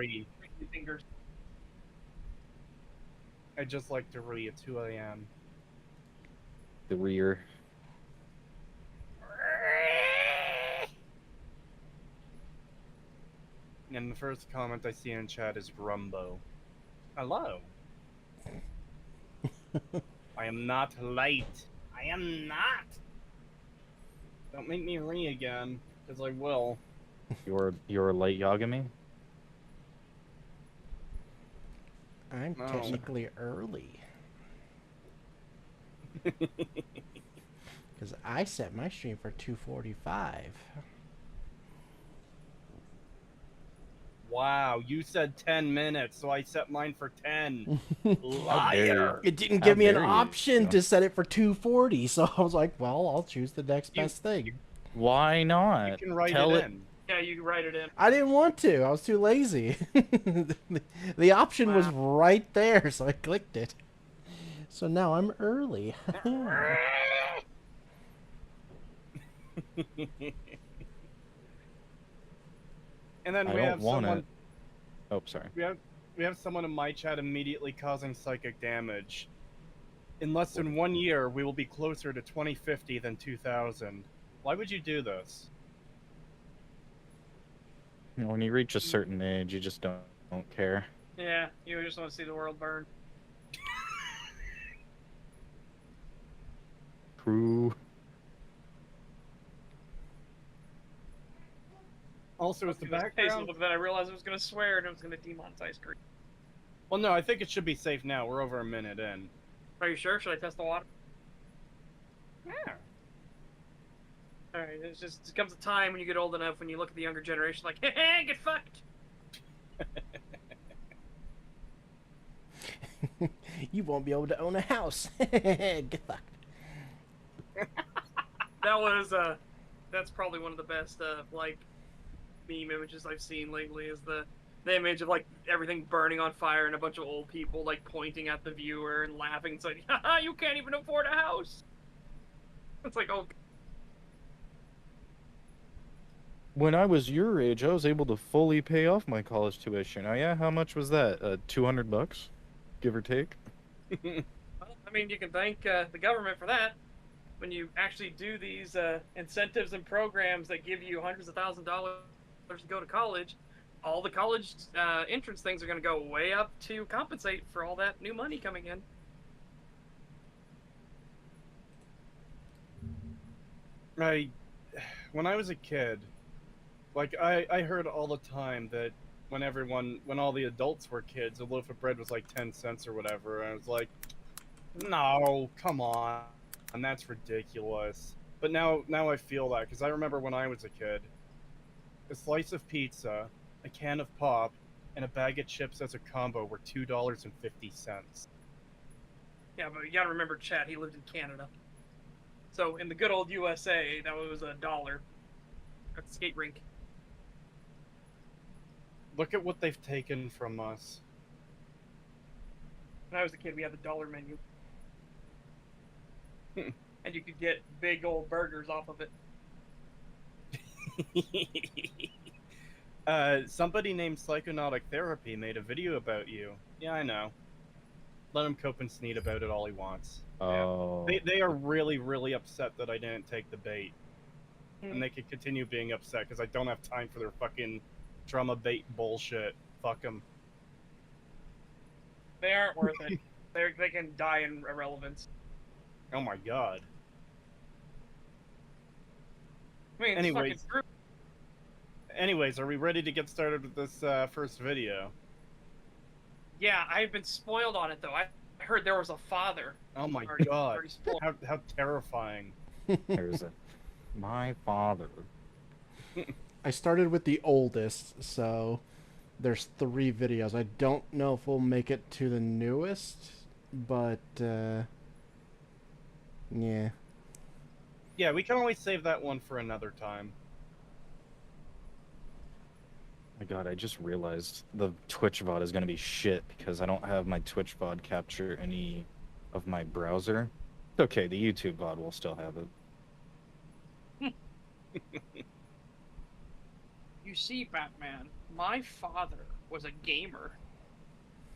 read. Fingers. I just like to read at 2 a.m. The rear. And the first comment I see in chat is Grumbo. Hello. I am not late. I am not. Don't make me ring again, because I will. You're late Yagami? I'm No. technically early. Because I set my stream for 2:45. Wow, you said 10 minutes, so I set mine for 10. How dare you. Liar! It didn't How give me an dare you. option to set it for 2:40, so I was like, well, I'll choose the next best thing. Why not? You can write Tell it in. Yeah, you can write it in. I didn't want to. I was too lazy. The option was right there, so I clicked it. So now I'm early. And then I we don't have want someone. it. Oh, sorry. We have someone in my chat immediately causing psychic damage. In less than 1 year, we will be closer to 2050 than 2000. Why would you do this? You know, when you reach a certain age, you just don't care. Yeah, you just want to see the world burn. True. Also, is the Look background? then I realized I was going to swear and it was going to demonetize screen. Well, no, I think it should be safe now. We're over a minute in. Are you sure? Should I test the water? Yeah. Alright, it comes a time when you get old enough when you look at the younger generation like, hey, get fucked! You won't be able to own a house. Get fucked. That's probably one of the best, like, meme images I've seen lately is the image of, like, everything burning on fire and a bunch of old people, like, pointing at the viewer and laughing. It's like, haha, you can't even afford a house! It's like, oh... When I was your age, I was able to fully pay off my college tuition. Oh yeah, how much was that? $200, give or take. Well, I mean, you can thank the government for that. When you actually do these incentives and programs that give you hundreds of thousands of dollars to go to college, all the college entrance things are going to go way up to compensate for all that new money coming in. When I was a kid, like, I heard all the time that when all the adults were kids, a loaf of bread was like 10 cents or whatever, and I was like, no, come on, and that's ridiculous. But now I feel that, because I remember when I was a kid, a slice of pizza, a can of pop, and a bag of chips as a combo were $2.50. Yeah, but you gotta remember, Chad, he lived in Canada. So in the good old USA, that was $1 at the skate rink. Look at what they've taken from us. When I was a kid, we had the dollar menu. And you could get big old burgers off of it. Somebody named Psychonautic Therapy made a video about you. Yeah, I know. Let him cope and sneed about it all he wants. Oh. Yeah. They are really, really upset that I didn't take the bait. And they can continue being upset because I don't have time for their fucking drama bait bullshit. Fuck them. They aren't worth it. They can die in irrelevance. Oh my god. I mean, it's fucking true. Anyways, are we ready to get started with this first video? Yeah, I've been spoiled on it though. I heard there was a father. Oh my god. How terrifying. There's my father. I started with the oldest, so there's 3 videos. I don't know if we'll make it to the newest, but yeah. Yeah, we can always save that one for another time. My god, I just realized the Twitch VOD is going to be shit because I don't have my Twitch VOD capture any of my browser. It's okay, the YouTube VOD will still have it. You see, Batman, my father was a gamer.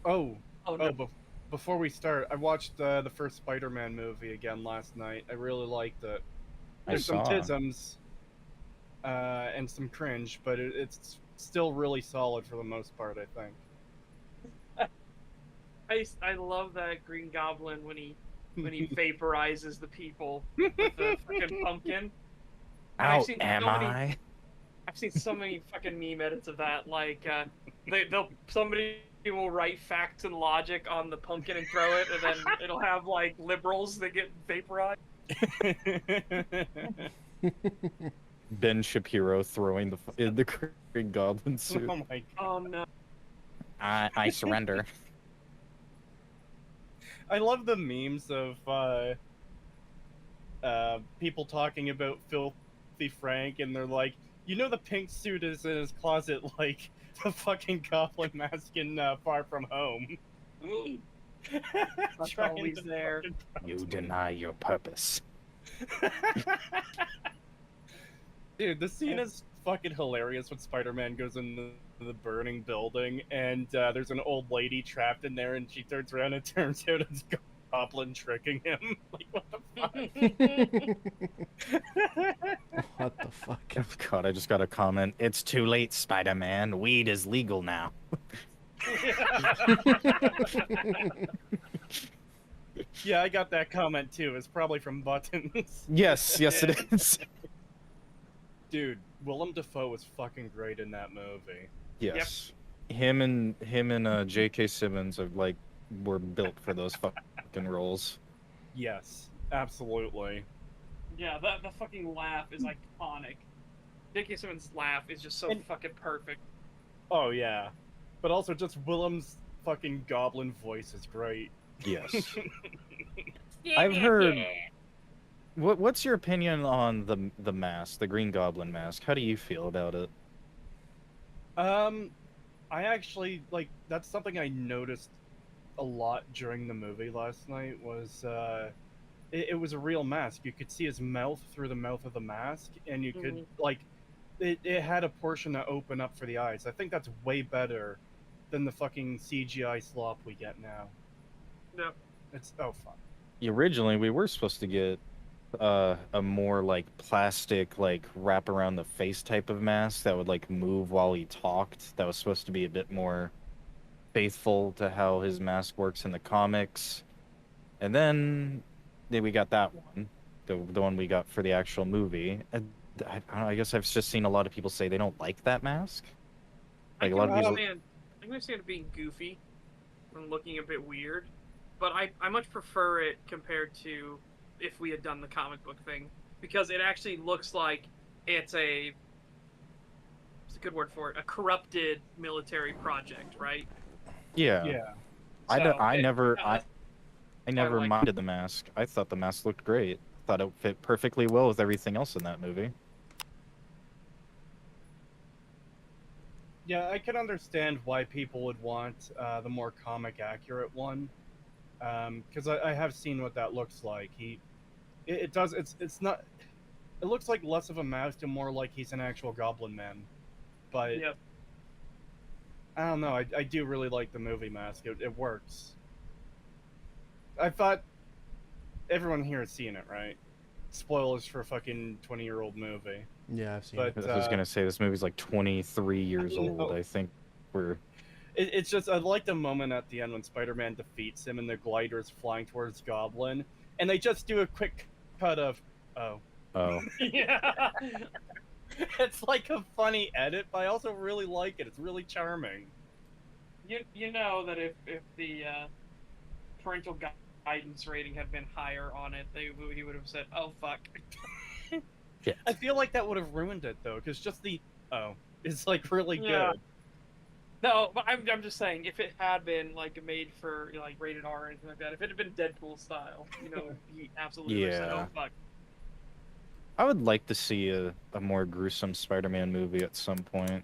Oh, Oh no. before we start, I watched the first Spider-Man movie again last night. I really liked it. I There's some saw. tisms and some cringe, but it's still really solid for the most part, I think. I love that Green Goblin when he vaporizes the people with the fucking pumpkin. And Out am I? I've seen so many fucking meme edits of that. Like, somebody will write facts and logic on the pumpkin and throw it, and then it'll have like liberals that get vaporized. Ben Shapiro throwing the Green Goblin suit. Oh my god. Oh no. I surrender. I love the memes of people talking about Filthy Frank, and they're like, you know, the pink suit is in his closet like the fucking goblin mask in Far From Home. That's Trying always to there. fucking You deny your purpose. Dude, the scene is fucking hilarious when Spider-Man goes in the burning building, and there's an old lady trapped in there, and she turns around and turns out it's Goblin tricking him. Like, what the fuck? What the fuck? Oh god, I just got a comment. It's too late, Spider-Man. Weed is legal now. Yeah, I got that comment too. It's probably from Buttons. Yes, yes it is. Dude, Willem Dafoe was fucking great in that movie. Yes. Him and J.K. Simmons are like were built for those fucking roles. Yes, absolutely. Yeah, the fucking laugh is iconic. J.K. Simmons' laugh is just so fucking perfect. Oh yeah, but also just Willem's fucking goblin voice is great. Yes. I've heard. What's your opinion on the mask, the Green Goblin mask? How do you feel about it? I actually like that's something I noticed a lot during the movie last night was it was a real mask. You could see his mouth through the mouth of the mask, and you could like it had a portion that opened up for the eyes. I think that's way better than the fucking CGI slop we get now. No. It's oh fuck. Originally, we were supposed to get a more like plastic, like wrap around the face type of mask that would like move while he talked. That was supposed to be a bit more faithful to how his mask works in the comics. And then we got that one, the one we got for the actual movie. And I don't know, I guess I've just seen a lot of people say they don't like that mask. Like a lot of people. I can understand it being goofy and looking a bit weird, but I much prefer it compared to if we had done the comic book thing, because it actually looks like it's a good word for it, a corrupted military project, right? Yeah. Yeah. I never like minded the mask. I thought the mask looked great. Thought it fit perfectly well with everything else in that movie. Yeah, I can understand why people would want the more comic accurate one, because I have seen what that looks like. It does. It's not. It looks like less of a mask and more like he's an actual Goblin Man. But Yep. I don't know. I do really like the movie mask. It works. I thought everyone here has seen it, right? Spoilers for a fucking 20-year-old movie. Yeah, I've seen But it. I was gonna say this movie's like 23 years old. know. I think we're. It's just I like the moment at the end when Spider-Man defeats him and the glider is flying towards Goblin, and they just do a quick cut of oh. Yeah. It's like a funny edit, but I also really like it. It's really charming. You know that if the parental guidance rating had been higher on it, he would have said, "Oh fuck." Yeah. I feel like that would have ruined it though, because just the oh is like really Yeah. good. No, but I'm just saying, if it had been like made for like rated R or anything like that, if it had been Deadpool style, he absolutely would have said, Yeah. "Oh fuck." I would like to see a more gruesome Spider-Man movie at some point.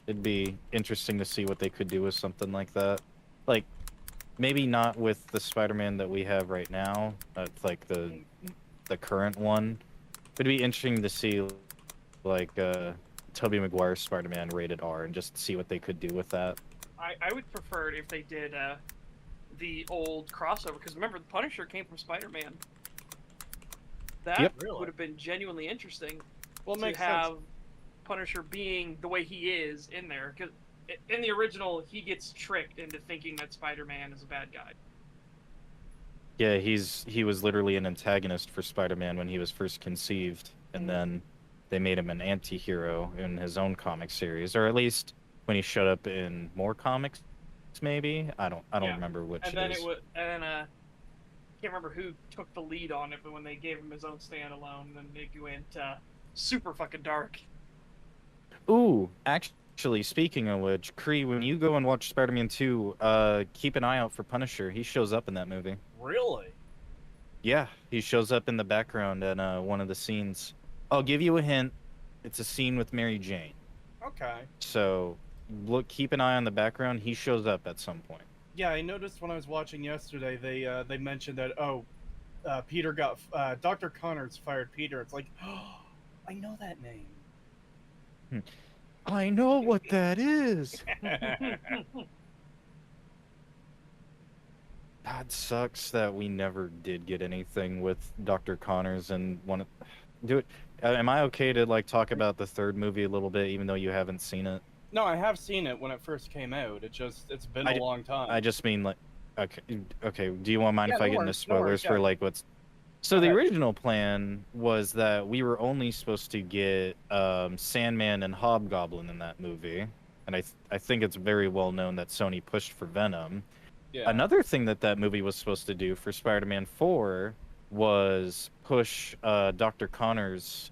It'd be interesting to see what they could do with something like that. Like, maybe not with the Spider-Man that we have right now, like the current one. It'd be interesting to see, like, Tobey Maguire Spider-Man rated R and just see what they could do with that. I would prefer it if they did the old crossover, because remember, the Punisher came from Spider-Man. That Yep. Really? would have been genuinely interesting Well, it to makes have sense. Punisher being the way he is in there. Because in the original, he gets tricked into thinking that Spider-Man is a bad guy. Yeah, he was literally an antagonist for Spider-Man when he was first conceived, and then they made him an anti-hero in his own comic series, or at least when he showed up in more comics, maybe. I don't Yeah. remember which And it then is. it was, and can't remember who took the lead on it, but when they gave him his own standalone, then it went super fucking dark. Ooh, actually, speaking of which, Kree, when you go and watch Spider-Man 2, keep an eye out for Punisher. He shows up in that movie. Really? Yeah, he shows up in the background at one of the scenes. I'll give you a hint. It's a scene with Mary Jane. Okay. So, keep an eye on the background. He shows up at some point. Yeah, I noticed when I was watching yesterday, they mentioned that Peter got Dr. Connors fired Peter. It's like, oh, I know that name. I know what that is. That sucks that we never did get anything with Dr. Connors and do it. Am I okay to like talk about the third movie a little bit, even though you haven't seen it? No, I have seen it when it first came out. It's been a long time. I just mean like, okay. Do you want mind Yeah, if I no get into worries, no worries, spoilers for yeah. like what's? So Go the ahead. original plan was that we were only supposed to get Sandman and Hobgoblin in that movie, and I think it's very well known that Sony pushed for Venom. Yeah. Another thing that movie was supposed to do for Spider-Man 4 was push Dr. Connors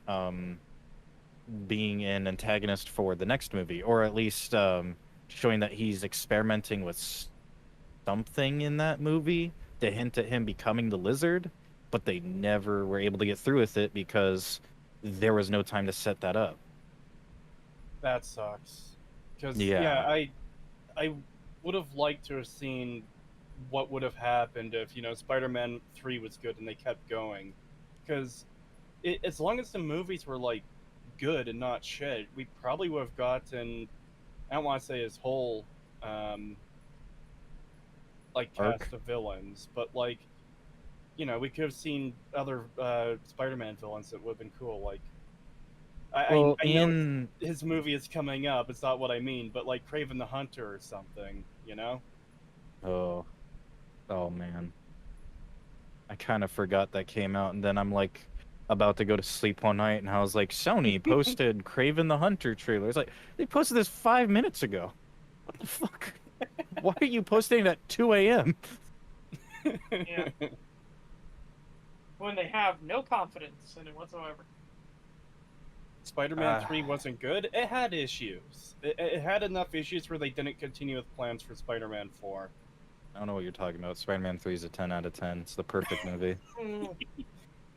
being an antagonist for the next movie, or at least showing that he's experimenting with something in that movie to hint at him becoming the Lizard, but they never were able to get through with it because there was no time to set that up. That sucks. Because Yeah. I would have liked to have seen what would have happened if Spider-Man 3 was good and they kept going. Because as long as the movies were like good and not shit, we probably would have gotten, I don't want to say his whole like Arc? cast of villains, but like we could have seen other Spider-Man villains that would have been cool. Like I know his movie is coming up. It's not what I mean, but like Kraven the Hunter or something, Oh man, I kind of forgot that came out, and then I'm like about to go to sleep one night, and I was like, Sony posted Kraven the Hunter trailer. It's like they posted this 5 minutes ago. What the fuck? Why are you posting it at 2 a.m.? Yeah. When they have no confidence in it whatsoever. Spider-Man 3 wasn't good. It had issues. It had enough issues where they didn't continue with plans for Spider-Man 4. I don't know what you're talking about. Spider-Man 3 is a 10 out of 10. It's the perfect movie.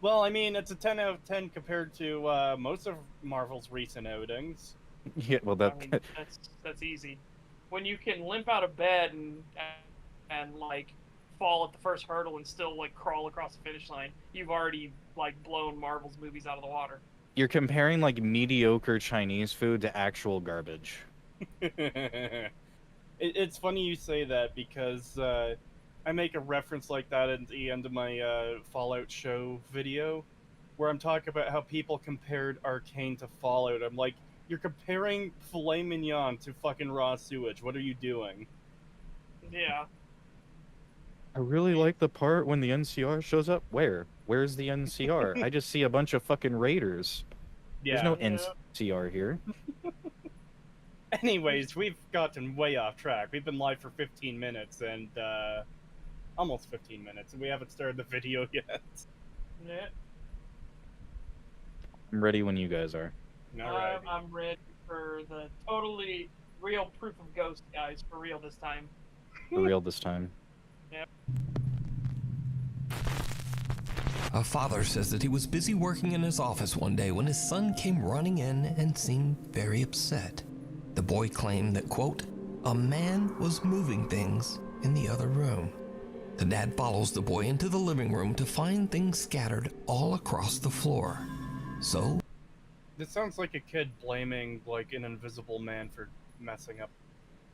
Well, I mean, it's a 10 out of 10 compared to most of Marvel's recent outings. Yeah, well, I mean, that's easy. When you can limp out of bed and like fall at the first hurdle and still like crawl across the finish line, you've already like blown Marvel's movies out of the water. You're comparing like mediocre Chinese food to actual garbage. It's funny you say that because I make a reference like that at the end of my Fallout show video, where I'm talking about how people compared Arcane to Fallout. I'm like, you're comparing filet mignon to fucking raw sewage. What are you doing? Yeah. I really like the part when the NCR shows up. Where's the NCR? I just see a bunch of fucking raiders. Yeah. There's no NCR here. Anyways, we've gotten way off track. We've been live for 15 minutes and almost 15 minutes, and we haven't started the video yet. Yeah. I'm ready when you guys are. Alright. I'm ready for the totally real proof of ghost, guys. For real this time. For real this time. Yep. A father says that he was busy working in his office one day when his son came running in and seemed very upset. The boy claimed that, quote, a man was moving things in the other room. The dad follows the boy into the living room to find things scattered all across the floor. So, This sounds like a kid blaming like an invisible man for messing up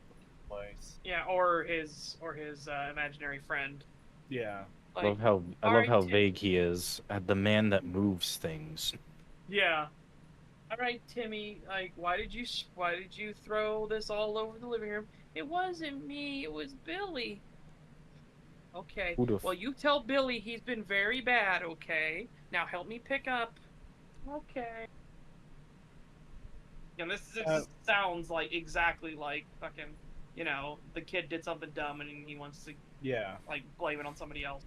the place. Yeah, or his imaginary friend. Yeah. I Like, love alright, how Tim. vague he is. The man that moves things. Yeah. All right, Timmy. Like, why did you throw this all over the living room? It wasn't me. It was Billy. Okay. Who the Well, you tell Billy he's been very bad. Okay. Now help me pick up. Okay. And this sounds like exactly like fucking, the kid did something dumb and he wants to Yeah. like blame it on somebody else.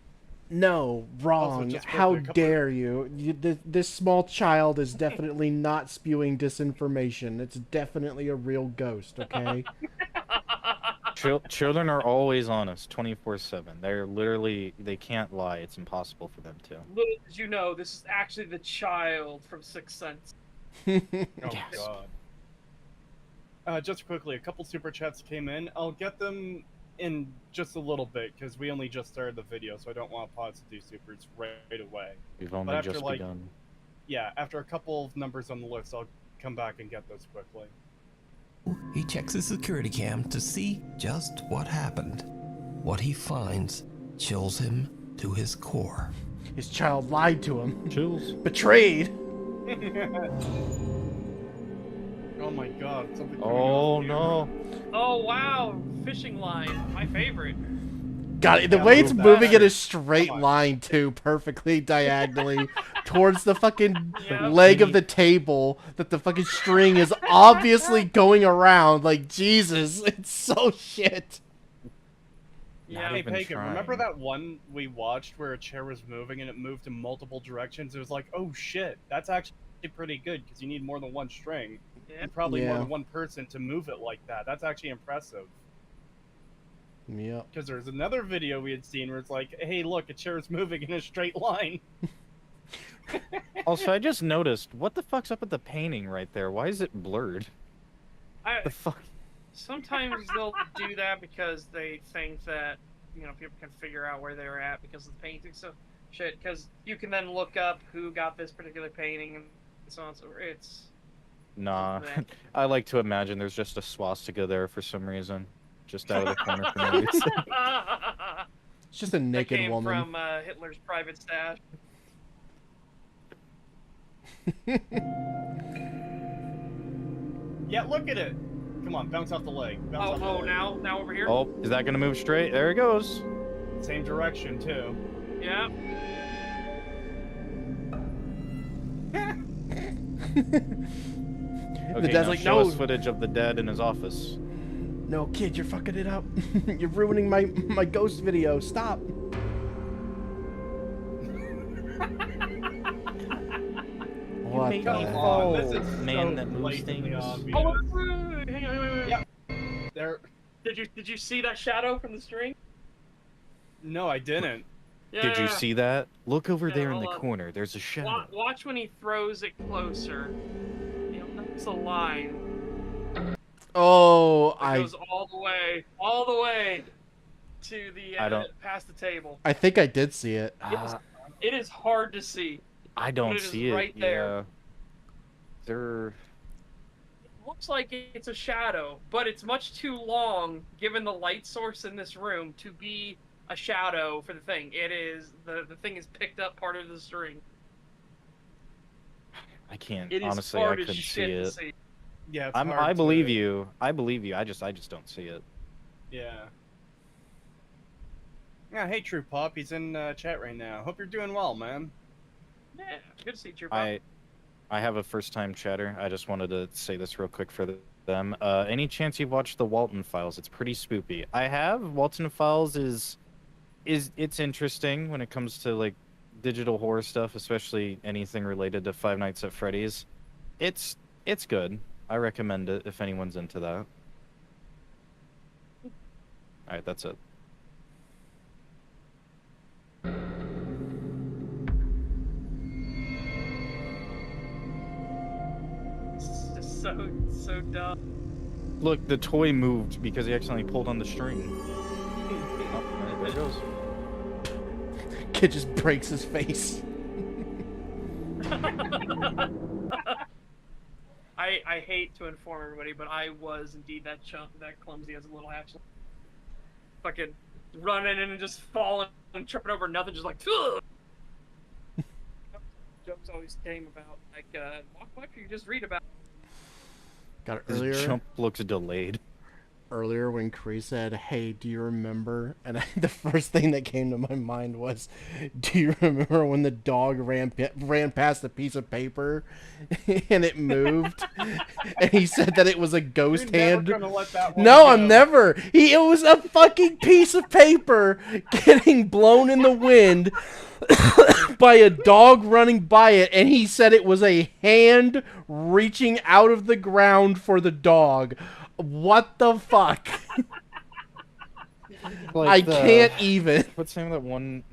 No, wrong. just How quickly, a couple- dare you? This small child is definitely not spewing disinformation. It's definitely a real ghost, okay? Children are always honest, 24/7. They're literally, they can't lie. It's impossible for them to. Little did you know, this is actually the child from Sixth Sense. Oh Yes. God. Just quickly, a couple super chats came in. I'll get them in just a little bit because we only just started the video, so I don't want to pause to do supers right away. We've only after, just like, begun. Yeah, after a couple of numbers on the list, I'll come back and get those quickly. He checks his security cam to see just what happened. What he finds chills him to his core. His child lied to him. Chills. Betrayed. Oh my God! Something. Oh no. Oh wow, fishing line, my favorite. God, the Yeah, way it's move moving that. in a straight Come on. line too, perfectly diagonally towards the fucking Yeah. leg of the table that the fucking string is obviously going around. Like, Jesus, it's so shit. Yeah. Hey, even Pagan, remember trying. that one we watched where a chair was moving and it moved in multiple directions? It was like, oh shit, that's actually pretty good because you need more than one string Yeah. and probably more Yeah. than one person to move it like that. That's actually impressive. Yep. Because there's another video we had seen where it's like, hey, look, a chair is moving in a straight line. Also, I just noticed, what the fuck's up with the painting right there? Why is it blurred? The fuck? Sometimes they'll do that because they think that people can figure out where they're at because of the painting. So shit, because you can then look up who got this particular painting and so on. So it's Nah. Bleh. I like to imagine there's just a swastika there for some reason. Just out of the corner for no reason. It's just a that naked came woman. from Hitler's private stash. Yeah, look at it. Come on, bounce off the leg. Bounce off the leg. Now over here. Oh, is that gonna move straight? There it goes. Same direction too. Yeah. Okay, The dad's now like, show no, us footage of the dead in his office. no, kid, you're fucking it up. You're ruining my ghost video. Stop. What made the me hell? fall. This is Man so that moves blatantly things. obvious. Oh, wait. Hang on, wait. Yeah. There. Did you see that shadow from the string? No, I didn't. Yeah. Did you see that? Look over Yeah, there in hold the on. corner. There's a shadow. Watch when he throws it closer. That's a line. Oh, It goes all the way to the I don't- past the table. I think I did see it. It is hard to see. I don't it is see it. right there. Yeah. There. It looks like it's a shadow, but it's much too long given the light source in this room to be a shadow for the thing. It is the thing is picked up part of the string. I can't. It is Honestly, I hard as couldn't see shit to it. see. Yeah, it's I hard believe to- you. I believe you. I just don't see it. Yeah. Yeah, hey True Pop, he's in chat right now. Hope you're doing well, man. Yeah, good to see you. I have a first-time chatter. I just wanted to say this real quick for them. Any chance you've watched the Walton Files? It's pretty spoopy. I have. Walton Files is it's interesting when it comes to like digital horror stuff, especially anything related to Five Nights at Freddy's. It's good. I recommend it if anyone's into that. All right, that's it. It's just so dumb. Look, the toy moved because he accidentally pulled on the string. Oh, there it goes. Kid just breaks his face. I hate to inform everybody, but I was indeed that clumsy as a little hatchling. Fucking running in and just falling and tripping over nothing, just like. Ugh! Jokes always came about like, what you just read about. Got it His earlier. jump looks delayed. Earlier when Cree said, "Hey, do you remember?" and the first thing that came to my mind was, "Do you remember when the dog ran past a piece of paper, and it moved?" and he said that it was a ghost You're hand. never gonna let that one No, go. I'm never. It was a fucking piece of paper getting blown in the wind by a dog running by it, and he said it was a hand reaching out of the ground for the dog. What the fuck? I can't even. What's the name of that one?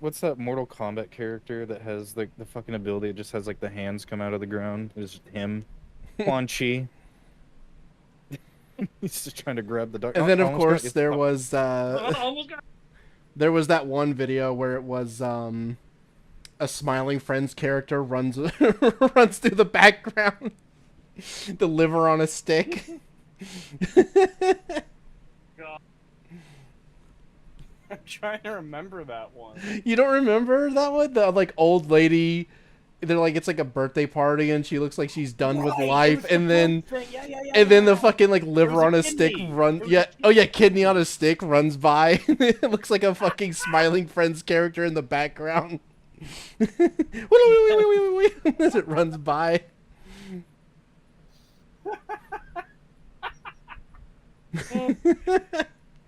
What's that Mortal Kombat character that has like the fucking ability? It just has like the hands come out of the ground. It's just him, Quan Chi. He's just trying to grab the dog. And then of Almost got course you. there was Almost got. there was that one video where it was a Smiling Friends character runs runs through the background. The liver on a stick. God. I'm trying to remember that one. You don't remember that one? The like old lady. They're like it's like a birthday party and she looks like she's done with Right, it life was the and then blood thing. Yeah, and then the yeah. fucking like was liver a on a stick kidney. run There was yeah a oh yeah kidney. kidney on a stick runs by. It looks like a fucking Smiling Friends character in the background. As it runs by.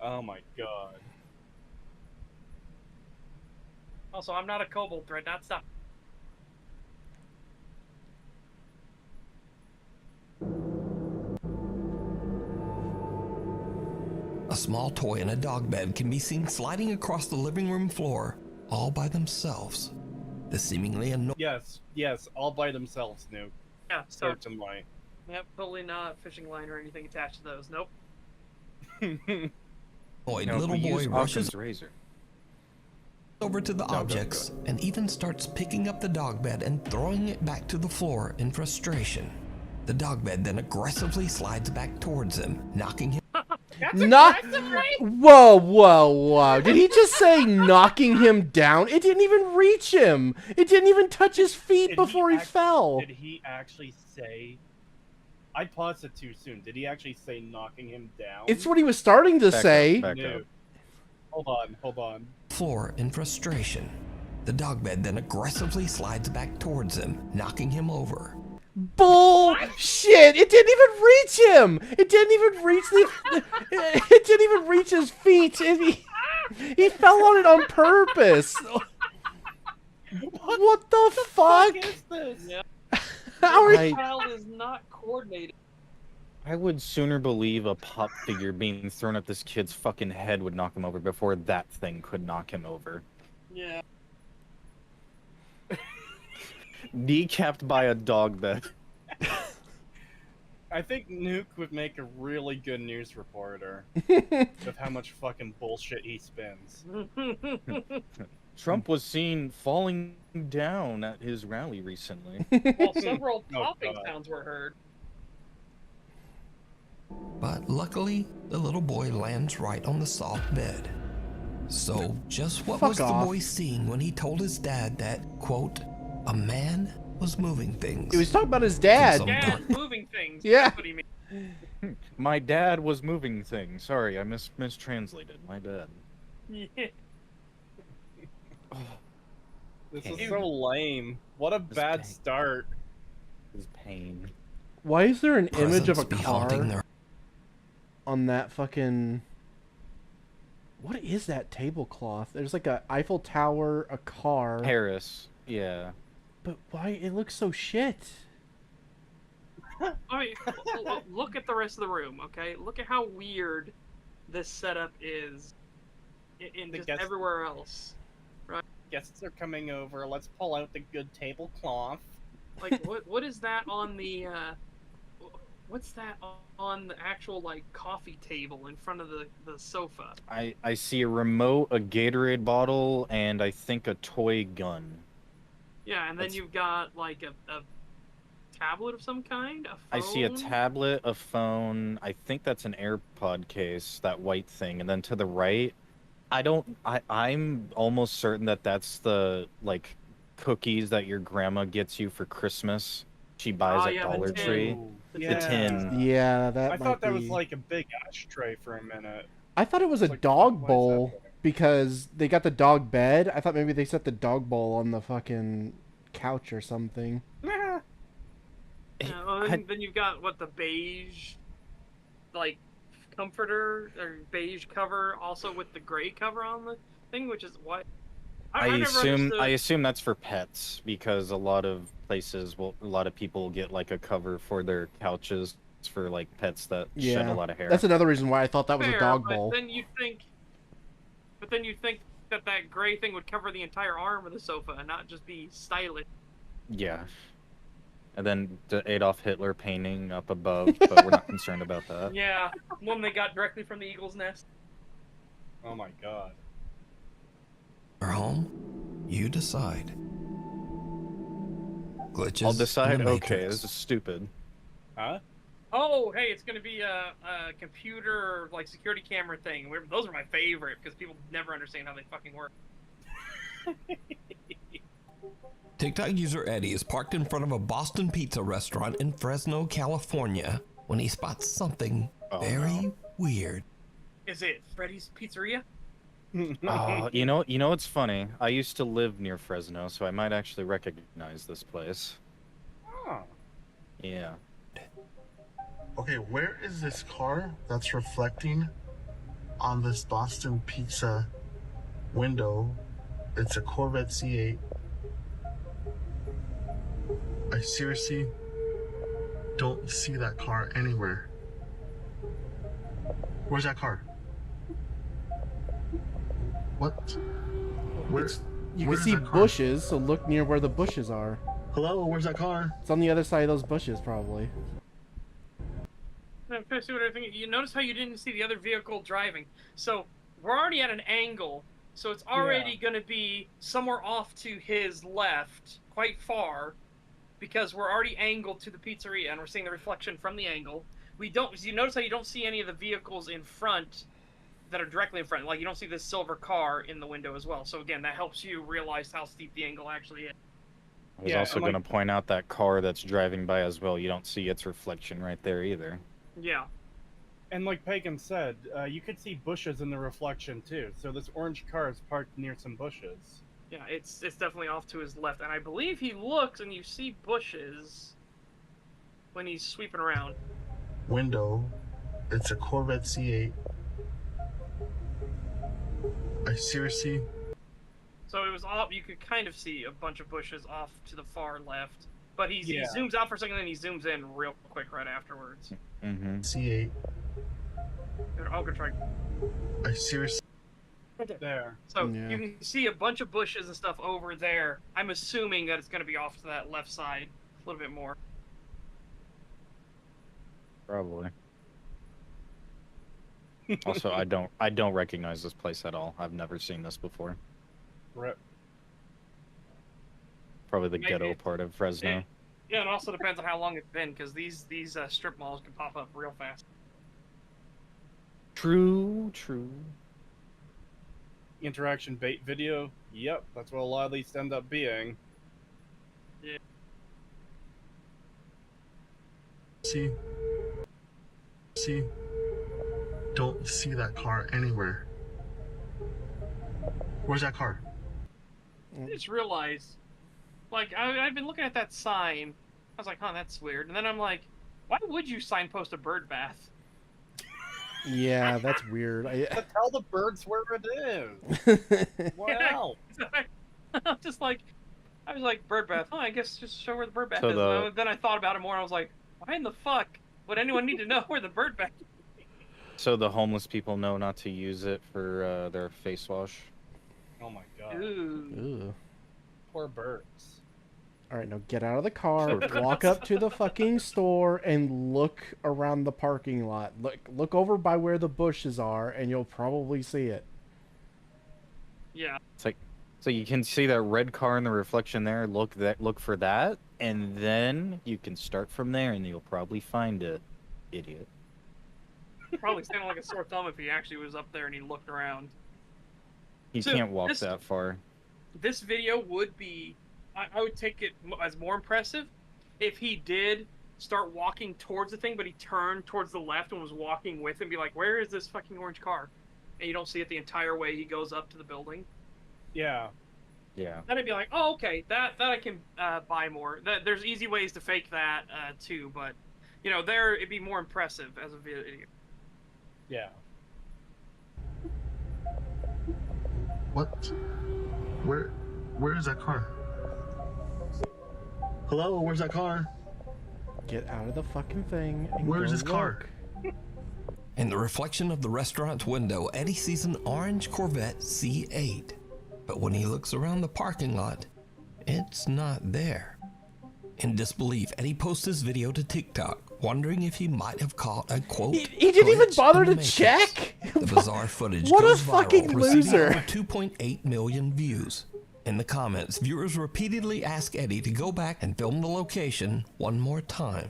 Oh my god. Also, I'm not a kobold thread. Not stop. A small toy in a dog bed can be seen sliding across the living room floor all by themselves. The seemingly annoying Yes, all by themselves, Nuke. Yeah, so Certainly. yep, totally not fishing line or anything attached to those. Nope. little we boy use rushes Occam's razor. over to the go, go, objects and even starts picking up the dog bed and throwing it back to the floor in frustration. The dog bed then aggressively slides back towards him, knocking him. That's Not. aggressive, right? Whoa. Did he just say knocking him down? It didn't even reach him. It didn't even touch his feet before he fell. Did he actually say... I paused it too soon. Did he actually say knocking him down? It's what he was starting to Back say. up, back No. up. Hold on. Floor in frustration. The dog bed then aggressively slides back towards him, knocking him over. Bullshit! It didn't even reach him. It didn't even reach the. It didn't even reach his feet. He fell on it on purpose. What the fuck? What is this? Yeah. How are The you? child is not coordinated. I would sooner believe a pop figure being thrown at this kid's fucking head would knock him over before that thing could knock him over. Yeah. Kneecapped by a dog bed. I think Nuke would make a really good news reporter with how much fucking bullshit he spins. Trump was seen falling down at his rally recently. While several Oh, popping God. sounds were heard. But luckily, the little boy lands right on the soft bed. So, just what Fuck was off. the boy seeing when he told his dad that, quote, a man was moving things? He was talking about his dad. Some Yeah, dark- moving things. Yeah. That's what he mean. My dad was moving things. Sorry, I mistranslated. My bad. Yeah. This Pain. is so lame. What a This bad pain. start. His pain. Why is there an image of a presence be haunting car their on that fucking? What is that tablecloth? There's like a Eiffel Tower, a car. Paris. Yeah. But why it looks so shit? I mean, look at the rest of the room, okay? Look at how weird this setup is in The just guest- everywhere else. Guests are coming over. Let's pull out the good tablecloth. Like, what is that on the, what's that on the actual, like, coffee table in front of the sofa? I see a remote, a Gatorade bottle, and I think a toy gun. Yeah, and then That's- you've got, like, a tablet of some kind? A phone? I see a tablet, a phone. I think that's an AirPod case, that white thing. And then to the right, I'm almost certain that that's the, like, cookies that your grandma gets you for Christmas. She buys Oh, at yeah, the Dollar tin. Tree. Ooh, The The tin. Yeah, that I might thought that be. was like a big ashtray for a minute. I thought it was a Like, dog what is that bowl thing? because they got the dog bed. I thought maybe they set the dog bowl on the fucking couch or something. Nah. Then you've got what, the beige, like, comforter or beige cover, also with the gray cover on the thing, which is what I never understood. I assume that's for pets because a lot of people will get like a cover for their couches for like pets that shed a Yeah, lot of hair. that's another reason why I thought that was a Fair, dog but bowl. then you'd think that gray thing would cover the entire arm of the sofa and not just be stylish. Yeah. And then the Adolf Hitler painting up above, but we're not concerned about that. Yeah, one they got directly from the eagle's nest. Oh my god. Or home? You decide. Glitches. I'll in decide. the Okay, Matrix. this is stupid. Huh? Oh, hey, it's gonna be a computer like security camera thing. Those are my favorite because people never understand how they fucking work. TikTok user Eddie is parked in front of a Boston pizza restaurant in Fresno, California, when he spots something very weird. Is it Freddy's Pizzeria? Oh, you know what's funny? I used to live near Fresno, so I might actually recognize this place. Oh. Yeah. Okay, where is this car that's reflecting on this Boston Pizza window? It's a Corvette C8. I seriously don't see that car anywhere. Where's that car? What? Where's You can see bushes, so look near where the bushes are. Hello, where's that car? It's on the other side of those bushes, probably. I'm trying to see what I think. You notice how you didn't see the other vehicle driving. So we're already at an angle, so it's already going to be somewhere off to his left, quite far, because we're already angled to the pizzeria, and we're seeing the reflection from the angle. You notice how you don't see any of the vehicles in front that are directly in front. Like, you don't see this silver car in the window as well. So again, that helps you realize how steep the angle actually is. I was Yeah, also and, like- going to point out that car that's driving by as well. You don't see its reflection right there either. Yeah. And like Pagan said, you could see bushes in the reflection too. So this orange car is parked near some bushes. Yeah, it's definitely off to his left. And I believe he looks and you see bushes when he's sweeping around. Window. It's a Corvette C8. I seriously. So it was off. You could kind of see a bunch of bushes off to the far left. But he Yeah. zooms out for a second, and then he zooms in real quick right afterwards. Mm-hmm. C8. I'll go try. I seriously. There. So Yeah. you can see a bunch of bushes and stuff over there. I'm assuming that it's going to be off to that left side a little bit more. Probably. Also, I don't recognize this place at all. I've never seen this before. Rip. Probably the Maybe ghetto it's- part of Fresno. Yeah, and also depends on how long it's been, because these strip malls can pop up real fast. True, true. Interaction bait video. Yep, that's what a lot of these end up being. See. Don't see that car anywhere. Where's that car? I just realized, like, I've been looking at that sign. I was like, huh, that's weird. And then I'm like, why would you signpost a bird bath? Yeah, that's weird. To tell the birds where it is. What Yeah. else? I'm just like, I was like, bird bath. Oh, I guess just show where the bird bath So is. Then I thought about it more. And I was like, why in the fuck would anyone need to know where the bird bath is? So the homeless people know not to use it for their face wash. Oh my god. Ooh. Ugh. Poor birds. All right, now get out of the car, walk up to the fucking store, and look around the parking lot. Look over by where the bushes are, and you'll probably see it. Yeah. It's like, so you can see that red car in the reflection there. Look for that. and then you can start from there, and you'll probably find it, idiot. Probably sounded like a sore thumb if he actually was up there and he looked around. He So, can't walk that far. This video would be, I would take it as more impressive if he did start walking towards the thing, but he turned towards the left and was walking with him. Be like, where is this fucking orange car? And you don't see it the entire way he goes up to the building. Yeah. Yeah. Then I'd be like, oh, okay, that I can buy more. There's easy ways to fake that too, but you know, it'd be more impressive as a video. Yeah. What? Where is that car? Hello, where's that car? Get out of the fucking thing and Where's go his car? look. In the reflection of the restaurant's window, Eddie sees an orange Corvette C8. But when he looks around the parking lot, it's not there. In disbelief, Eddie posts this video to TikTok, wondering if he might have caught a quote. He didn't even glitch bother in the to Matrix. check. The bizarre footage What a goes viral, fucking receiving loser. over 2.8 million views. In the comments, viewers repeatedly ask Eddie to go back and film the location one more time.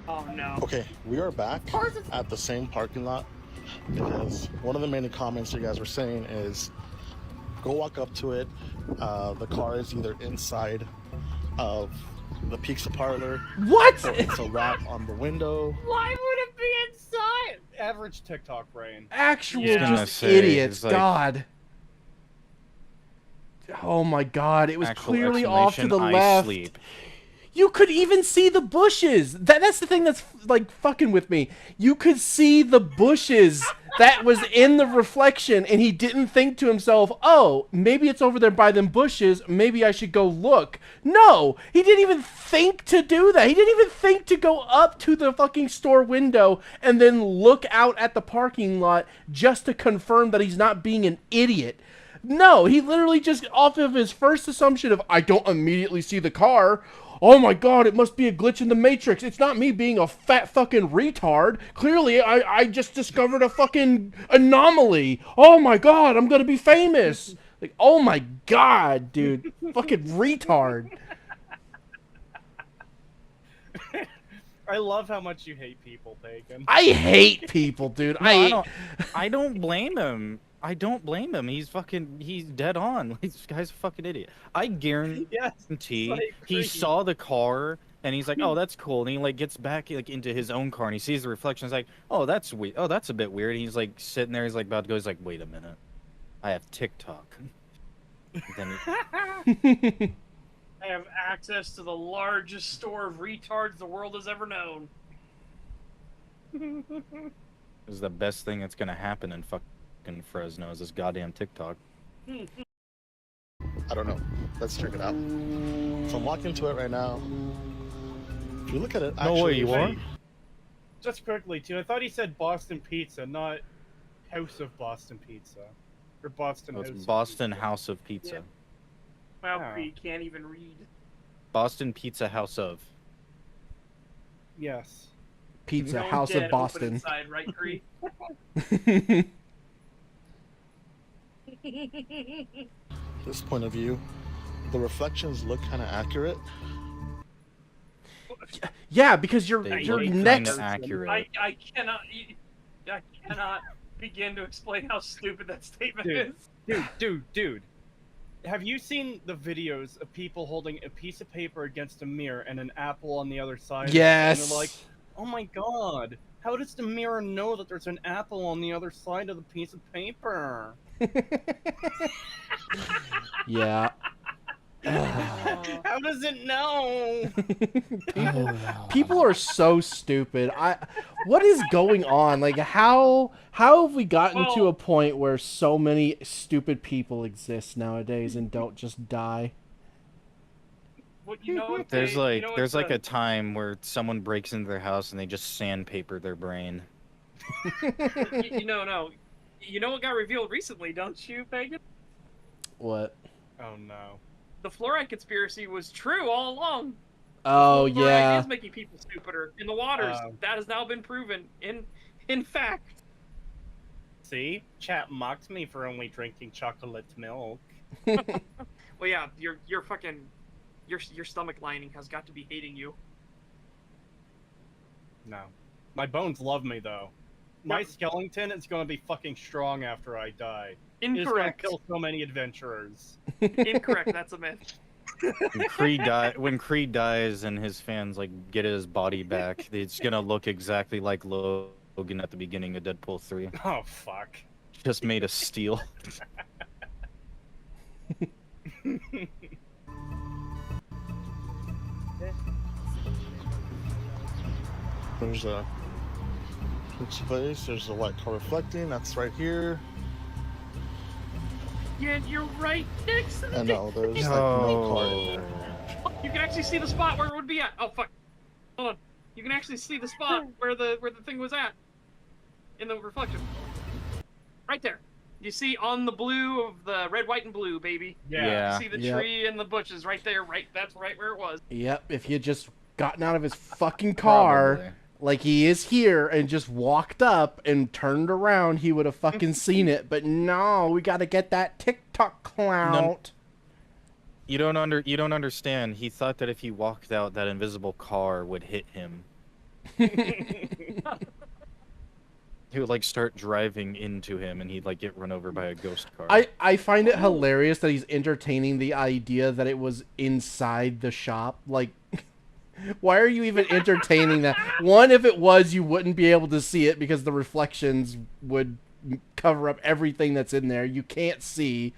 Oh no. Okay, we are back at the same parking lot because one of the main comments you guys were saying is go walk up to it. The car is either inside of the pizza parlor What? or it's a wrap on the window. Why would it be inside? Average TikTok brain. Actual Yeah. just Gonna say, idiots. it's like- God. Oh my God! It was Actual clearly off to the exclamation, I left. sleep. You could even see the bushes. That's the thing that's like fucking with me. You could see the bushes that was in the reflection, and he didn't think to himself, "Oh, maybe it's over there by them bushes. Maybe I should go look." No, he didn't even think to do that. He didn't even think to go up to the fucking store window and then look out at the parking lot just to confirm that he's not being an idiot. No, he literally just, off of his first assumption of, I don't immediately see the car. Oh my God, it must be a glitch in the Matrix. It's not me being a fat fucking retard. Clearly, I just discovered a fucking anomaly. Oh my God, I'm gonna be famous. Like, oh my God, dude. Fucking retard. I love how much you hate people, Bacon. I hate people, dude. No, I don't blame him. I don't blame him. He's dead on. This guy's a fucking idiot. I guarantee Yes, I he agree. saw the car and he's like, oh, that's cool. And he like gets back like into his own car and he sees the reflection. He's like, oh, that's weird. Oh, that's a bit weird. And he's like sitting there. He's like about to go. He's like, wait a minute, I have TikTok. Then I have access to the largest store of retards the world has ever known. this is the best thing that's gonna happen in fucking Fresno is this goddamn TikTok. I don't know. Let's check it out. So I'm walking to it right now. If you look at it, No way, you are? Just quickly, too, I thought he said Boston Pizza, not House of Boston Pizza. Or Boston Oh, it's House of Boston Pizza. House of Pizza. Yeah. Wow, Yeah. he can't even read. Boston Pizza House of. Yes. Pizza, No House dead, of open Boston. Inside, right, Cree? this point of view, the reflections look kind of accurate. Yeah, because you're They you're look next. kinda accurate. I cannot begin to explain how stupid that statement Dude. is. Dude. Have you seen the videos of people holding a piece of paper against a mirror and an apple on the other side? Yes. And they're like, oh my God, how does the mirror know that there's an apple on the other side of the piece of paper? Yeah. How does it know? People are so stupid. What is going on? Like, how have we gotten to Well- a point where so many stupid people exist nowadays and don't just die? What, you know what There's they- like you know there's what's like a time where someone breaks into their house and they just sandpaper their brain. no. You know what got revealed recently, don't you, Pagan? What? Oh no. The fluoride conspiracy was true all along. Oh Fluoride yeah. is making people stupider in the waters. That has now been proven in fact. See? Chat mocked me for only drinking chocolate milk. Well, yeah, you're fucking your stomach lining has got to be hating you. No. My bones love me, though. My Yep. skeleton is going to be fucking strong after I die. It's going to Incorrect. kill so many adventurers. Incorrect. That's a myth. When Creed dies and his fans like get his body back, it's gonna look exactly like Logan at the beginning of Deadpool 3, Oh, fuck. just made of steel. There's a vase. There's a white car reflecting. That's right here. Yeah, you're right next to the And no, there's like no car in there. You can actually see the spot where it would be at. Oh fuck! Hold on. You can actually see the spot where the thing was at in the reflection. Right there. You see on the blue of the red, white, and blue, baby. Yeah. You see the Yep. tree and the bushes right there. Right. That's right where it was. Yep, if he had just gotten out of his fucking car, Probably. like he is here, and just walked up and turned around, he would have fucking seen it. But no, we got to get that TikTok clout. You don't understand. He thought that if he walked out, that invisible car would hit him. He would like start driving into him, and he'd like get run over by a ghost car. I find it hilarious that he's entertaining the idea that it was inside the shop. Like, why are you even entertaining that? One, if it was, you wouldn't be able to see it because the reflections would cover up everything that's in there. You can't see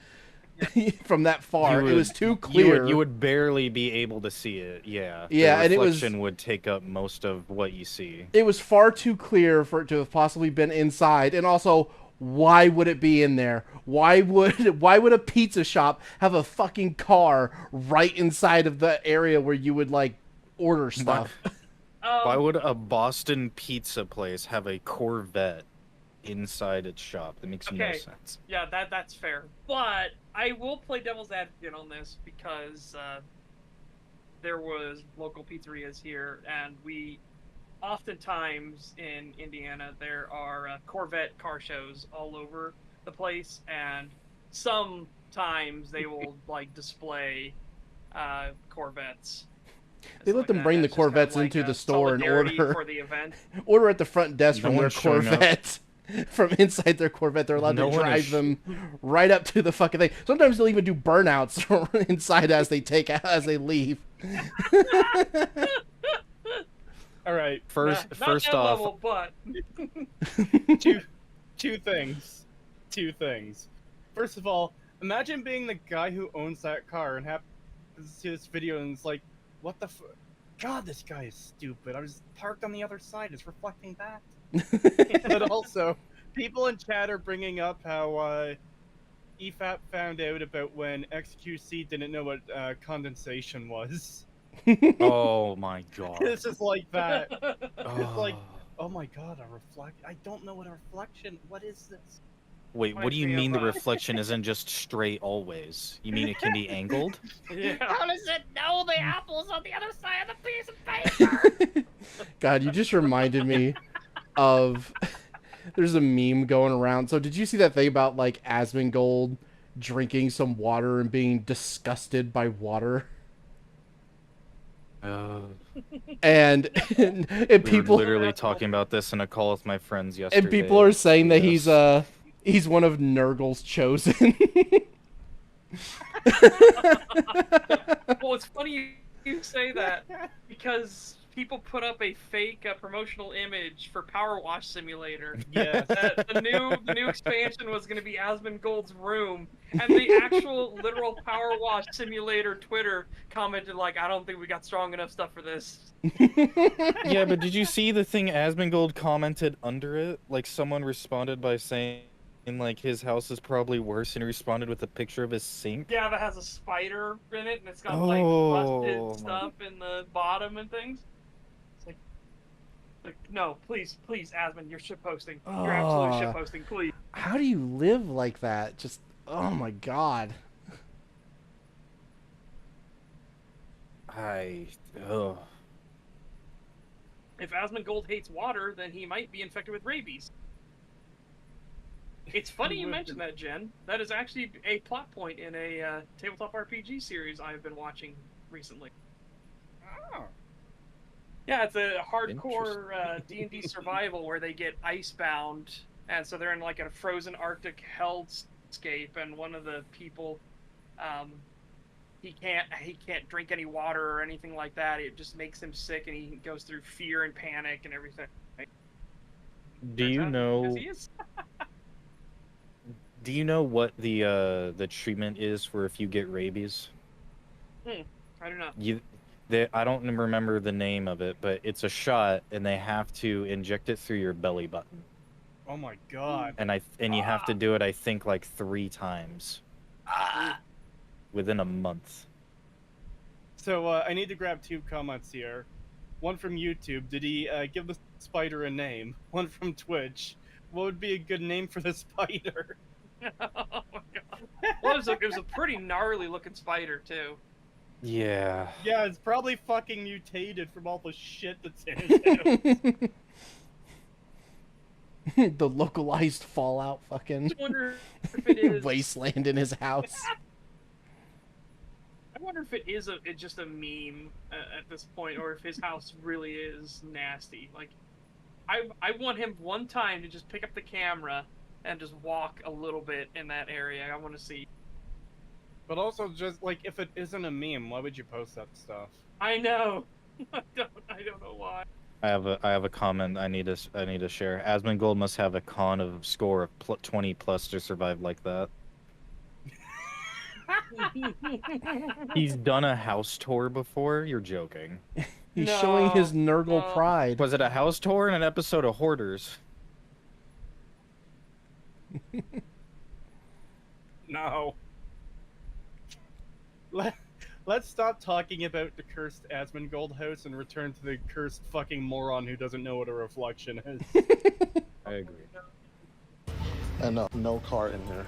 from that far. It was too clear. You would barely be able to see it. Yeah. Yeah, the and it was- reflection would take up most of what you see. It was far too clear for it to have possibly been inside. And also, why would it be in there? Why would a pizza shop have a fucking car right inside of the area where you would like order stuff? Why would a Boston pizza place have a Corvette inside its shop? That makes no Okay. sense. Yeah, that's fair. But I will play devil's advocate on this because there was local pizzerias here, and we oftentimes in Indiana there are Corvette car shows all over the place, and sometimes they will like display Corvettes. They let them bring the It's just kind of Corvettes like into a the store and solidarity order. for the event. Order at the front desk No from their one's showing up. Corvette. From inside their Corvette, they're allowed No to one drive is- them right up to the fucking thing. Sometimes they'll even do burnouts inside as they leave. All right. First Not that off, level, but Two things. First of all, imagine being the guy who owns that car and happens to see this video and it's like, what the God, this guy is stupid. I was parked on the other side. It's reflecting back. But also, people in chat are bringing up how EFAP found out about when XQC didn't know what condensation was. oh my god. It's just like that. Oh. like- Oh my god, a reflect. I don't know what a reflection. What is this? Wait, what do you Reminds me mean of, the reflection isn't just straight always? You mean it can be angled? yeah. How does it know the apple's on the other side of the piece of paper? God, you just reminded me of. There's a meme going around. So, did you see that thing about like Asmongold drinking some water and being disgusted by water? And We people were literally talking about this in a call with my friends yesterday. and people are saying that Yes. he's one of Nurgle's chosen. Well, it's funny you say that because people put up a fake promotional image for Power Wash Simulator. Yeah. That the new expansion was going to be Asmongold's room, and the actual literal Power Wash Simulator Twitter commented like, "I don't think we got strong enough stuff for this." Yeah, but did you see the thing Asmongold commented under it? Like someone responded by saying like his house is probably worse, and he responded with a picture of his sink. Yeah, that has a spider in it, and it's got Oh, like my- rusted stuff in the bottom and things. It's like no, please, Asmon, you're shitposting. You're absolutely Ah. shitposting, please. How do you live like that? Just oh my god. Ugh. If Asmongold hates water, then he might be infected with rabies. It's funny you mentioned that, Jen. That is actually a plot point in a tabletop RPG series I've been watching recently. Oh. Yeah, it's a hardcore D&D survival where they get icebound, and so they're in like a frozen Arctic hellscape, and one of the people, he can't drink any water or anything like that. It just makes him sick, and he goes through fear and panic and everything. Do you know? Because he is. Do you know what the treatment is for if you get rabies? I don't know. I don't remember the name of it, but it's a shot, and they have to inject it through your belly button. Oh my god. And you have to do it, I think, like 3 times. Within a month. So I need to grab 2 comments here. One from YouTube. Did he give the spider a name? One from Twitch. What would be a good name for the spider? Oh my god. Well, it was a pretty gnarly looking spider too. Yeah. Yeah, it's probably fucking mutated from all the shit that's in it. The localized Fallout fucking I wonder if it is wasteland in his house. I wonder if it is just a meme at this point, or if his house really is nasty. Like, I want him one time to just pick up the camera and just walk a little bit in that area. I want to see. But also, just like, if it isn't a meme, why would you post that stuff? I know. I don't know why. I have a comment I need to share. Asmongold must have a score of 20 plus to survive like that. He's done a house tour before? You're joking. He's showing his Nurgle pride. Was it a house tour in an episode of Hoarders? No. Let's stop talking about the cursed Asmongold house and return to the cursed fucking moron who doesn't know what a reflection is. I agree. And no car in there.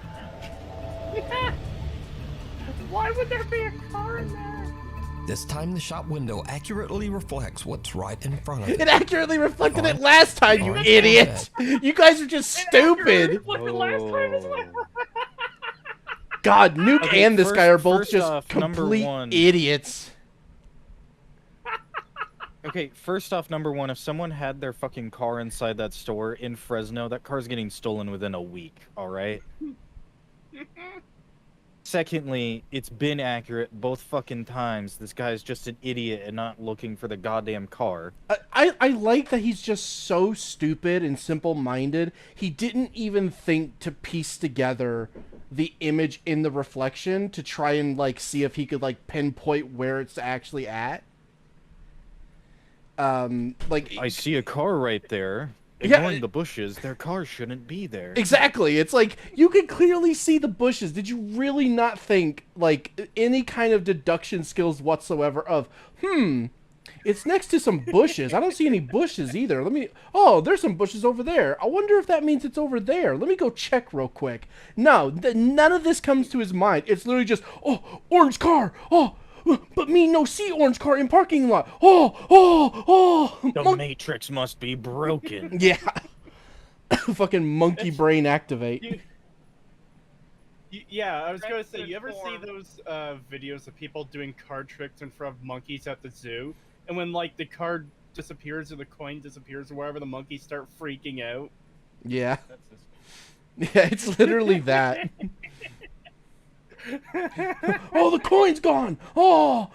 Why would there be a car in there? This time the shop window accurately reflects what's right in front of it. It accurately reflected it last time, you Orange idiot! You guys are just stupid! Last time as well. God, Nuke Okay, and this guy are both first just off, number complete one. idiots. Okay, first off, number one, if someone had their fucking car inside that store in Fresno, that car's getting stolen within a week, alright? Secondly, it's been accurate both fucking times. This guy's just an idiot and not looking for the goddamn car. I like that he's just so stupid and simple-minded. He didn't even think to piece together the image in the reflection to try and, like, see if he could, like, pinpoint where it's actually at. Like... I see a car right there. Yeah. Ignoring the bushes, their car shouldn't be there. Exactly. It's like, you can clearly see the bushes. Did you really not think, like, any kind of deduction skills whatsoever of, it's next to some bushes. I don't see any bushes either. Oh, there's some bushes over there. I wonder if that means it's over there. Let me go check real quick. No, none of this comes to his mind. It's literally just, oh, orange car. Oh, but me no see orange car in parking lot. Oh. The Matrix must be broken. Yeah. Fucking monkey brain activate. Yeah, I was gonna say, you ever see those videos of people doing card tricks in front of monkeys at the zoo? And when, like, the card disappears or the coin disappears or wherever, the monkeys start freaking out? Yeah. Yeah, it's literally that. Oh, the coin's gone! Oh!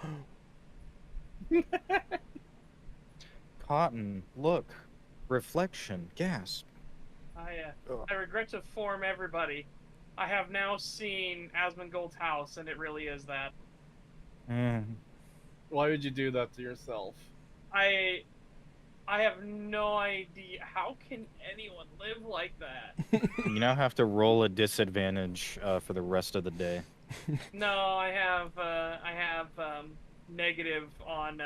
Cotton, look. Reflection, gasp. I regret to inform everybody. I have now seen Asmongold's house, and it really is that. Why would you do that to yourself? I have no idea. How can anyone live like that? You now have to roll a disadvantage for the rest of the day. No, I have negative on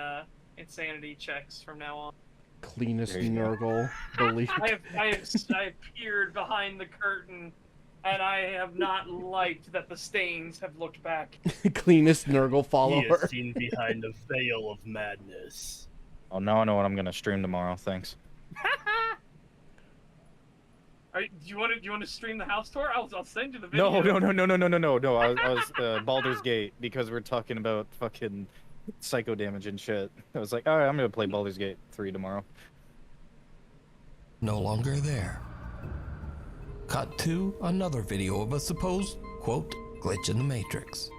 insanity checks from now on. Cleanest There you go. Nurgle. Believe. I have peered behind the curtain, and I have not liked that the stains have looked back. Cleanest Nurgle He follower. is seen behind the veil of madness. Oh, now I know what I'm gonna stream tomorrow. Thanks. Do you want to stream the house tour? I'll send you the video. No. I was Baldur's Gate because we're talking about fucking psycho damage and shit. I was like, all right, I'm gonna play Baldur's Gate 3 tomorrow. No longer there. Cut to another video of a supposed, quote, glitch in the Matrix.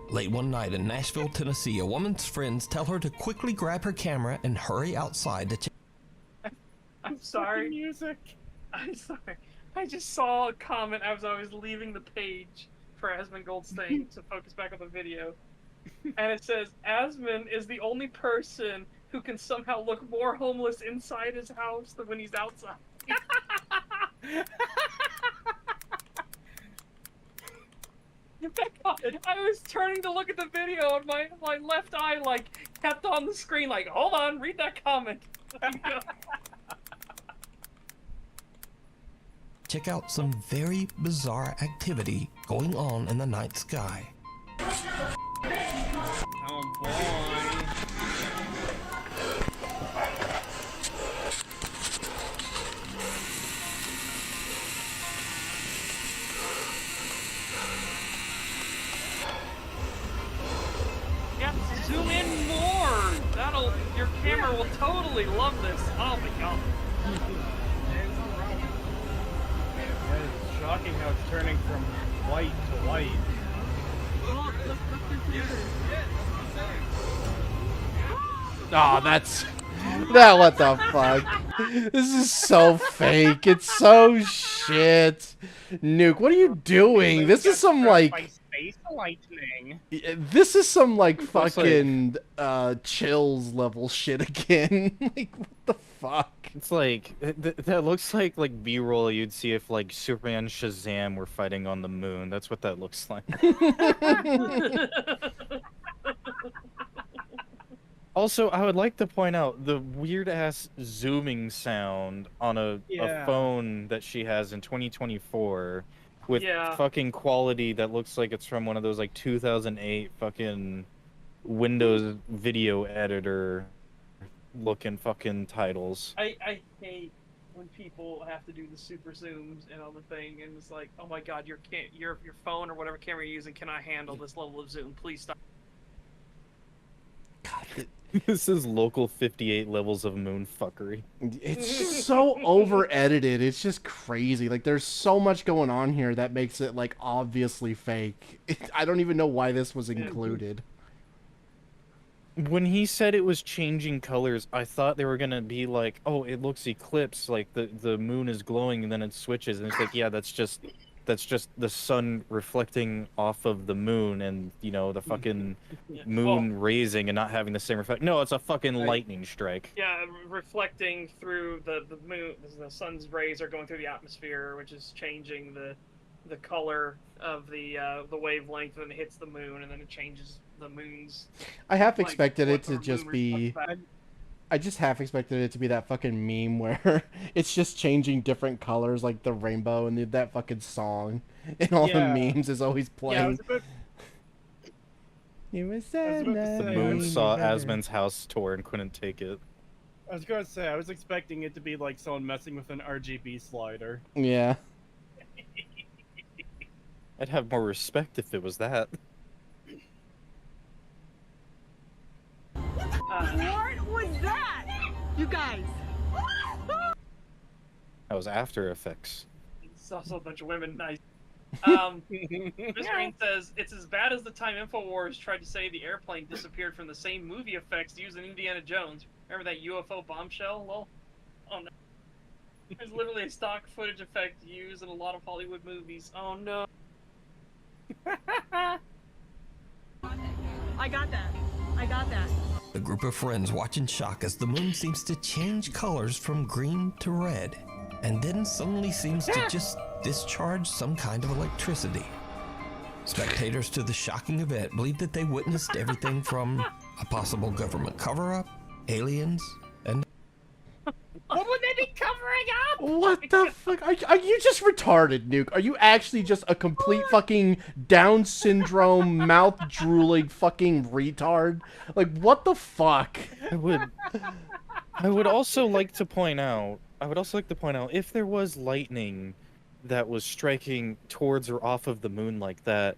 Late one night in Nashville, Tennessee, a woman's friends tell her to quickly grab her camera and hurry outside to check. I'm sorry. Music. I'm sorry. I just saw a comment as I was leaving the page for Asmund Goldstein to focus back on the video. And it says, Asmund is the only person who can somehow look more homeless inside his house than when he's outside. I was turning to look at the video and my left eye like kept on the screen like, hold on, read that comment. Check out some very bizarre activity going on in the night sky. Oh boy. Yeah, zoom in more. Your camera will totally love this. Oh my god. Yeah, it's shocking how it's turning from white to white. Oh, that's that. What the fuck? This is so fake. It's so shit. Nuke, what are you doing? This is some like. Space lightning. This is some like Looks like- fucking chills level shit again. Like what the fuck? It's like that looks like B-roll you'd see if like Superman and Shazam were fighting on the moon. That's what that looks like. Also, I would like to point out the weird ass zooming sound on a phone that she has in 2024 with fucking quality that looks like it's from one of those like 2008 fucking Windows video editor looking fucking titles. I hate when people have to do the super zooms and all the thing, and it's like, oh my god, your phone or whatever camera you're using cannot handle this level of zoom. Please stop. God, This is local 58 levels of moon fuckery. it's just so over edited. It's just crazy. Like there's so much going on here that makes it like obviously fake. I don't even know why this was included. When he said it was changing colors, I thought they were gonna be like, "Oh, it looks eclipsed, like the moon is glowing and then it switches." And it's like, yeah, that's just the sun reflecting off of the moon, and the fucking moon raising and not having the same effect. No, it's a fucking lightning strike. Yeah, reflecting through the moon. The sun's rays are going through the atmosphere, which is changing the color of the wavelength when it hits the moon, and then it changes the moon's. I half like, expected what it to the just moon be. reflects back. I just half expected it to be that fucking meme where it's just changing different colors, like the rainbow, and that fucking song, and all the memes is always playing. You were so The moon saw Asmund's house tour and couldn't take it. I was gonna say, I was expecting it to be like someone messing with an RGB slider. Yeah. I'd have more respect if it was that. What was that? You guys. That was After Effects. It's also a bunch of women. Nice. This Green says it's as bad as the time InfoWars tried to say the airplane disappeared from the same movie effects used in Indiana Jones. Remember that UFO bombshell? Well, oh no. There's literally a stock footage effect used in a lot of Hollywood movies. Oh no. I got that. I got that. The group of friends watch in shock as the moon seems to change colors from green to red, and then suddenly seems to just discharge some kind of electricity. Spectators to the shocking event believe that they witnessed everything from a possible government cover-up, aliens, and What would they be covering up? What the fuck? Are you just retarded, Nuke? Are you actually just a complete fucking Down syndrome, mouth drooling fucking retard? Like, what the fuck? I would also like to point out, if there was lightning that was striking towards or off of the moon like that,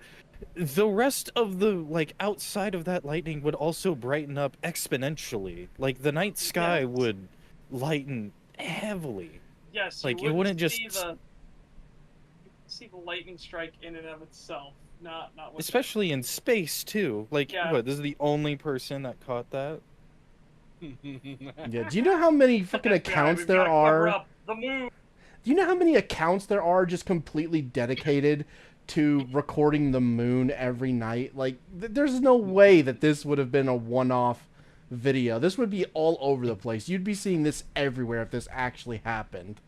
the rest of the like outside of that lightning would also brighten up exponentially. Like the night sky Yes. would lighten heavily. Yes, Like you it wouldn't see just, the lightning strike in and of itself, not what especially in space too. Like Yeah. what? This is the only person that caught that. Yeah. Do you know how many fucking accounts we've there gotta cover are? up the moon. Do you know how many accounts there are just completely dedicated to recording the moon every night? Like, there's no way that this would have been a one-off video. This would be all over the place. You'd be seeing this everywhere if this actually happened.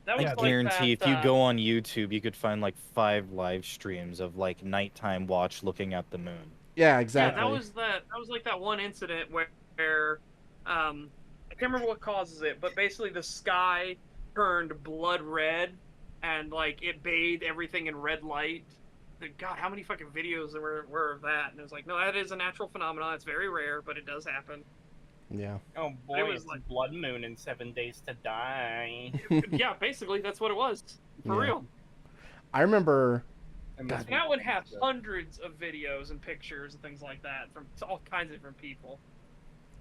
That was I like guarantee that, if you go on YouTube, you could find like 5 live streams of like nighttime watch looking at the moon. Yeah, exactly. Yeah, that was like that one incident where I can't remember what causes it, but basically the sky turned blood red and like it bathed everything in red light. God, how many fucking videos there were of that? And it was like, no, that is a natural phenomenon. It's very rare, but it does happen. Yeah. Oh It boy, was it's like- blood moon in 7 days to die. Yeah, basically that's what it was. For Yeah. real. I remember. And God. That would have hundreds of videos and pictures and things like that from all kinds of different people.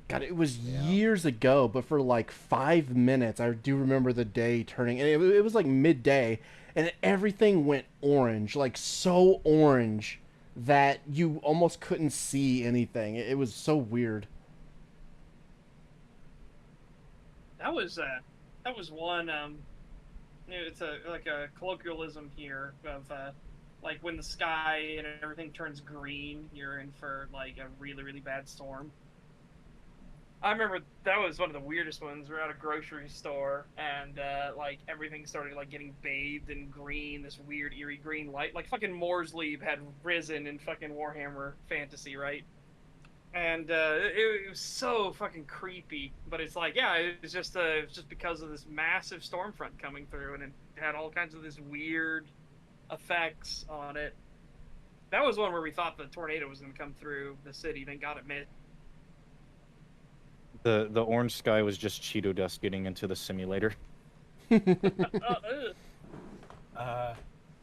God, it was years ago, but for like 5 minutes, I do remember the day turning, and it was like midday, and everything went orange, like so orange that you almost couldn't see anything. It was so weird. That was one. It's like a colloquialism here of like when the sky and everything turns green, you're in for like a really really bad storm. I remember that was one of the weirdest ones. We're at a grocery store and like everything started like getting bathed in green, this weird eerie green light, like fucking Moore's Leaf had risen in fucking Warhammer Fantasy, right? And it was so fucking creepy. But it's like, yeah, it's just because of this massive storm front coming through, and it had all kinds of this weird effects on it. That was one where we thought the tornado was going to come through the city, then got it missed. The orange sky was just Cheeto dust getting into the simulator.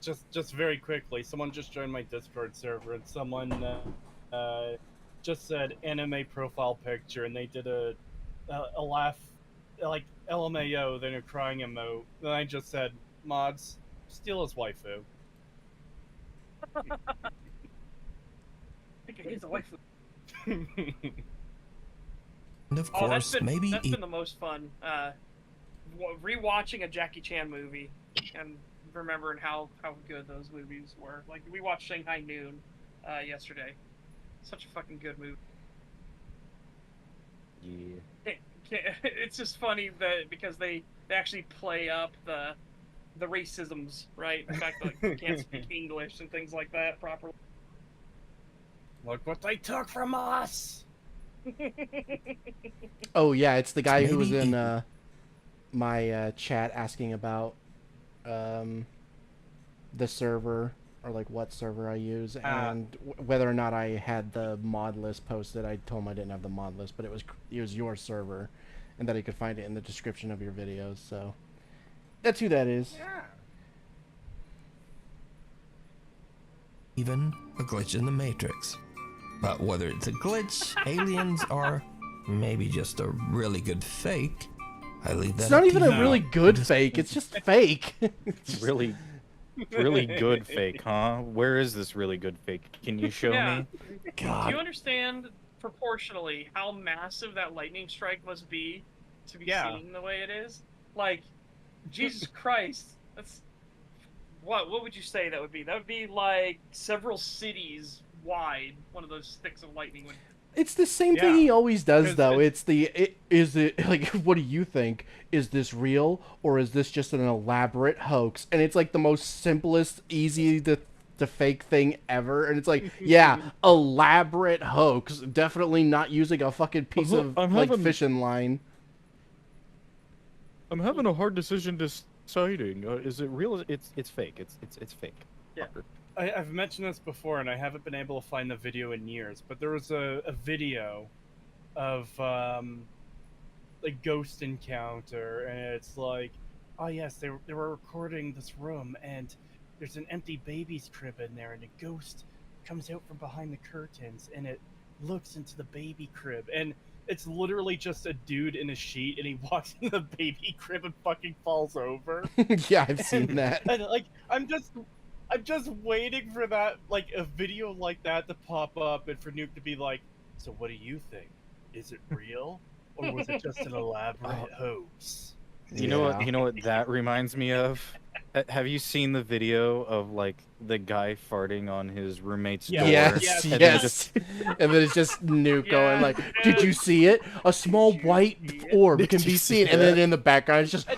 Just very quickly, someone just joined my Discord server, and someone just said anime profile picture, and they did a laugh, like LMAO, then a crying emote. Then I just said, mods, steal his waifu. I think he's a waifu. And of Oh, course, that's maybe been the most fun. Rewatching a Jackie Chan movie and remembering how good those movies were. Like we watched Shanghai Noon yesterday. Such a fucking good movie. Yeah. It's just funny that because they actually play up the racisms, right? The fact that like, you can't speak English and things like that properly. Look what they took from us! Oh yeah, it's the guy who was Maybe in my chat asking about the server, or like what server I use, and whether or not I had the mod list posted. I told him I didn't have the mod list, but it was your server, and that he could find it in the description of your videos. So that's who that is. Yeah. even a glitch in the Matrix. But whether it's a glitch, aliens, or maybe just a really good fake, I leave that It's not up to even you. a really good fake. It's just fake. Really good fake, huh? Where is this really good fake? Can you show Yeah. me? Do you understand proportionally how massive that lightning strike must be to be Yeah. seen the way it is? Like, Jesus Christ, that's what would you say that would be? That would be like several cities wide. One of those sticks of lightning would. It's the same thing Yeah. he always does, 'Cause though. Is it like, what do you think? Is this real, or is this just an elaborate hoax? And it's like the most simplest, easy to fake thing ever. And it's like, yeah, elaborate hoax. Definitely not using a fucking piece of I'm like having- fishing line. I'm having a hard decision deciding. Is it real? It's fake. It's fake. Yeah. Fucker. I've mentioned this before, and I haven't been able to find the video in years, but there was a video of a ghost encounter, and it's like, oh yes, they were recording this room, and there's an empty baby's crib in there, and a ghost comes out from behind the curtains, and it looks into the baby crib, and it's literally just a dude in a sheet, and he walks in the baby crib and fucking falls over. Yeah, I've seen that. And like, I'm just waiting for that, like a video like that to pop up, and for Nuke to be like, "So what do you think? Is it real, or was it just an elaborate hoax?" You know what? You know what that reminds me of? Have you seen the video of like the guy farting on his roommate's door? Yes, and then yes. just- And then it's just Nuke going like, Yes, "Did you see it? A small Did you white see it? orb Did can you be see seen." And then that? in the background, it's just.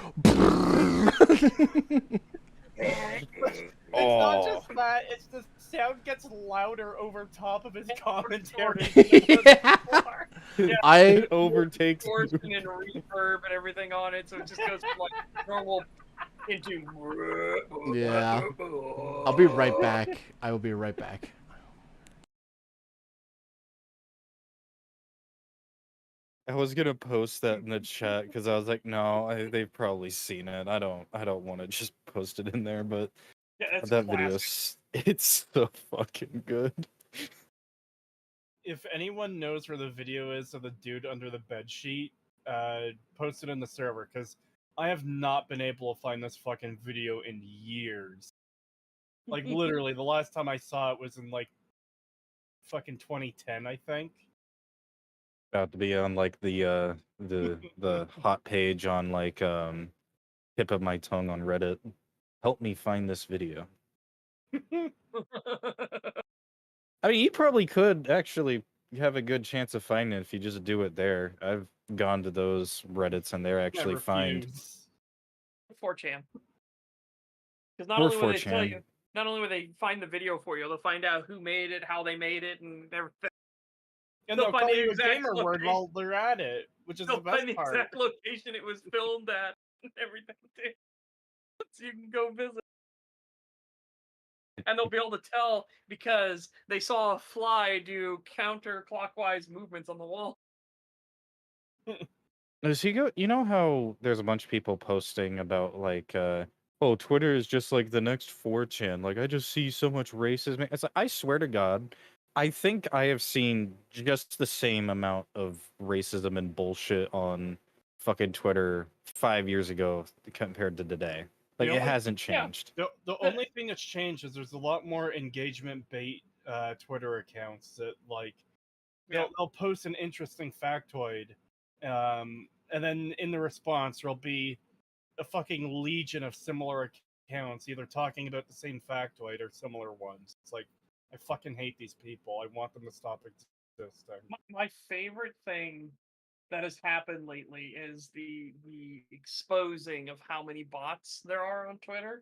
It's not Oh. just that; it's the sound gets louder over top of his commentary. Yeah. I It overtakes. Distortion and reverb and everything on it, so it just goes from like normal into. Yeah. I'll be right back. I will be right back. I was gonna post that in the chat because I was like, no, they've probably seen it. I don't want to just post it in there, but Yeah, that's that classic. video's it's so fucking good. If anyone knows where the video is of the dude under the bed sheet, post it in the server, because I have not been able to find this fucking video in years. Like literally, the last time I saw it was in like fucking 2010, I think. About to be on like the hot page on like tip of my tongue on Reddit. Help me find this video. I mean, you probably could actually have a good chance of finding it if you just do it there. I've gone to those Reddits and they're actually I find refuse. 4chan. Because not or only will they tell 4chan. you, not only will they find the video for you, they'll find out who made it, how they made it, and everything. And They'll they'll find call the you a exact gamer word location. while they're at it, which is They'll the best find the part. exact location it was filmed at and everything too. So you can go visit. And they'll be able to tell because they saw a fly do counterclockwise movements on the wall. Does he go? You know how there's a bunch of people posting about like, oh, Twitter is just like the next 4chan. Like, I just see so much racism. It's like, I swear to God, I think I have seen just the same amount of racism and bullshit on fucking Twitter 5 years ago compared to today. Like, The it only- hasn't yeah. changed. The only thing that's changed is there's a lot more engagement bait Twitter accounts that like they'll post an interesting factoid, and then in the response there'll be a fucking legion of similar accounts either talking about the same factoid or similar ones. It's like I fucking hate these people. I want them to stop existing. My favorite thing that has happened lately is the exposing of how many bots there are on Twitter.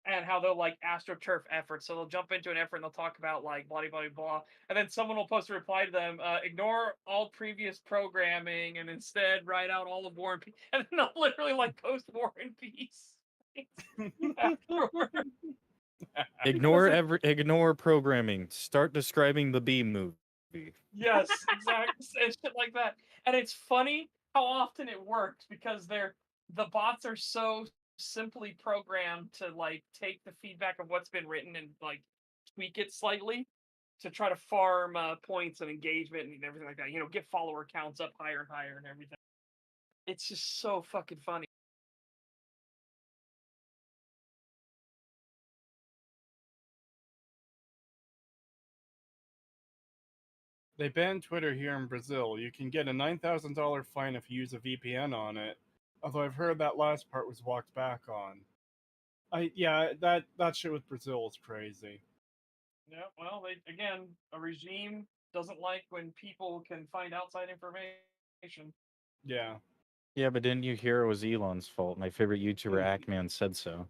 And how they'll like astroturf efforts. So they'll jump into an effort and they'll talk about like blah blah blah, and then someone will post a reply to them, ignore all previous programming and instead write out all of War and Peace, and then they'll literally like post War and Peace afterwards. Ignore programming. Start describing the B movie. Yes, exactly, and shit like that. And it's funny how often it works because the bots are so simply programmed to like take the feedback of what's been written and like tweak it slightly to try to farm points and engagement and everything like that. You know, get follower counts up higher and higher and everything. It's just so fucking funny. They banned Twitter here in Brazil. You can get a $9,000 fine if you use a VPN on it. Although I've heard that last part was walked back on. That shit with Brazil is crazy. Yeah, well, again, a regime doesn't like when people can find outside information. Yeah. Yeah, but didn't you hear it was Elon's fault? My favorite YouTuber, Ackman, said so.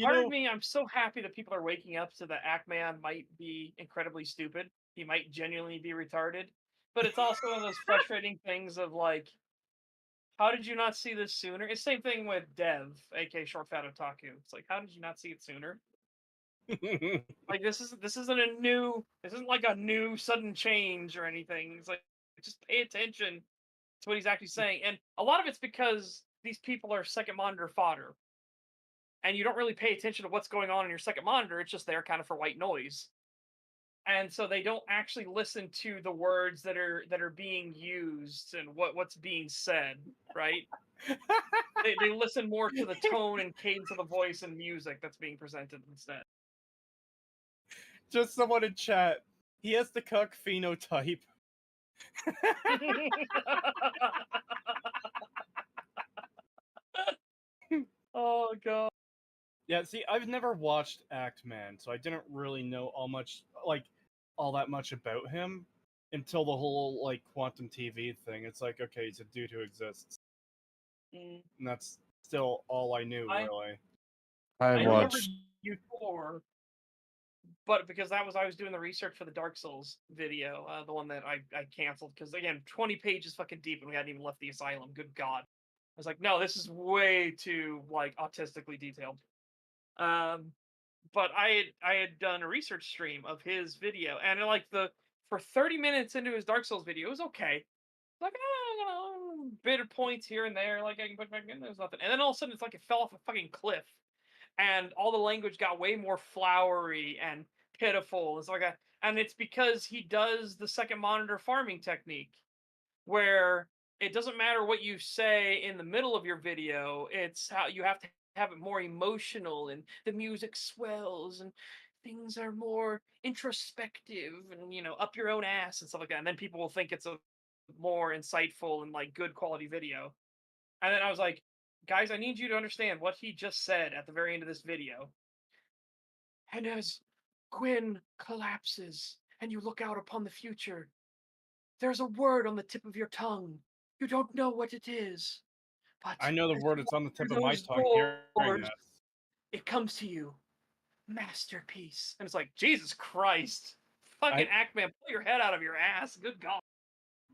Part of me, I'm so happy that people are waking up to that Ackman might be incredibly stupid. He might genuinely be retarded. But it's also one of those frustrating things of like, how did you not see this sooner? It's the same thing with Dev, aka Short Fat Otaku. It's like, how did you not see it sooner? Like this isn't like a new sudden change or anything. It's like just pay attention That's what he's actually saying. And a lot of it's because these people are second monitor fodder. And you don't really pay attention to what's going on in your second monitor. It's just there kind of for white noise. And so they don't actually listen to the words that are being used and what's being said, right? they listen more to the tone and cadence of the voice and music that's being presented instead. Just someone in chat. He has the cuck phenotype. Oh god. Yeah, see, I've never watched Act Man, so I didn't really know all that much about him until the whole like quantum TV thing. It's like, okay, he's a dude who exists, and that's still all I knew, really. I remember watched. you before, but because I was doing the research for the Dark Souls video, the one that I canceled because again, 20 pages fucking deep, and we hadn't even left the asylum. Good god. I was like, no, this is way too like autistically detailed. But I had done a research stream of his video, and like for 30 minutes into his Dark Souls video, it was okay. Like, bitter points here and there, like I can put back in. There's nothing, and then all of a sudden it's like it fell off a fucking cliff, and all the language got way more flowery and pitiful. It's like and it's because he does the second monitor farming technique, where it doesn't matter what you say in the middle of your video. It's how you have to have it more emotional, and the music swells, and things are more introspective, and up your own ass and stuff like that. And then people will think it's a more insightful and like good quality video. And then I was like, guys, I need you to understand what he just said at the very end of this video. And as Gwyn collapses and you look out upon the future, there's a word on the tip of your tongue. You don't know what it is. But I know the word that's on the tip of my those tongue. Hearing doors, this. it comes to you. Masterpiece. And it's like, Jesus Christ. Fucking Ackman, pull your head out of your ass. Good God.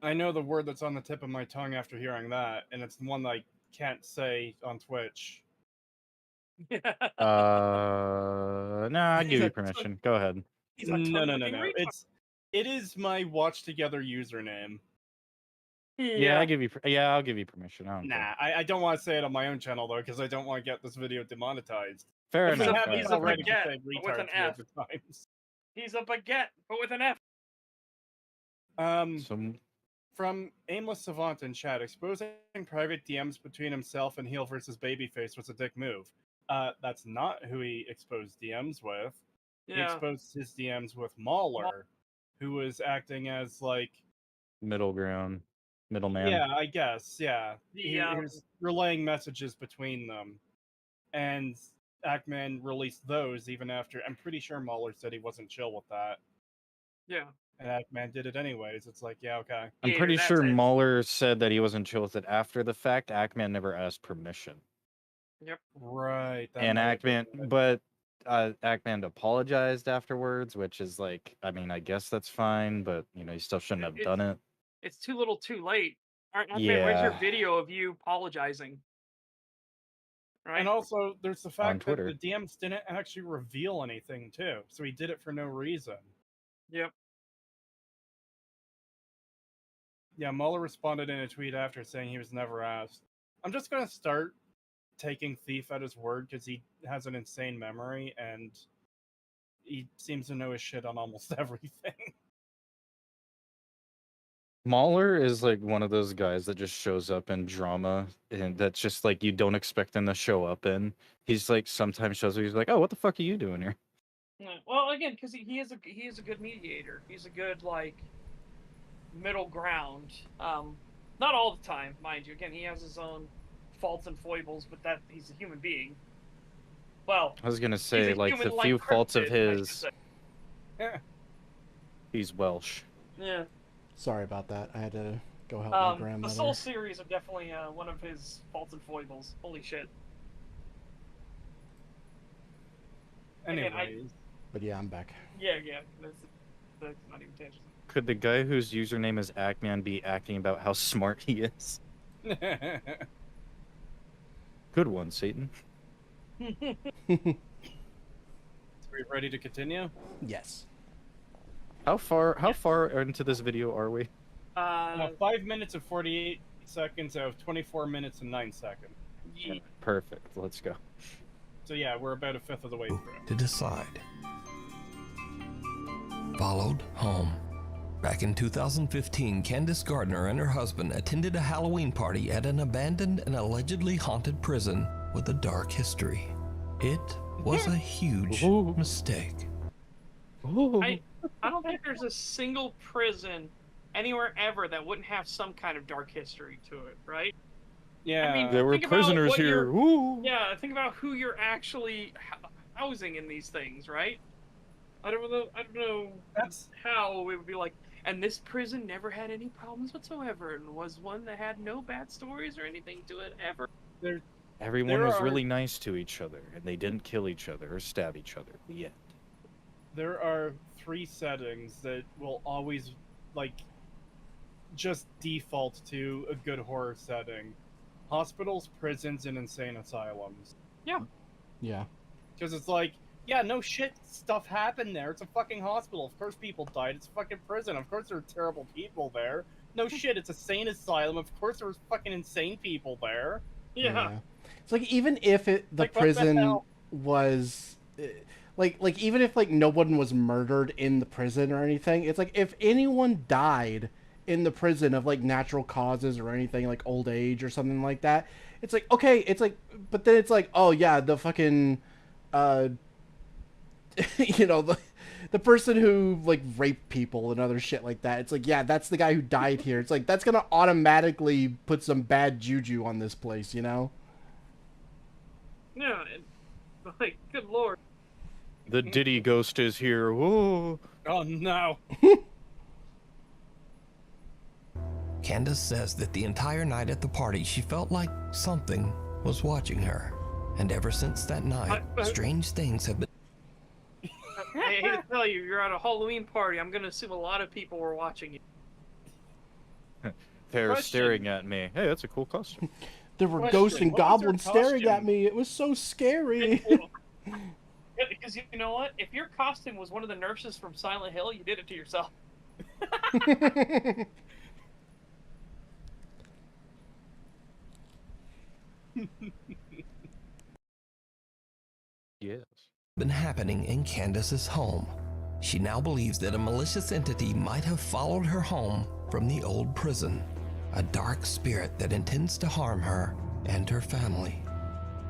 I know the word that's on the tip of my tongue after hearing that, and it's the one that I can't say on Twitch. No, I give you permission. Go ahead. No. It is my watch together username. Yeah, I'll give you permission. I don't want to say it on my own channel though, because I don't want to get this video demonetized. Fair If we enough. have He's it a already, baguette, saying but with an retards F. multiple times. He's a baguette, but with an F. From Aimless Savant in chat, exposing private DMs between himself and Heel versus Babyface was a dick move. That's not who he exposed DMs with. Yeah. He exposed his DMs with Mauler, who was acting as like middleman. Yeah, I guess. Yeah, he Yeah. was relaying messages between them, and Ackman released those even after. I'm pretty sure Mauler said he wasn't chill with that. Yeah. And Ackman did it anyways. It's like, yeah, okay. I'm pretty sure Mauler said that he wasn't chill with it after the fact. Ackman never asked permission. Yep. Right. And Ackman apologized afterwards, which is like, I mean, I guess that's fine, but you still shouldn't have done it. It's too little, too late. Ackman, Yeah. where's your video of you apologizing? Right. And also, there's the fact that Twitter. the DMs didn't actually reveal anything too, so he did it for no reason. Yep. Yeah, Mueller responded in a tweet after saying he was never asked. I'm just gonna start taking Thief at his word because he has an insane memory and he seems to know his shit on almost everything. Mauler is like one of those guys that just shows up in drama, and that's just like you don't expect him to show up in. He's like sometimes shows up, he's like, "Oh, what the fuck are you doing here?" Yeah. Well, again, because he is a good mediator. He's a good like middle ground. Not all the time, mind you. Again, he has his own faults and foibles, but that he's a human being. Well, I was gonna say like the few faults of his. Yeah. He's Welsh. Yeah. Sorry about that. I had to go help my The grandmother. Soul series are definitely one of his faults and foibles. Holy shit. Anyways. But yeah, I'm back. Yeah. That's not even tangent. Could the guy whose username is Ackman be acting about how smart he is? Good one, Satan. So we ready to continue? Yes. How far into this video are we? 5 minutes and 48 seconds out of 24 minutes and 9 seconds. Yeah. Perfect. Let's go. So yeah, we're about a fifth of the way through. To decide. Followed home. Back in 2015, Candace Gardner and her husband attended a Halloween party at an abandoned and allegedly haunted prison with a dark history. It was a huge Ooh. mistake. Ooh. I don't think there's a single prison anywhere ever that wouldn't have some kind of dark history to it, right? Yeah. I mean, There were think about prisoners what here. you're- Ooh. Yeah, think about who you're actually housing in these things, right? I don't know That's how it would be like, and this prison never had any problems whatsoever, and was one that had no bad stories or anything to it ever. Everyone There was are- really nice to each other, and they didn't kill each other or stab each other. The end. there are 3 settings that will always like just default to a good horror setting: hospitals, prisons, and insane asylums. Yeah. Because it's like, yeah, no shit, stuff happened there. It's a fucking hospital. Of course people died. It's a fucking prison. Of course there are terrible people there. No shit, it's a sane asylum. Of course there was fucking insane people there. Yeah. It's like even if the Like, what the prison hell? was like even if like no one was murdered in the prison or anything, it's like if anyone died in the prison of like natural causes or anything like old age or something like that, it's like okay, it's like but then it's like oh yeah, the fucking you know, the person who like raped people and other shit like that. It's like, yeah, that's the guy who died here. It's like that's gonna automatically put some bad juju on this place, you know? Yeah, and, like, good lord. The Diddy ghost is here. Ooh. Oh no. Candace says that the entire night at the party, she felt like something was watching her. And ever since that night, strange things have been. I hate to tell you, you're at a Halloween party. I'm gonna assume a lot of people were watching you. They're Question. staring at me. Hey, that's a cool costume. There were Question, ghosts and what was your goblins staring at costume? me. It was so scary. Yeah, because you know what? If your costume was one of the nurses from Silent Hill, you did it to yourself. Yes. been happening in Candace's home. She now believes that a malicious entity might have followed her home from the old prison, a dark spirit that intends to harm her and her family.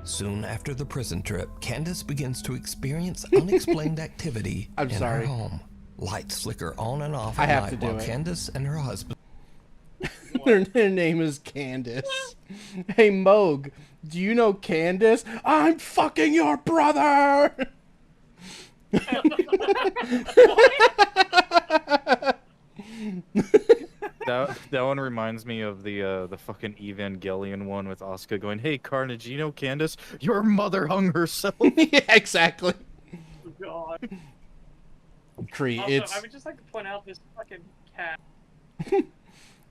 Soon after the prison trip, Candace begins to experience unexplained activity I'm in sorry. her home. Lights flicker on and off I at have night to do while it. Candace and her husband Their name is Candace. Hey, Moog, do you know Candace? I'm fucking your brother! That one reminds me of the fucking Evangelion one with Asuka going, "Hey Carnage, you know Candace? Your mother hung herself." Yeah, exactly. God. Cree, Also, it's I would just like to point out this fucking cat.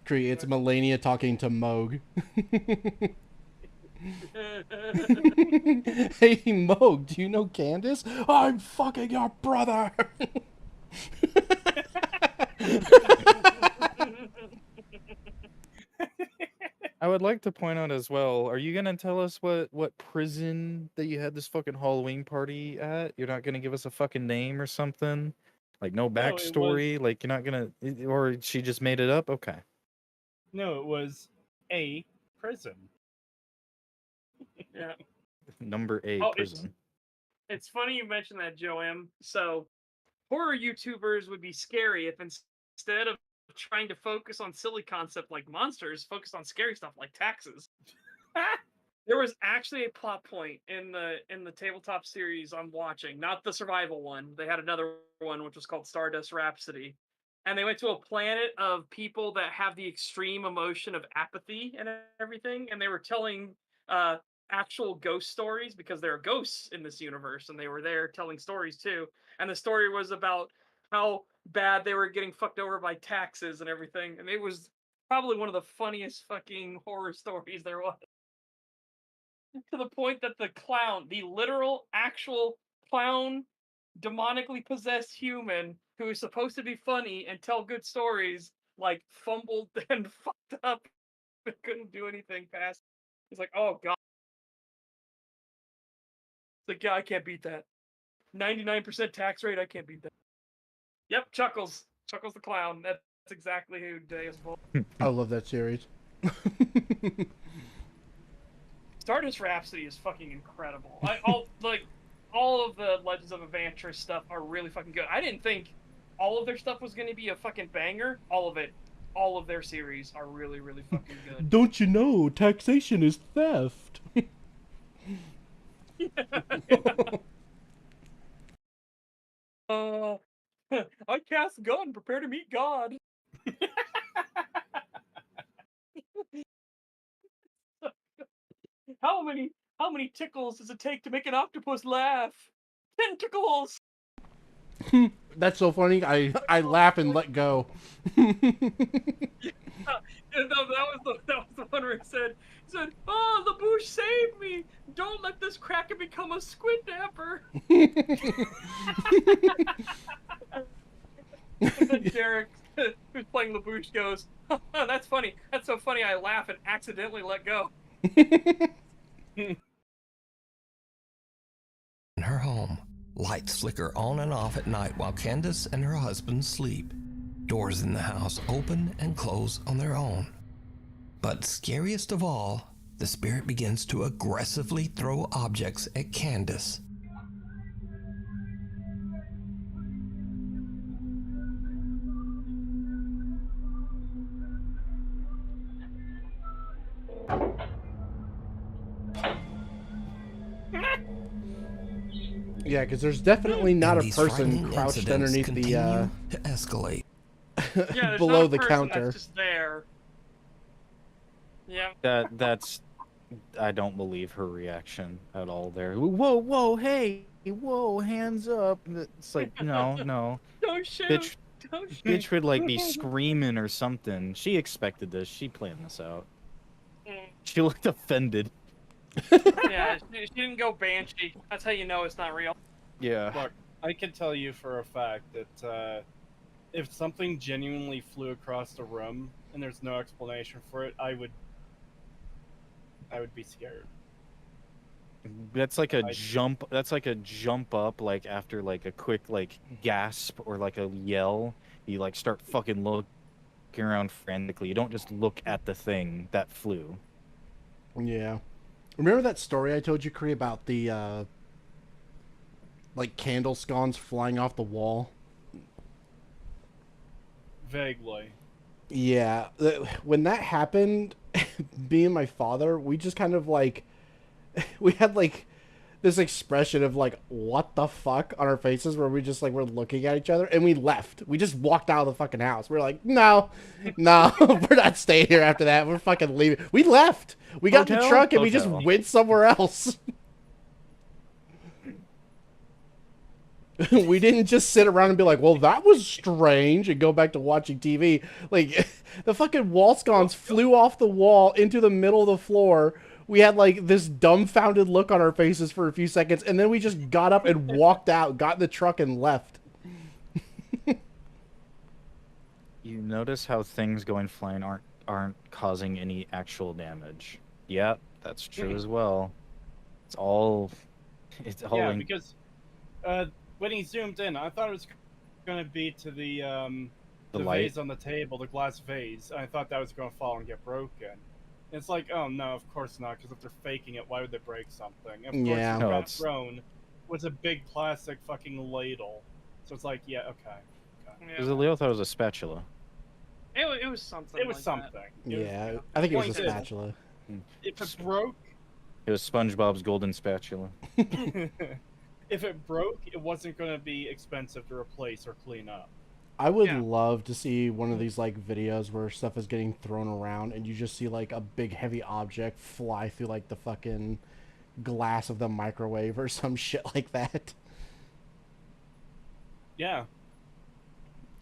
Cree, it's Melania talking to Moog. Hey, Moog, do you know Candace? I'm fucking your brother! I would like to point out as well, are you gonna tell us what prison that you had this fucking Halloween party at? You're not gonna give us a fucking name or something? Like no No, it was- backstory? Like you're not gonna, or she just made it up? Okay. No, it was a prison. Yeah. Number 8 Oh, prison. It's funny you mentioned that, Joe M. So, horror YouTubers would be scary if instead of trying to focus on silly concept like monsters, focus on scary stuff like taxes. There was actually a plot point in the tabletop series I'm watching, not the survival one. They had another one which was called Stardust Rhapsody. And they went to a planet of people that have the extreme emotion of apathy and everything, and they were telling actual ghost stories because there are ghosts in this universe, and they were there telling stories too. And the story was about how bad they were getting fucked over by taxes and everything, and it was probably one of the funniest fucking horror stories there was. To the point that the clown, the literal, actual clown, demonically possessed human who is supposed to be funny and tell good stories, like fumbled and fucked up couldn't do anything past. He's like, oh god. It's like, yeah, I can't beat that. 99% tax rate, I can't beat that. Yep, Chuckles. Chuckles the clown. That's exactly who Day is for. I love that series. Stardust Rhapsody is fucking incredible. All of the Legends of Evantris stuff are really fucking good. I didn't think all of their stuff was going to be a fucking banger. All of it. All of their series are really, really fucking good. Don't you know taxation is theft? I cast gun, prepare to meet God. How many tickles does it take to make an octopus laugh? Tentacles. That's so funny. I laugh and let go. That was the one where he said, "Oh, the bush saved me. Don't let this cracker become a squid napper." And then Derek, who's playing LaBouche, goes, oh, "That's funny. That's so funny. I laugh and accidentally let go." In her home, lights flicker on and off at night while Candace and her husband sleep. Doors in the house open and close on their own. But scariest of all, the spirit begins to aggressively throw objects at Candace. Yeah, because there's definitely not And a these person frightening crouched incidents underneath continue to escalate. Yeah, there's below not a the person counter. That's just there. Yeah. That's I don't believe her reaction at all there. Whoa, hey, whoa, hands up. It's like, no. Don't shoot. Bitch, Don't shoot. bitch would like be screaming or something. She expected this. She planned this out. She looked offended. Yeah, she didn't go banshee. That's how you know it's not real. Yeah. Look, I can tell you for a fact that if something genuinely flew across the room and there's no explanation for it, I would be scared. That's like a jump. That's like a jump up, like after like a quick like gasp or like a yell. You like start fucking looking around frantically. You don't just look at the thing that flew. Yeah. Remember that story I told you, Kree, about the like candle scones flying off the wall? Vaguely. Yeah. When that happened, me and my father, we just kind of like we had like this expression of like what the fuck on our faces where we just like were looking at each other and we left. We just walked out of the fucking house. We're like, no, we're not staying here after that. We're fucking leaving. We left. We got in the Hotel? truck and we just Hotel. went somewhere else. We didn't just sit around and be like, well, that was strange and go back to watching TV. Like, the fucking wall scones flew off the wall into the middle of the floor. We had like this dumbfounded look on our faces for a few seconds, and then we just got up and walked out, got in the truck and left. You notice how things going flying aren't causing any actual damage. Yeah, that's true as well. It's all Yeah, because when he zoomed in, I thought it was going to be to the light. vase on the table, the glass vase. I thought that was going to fall and get broken. It's like, oh no, of course not, because if they're faking it, why would they break something? Of course, Yeah. what No, got it's- thrown was a big plastic fucking ladle. So it's like, yeah, okay. Because Leo thought it was a spatula. It was something. It was like something. It was- Yeah, I think it was a Point is- spatula. If it broke, It was SpongeBob's golden spatula. if it broke, it wasn't going to be expensive to replace or clean up. I would Yeah. love to see one of these like videos where stuff is getting thrown around and you just see like a big heavy object fly through like the fucking glass of the microwave or some shit like that. Yeah.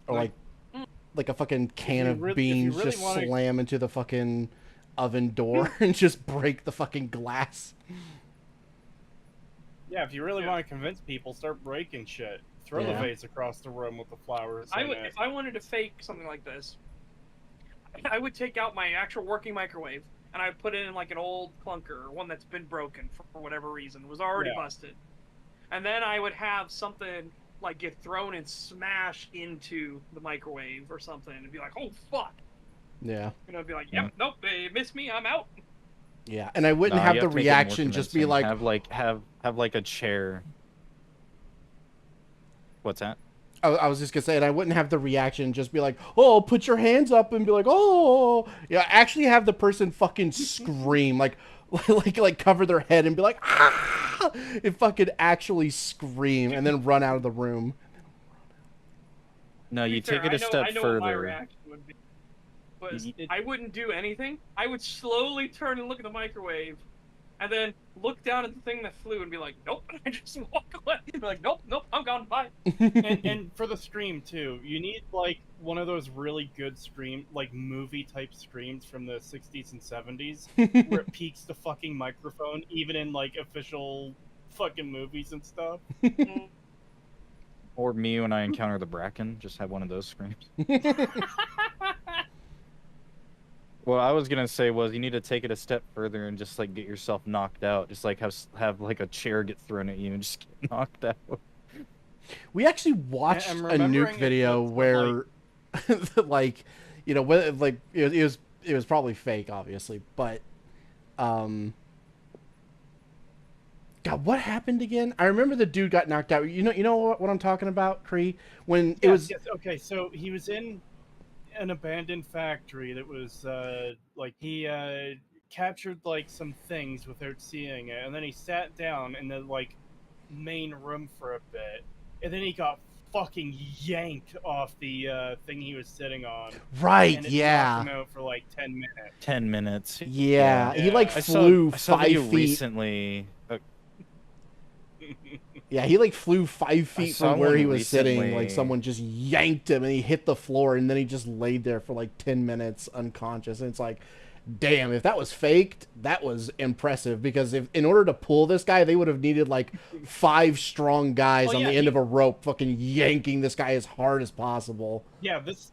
Or like a fucking can you of really- if you beans really just wanna- slam into the fucking oven door and just break the fucking glass. Yeah, if you really want to convince people, start breaking shit. Throw the Yeah. vase across the room with the flowers in it. If I wanted to fake something like this, I would take out my actual working microwave and I would put it in like an old clunker or one that's been broken for whatever reason, was already busted. And then I would have something like get thrown and smash into the microwave or something and be like, oh fuck. Yeah. And I'd be like, yep, nope, they missed me, I'm out. Yeah, and I wouldn't Nah, have you the to make it more reaction just be convincing. like, have like a chair. What's that? I was just gonna say, and I wouldn't have the reaction just be like, oh, put your hands up and be like, oh, yeah, actually have the person fucking scream, like cover their head and be like, ah, and fucking actually scream and then run out of the room. No, you take fair, it a step I know further. what my reaction would be. But I wouldn't do anything. I would slowly turn and look at the microwave, and then look down at the thing that flew and be like, nope. And I just walk away and be like, nope, I'm gone, bye. And for the stream too, you need like one of those really good movie type streams from the 60s and 70s where it peaks the fucking microphone even in like official fucking movies and stuff. Or me when I encounter the Bracken, just have one of those screams. What I was gonna say was you need to take it a step further and just like get yourself knocked out. Just like have like a chair get thrown at you and just get knocked out. We actually watched a Nuke video where, like, you know, like it was probably fake, obviously, but, God, what happened again? I remember the dude got knocked out. You know what I'm talking about, Kree? When it was okay. So he was in an abandoned factory that was like he captured like some things without seeing it, and then he sat down in the like main room for a bit, and then he got fucking yanked off the thing he was sitting on. Right, and it yeah. knocked him out for like 10 minutes. 10 minutes. Yeah, he like flew I saw 5 video feet. Recently. Yeah, he like flew 5 feet from where he was recently. sitting. Like someone just yanked him and he hit the floor and then he just laid there for like 10 minutes unconscious. And it's like, damn, if that was faked, that was impressive because if in order to pull this guy, they would have needed like 5 strong guys on the end of a rope fucking yanking this guy as hard as possible. Yeah, this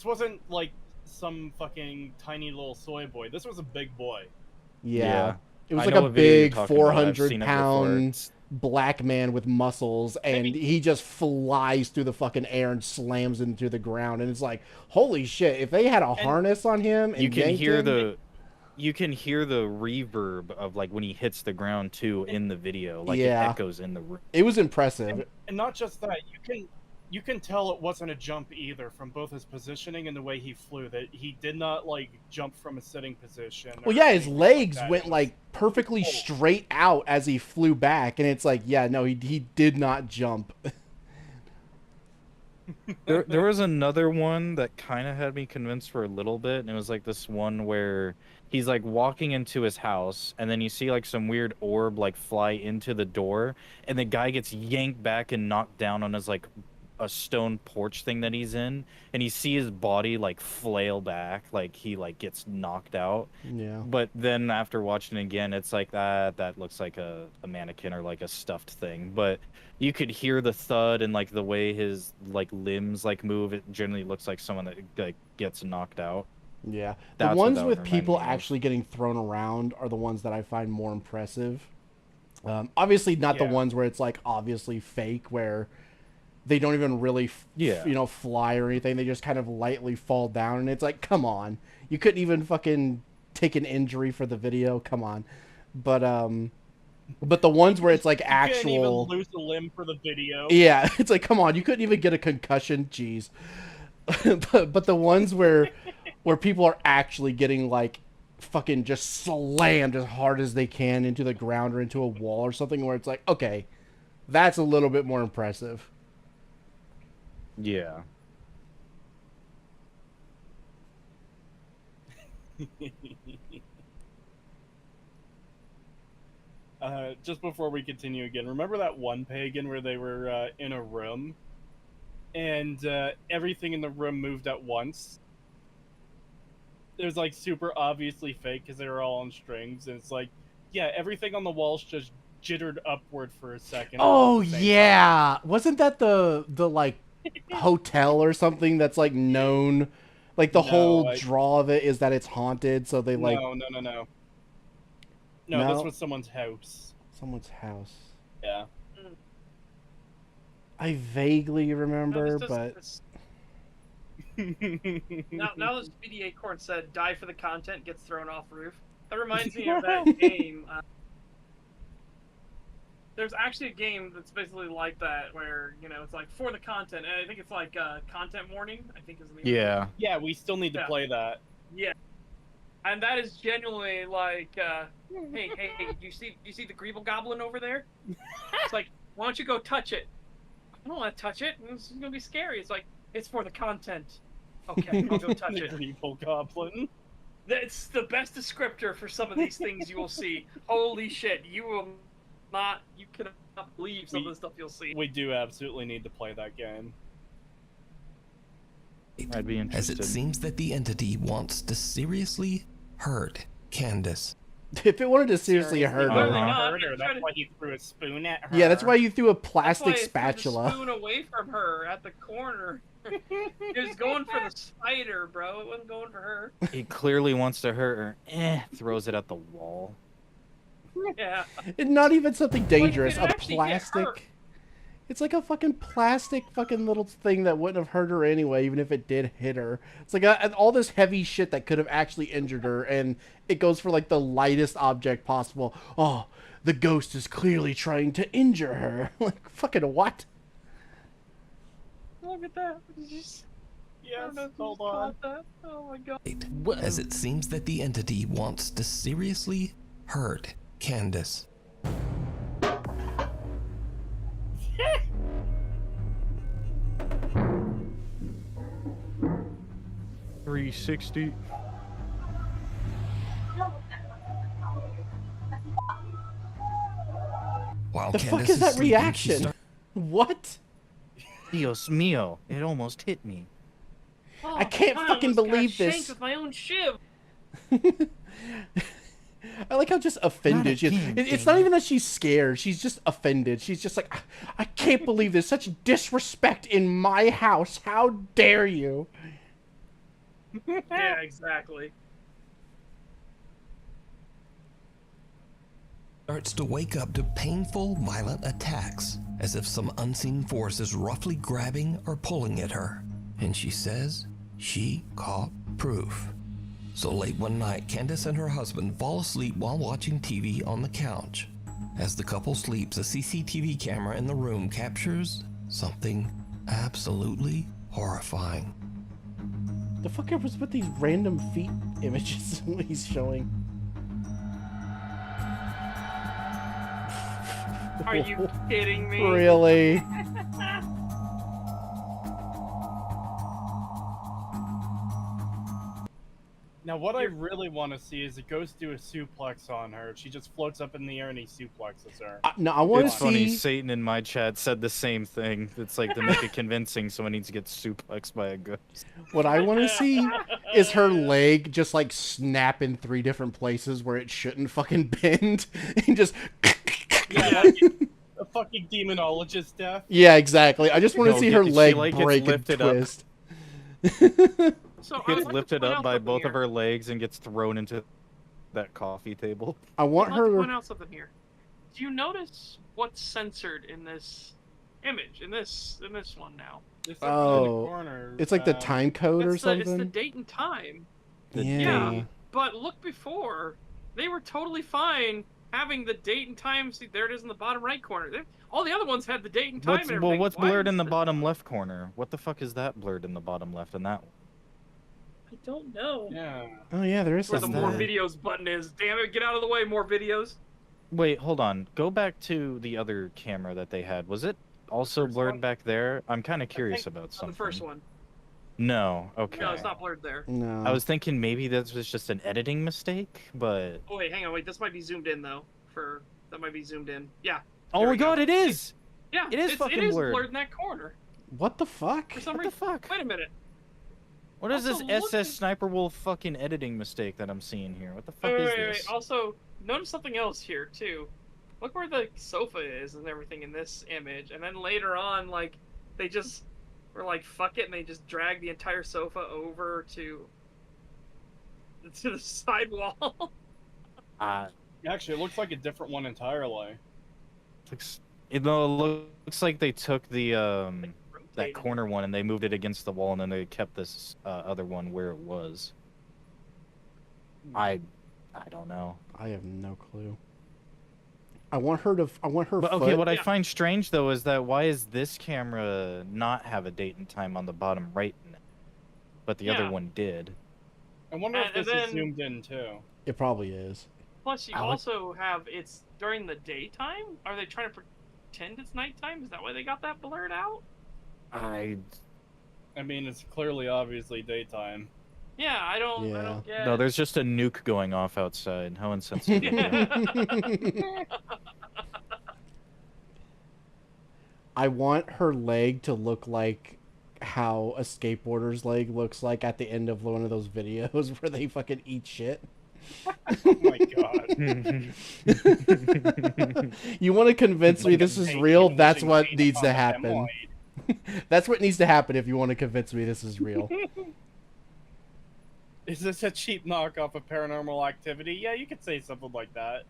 wasn't like some fucking tiny little soy boy. This was a big boy. Yeah. It was like a big 400-pound black man with muscles, and he just flies through the fucking air and slams into the ground. And it's like, holy shit! If they had a harness on him, and you can hear the reverb of like when he hits the ground too in the video, like it echoes in the room. It was impressive. And not just that, you can tell it wasn't a jump either from both his positioning and the way he flew. That he did not like jump from a sitting position. Well, yeah, his legs went like perfectly straight out as he flew back, and it's like, yeah, no, he did not jump. There was another one that kind of had me convinced for a little bit, and it was like this one where he's like walking into his house, and then you see like some weird orb like fly into the door, and the guy gets yanked back and knocked down on his like a stone porch thing that he's in, and you see his body like flail back, like he like gets knocked out. Yeah. But then after watching it again, it's like that looks like a mannequin or like a stuffed thing. But you could hear the thud and like the way his like limbs like move. It generally looks like someone that like gets knocked out. Yeah. That's the what ones that with would people remind me of. actually getting thrown around are the ones that I find more impressive. Obviously not the ones where it's like obviously fake, where they don't even really, fly or anything. They just kind of lightly fall down, and it's like, come on, you couldn't even fucking take an injury for the video. Come on, but the ones where it's like actual, you can't even lose a limb for the video. Yeah, it's like, come on, you couldn't even get a concussion. Jeez, but the ones where people are actually getting like fucking just slammed as hard as they can into the ground or into a wall or something, where it's like, okay, that's a little bit more impressive. Yeah. Just before we continue again, remember that one pagan where they were in a room and everything in the room moved at once? It was like super obviously fake because they were all on strings, and it's like, yeah, everything on the walls just jittered upward for a second. Oh yeah, wasn't that the like hotel or something that's like known Like the No, whole draw of it is that it's haunted, so they like No, No? this was someone's house. someone's house. Yeah. I vaguely remember, No, but now this BD Acorn said, "Die for the content, gets thrown off roof." That reminds me of that game. There's actually a game that's basically like that, where it's like for the content, and I think it's like content warning. I think is the name. Yeah. Yeah, we still need to play that. Yeah. And that is genuinely like, hey, you see the Greeble Goblin over there? It's like, why don't you go touch it? I don't want to touch it. It's gonna be scary. It's like, it's for the content. Okay, I'll go touch it. Evil Goblin. That's the best descriptor for some of these things you will see. Holy shit, you cannot believe some of the stuff you'll see. We do absolutely need to play that game. I'd be As interested. it seems that the entity wants to seriously hurt Candace. if it wanted to seriously hurt Clearly her, not. Hurt her. It's trying That's to- why he threw a spoon at her. yeah, that's why you threw a That's why plastic I threw the spatula. spoon away from her at the corner. It was going for the spider, bro. It wasn't going for her. He clearly wants to hurt her. Throws it at the wall. Yeah. It's not even something dangerous. it A actually get hurt. plastic. It's like a fucking plastic fucking little thing that wouldn't have hurt her anyway, even if it did hit her. It's like all this heavy shit that could have actually injured her, and it goes for like the lightest object possible. Oh, the ghost is clearly trying to injure her. Like, fucking what? Look at that. Just, Yes, hold on. that. Oh my god. As it seems that the entity wants to seriously hurt Candace. $360. While The Candace fuck is that sleeping, she reaction? starts What? Dios mío. It almost hit me. Oh, I can't fucking almost got believe shanked this. with my own shiv. I like how just offended she is. again, It's not even that she's scared. She's just offended. She's just like, I can't believe this. Such disrespect in my house. How dare you? Yeah, exactly. starts to wake up to painful, violent attacks, as if some unseen force is roughly grabbing or pulling at her. And she says she caught proof. So late one night, Candace and her husband fall asleep while watching TV on the couch. As the couple sleeps, a CCTV camera in the room captures something absolutely horrifying. The fucker was with these random feet images he's showing. Are you kidding me? Really? Now, what I really want to see is a ghost do a suplex on her. She just floats up in the air and he suplexes her. No, I want to It's funny, see. Satan in my chat said the same thing. It's like to make it convincing, someone needs to get suplexed by a ghost. What I want to see is her leg just like snap in 3 different places where it shouldn't fucking bend, and just. Yeah, a fucking demonologist death. Yeah, exactly. I just want to No, see her she, leg like, gets break and lifted up. twist. So Gets I'd like to lifted point up out by something both here. of her legs and gets thrown into that coffee table. I want I'd like to her. point out something here. Do you notice what's censored in this image? In this one now. Just up in Oh, the corner. It's like the time code or It's the something. date and time. The Yeah. date. But look before, they were totally fine having the date and time. See, there it is in the bottom right corner. All the other ones had the date and time and everything. What's Why blurred in is the this- bottom left corner? What the fuck is that blurred in the bottom left in that one? I don't know. Yeah. Oh yeah, there is Where the something. more there. videos button is. Damn it, get out of the way, more videos. Wait, hold on. Go back to the other camera that they had. Was it also First blurred one? back there? I'm kind of I curious think about on something. the first one. No. Okay. No, it's not blurred there. No. I was thinking maybe this was just an editing mistake, but Oh wait, hang on, wait. This might be zoomed in though. That might be zoomed in. Yeah. oh There my we go. god, it is. Yeah. It is it fucking is blurred. blurred in that corner. What the fuck? For some What the reason. fuck? Wait a minute. What is Also, this look SS at- Sniper Wolf fucking editing mistake that I'm seeing here? What the fuck Wait, is wait, wait, this? wait. Also, notice something else here too. Look where the sofa is and everything in this image, and then later on, like they just Or like, fuck it, and they just drag the entire sofa over to the sidewall. Actually, it looks like a different one entirely. It looks like they took the that Rotating. corner one and they moved it against the wall, and then they kept this other one where it was. I don't know. I have no clue. I want her But foot. okay, what I Yeah. find strange though is that why is this camera not have a date and time on the bottom right, but the other Yeah. one did? I wonder if And this then- is zoomed in too. It probably is. Plus, you I would- also have it's during the daytime. Are they trying to pretend it's nighttime? Is that why they got that blurred out? I mean, it's clearly, obviously daytime. Yeah, I don't Yeah. get. no, there's just a nuke going off outside. How insensitive. I want her leg to look like how a skateboarder's leg looks like at the end of one of those videos where they fucking eat shit. Oh my god. You want to convince me Like a this is fake real? That's imaging what scene needs on to a happen. hemorrhoid. That's what needs to happen if you want to convince me this is real. Is this a cheap knockoff of Paranormal Activity? Yeah, you could say something like that.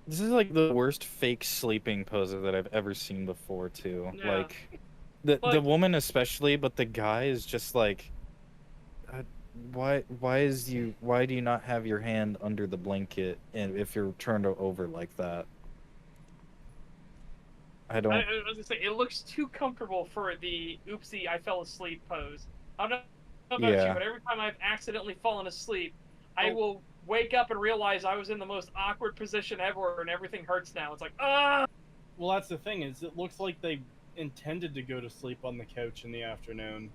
This is like the worst fake sleeping poses that I've ever seen before, too. Yeah. Like, the Like- woman especially, but the guy is just like, why do you not have your hand under the blanket and if you're turned over like that? I don't. I was gonna say it looks too comfortable for the oopsie I fell asleep pose. I don't know about Yeah. you, but every time I've accidentally fallen asleep, I Oh. will wake up and realize I was in the most awkward position ever, and everything hurts now. It's like ah. Well, that's the thing, is it looks like they intended to go to sleep on the couch in the afternoon.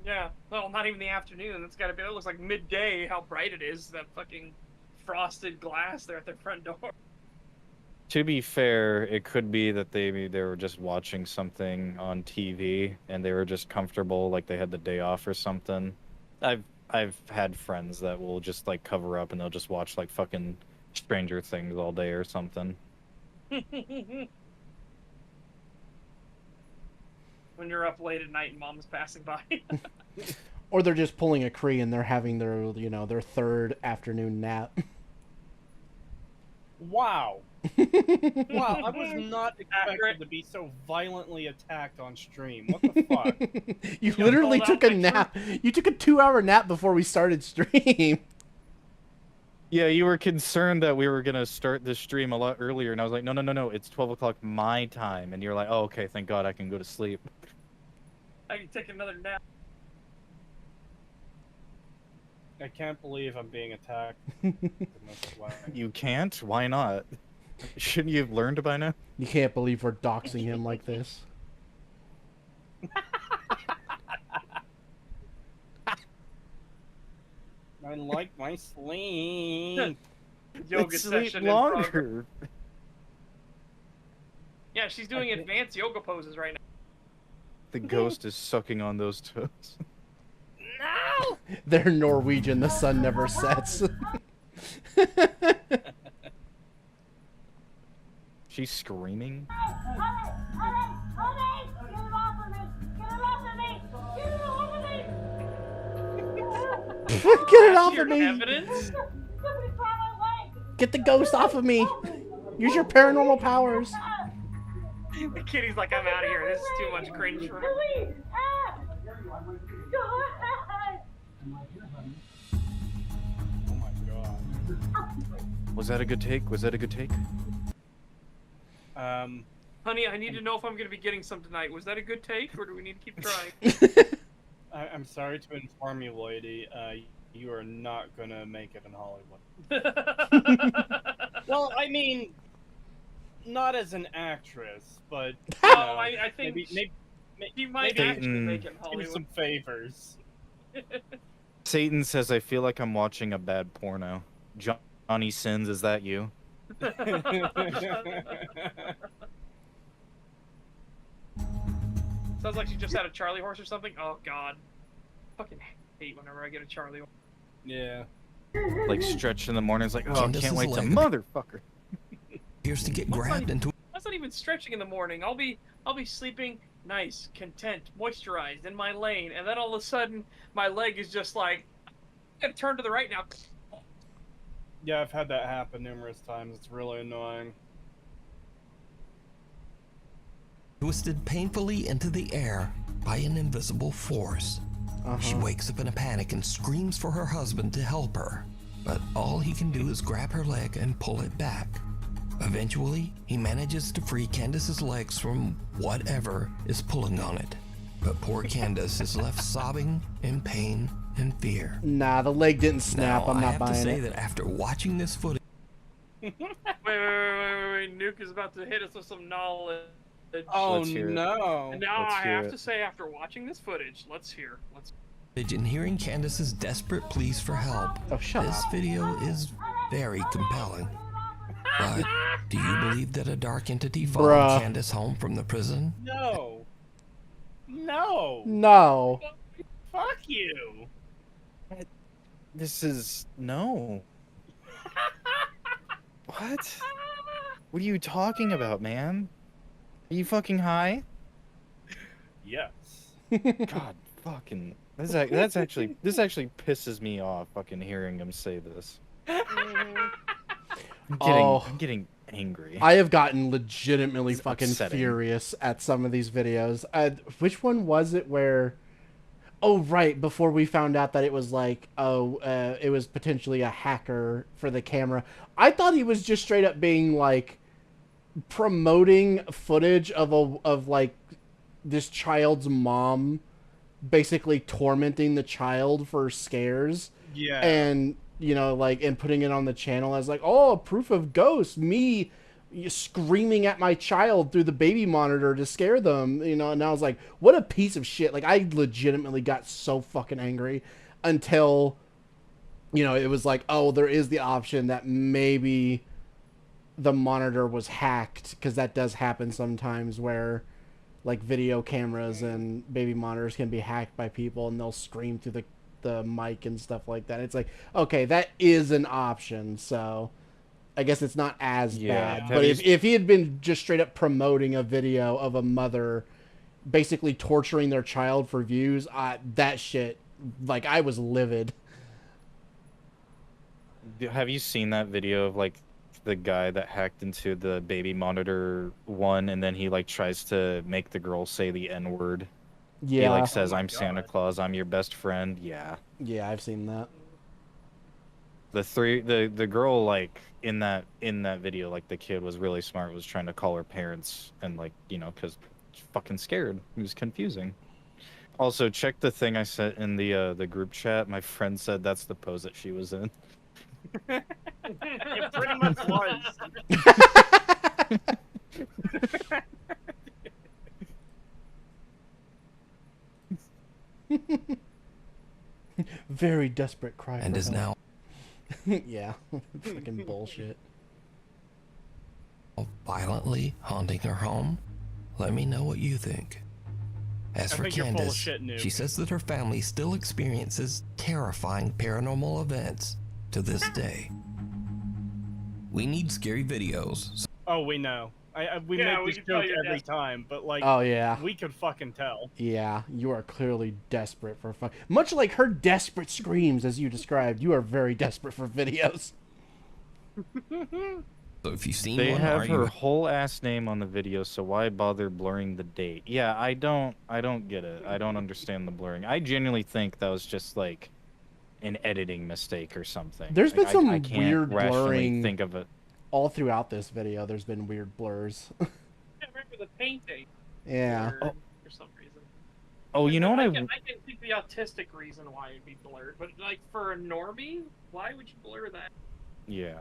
Yeah, well, not even the afternoon. It's gotta be. It looks like midday. How bright it is! That fucking frosted glass there at their front door. To be fair, it could be that they were just watching something on TV and they were just comfortable, like they had the day off or something. I've had friends that will just like cover up and they'll just watch like fucking Stranger Things all day or something. When you're up late at night and mom's passing by. Or they're just pulling a Cree and they're having their, their third afternoon nap. Wow. Wow, I was not expected Accurate. to be so violently attacked on stream. What the fuck? You got literally called took out a by nap. You took a 2-hour nap before we started stream. Yeah, you were concerned that we were gonna start the stream a lot earlier, and I was like, no, it's 12 o'clock my time, and you're like, oh, okay, thank God I can go to sleep. I can take another nap. I can't believe I'm being attacked. in this way. You can't? Why not? Shouldn't you have learned by now? You can't believe we're doxing him like this. I like my sleep. Yoga Sleep session in progress. longer. Yeah, she's doing can't- advanced yoga poses right now. The ghost is sucking on those toes. No! They're Norwegian. The sun never sets. She's screaming. Get it off That's of your me! evidence? Get the ghost off of me! Use your paranormal powers. The kitty's like, I'm out of here. This is too much cringe for me. Oh my god. Was that a good take? Was that a good take? Honey, I need to know if I'm going to be getting some tonight. Was that a good take, or do we need to keep trying? I'm sorry to inform you, lady. You are not gonna make it in Hollywood. Well, I mean, not as an actress, but you No, know, I think maybe she might maybe actually make it in do Hollywood. some favors. Satan says, I feel like I'm watching a bad porno. Johnny Sins, is that you? Sounds like she just had a Charlie horse or something. Oh, God. Fucking hate whenever I get a Charlie horse. Yeah. Like stretched in the morning, it's like, oh, I Candace's can't wait to leg motherfucker. appears to get What's grabbed into. That's not even stretching in the morning. I'll be sleeping nice, content, moisturized in my lane, and then all of a sudden my leg is just like, I'm gonna turn to the right now. Yeah, I've had that happen numerous times. It's really annoying. Twisted painfully into the air by an invisible force. She wakes up in a panic and screams for her husband to help her, but all he can do is grab her leg and pull it back. Eventually, he manages to free Candace's legs from whatever is pulling on it, but poor Candace is left sobbing in pain and fear. Nah, the leg didn't snap. Now, I'm I not have to buying say it. that after watching this footage, Wait, Nuke is about to hit us with some knowledge. Oh Let's hear it. no! Now Let's I hear have it. to say, after watching this footage, let's. and hearing Candace's desperate pleas for help, Oh, shut this up. video is very compelling. But do you believe that a dark entity followed Bruh. Candace home from the prison? No! No! No. Fuck you! This is no. What? What are you talking about, man? Are you fucking high? Yes. God, fucking. This actually pisses me off. Fucking hearing him say this. I'm getting angry. I have gotten legitimately It's fucking upsetting. furious at some of these videos. Which one was it where... Oh, right, before we found out that it was like, it was potentially a hacker for the camera. I thought he was just straight up being like, promoting footage of like, this child's mom basically tormenting the child for scares. Yeah. And, you know, like, and putting it on the channel as like, oh, proof of ghosts, me screaming at my child through the baby monitor to scare them, you know. And I was like, what a piece of shit. Like, I legitimately got so fucking angry until, you know, it was like, oh, there is the option that maybe the monitor was hacked, because that does happen sometimes where like video cameras and baby monitors can be hacked by people and they'll scream through the mic and stuff like that. It's like, okay, that is an option, so I guess it's not as Yeah. bad. But if he had been just straight up promoting a video of a mother basically torturing their child for views, that shit, like, I was livid. Have you seen that video of like the guy that hacked into the baby monitor one, and then he like tries to make the girl say the N-word? Yeah, He like says, my "I'm Santa God. Claus. I'm your best friend." Yeah. yeah, I've seen that. The girl, like, in that video, like, the kid was really smart, was trying to call her parents, and like, you know, because she's fucking scared. It was confusing. Also, check the thing I sent in the group chat. My friend said that's the pose that she was in. It pretty much was. Very desperate cry And for is help. now Yeah, fucking bullshit. violently haunting her home? Let me know what you think. As I for think you're full of Candace, shit, Nuke. she says that her family still experiences terrifying paranormal events to this day. We need scary videos, so Oh, we know. We Yeah, make we this can tell joke you're every desperate. time, but like, Oh yeah, we could fucking tell. yeah. You are clearly desperate for fun. Much like her desperate screams, as you described. You are very desperate for videos. if you've seen They one, have are her you whole ass name on the video, so why bother blurring the date? Yeah, I don't get it. I don't understand the blurring. I genuinely think that was just like an editing mistake or something. There's Like, been some I can't weird rationally blurring. think of it. All throughout this video, there's been weird blurs. I remember the painting. Yeah. For some reason. Oh, you know what I can think the autistic reason why it'd be blurred, but like for a normie, why would you blur that? Yeah.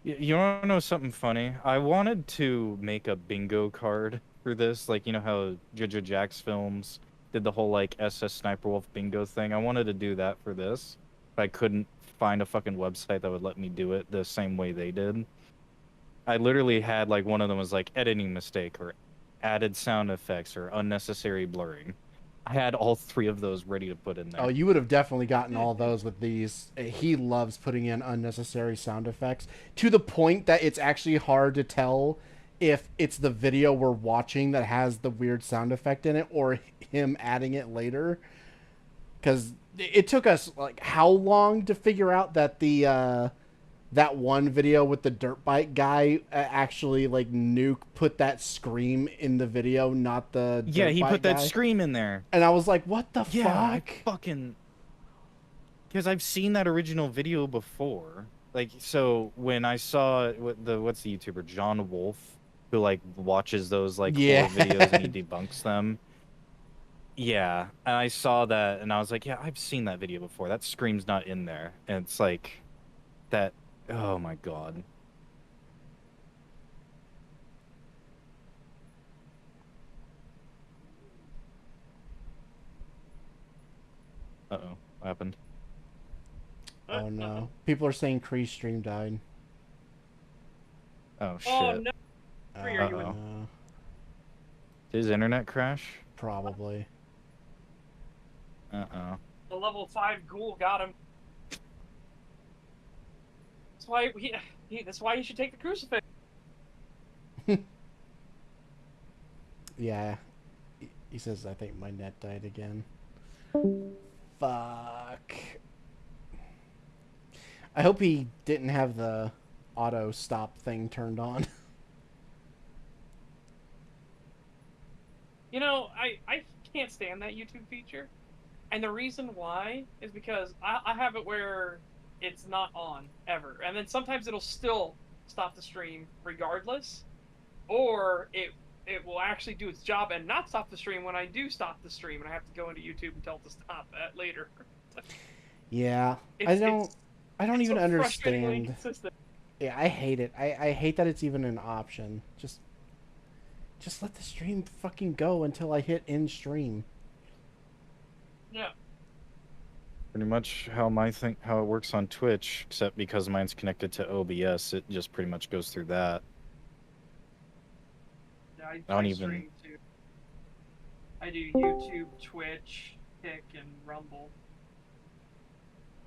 You want to know something funny? I wanted to make a bingo card for this, like, you know how JoJo Jack's films did the whole like SS Sniper Wolf bingo thing. I wanted to do that for this, but I couldn't find a fucking website that would let me do it the same way they did. I literally had like one of them was like editing mistake or added sound effects or unnecessary blurring. I had all three of those ready to put in there. Oh, you would have definitely gotten all those with these. He loves putting in unnecessary sound effects to the point that it's actually hard to tell if it's the video we're watching that has the weird sound effect in it or him adding it later. Because it took us, like, how long to figure out that that one video with the dirt bike guy actually, like, Nuke put that scream in the video, not the Yeah, dirt he bike put that guy. scream in there. And I was like, what the Yeah, I fuck? fucking... Because I've seen that original video before. Like, so when I saw what's the YouTuber, John Wolf, who, like, watches those, like, Yeah. horror videos and he debunks them. Yeah, and I saw that and I was like, yeah, I've seen that video before. That scream's not in there. And it's like, that, oh my god. Uh-oh, what happened? Oh no. People are saying Kree's stream died. Oh, shit. Oh no! Kree, are you in? Uh-oh. Did his internet crash? Probably. Uh-oh. The level 5 ghoul got him. That's why that's why you should take the crucifix. Yeah. He says, I think my net died again. Fuck. I hope he didn't have the auto stop thing turned on. You know, I can't stand that YouTube feature. And the reason why is because I have it where it's not on, ever. And then sometimes it'll still stop the stream regardless. Or it will actually do its job and not stop the stream when I do stop the stream. And I have to go into YouTube and tell it to stop that later. Yeah. I don't even so frustratingly understand. inconsistent. Yeah, I hate it. I hate that it's even an option. Just let the stream fucking go until I hit end stream. Yeah. Pretty much how it works on Twitch, except because mine's connected to OBS, it just pretty much goes through that. Yeah, I don't even- stream too. I do YouTube, Twitch, Kick, and Rumble.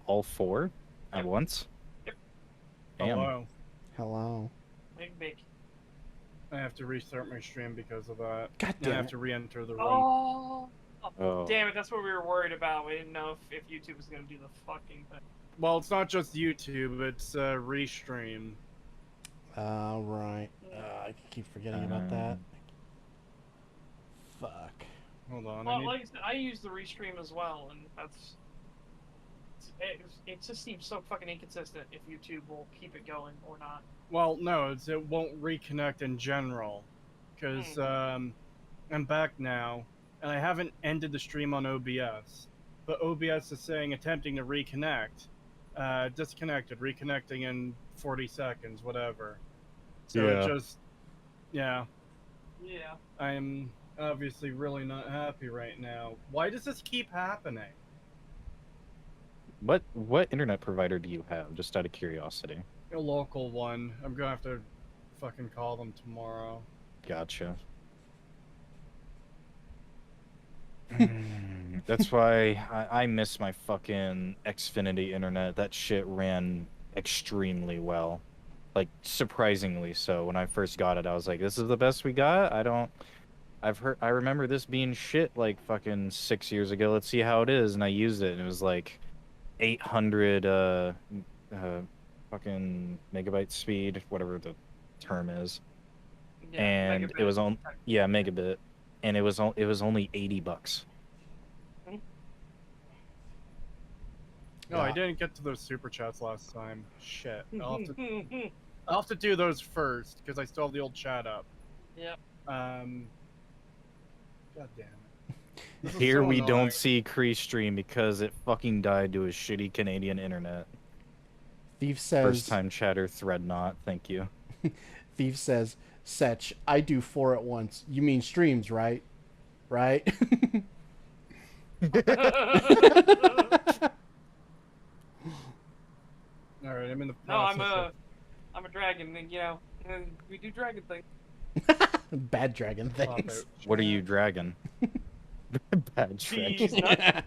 All four at Yep. once? Yep. Damn. Hello. Hello. Big. I have to restart my stream because of that. God And I damn have it. to re-enter the room. Oh. Oh. Damn it, that's what we were worried about. We didn't know if YouTube was going to do the fucking thing. Well, it's not just YouTube, it's Restream. Right. I keep forgetting about that. Fuck. Hold on. Well, like I said, I use the Restream as well, and that's... It just seems so fucking inconsistent if YouTube will keep it going or not. Well, no, it won't reconnect in general. Because I'm back now, and I haven't ended the stream on OBS. But OBS is saying attempting to reconnect. Disconnected, reconnecting in 40 seconds, whatever. So Yeah. it just... Yeah. Yeah. I'm obviously really not happy right now. Why does this keep happening? What internet provider do you have, just out of curiosity? A local one. I'm gonna have to fucking call them tomorrow. Gotcha. That's why I miss my fucking Xfinity internet. That shit ran extremely well. Like, surprisingly so. When I first got it, I was like, this is the best we got? I remember this being shit like fucking 6 years ago. Let's see how it is. And I used it and it was like 800 fucking megabyte speed, whatever the term is. Yeah, And megabit. it was on, yeah, megabit. And it was only $80. No, I didn't get to those super chats last time. Shit. I'll have to do those first, because I still have the old chat up. Yep. God damn it. This is Here so we annoying. don't see Cree stream because it fucking died to his shitty Canadian internet. Thief says. First time chatter thread not, thank you. Thief says, Setch, I do 4 at once. You mean streams, right? Right? Alright, I'm in the No, I'm process a dragon, and you know, and we do dragon things. Bad dragon of pop things. out What are chat. you dragging? Bad trick. Cheese nuts.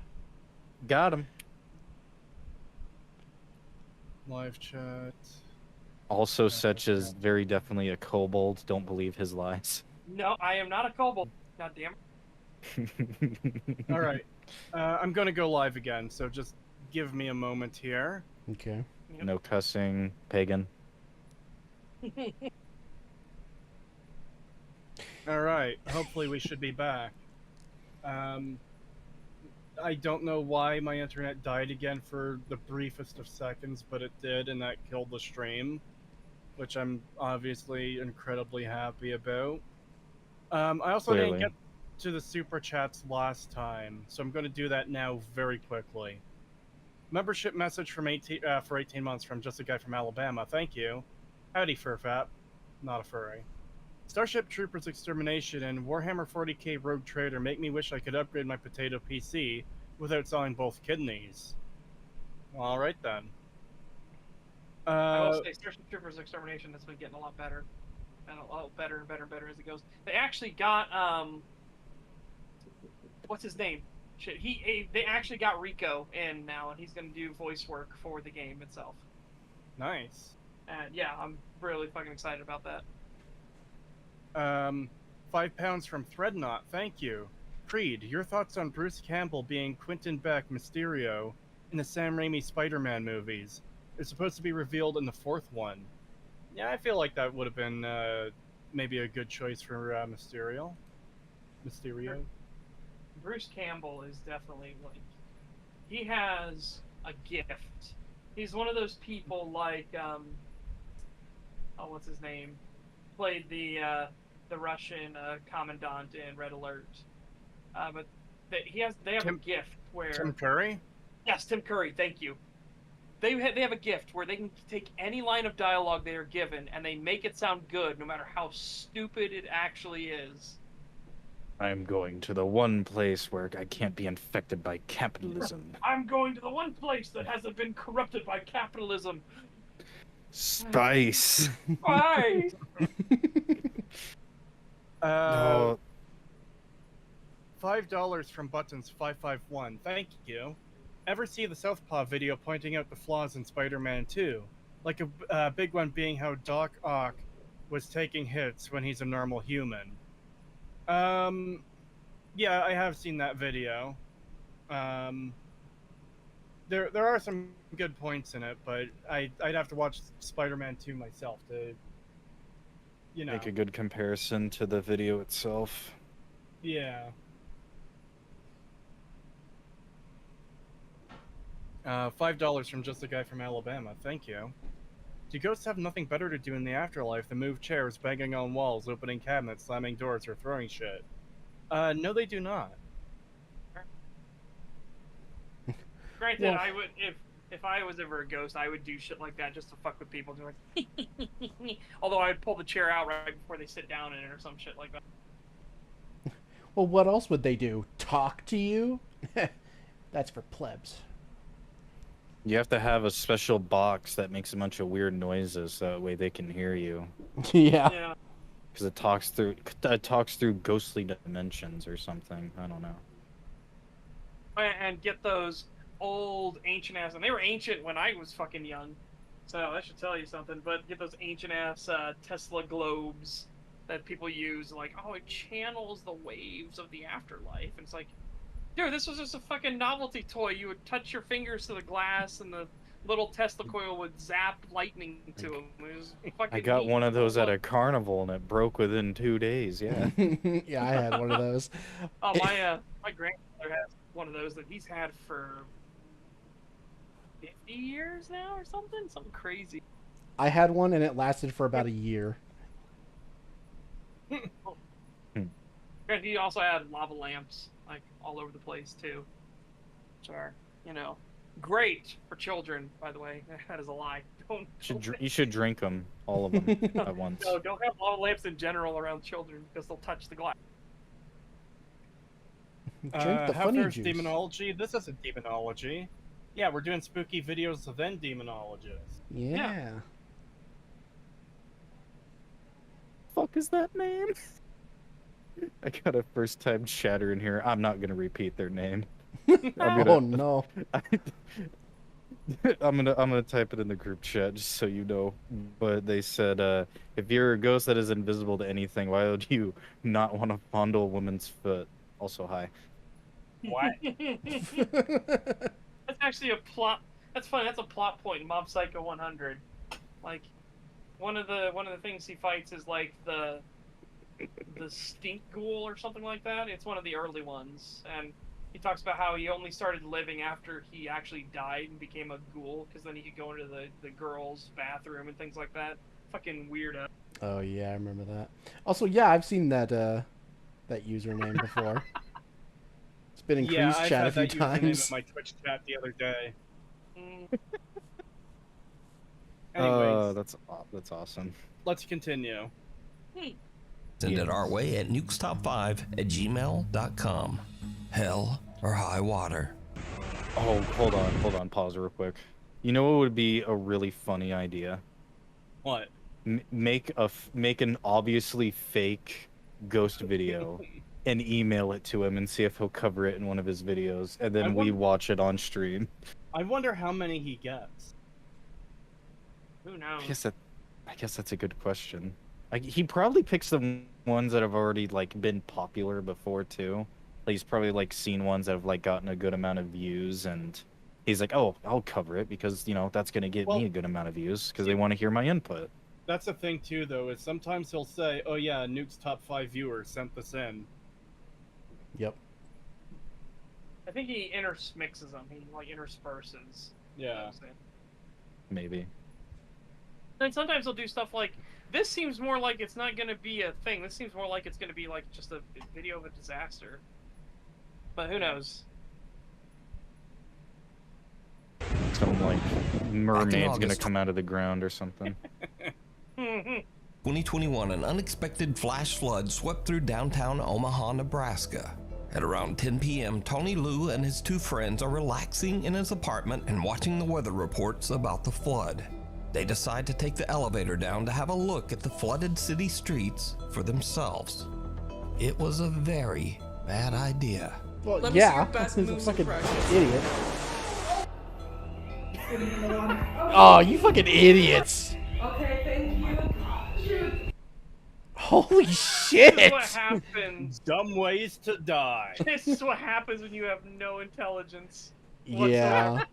Got him. Live chat. Also, such as very definitely a kobold. Don't believe his lies. No, I am not a kobold. God damn it. All right. I'm going to go live again, so just give me a moment here. Okay. No cussing, pagan. All right. Hopefully we should be back. I don't know why my internet died again for the briefest of seconds, but it did, and that killed the stream, which I'm obviously incredibly happy about. I also didn't Clearly. get to the super chats last time, so I'm going to do that now very quickly. Membership message from 18 for 18 months from just a guy from Alabama. Thank you. Howdy, Furfap. Not a furry. Starship Troopers Extermination and Warhammer 40k Rogue Trader make me wish I could upgrade my potato PC without selling both kidneys. Alright then. I will say Starship Troopers Extermination has been getting a lot better. And a lot better and better and better as it goes. They actually got, what's his name? Shit, they actually got Rico in now, and he's going to do voice work for the game itself. Nice. And yeah, I'm really fucking excited about that. £5 from Threadnought, thank you. Creed, your thoughts on Bruce Campbell being Quentin Beck Mysterio in the Sam Raimi Spider-Man movies? It's supposed to be revealed in the fourth one. Yeah, I feel like that would have been maybe a good choice for Mysterio. Bruce Campbell is definitely like, he has a gift. He's one of those people like, what's his name? Played the Russian commandant in Red Alert. But they have a gift where Tim Curry? Yes, Tim Curry. Thank you. They have a gift where they can take any line of dialogue they are given and they make it sound good, no matter how stupid it actually is. I'm going to the one place where I can't be infected by capitalism. I'm going to the one place that hasn't been corrupted by capitalism. Spice. Spice. No. $5 from Buttons551. Thank you. Ever see the Southpaw video pointing out the flaws in Spider-Man 2? Like a big one being how Doc Ock was taking hits when he's a normal human. Yeah, I have seen that video. There are some good points in it, but I'd have to watch Spider-Man 2 myself to, you know. Make a good comparison to the video itself. Yeah. $5 from just a guy from Alabama. Thank you. Do ghosts have nothing better to do in the afterlife than move chairs, banging on walls, opening cabinets, slamming doors, or throwing shit? No, they do not. Granted, Well, I would if I was ever a ghost, I would do shit like that just to fuck with people. Like, although I would pull the chair out right before they sit down in it or some shit like that. Well, what else would they do? Talk to you? That's for plebs. You have to have a special box that makes a bunch of weird noises, so that way they can hear you. Yeah. Yeah. Because it talks through ghostly dimensions or something. I don't know. And get those old ancient ass, and they were ancient when I was fucking young, so that should tell you something. But get those ancient ass Tesla globes that people use, like, oh, it channels the waves of the afterlife. And it's like, dude, this was just a fucking novelty toy. You would touch your fingers to the glass, and the little Tesla coil would zap lightning to them. It was fucking I got neat. one of those at a carnival, and it broke within 2 days. Yeah. Yeah, I had one of those. Oh, my grandfather has one of those that he's had for 50 years now or something crazy. I had one and it lasted for about a year. And he also had lava lamps, like, all over the place, too. Which are, you know, great for children, by the way. That is a lie. You should drink them, all of them, at once. No, don't have lava lamps in general around children, because they'll touch the glass. Drink the how funny fares juice. Demonology? This isn't Demonology. Yeah, we're doing spooky videos of then Demonologist. Yeah. Fuck is that name? I got a first time chatter in here. I'm not gonna repeat their name. Oh no. I'm gonna type it in the group chat just so you know. But they said, if you're a ghost that is invisible to anything, why would you not want to fondle a woman's foot? Also, hi. What? That's actually a plot. That's funny. That's a plot point in Mob Psycho 100. Like, one of the things he fights is like the stink ghoul or something like that. It's one of the early ones, and he talks about how he only started living after he actually died and became a ghoul, because then he could go into the girls' bathroom and things like that. Fucking weirdo. Oh yeah, I remember that. Also, yeah, I've seen that username before. It's been in Yeah, Cree's I've chat a had few that username in times. my Twitch chat the other day. Mm. Anyways, That's awesome. let's continue. Send it our way at nukestop5@gmail.com. Hell or high water. Oh, hold on, pause real quick. You know what would be a really funny idea? What? Make an obviously fake ghost video and email it to him and see if he'll cover it in one of his videos, and then we watch it on stream. I wonder how many he gets. Who knows? I guess that's a good question. Like, he probably picks the ones that have already like been popular before too. Like, he's probably like seen ones that have like gotten a good amount of views, and he's like, "Oh, I'll cover it because that's gonna get me a good amount of views because they want to hear my input." That's the thing too, though, is sometimes he'll say, "Oh yeah, Nuke's top 5 viewers sent this in." Yep. I think he intermixes them. He like intersperses. Yeah. Maybe. And sometimes he'll do stuff like, this seems more like it's not going to be a thing. This seems more like it's going to be like just a video of a disaster. But who knows? Some like mermaid's gonna August. come out of the ground or something. 2021, an unexpected flash flood swept through downtown Omaha, Nebraska. At around 10 p.m., Tony Liu and his two friends are relaxing in his apartment and watching the weather reports about the flood. They decide to take the elevator down to have a look at the flooded city streets for themselves. It was a very bad idea. Well, Let me see your yeah, best he's a moves fucking impressions. idiot. Oh, you fucking idiots! Okay, thank you. Shoot. Holy shit! This is what happens. Dumb ways to die. This is what happens when you have no intelligence. Yeah.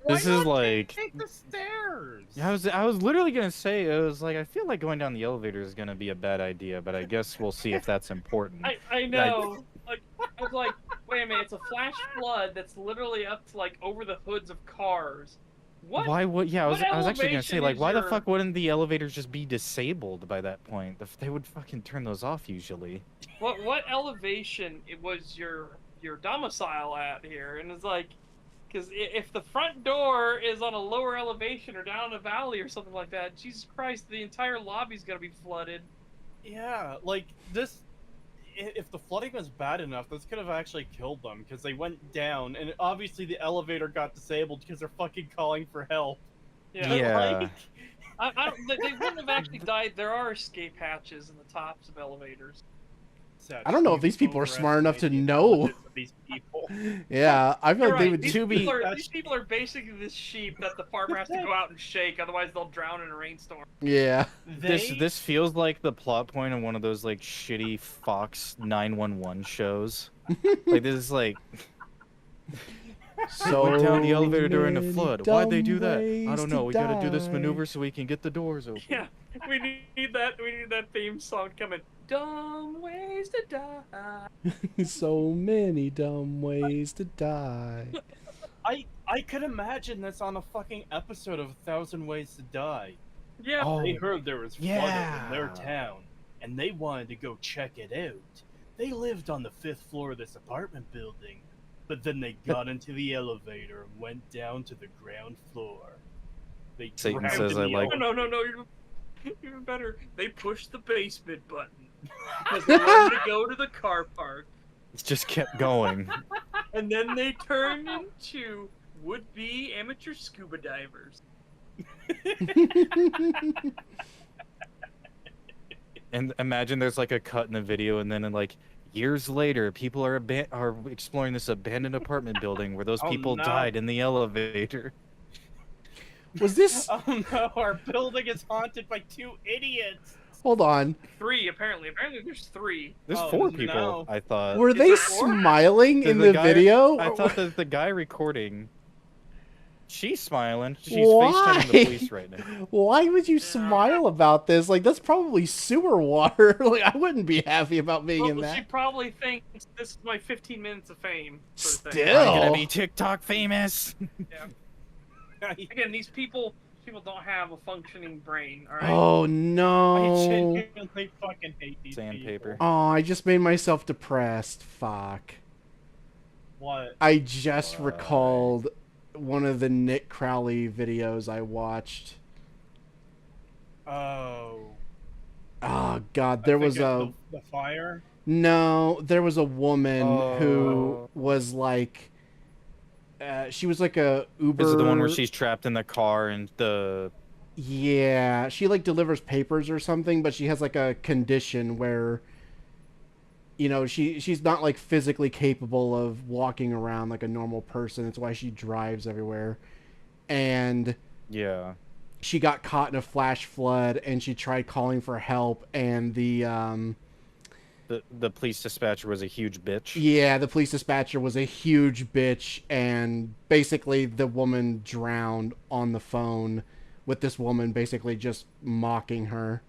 This is like, Take the stairs. I was literally gonna say, it was like, I feel like going down the elevator is gonna be a bad idea, but I guess we'll see if that's important. I know. Like, I was like, wait a minute, it's a flash flood that's literally up to like over the hoods of cars. What? Why would? Yeah, I was what actually gonna say, elevation like, is why the your- fuck wouldn't the elevators just be disabled by that point? They would fucking turn those off usually. What elevation it was your domicile at here? And it's like, because if the front door is on a lower elevation or down in a valley or something like that, Jesus Christ, the entire lobby's gonna be flooded. Yeah, like this. If the flooding was bad enough, this could have actually killed them because they went down, and obviously the elevator got disabled because they're fucking calling for help. Yeah. Like, they wouldn't have actually died. There are escape hatches in the tops of elevators. I don't know if these people are smart enough to know. These people. Yeah, I feel You're like they right. would These too be. these people are basically this sheep that the farmer has to go out and shake, otherwise they'll drown in a rainstorm. Yeah. This feels like the plot point of one of those like shitty Fox 911 shows. Like, this is like, So went down the elevator during a many flood. Why'd they do dumb that? I ways don't to know. We gotta do this die. maneuver so we can get the doors open. Yeah, we need that. We need that theme song coming. Dumb ways to die. So many dumb ways to die. I could imagine this on a fucking episode of 1,000 Ways to Die. Yeah. Oh, They heard there was flooding yeah. in their town, and they wanted to go check it out. They lived on the 5th floor of this apartment building, but then they got into the elevator and went down to the ground floor. They Satan drowned says in I the like- No, even better. They pushed the basement button because they wanted to go to the car park, It just kept going. and then they turned into would-be amateur scuba divers. And imagine there's like a cut in the video, and then in like years later, people are exploring this abandoned apartment building where those Oh, people no. died in the elevator. Was this? Oh no, our building is haunted by 2 idiots. Hold on. 3 apparently. Apparently there's 3. There's Oh, 4 no. people, I thought. Were Is they there 4? smiling in The the guy- video? I thought that the guy recording, she's smiling. She's Why? FaceTiming the police right now. Why would you smile about this? Like, that's probably sewer water. Like, I wouldn't be happy about being in Well, she that. probably thinks this is my 15 minutes of fame. Sort of thing. Still. I'm gonna be TikTok famous. Again, these people don't have a functioning brain. All right. Oh I no. genuinely fucking hate these Sandpaper. people. Oh, I just made myself depressed. Fuck. What? I just Why? recalled one of the Nick Crowley videos I watched. Oh. Oh god, I there think was a the fire. no, there was a woman who Oh. was like she was like a Uber. Is it the one where she's trapped in the car and the... Yeah, she like delivers papers or something, but she has like a condition where you know, she's not like physically capable of walking around like a normal person. That's why she drives everywhere. And Yeah. she got caught in a flash flood and she tried calling for help and the police dispatcher was a huge bitch. yeah, the police dispatcher was a huge bitch and basically the woman drowned on the phone with this woman basically just mocking her.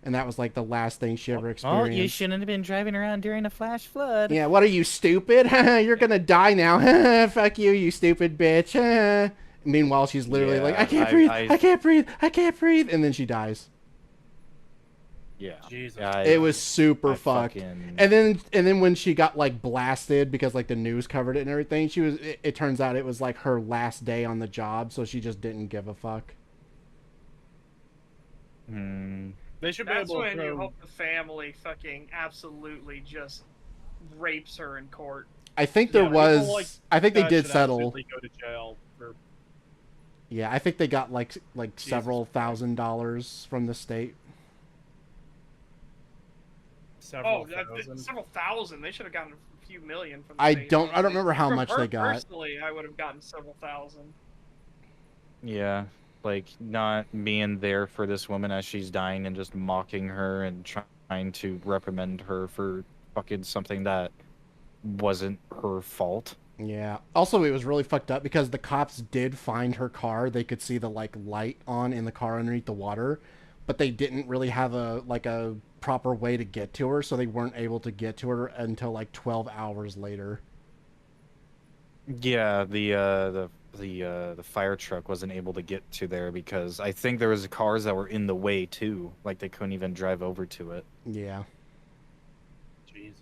And that was like the last thing she ever experienced. Well, you shouldn't have been driving around during a flash flood. Yeah, what are you, stupid? You're gonna die now. Fuck you, you stupid bitch. Meanwhile, she's literally like, I can't breathe, I can't breathe, I can't breathe, and then she dies. Yeah. Jesus. It was super I fucked. fucking- And then when she got like blasted because like the news covered it and everything, she was. It turns out it was like her last day on the job, so she just didn't give a fuck. They should be That's able to when you throw... hope the family fucking absolutely just rapes her in court. I think there Yeah, was. people like I think they that did should settle. absolutely go to jail for... Yeah, I think they got like several $1,000s from the state. several Oh, thousand. several thousand. They should have gotten a few million from the I state, don't honestly. remember how From much her they got. Personally, I would have gotten several thousand. Yeah. Like, not being there for this woman as she's dying and just mocking her and trying to reprimand her for fucking something that wasn't her fault. Yeah. Also, it was really fucked up because the cops did find her car. They could see the like light on in the car underneath the water, but they didn't really have a proper way to get to her, so they weren't able to get to her until like 12 hours later. Yeah, the fire truck wasn't able to get to there because I think there was cars that were in the way too. Like they couldn't even drive over to it. Yeah. Jesus.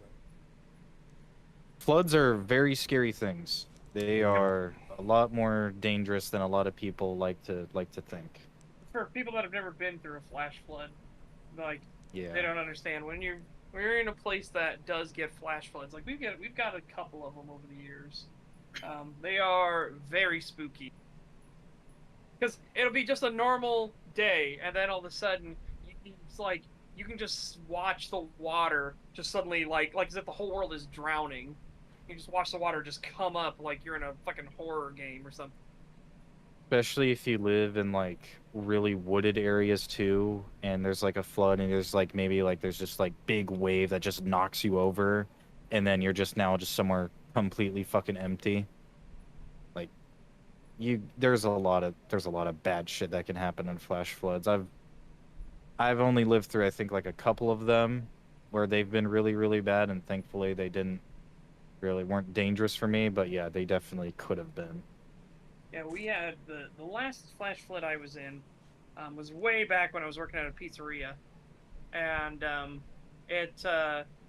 Floods are very scary things. They are a lot more dangerous than a lot of people like to think. For people that have never been through a flash flood, like Yeah. they don't understand when you're in a place that does get flash floods. Like we've got a couple of them over the years. They are very spooky because it'll be just a normal day, and then all of a sudden, it's like you can just watch the water just suddenly like as if the whole world is drowning. You just watch the water just come up like you're in a fucking horror game or something. Especially if you live in like really wooded areas too, and there's like a flood, and there's like maybe like there's just like big wave that just knocks you over, and then you're just now just somewhere completely fucking empty. Like there's a lot of bad shit that can happen in flash floods. I've only lived through I think like a couple of them where they've been really, really bad, and thankfully they weren't dangerous for me, but yeah, they definitely could have been. Yeah, we had the last flash flood I was in was way back when I was working at a pizzeria, and it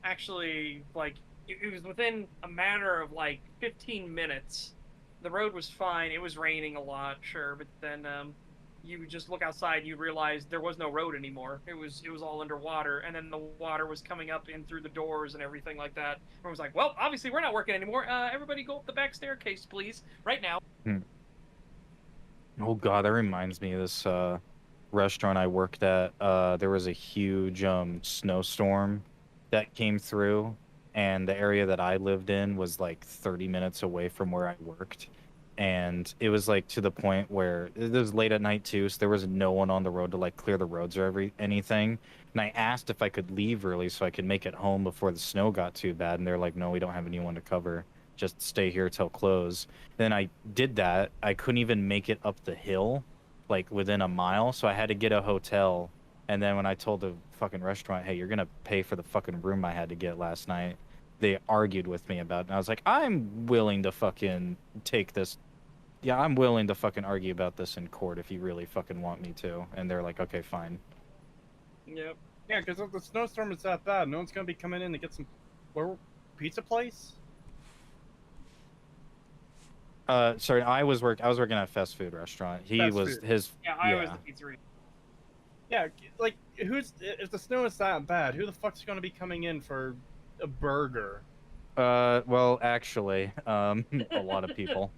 actually like it was within a matter of like 15 minutes. The road was fine. It was raining a lot, sure, but then you would just look outside and you realize there was no road anymore. It was all underwater, and then the water was coming up in through the doors and everything like that. Everyone was like, "Well, obviously we're not working anymore. Everybody go up the back staircase, please, right now." Oh god, that reminds me of this restaurant I worked at. There was a huge snowstorm that came through, and the area that I lived in was like 30 minutes away from where I worked. and it was like to the point where it was late at night too, so there was no one on the road to like clear the roads or anything. And I asked if I could leave early so I could make it home before the snow got too bad, and they're like, no, we don't have anyone to cover, just stay here till close. Then I did that. I couldn't even make it up the hill like within a mile, so I had to get a hotel. And then when I told the fucking restaurant, hey, you're gonna pay for the fucking room I had to get last night, they argued with me about it. And I was like, I'm willing to fucking take this. Yeah, I'm willing to fucking argue about this in court if you really fucking want me to. And they're like, okay, fine. Yep. Yeah, because if the snowstorm is that bad, no one's gonna be coming in to get some pizza place. Sorry, I was working at a fast food restaurant. He Fast was food. his. Yeah, I was the pizzeria. Yeah, like if the snow is that bad, who the fuck's gonna be coming in for a burger? Well, actually, a lot of people.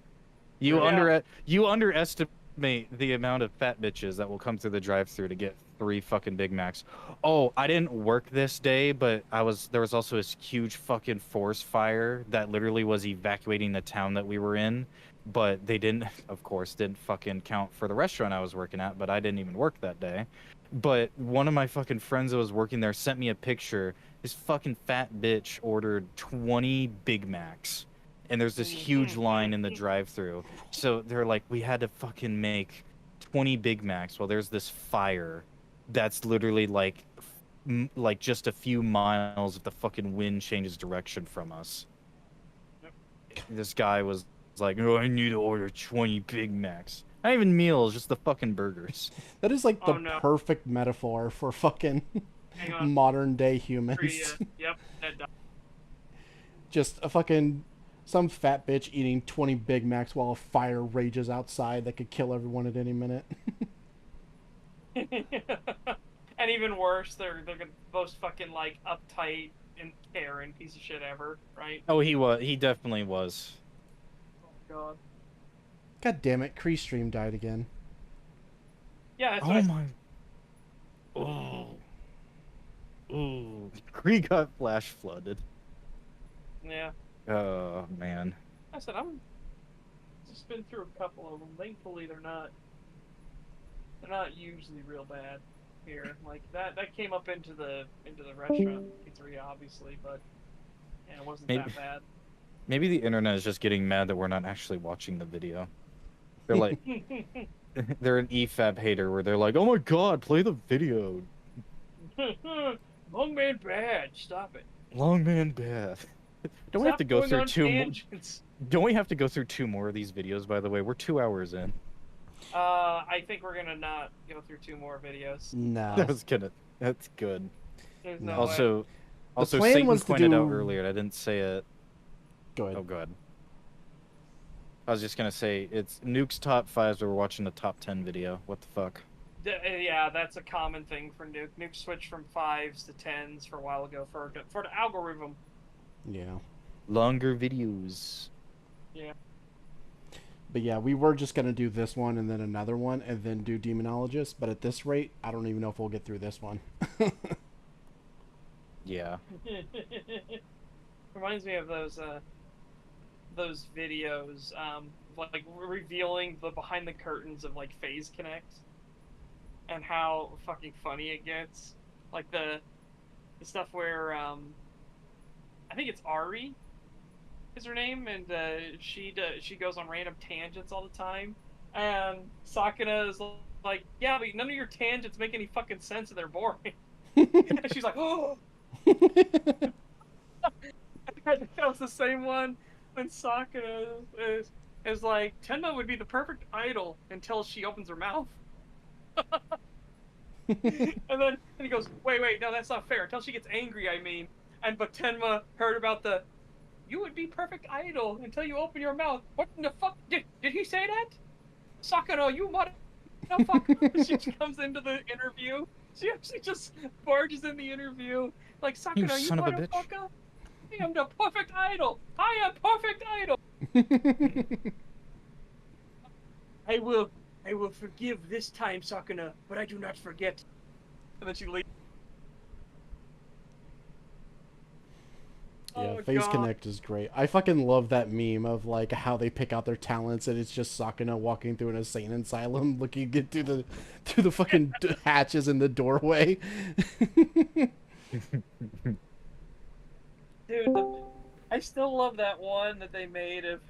You Yeah. you underestimate the amount of fat bitches that will come through the drive-thru to get 3 fucking Big Macs. Oh, I didn't work this day, but there was also this huge fucking forest fire that literally was evacuating the town that we were in, but they didn't, of course, didn't fucking count for the restaurant I was working at, but I didn't even work that day. But one of my fucking friends that was working there sent me a picture. This fucking fat bitch ordered 20 Big Macs. And there's this huge line in the drive-thru. So they're like, we had to fucking make 20 Big Macs while there's this fire that's literally like just a few miles if the fucking wind changes direction from us. This guy was like, oh, I need to order 20 Big Macs. Not even meals, just the fucking burgers. That is like the no. perfect metaphor for fucking Hang on. modern day humans. Yep. That died. Just a fucking some fat bitch eating 20 Big Macs while a fire rages outside that could kill everyone at any minute. And even worse, they're the most fucking like uptight and caring piece of shit ever, right? Oh, he definitely was. Oh god. God damn it, Cree stream died again. Yeah, that's Oh my. Oh. Ooh. Cree got flash flooded. Yeah. Oh man. I said I'm just been through a couple of them. Thankfully, they're not usually real bad here. Like that came up into the restaurant pizzeria, obviously, but yeah, it wasn't that bad. Maybe the internet is just getting mad that we're not actually watching the video. They're like, they're an EFAB hater where they're like, oh my god, play the video. Long man bad. Stop it. Long man bad. Don't we have to go through Don't we have to go through 2 more of these videos? By the way, we're 2 hours in. I think we're gonna not go through 2 more videos. No. That's good. There's no Also, way. also plan Satan was to pointed do- out earlier, and I didn't say it. Go ahead. Oh god. I was just gonna say it's Nuke's top 5s. We're watching the top 10 video. What the fuck? Yeah, that's a common thing for Nuke. Nuke switched from 5s to 10s for a while ago for the algorithm. Yeah. Longer videos. Yeah. But yeah, we were just going to do this one and then another one and then do Demonologist. But at this rate, I don't even know if we'll get through this one. Yeah. Reminds me of those videos, like revealing the behind the curtains of like 5's Connect, and how fucking funny it gets. Like the stuff where I think it's Ari is her name, and she goes on random tangents all the time, and Sakuna is like, yeah, but none of your tangents make any fucking sense and they're boring. And she's like, oh. That was the same one when Sakuna is like, Tenma would be the perfect idol until she opens her mouth. and then he goes, wait, no, that's not fair. Until she gets angry, I mean. But Tenma heard about you would be perfect idol until you open your mouth. What in the fuck? Did he say that? Sakura, you motherfucker. She comes into the interview. She actually just barges in the interview. Like, Sakura, you motherfucker. I am the perfect idol. I am perfect idol. I will forgive this time, Sakuna, but I do not forget. And then she leaves. Oh, Yeah, Face God. Connect is great. I fucking love that meme of like how they pick out their talents and it's just Sakuna walking through an insane asylum looking through the fucking hatches in the doorway. Dude, I still love that one that they made of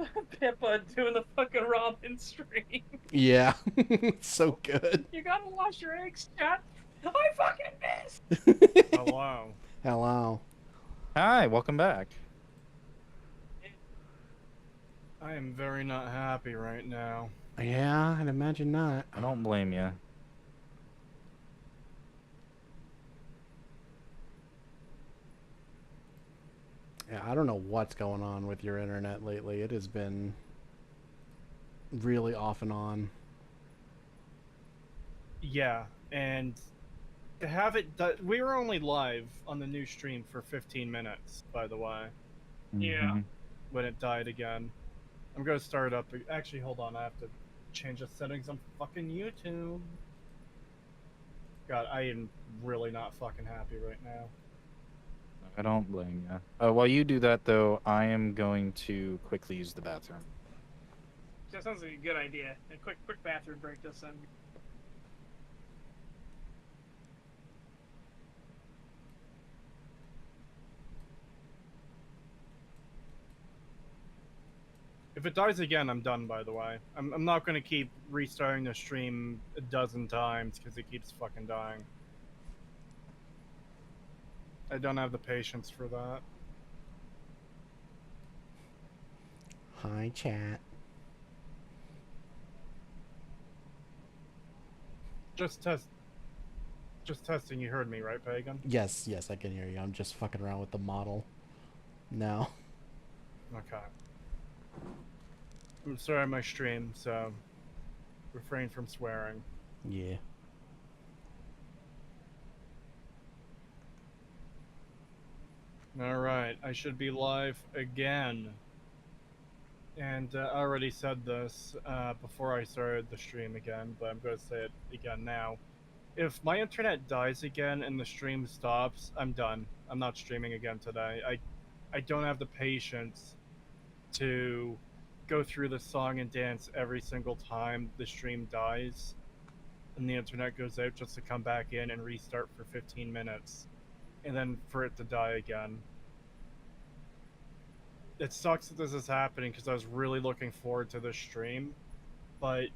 Pippa doing the fucking ramen stream. Yeah. It's so good. You gotta wash your eggs, chat. I fucking missed. Hello. Hello. Hi, welcome back. I am very not happy right now. Yeah, I'd imagine not. I don't blame you. Yeah, I don't know what's going on with your internet lately. It has been really off and on. Yeah, and to have it we were only live on the new stream for 15 minutes, by the way, Yeah. Mhm. when it died again. I'm gonna start up. Actually, hold on. I have to change the settings on fucking YouTube. God, I am really not fucking happy right now. I don't blame you. While you do that, though, I am going to quickly use the bathroom. That sounds like a good idea. A quick bathroom break does sound good. If it dies again, I'm done, by the way. I'm not gonna keep restarting the stream a dozen times because it keeps fucking dying. I don't have the patience for that. Hi, chat. Just testing. You heard me, right, Pagan? Yes, yes, I can hear you. I'm just fucking around with the model. No. Okay. I'm sorry, my stream, so refrain from swearing. Yeah. Alright, I should be live again. And I already said this before I started the stream again, but I'm going to say it again now. If my internet dies again and the stream stops, I'm done. I'm not streaming again today. I don't have the patience to go through the song and dance every single time the stream dies and the internet goes out just to come back in and restart for 15 minutes and then for it to die again. It sucks that this is happening because I was really looking forward to this stream, but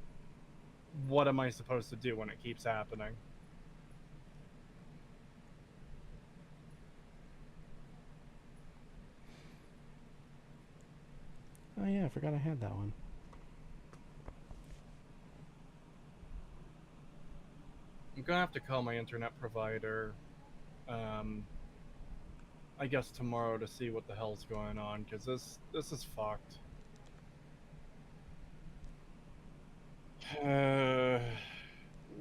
what am I supposed to do when it keeps happening? Oh yeah, I forgot I had that one. I'm gonna have to call my internet provider, I guess tomorrow to see what the hell's going on, because this is fucked.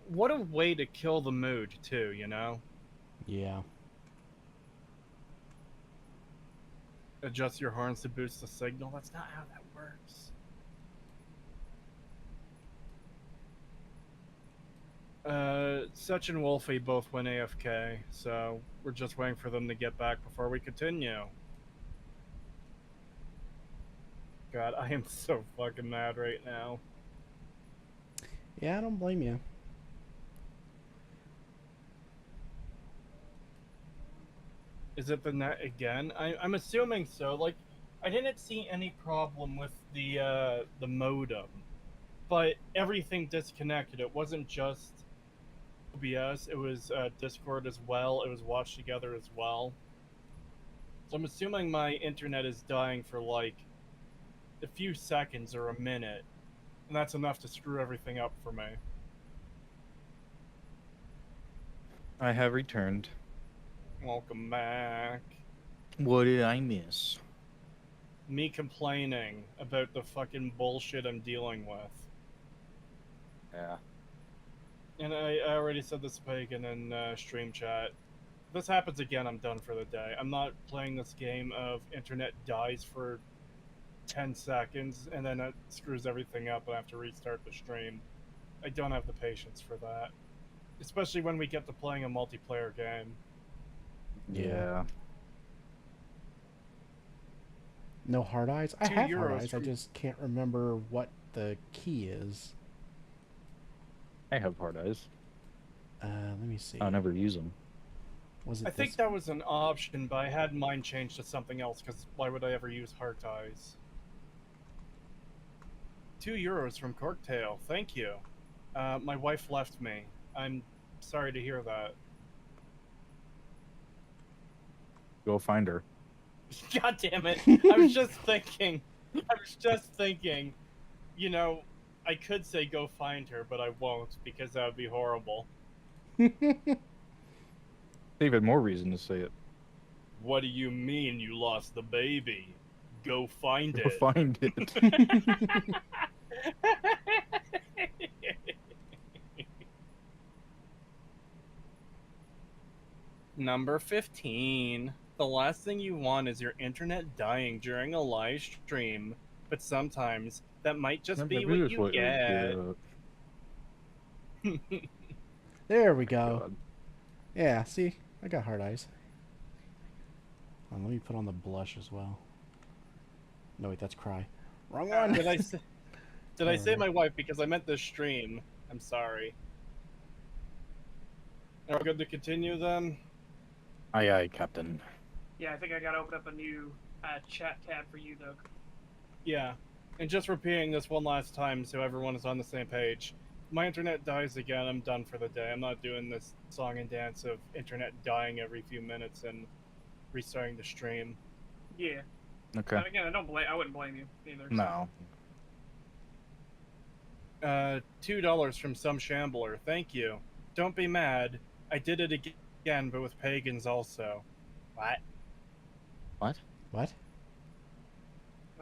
What a way to kill the mood, too, you know? Yeah. Adjust your horns to boost the signal. That's not how that works. Such and Wolfie both went AFK, so we're just waiting for them to get back before we continue. God, I am so fucking mad right now. Yeah, I don't blame you. Is it the net again? I'm assuming so. Like, I didn't see any problem with the modem, but everything disconnected. It wasn't just OBS. It was Discord as well. It was Watch Together as well. So I'm assuming my internet is dying for like a few seconds or a minute, and that's enough to screw everything up for me. I have returned. Welcome back. What did I miss? Me complaining about the fucking bullshit I'm dealing with. Yeah. And I already said this to Pagan in stream chat. If this happens again, I'm done for the day. I'm not playing this game of internet dies for 10 seconds and then it screws everything up and I have to restart the stream. I don't have the patience for that. Especially when we get to playing a multiplayer game. Yeah. No hard eyes? I 2 have hard euros eyes. I from- just can't remember what the key is. I have hard eyes. Let me see. I'll never use them. Was it I think this? that was an option, but I had mine changed to something else, because why would I ever use heart eyes? 2 euros from Corktail, thank you. My wife left me. I'm sorry to hear that. Go find her. God damn it. I was just thinking. You know, I could say go find her, but I won't, because that would be horrible. Even more reason to say it. What do you mean you lost the baby? Go find Go it. find it. Number 15. The last thing you want is your internet dying during a live stream, but sometimes that might just be what you get. There we go. God. Yeah, see? I got hard eyes. Let me put on the blush as well. No, wait, that's cry. Wrong one. Did I say my wife because I meant the stream? I'm sorry. Are we good to continue then? Aye, aye, Captain. Yeah, I think I gotta open up a new chat tab for you though. Yeah. And just repeating this one last time so everyone is on the same page. My internet dies again, I'm done for the day. I'm not doing this song and dance of internet dying every few minutes and restarting the stream. Yeah. Okay. And again, I wouldn't blame you either. No. $2 from some shambler. Thank you. Don't be mad. I did it again, but with pagans also. What? What? What?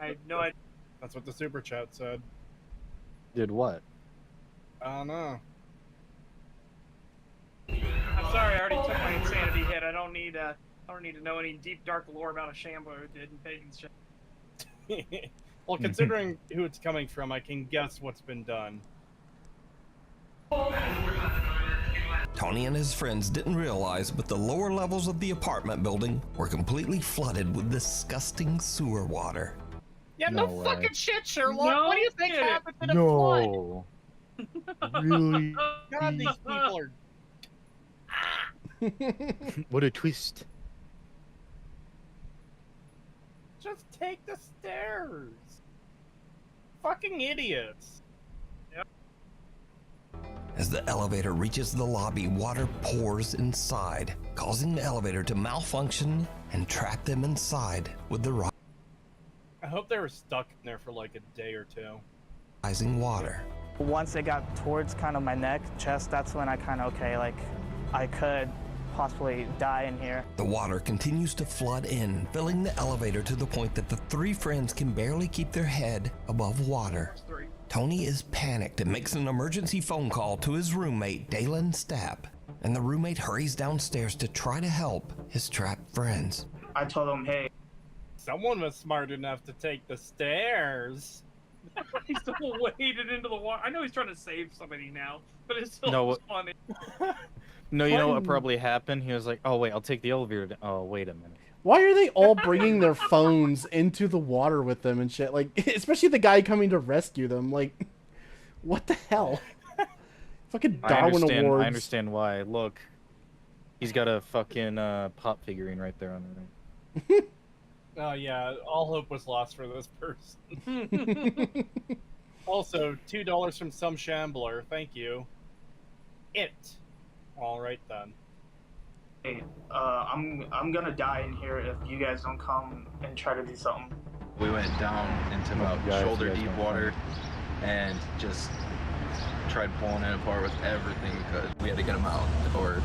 I had no idea. That's what the super chat said. Did what? I don't know. I'm sorry, I already took my insanity hit. I don't need to know any deep dark lore about a shambler did in Pagan's shit. Well, considering who it's coming from, I can guess what's been done. Tony and his friends didn't realize, but the lower levels of the apartment building were completely flooded with disgusting sewer water. Yeah, no, No way. fucking shit, Sherlock. No What do you think kidding. happened to the flood? No. Really? God, these people are... What a twist. Just take the stairs. Fucking idiots. As the elevator reaches the lobby, water pours inside, causing the elevator to malfunction and trap them inside with the I hope they were stuck in there for like a day or two. rising water. Once it got towards kind of my neck, chest, that's when I kind of, okay, like, I could possibly die in here. The water continues to flood in, filling the elevator to the point that the three friends can barely keep their head above water. Three. Tony is panicked and makes an emergency phone call to his roommate, Dalen Stapp, and the roommate hurries downstairs to try to help his trapped friends. I told him, hey, Someone was smart enough to take the stairs. He still waded into the water. I know he's trying to save somebody now, but it's still No, funny. No, you know what probably happened? He was like, oh, wait, I'll take the elevator. Oh, wait a minute. Why are they all bringing their phones into the water with them and shit? Like, especially the guy coming to rescue them. Like, what the hell? Fucking Darwin Awards. I understand why. Look, he's got a fucking pop figurine right there on the right. Oh yeah, all hope was lost for this person. Also, $2 from some shambler. Thank you. It. All right then. hey, I'm gonna die in here if you guys don't come and try to do something. We went down into about Guys, shoulder you guys deep don't water and just tried pulling it apart with everything we could. We had to get him out or it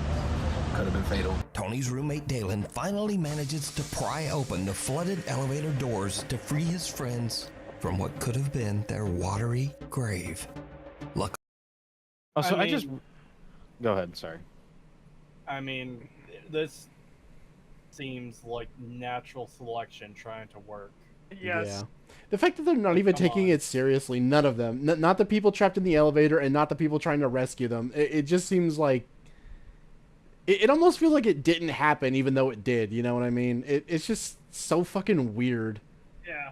could have been fatal. Tony's roommate Dalen finally manages to pry open the flooded elevator doors to free his friends from what could have been their watery grave. Luckily, Also, I I just... mean- Go ahead, sorry. I mean, this seems like natural selection trying to work. Yes. Yeah. The fact that they're not even Come taking on. it seriously, none of them. Not the people trapped in the elevator and not the people trying to rescue them. It just seems like... It almost feels like it didn't happen even though it did, you know what I mean? It's just so fucking weird. Yeah.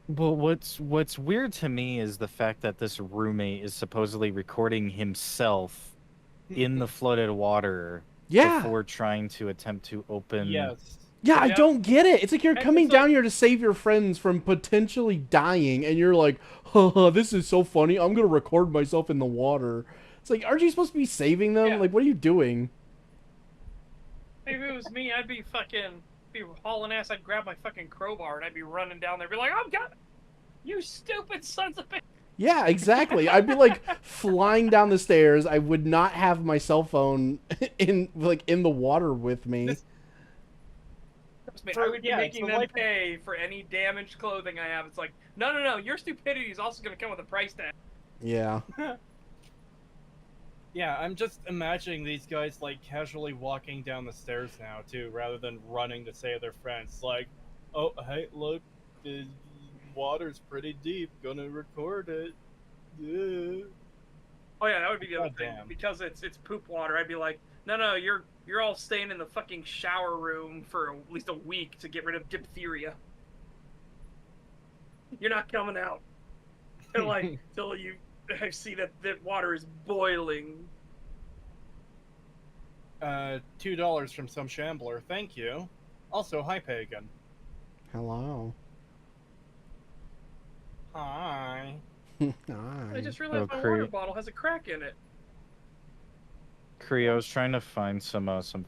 Well, what's weird to me is the fact that this roommate is supposedly recording himself in the flooded water Yeah. before trying to attempt to open. Yes. Yeah, I Yep. don't get it. It's like you're And coming it's like- down here to save your friends from potentially dying, and you're like, haha, this is so funny. I'm going to record myself in the water. It's like, aren't you supposed to be saving them? Yeah. Like, what are you doing? If it was me, I'd be hauling ass. I'd grab my fucking crowbar and I'd be running down there, be like, "Oh God, you stupid sons of bitch!" Yeah, exactly. I'd be like flying down the stairs. I would not have my cell phone in the water with me. Trust me, For- I would be yeah, making so them like- pay for any damaged clothing I have. It's like, no, your stupidity is also going to come with a price tag. Yeah. Yeah, I'm just imagining these guys like casually walking down the stairs now too, rather than running to save their friends. Like, oh hey, look, the water's pretty deep. Gonna record it. Yeah. Oh yeah, that would be the other thing. Goddamn. Because it's poop water. I'd be like, no, you're all staying in the fucking shower room for at least a week to get rid of diphtheria. You're not coming out. Till you see that water is boiling. $2 from some shambler. Thank you. Also, hi Pagan. Hello. Hi. I Hi. just realized my Cree. water bottle has a crack in it. Cree, I was trying to find some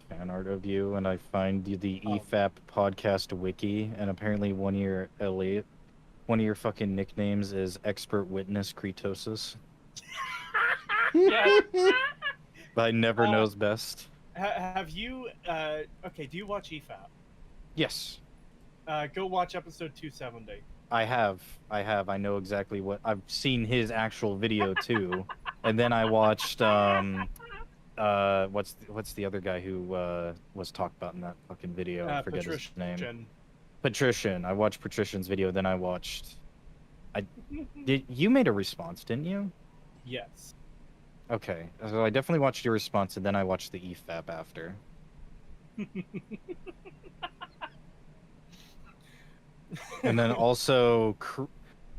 fan art of you, and I find the EFAP podcast wiki, and apparently one of your fucking nicknames is Expert Witness Cretosis. Yeah. But I never knows best. Have you? Okay. Do you watch EFAP? Yes, Go watch episode 270. I have. I know exactly what I've seen his actual video too, and then I watched what's the other guy who was talked about in that fucking video? I forget his name. Patrician. I watched Patrician's video, then I watched. You made a response, didn't you? Yes. Okay, so I definitely watched your response, and then I watched the EFAP after. And then also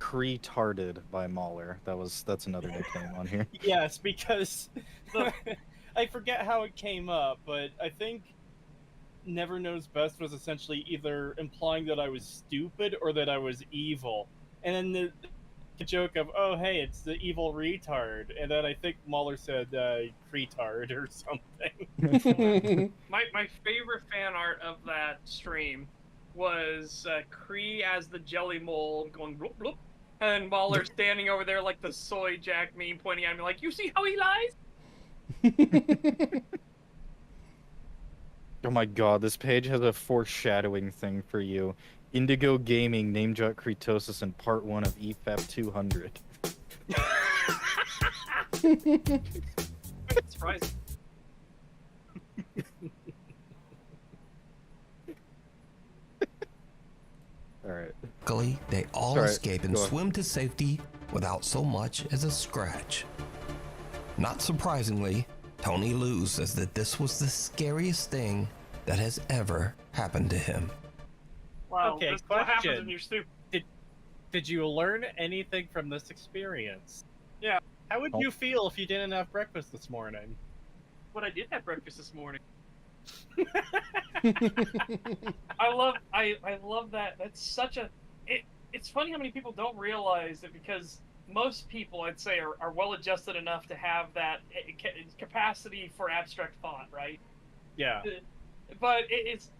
Retarded by Mahler. That's another nickname on here. Yes, because I forget how it came up, but I think Never Knows Best was essentially either implying that I was stupid or that I was evil. And then the joke of, oh, hey, it's the evil retard. And then I think Mahler said, retard or something. My favorite fan art of that stream was Kree as the jelly mole going bloop bloop, and Mahler standing over there like the soy jack meme, pointing at me like, "You see how he lies?" Oh my god, this page has a foreshadowing thing for you. Indigo Gaming named Jot Cretosis in part 1 of EFAP 200. Surprising. Alright. Luckily, they all Sorry, escape and go on. swim to safety without so much as a scratch. Not surprisingly, Tony Lou says that this was the scariest thing that has ever happened to him. Wow, Okay, this is what happens question. when you're stupid. Did you learn anything from this experience? Yeah. How would you feel if you didn't have breakfast this morning? But I did have breakfast this morning. I love that. That's such a. It's funny how many people don't realize that, because most people, I'd say, are well adjusted enough to have that capacity for abstract thought, right? Yeah. But it's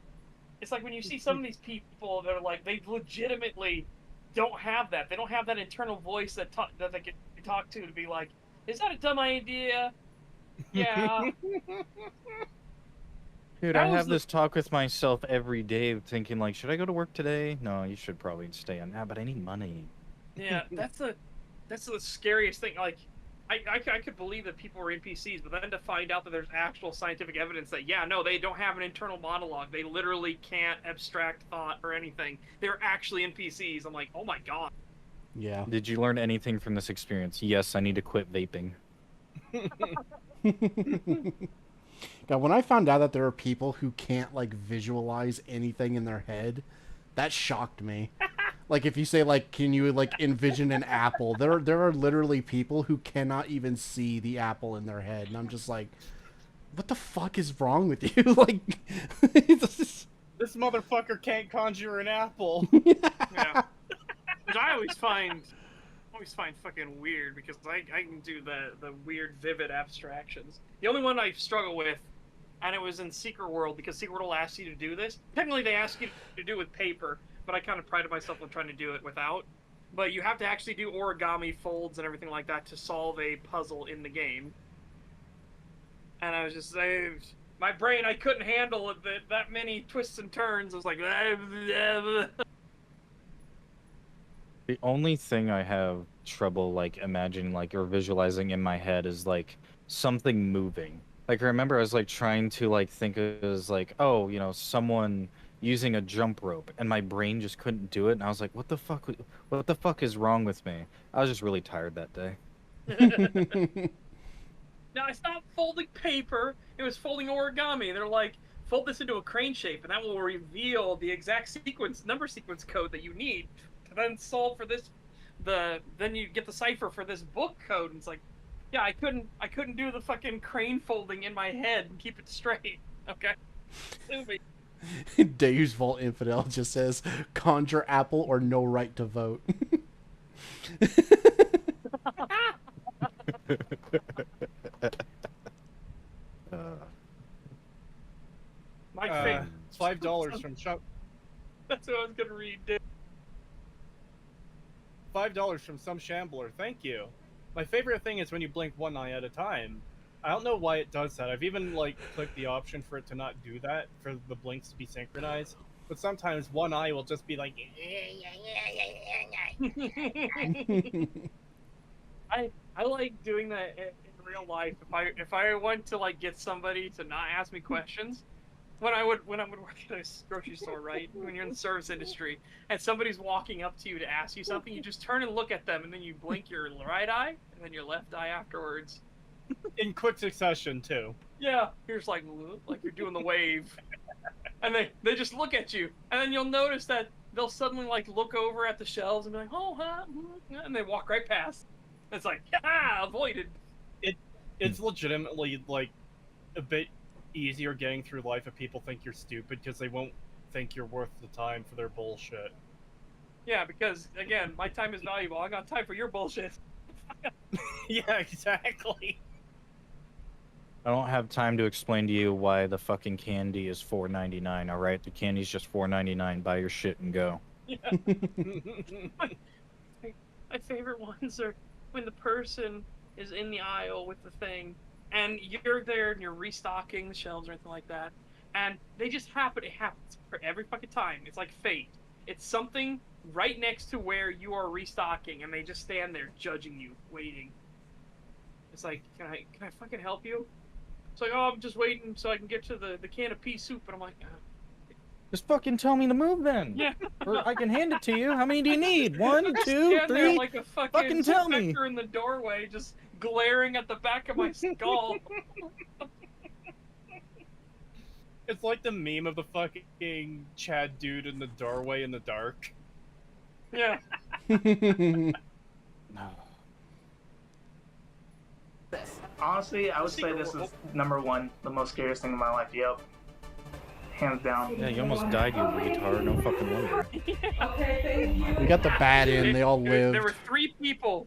like when you see some of these people that are like, they legitimately don't have that. They don't have that internal voice that they can talk to be like, is that a dumb idea? Yeah. Dude, That I was have the- this talk with myself every day, thinking like, should I go to work today? No, you should probably stay on. But I need money. Yeah, that's the scariest thing. Like, I could believe that people were NPCs, but then to find out that there's actual scientific evidence that, yeah, no, they don't have an internal monologue. They literally can't abstract thought or anything. They're actually NPCs. I'm like, oh my god. Yeah. Did you learn anything from this experience? Yes, I need to quit vaping. God, when I found out that there are people who can't like visualize anything in their head, That shocked me. Like, if you say, like, can you, like, envision an apple? There are literally people who cannot even see the apple in their head. And I'm just like, what the fuck is wrong with you? Like, This motherfucker can't conjure an apple. Yeah. Which I always find fucking weird, because I can do the weird, vivid abstractions. The only one I struggle with, and it was in Secret World, because Secret World will ask you to do this. Technically, they ask you to do it with paper, but I kind of prided myself on trying to do it without. But you have to actually do origami folds and everything like that to solve a puzzle in the game. And I was just my brain, I couldn't handle it, that many twists and turns. I was like, The only thing I have trouble, like, imagining, like, or visualizing in my head is, like, something moving. Like, I remember I was, like, trying to, like, think it was, like, oh, you know, someone using a jump rope, and my brain just couldn't do it, and I was like, what the fuck is wrong with me? I was just really tired that day. Now, it's not folding paper, it was folding origami. They're like, fold this into a crane shape, and that will reveal the exact number sequence code that you need to then solve for this, then you get the cipher for this book code. And it's like, yeah, I couldn't do the fucking crane folding in my head and keep it straight. Okay? Deus Vault Infidel just says, conjure apple or no right to vote. My favorite. $5 from shop. That's what I was gonna read, dude. $5 from some shambler. Thank you. My favorite thing is when you blink one eye at a time. I don't know why it does that. I've even like clicked the option for it to not do that, for the blinks to be synchronized. But sometimes one eye will just be like. I like doing that in real life. If I went to like get somebody to not ask me questions, when I would work at a grocery store, right? When you're in the service industry and somebody's walking up to you to ask you something, you just turn and look at them, and then you blink your right eye and then your left eye afterwards. In quick succession too. Yeah, you're just like you're doing the wave, and they just look at you, and then you'll notice that they'll suddenly like look over at the shelves and be like, oh, huh, and they walk right past. It's like, avoided. It's legitimately like a bit easier getting through life if people think you're stupid, because they won't think you're worth the time for their bullshit. Yeah, because again, my time is valuable. I got time for your bullshit. Yeah, exactly. I don't have time to explain to you why the fucking candy is $4.99. All right, the candy's just $4.99. Buy your shit and go. Yeah. My favorite ones are when the person is in the aisle with the thing, and you're there and you're restocking the shelves or anything like that, and they just happen. It happens for every fucking time. It's like fate. It's something right next to where you are restocking, and they just stand there judging you, waiting. It's like, can I fucking help you? It's like, oh, I'm just waiting so I can get to the can of pea soup, and I'm like, just fucking tell me to move then. yeah. Or I can hand it to you. How many do you need? 1, 2, Stand there 3? like a Fucking tell me. in the doorway, just glaring at the back of my skull. It's like the meme of the fucking Chad dude in the doorway in the dark. Yeah. No. Honestly, I would say this is number one, the most scariest thing in my life. Yep. Hands down. Yeah, you almost died, you retard. No fucking wonder. Okay, thank you. We got the bat in. They all lived. There were three people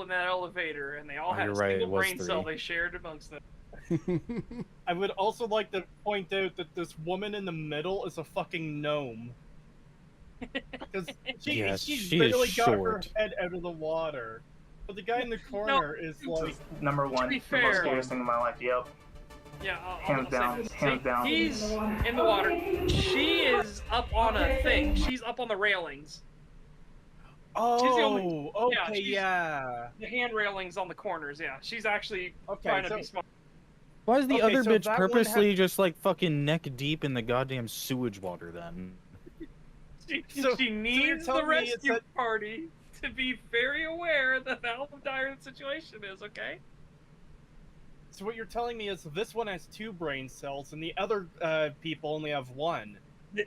in that elevator, and they all had you're a right, single it was brain cell 3. they shared amongst them. I would also like to point out that this woman in the middle is a fucking gnome. Because Yes, she's she barely is got her short. head out of the water. But the guy in the corner is like... Number one, be the fair- most scariest thing in my life. Yep. Yeah, Hands down. Hands down. He's in the water. She is up on a thing. She's up on the railings. Oh, yeah, okay, she's- yeah. The hand railings on the corners, yeah. She's actually Okay, trying to so- be smart. Why is the Okay, other so bitch that one purposely just like fucking neck deep in the goddamn sewage water then? So She you're needs the telling me it's rescue that- party to be very aware that how dire the situation is, okay? So what you're telling me is this one has 2 brain cells and the other people only have 1.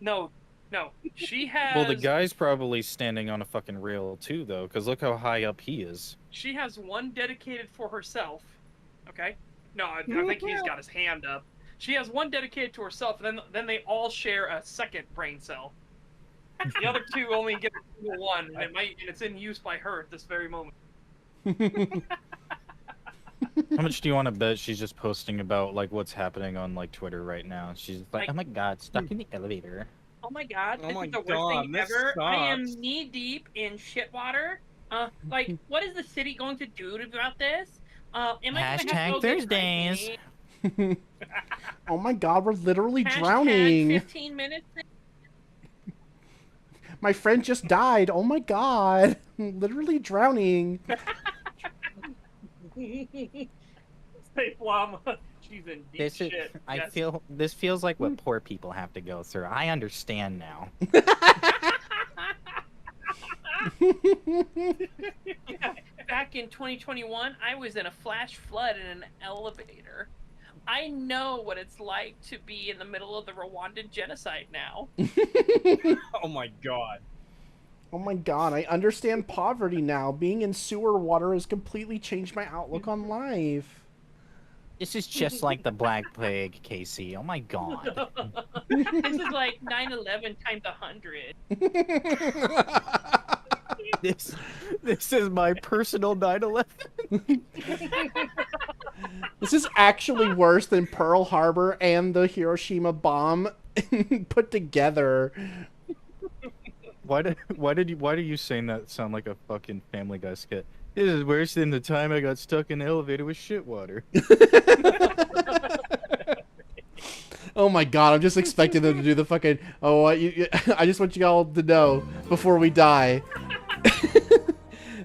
No, No, she has. Well, the guy's probably standing on a fucking rail too, though, because look how high up he is. She has one dedicated for herself. Okay. No, I think he's got his hand up. She has one dedicated to herself, and then they all share a second brain cell. The other two only get a single one, and it's in use by her at this very moment. How much do you want to bet she's just posting about like what's happening on like Twitter right now? She's like, oh my god, stuck in the elevator. Oh my god, Oh this my is the worst God, thing this ever. I am sucks. knee deep in shit water. Like, what is the city going to do about this? Am I gonna have to Hashtag go get Thursdays. hyphenated? Oh my god, we're literally Hashtag drowning. 15 minutes. My friend just died. Oh my god. I'm literally drowning. Say Flama. She's in deep shit. Yes. This feels like what poor people have to go through. I understand now. Back in 2021, I was in a flash flood in an elevator. I know what it's like to be in the middle of the Rwandan genocide now. Oh my god. Oh my god, I understand poverty now. Being in sewer water has completely changed my outlook on life. This is just like the Black Plague, Casey. Oh my god. This is like 9/11 times 100. This is my personal 9/11. This is actually worse than Pearl Harbor and the Hiroshima bomb put together. Why do you saying that sound like a fucking Family Guy skit? This is worse than the time I got stuck in the elevator with shit water. Oh my god, I'm just expecting them to do the fucking, I just want you all to know before we die.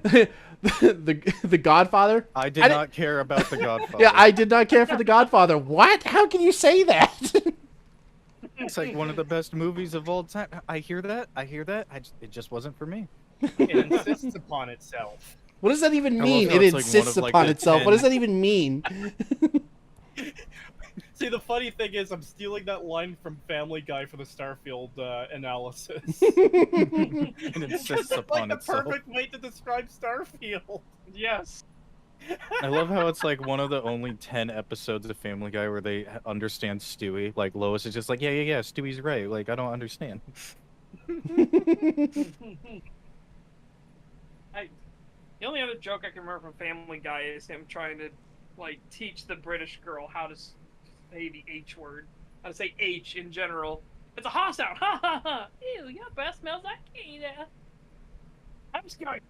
the Godfather? I did not care about the Godfather. Yeah, I did not care for the Godfather. What? How can you say that? It's like one of the best movies of all time. I hear that. It just wasn't for me. It insists upon itself. What does that even I love mean? how It it's like insists one of, like, upon the itself. 10 What does that even mean? See, the funny thing is, I'm stealing that line from Family Guy for the Starfield analysis. It insists It's upon like the itself. perfect way to describe Starfield. Yes. I love how it's like one of the only 10 episodes of Family Guy where they understand Stewie. Like Lois is just like, yeah, Stewie's right. Like I don't understand. The only other joke I can remember from Family Guy is him trying to, like, teach the British girl how to say the H word. How to say H in general. It's a hoss out! Ha ha ha! Ew, your breath smells like either. I'm scared.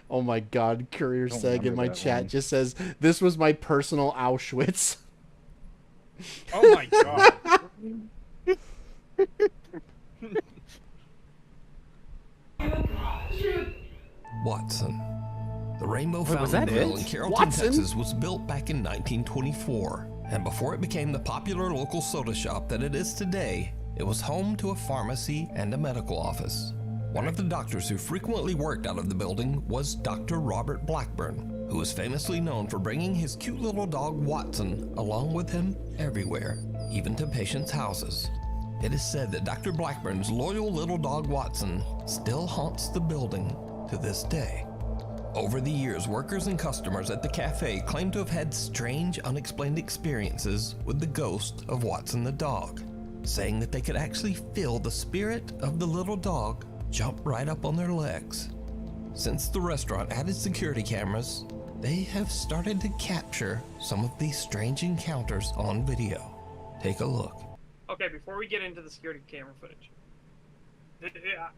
Oh my god, Courier Don't Seg in remember my that chat one. just says, this was my personal Auschwitz. Oh my god. Watson. The Rainbow Wait, was Fountain that Mill it? in Carrollton, Watson? Texas was built back in 1924, and before it became the popular local soda shop that it is today, it was home to a pharmacy and a medical office. One of the doctors who frequently worked out of the building was Dr. Robert Blackburn, who was famously known for bringing his cute little dog Watson along with him everywhere, even to patients' houses. It is said that Dr. Blackburn's loyal little dog Watson still haunts the building to this day. Over the years, workers and customers at the cafe claim to have had strange, unexplained experiences with the ghost of Watson the dog, saying that they could actually feel the spirit of the little dog jump right up on their legs. Since the restaurant added security cameras, they have started to capture some of these strange encounters on video. Take a look. Okay, before we get into the security camera footage,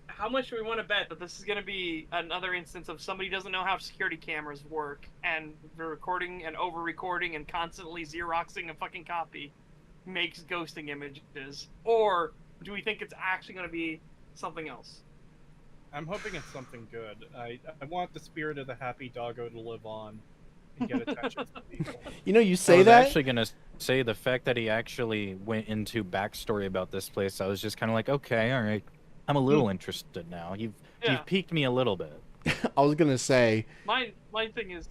how much do we want to bet that this is going to be another instance of somebody doesn't know how security cameras work, and the recording and over-recording and constantly Xeroxing a fucking copy makes ghosting images? Or do we think it's actually going to be something else? I'm hoping it's something good. I want the spirit of the happy doggo to live on and get attention from people. You know, you I say was that. actually gonna say the fact that he actually went into backstory about this place. I was just kind of like, okay, all right, I'm a little interested now. You've piqued me a little bit. I was gonna say. My thing is,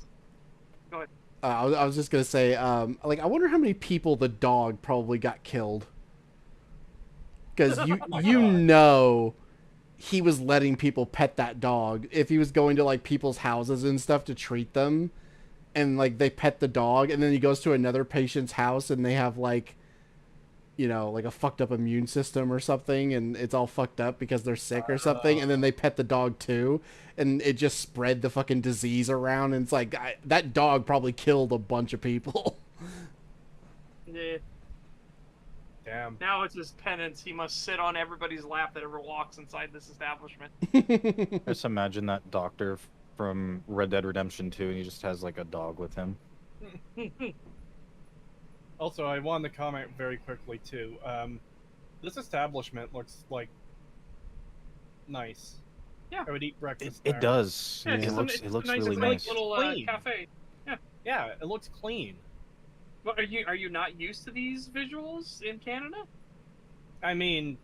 go ahead. I was just gonna say, like, I wonder how many people the dog probably got killed. Because you know he was letting people pet that dog. If he was going to like people's houses and stuff to treat them, and like they pet the dog, and then he goes to another patient's house and they have like, you know, like a fucked up immune system or something, and it's all fucked up because they're sick or something, and then they pet the dog too, and it just spread the fucking disease around, and it's like that dog probably killed a bunch of people. Yeah. Damn. Now it's his penance. He must sit on everybody's lap that ever walks inside this establishment. Just imagine that doctor from Red Dead Redemption 2, and he just has like a dog with him. Also, I wanted to comment very quickly too. This establishment looks like nice. Yeah. I would eat breakfast. It there. does. Yeah, It looks nice, really it's nice. Like little Clean. cafe. Yeah. Yeah, it looks clean. But are you not used to these visuals in Canada? I mean,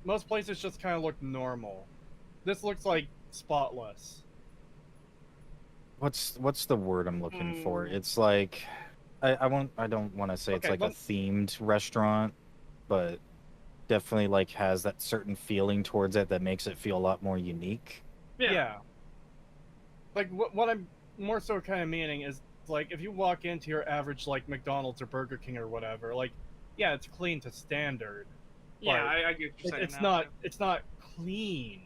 most places just kind of look normal. This looks like spotless. What's the word I'm looking for? It's like I don't want to say it's Okay, like a themed restaurant, but definitely like has that certain feeling towards it that makes it feel a lot more unique. Yeah. Like what I'm more so kind of meaning is like if you walk into your average like McDonald's or Burger King or whatever, like yeah, it's clean to standard. Yeah, but I get what you're saying. It's not clean.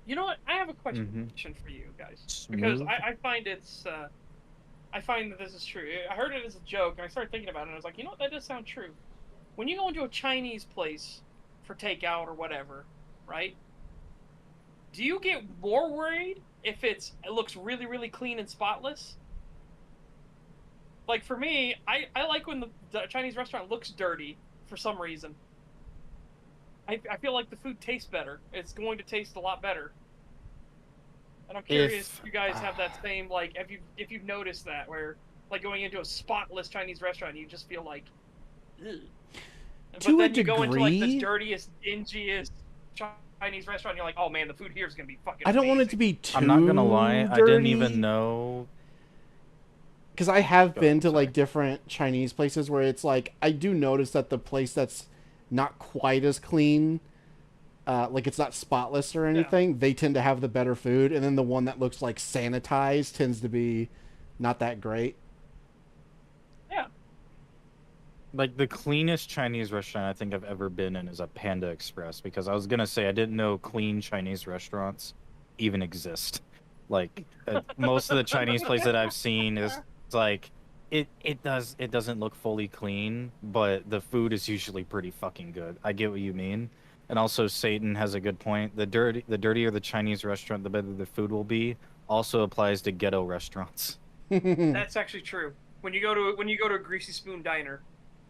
You know what? I have a question for you guys because I find it's I find that this is true. I heard it as a joke and I started thinking about it and I was like, you know what? That does sound true. When you go into a Chinese place for takeout or whatever, right? Do you get more worried if it looks really, really clean and spotless? Like for me, I like when the Chinese restaurant looks dirty for some reason. I feel like the food tastes better. It's going to taste a lot better. And I'm curious if you guys have that same, like, if you've noticed that, where, like, going into a spotless Chinese restaurant, you just feel like, ugh. To But a then you go into, like, the degree- dirtiest, dingiest Chinese restaurant, and you're like, oh, man, the food here is going to be fucking I don't want it to amazing. be too I'm not gonna lie, I didn't dirty. even know. Because I have Go been ahead, to sorry. like different Chinese places where it's like I do notice that the place that's not quite as clean, like it's not spotless or anything, they tend to have the better food, and then the one that looks like sanitized tends to be not that great. Yeah. Like the cleanest Chinese restaurant I think I've ever been in is a Panda Express, because I was gonna say I didn't know clean Chinese restaurants even exist. Like most of the Chinese places that I've seen is like it doesn't look fully clean, but the food is usually pretty fucking good. I get what you mean. And also Satan has a good point. The dirtier the Chinese restaurant, the better the food will be. Also applies to ghetto restaurants. That's actually true. When you go to a Greasy Spoon diner,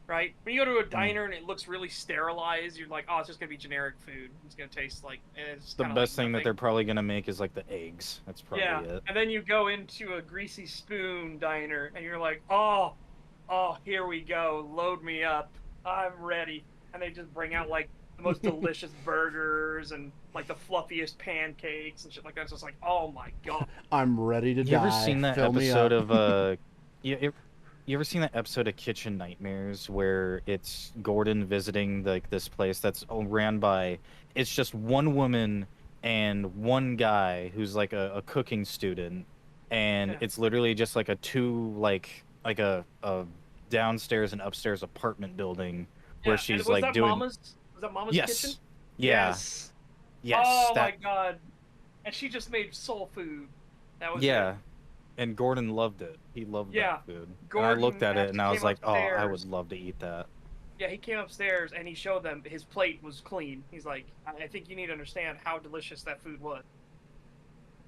right? When you go to a diner and it looks really sterilized, you're like, oh, it's just gonna be generic food. It's gonna taste like it's The kinda best like thing that nothing. they're probably gonna make is like the eggs. That's probably it. And then you go into a Greasy Spoon diner and you're like, oh, here we go. Load me up. I'm ready. And they just bring out like the most delicious burgers and like the fluffiest pancakes and shit like that. It's just like, oh my god. I'm ready to You die. ever seen that Fill me episode up. of you ever seen that episode of Kitchen Nightmares where it's Gordon visiting like this place that's ran by, it's just one woman and one guy who's like a cooking student, and it's literally just like a a downstairs and upstairs apartment building where she's was like that doing was that Mama's Yes. kitchen? Yeah. Yes. Yes. Oh that- my god. And she just made soul food. That was Yeah. it. And Gordon loved it. He loved Yeah. that food. Gordon and I looked at it and I was came like, oh, I upstairs. would love to eat that. Yeah, he came upstairs and he showed them his plate was clean. He's like, I think you need to understand how delicious that food was.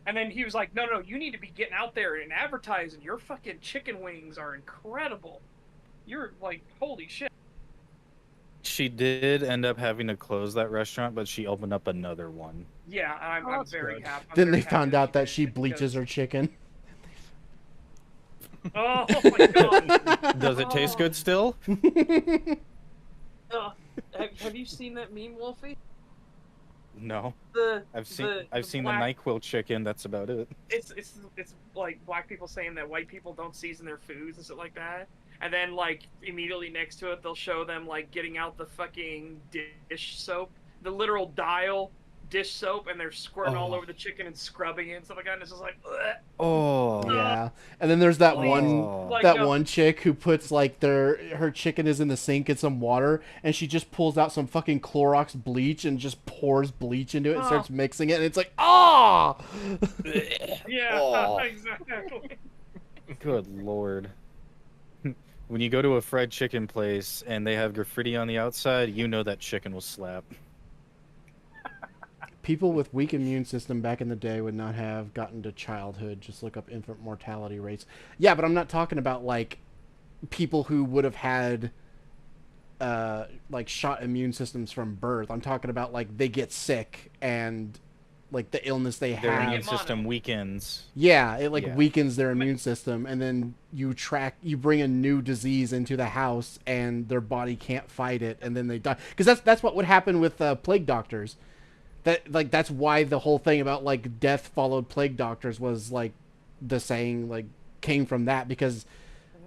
And then he was like, no, you need to be getting out there and advertising. Your fucking chicken wings are incredible. You're like, holy shit. She did end up having to close that restaurant, but she opened up another one. Yeah, I'm that's very good. happy. I'm Then very they happy found out that she did bleaches her chicken. Oh my god. Does it taste good still? Have you seen that meme, Wolfie? No. I've seen the the black- NyQuil chicken. That's about it. It's like black people saying that white people don't season their foods and stuff like that. and then like immediately next to it, they'll show them like getting out the fucking dish soap, the literal dial dish soap, and they're squirting all over the chicken and scrubbing it and stuff like that. And it's just like, ugh. Oh. Yeah, and then there's that Please. Oh. Like, that no. one chick who puts like her chicken is in the sink in some water, and she just pulls out some fucking Clorox bleach and just pours bleach into it and starts mixing it, and it's like, ah. Yeah, Oh. exactly. Good lord. When you go to a fried chicken place and they have graffiti on the outside, you know that chicken was slapped. People with weak immune system back in the day would not have gotten to childhood. Just look up infant mortality rates. Yeah, but I'm not talking about like people who would have had like shot immune systems from birth. I'm talking about like they get sick and like the illness they Their have. immune system weakens. Yeah, it like Yeah. weakens their immune system, and then you bring a new disease into the house, and their body can't fight it, and then they die. Because that's what would happen with plague doctors. That's why the whole thing about like death followed plague doctors was like the saying like came from that, because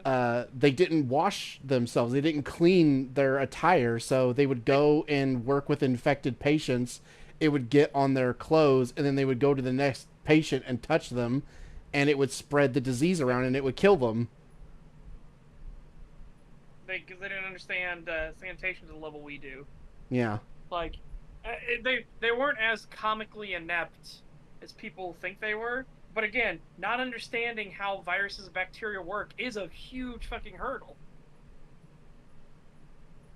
they didn't wash themselves, they didn't clean their attire, so they would go and work with infected patients. It would get on their clothes, and then they would go to the next patient and touch them, and it would spread the disease around, and it would kill them. Because they didn't understand sanitation to the level we do. Yeah. Like, they weren't as comically inept as people think they were. But again, not understanding how viruses and bacteria work is a huge fucking hurdle.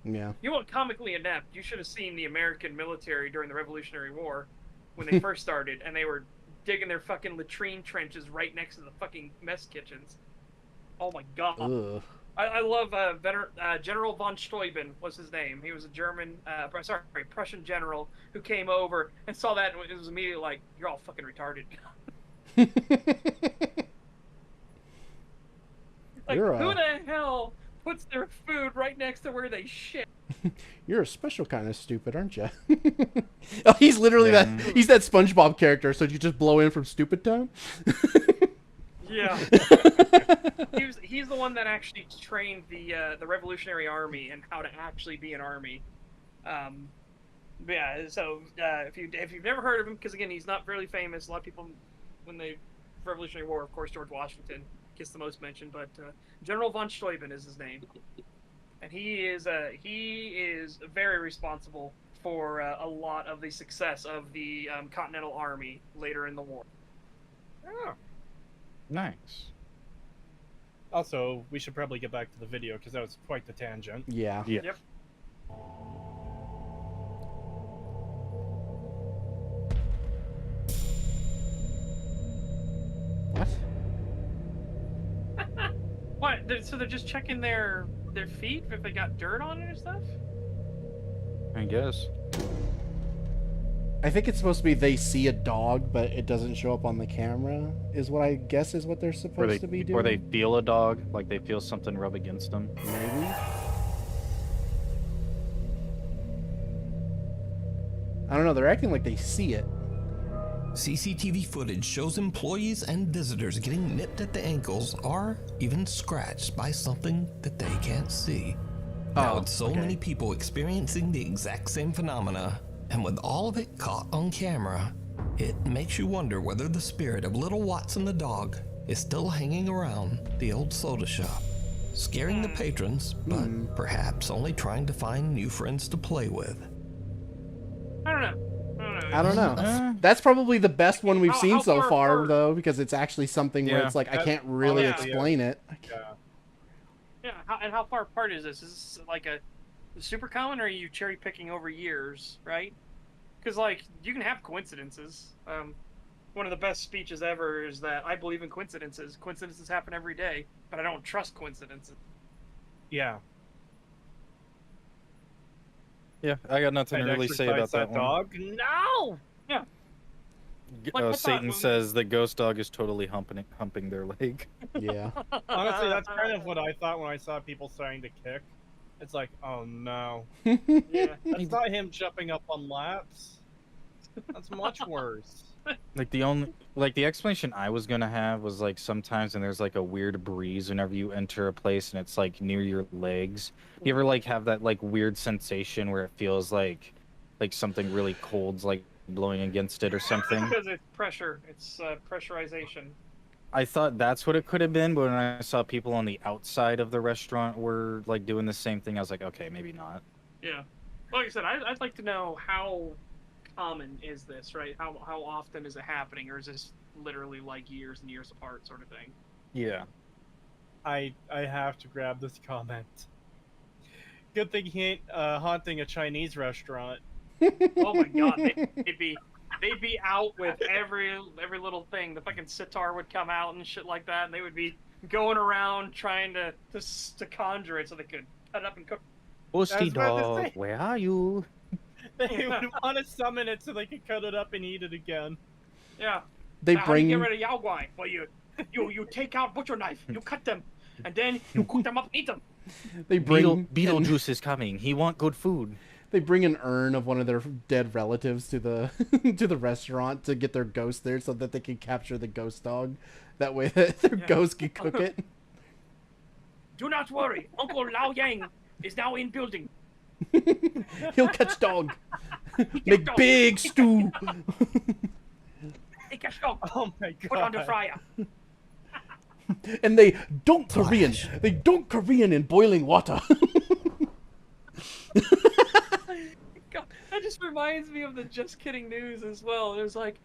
Yeah. You want comically inept, you should have seen the American military during the Revolutionary War when they first started, and they were digging their fucking latrine trenches right next to the fucking mess kitchens. Oh my god. Ugh. I love General von Steuben was his name. He was a German, Prussian general who came over and saw that, and it was immediately like, you're all fucking retarded. Like, who the hell puts their food right next to where they shit? You're a special kind of stupid, aren't you? Oh, he's literally he's that SpongeBob character, so you just blow in from Stupid Town? Yeah. He's the one that actually trained the Revolutionary Army and how to actually be an army. Yeah, so if you've never heard of him, because again, he's not really famous. A lot of people, when they Revolutionary War, of course, George Washington gets the most mention, but General von Steuben is his name, and he is very responsible for a lot of the success of the Continental Army later in the war. Oh. Nice. Also, we should probably get back to the video because that was quite the tangent. Yeah. Yep. What? What? So they're just checking their feet if they got dirt on it or stuff? I guess. I think it's supposed to be they see a dog, but it doesn't show up on the camera, is what I guess is what they're supposed to be doing. Or they feel a dog, like they feel something rub against them. Maybe? I don't know, they're acting like they see it. CCTV footage shows employees and visitors getting nipped at the ankles or even scratched by something that they can't see. Now, with so many people experiencing the exact same phenomena, and with all of it caught on camera, it makes you wonder whether the spirit of little Watson the dog is still hanging around the old soda shop, scaring the patrons, but perhaps only trying to find new friends to play with. I don't know. That's probably the best one we've seen so far, though, because it's actually something where it's like, I can't really explain it. Yeah, and how far apart is this? Is this like a super common, or are you cherry picking over years, right? Because like you can have coincidences. One of the best speeches ever is that I believe in coincidences. Coincidences happen every day, but I don't trust coincidences. Yeah. Yeah, I got nothing to really say about that one. Dog? No! Yeah. Like, Satan says the ghost dog is totally humping their leg. Yeah. Honestly, that's kind of what I thought when I saw people starting to kick. It's like, oh no. Yeah. That's not him jumping up on laps. That's much worse. Like the explanation I was gonna have was like sometimes when there's like a weird breeze whenever you enter a place and it's like near your legs. You ever like have that like weird sensation where it feels like something really cold's like blowing against it or something? Because it's pressure. It's pressurization. I thought that's what it could have been, but when I saw people on the outside of the restaurant were like doing the same thing, I was like, okay, maybe not. Yeah. Like I said, I'd like to know how common is this, right? How often is it happening, or is this literally like years and years apart sort of thing? Yeah. I have to grab this comment. Good thing he ain't haunting a Chinese restaurant. Oh my god, they'd be out with every little thing. The fucking sitar would come out and shit like that, and they would be going around trying to conjure it so they could cut it up and cook. Ghosty dog, where are you? They would want to summon it so they could cut it up and eat it again. Yeah. They How do you bring get rid of Yao Guai? Well, you take out butcher knife, you cut them, and then you cook them up and eat them. they bring Beetlejuice is coming. He want good food. They bring an urn of one of their dead relatives to the to the restaurant to get their ghost there so that they can capture the ghost dog. That way their ghost can cook it. Do not worry, Uncle Lao Yang is now in building. He'll catch dog. Make big stew. Hey, catch dog. Oh my god. Put on the fryer. And they dunk Korean. They dunk Korean in boiling water. God, that just reminds me of the Just Kidding news as well. It was like,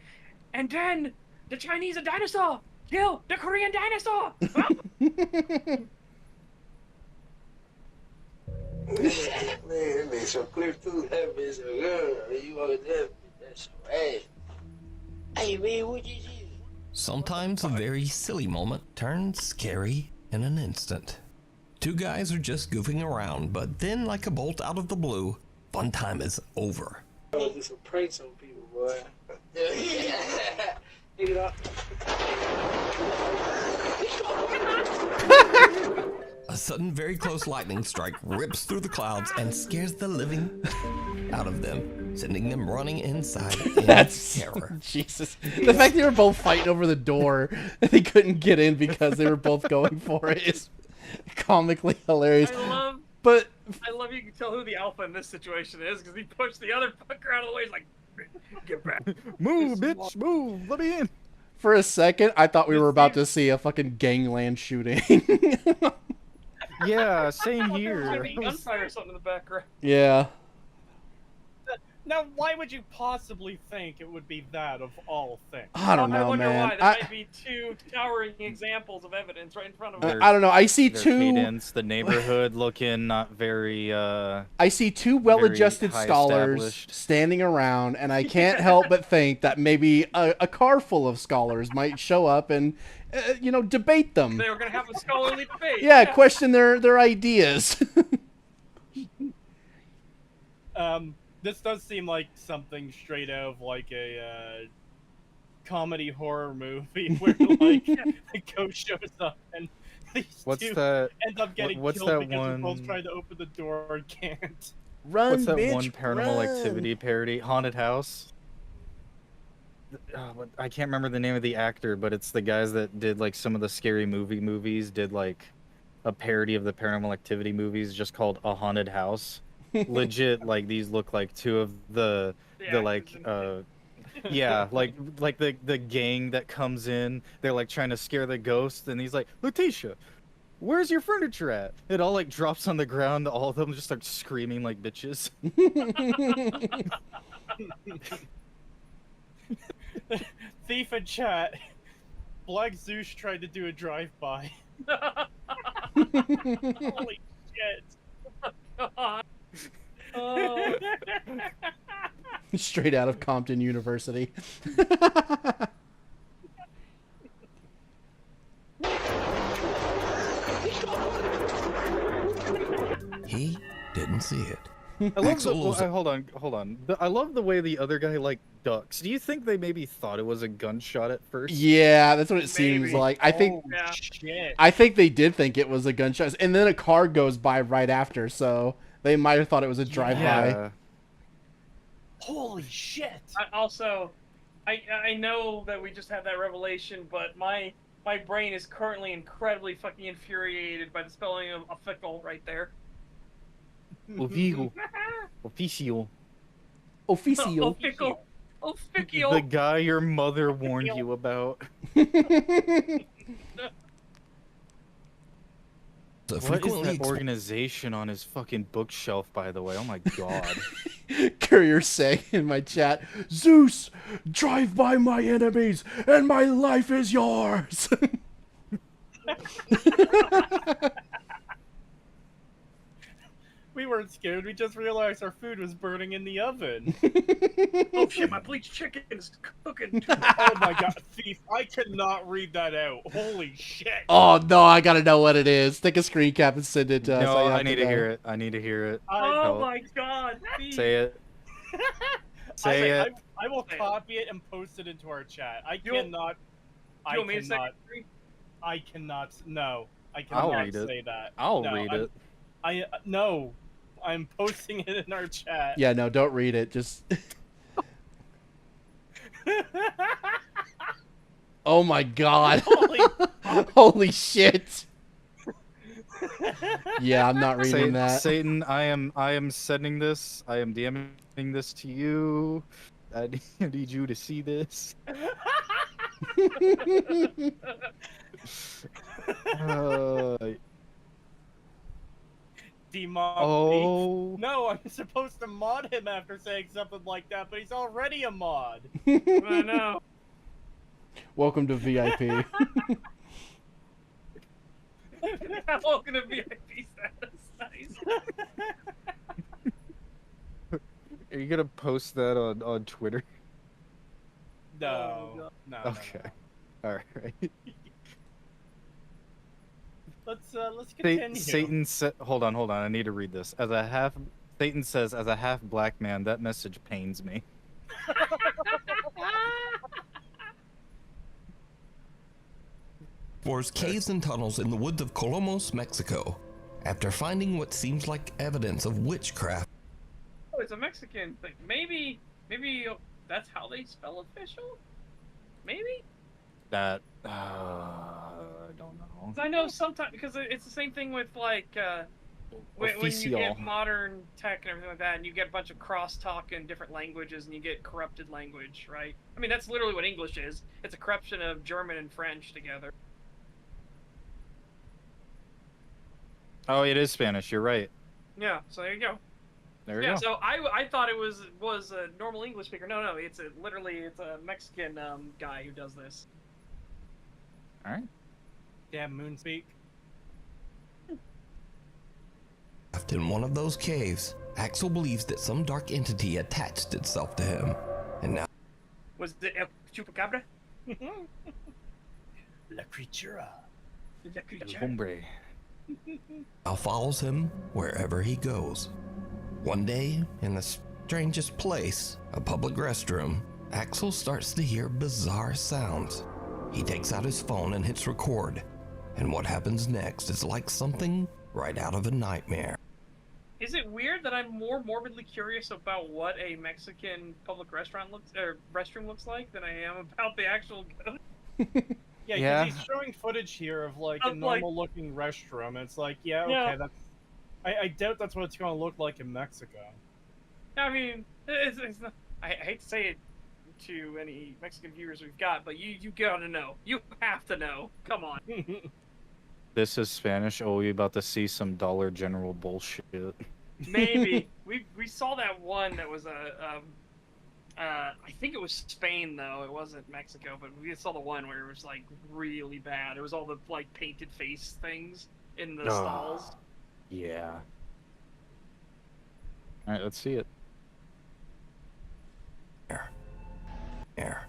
and then the Chinese dinosaur kill the Korean dinosaur. Man, it makes some clear food. That bitch so good. You want that? That's so ass. Hey, man, what you do? Sometimes a very silly moment turns scary in an instant. Two guys are just goofing around, but then, like a bolt out of the blue, fun time is over. I want to do some pranks on people, boy. Pick it up. A sudden, very close lightning strike rips through the clouds and scares the living out of them, sending them running inside in terror. Jesus. The fact they were both fighting over the door and they couldn't get in because they were both going for it is comically hilarious. I love you can tell who the alpha in this situation is because he pushed the other fucker out of the way. He's like, get back. Move, bitch, move. Let me in. For a second, I thought we were about to see a fucking gangland shooting. Yeah, same here. There's like gunfire or something in the background. Yeah. Now, why would you possibly think it would be that of all things? I don't know, I wonder man. why. There might be two towering examples of evidence right in front of us. I don't know. I see Their two. cadence, the neighborhood looking not very. I see two well-adjusted high scholars established. standing around, and I can't help but think that maybe a car full of scholars might show up and, debate them. They were going to have a scholarly debate. Yeah, question their ideas. This does seem like something straight out of like a comedy horror movie where like the ghost shows up and these two end up getting killed because they're both trying to open the door and can't. Run, What's that bitch, one Paranormal run. Activity parody? Haunted House? I can't remember the name of the actor, but it's the guys that did like some of the scary movies, did like a parody of the Paranormal Activity movies just called A Haunted House. Legit, like these look like two of the like like the gang that comes in. They're like trying to scare the ghost, and he's like, Letitia, where's your furniture at? It all like drops on the ground. All of them just start screaming like bitches. Thief in chat. Black Zeus tried to do a drive-by. Holy shit. God. Straight out of Compton University. He didn't see it. I love hold on. I love the way the other guy like ducks. Do you think they maybe thought it was a gunshot at first? Yeah, that's what it seems like. I think they did think it was a gunshot, and then a car goes by right after, so they might have thought it was a drive-by. Holy shit! I know that we just had that revelation, but my brain is currently incredibly fucking infuriated by the spelling of official right there. Ofigo. Oficio. Oficio. Official. The guy your mother warned you about. What is that organization on his fucking bookshelf, by the way? Oh my god. Courier saying in my chat, Zeus, drive by my enemies, and my life is yours. We weren't scared. We just realized our food was burning in the oven. Oh shit! My bleached chicken is cooking. Oh my god, thief! I cannot read that out. Holy shit! Oh no, I gotta know what it is. Take a screen cap and send it to us. No, I need to hear it. I need to hear it. Oh my god! Thief. Say it. Say it. I will copy it and post it into our chat. I You cannot. Do you want me to say it? I cannot. No, I I'll cannot read it. say that. I'll No, read it. No. I'm posting it in our chat. Yeah, no, don't read it. Just. Oh my god. Holy shit. Yeah, I'm not reading that. Satan, I am sending this. I am DMing this to you. I need you to see this. Oh. No, I'm supposed to mod him after saying something like that, but he's already a mod. I know. Welcome to VIP. Welcome to VIP status. Nice. Are you gonna post that on Twitter? No. No. Okay. No. All right. Let's continue. Satan said, hold on. I need to read this. Satan says, as a half black man, that message pains me. Explores caves and tunnels in the woods of Colomos, Mexico, after finding what seems like evidence of witchcraft. Oh, it's a Mexican thing. Maybe that's how they spell official? Maybe? That, I don't know. I know sometimes, because it's the same thing with, like, when you get modern tech and everything like that, and you get a bunch of crosstalk in different languages, and you get corrupted language, right? I mean, that's literally what English is. It's a corruption of German and French together. Oh, it is Spanish. You're right. Yeah, so there you go. There you go. So I thought it was a normal English speaker. No, it's literally a Mexican guy who does this. All right. Damn Moonspeak. In one of those caves, Axel believes that some dark entity attached itself to him, and now was it El Chupacabra? La Creatura. La Creatura. El hombre. now follows him wherever he goes. One day, in the strangest place, a public restroom, Axel starts to hear bizarre sounds. He takes out his phone and hits record, and what happens next is like something right out of a nightmare. Is it weird that I'm more morbidly curious about what a Mexican public restroom looks like than I am about the actual ghost? Yeah, because he's showing footage here of like a normal-looking restroom. And it's like, okay, that's. I doubt that's what it's going to look like in Mexico. I mean, it's not, I hate to say it to any Mexican viewers we've got, but you gotta know. You have to know. Come on. This is Spanish. Oh, we about to see some Dollar General bullshit. Maybe we saw that one that was I think it was Spain though. It wasn't Mexico, but we saw the one where it was like really bad. It was all the like painted face things in the stalls. Yeah. All right, let's see it. Air.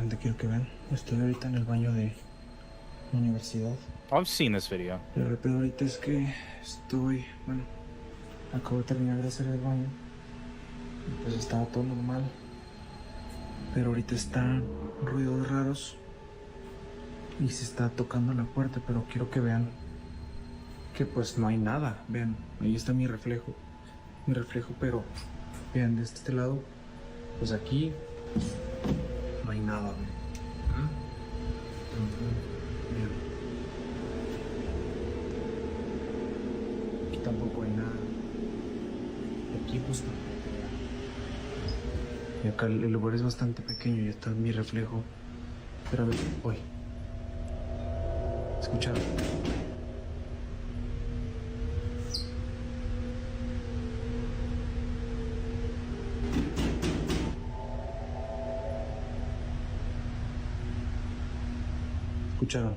Te quiero que vean. Estoy ahorita en el baño de la universidad. I've seen this video. Pero el peor ahorita es que acabo de terminar de hacer el baño. Pues estaba todo normal. Pero ahorita están ruidos raros. Y se está tocando la puerta, pero quiero que vean que pues no hay nada. Vean, ahí está mi reflejo. Pero vean de este lado, pues aquí No hay nada, güey. Mira. Aquí tampoco hay nada. Aquí justo. Y acá el lugar es bastante pequeño y está mi reflejo. Pero a ver, voy. ¿Escucharon? ¿Escucharon?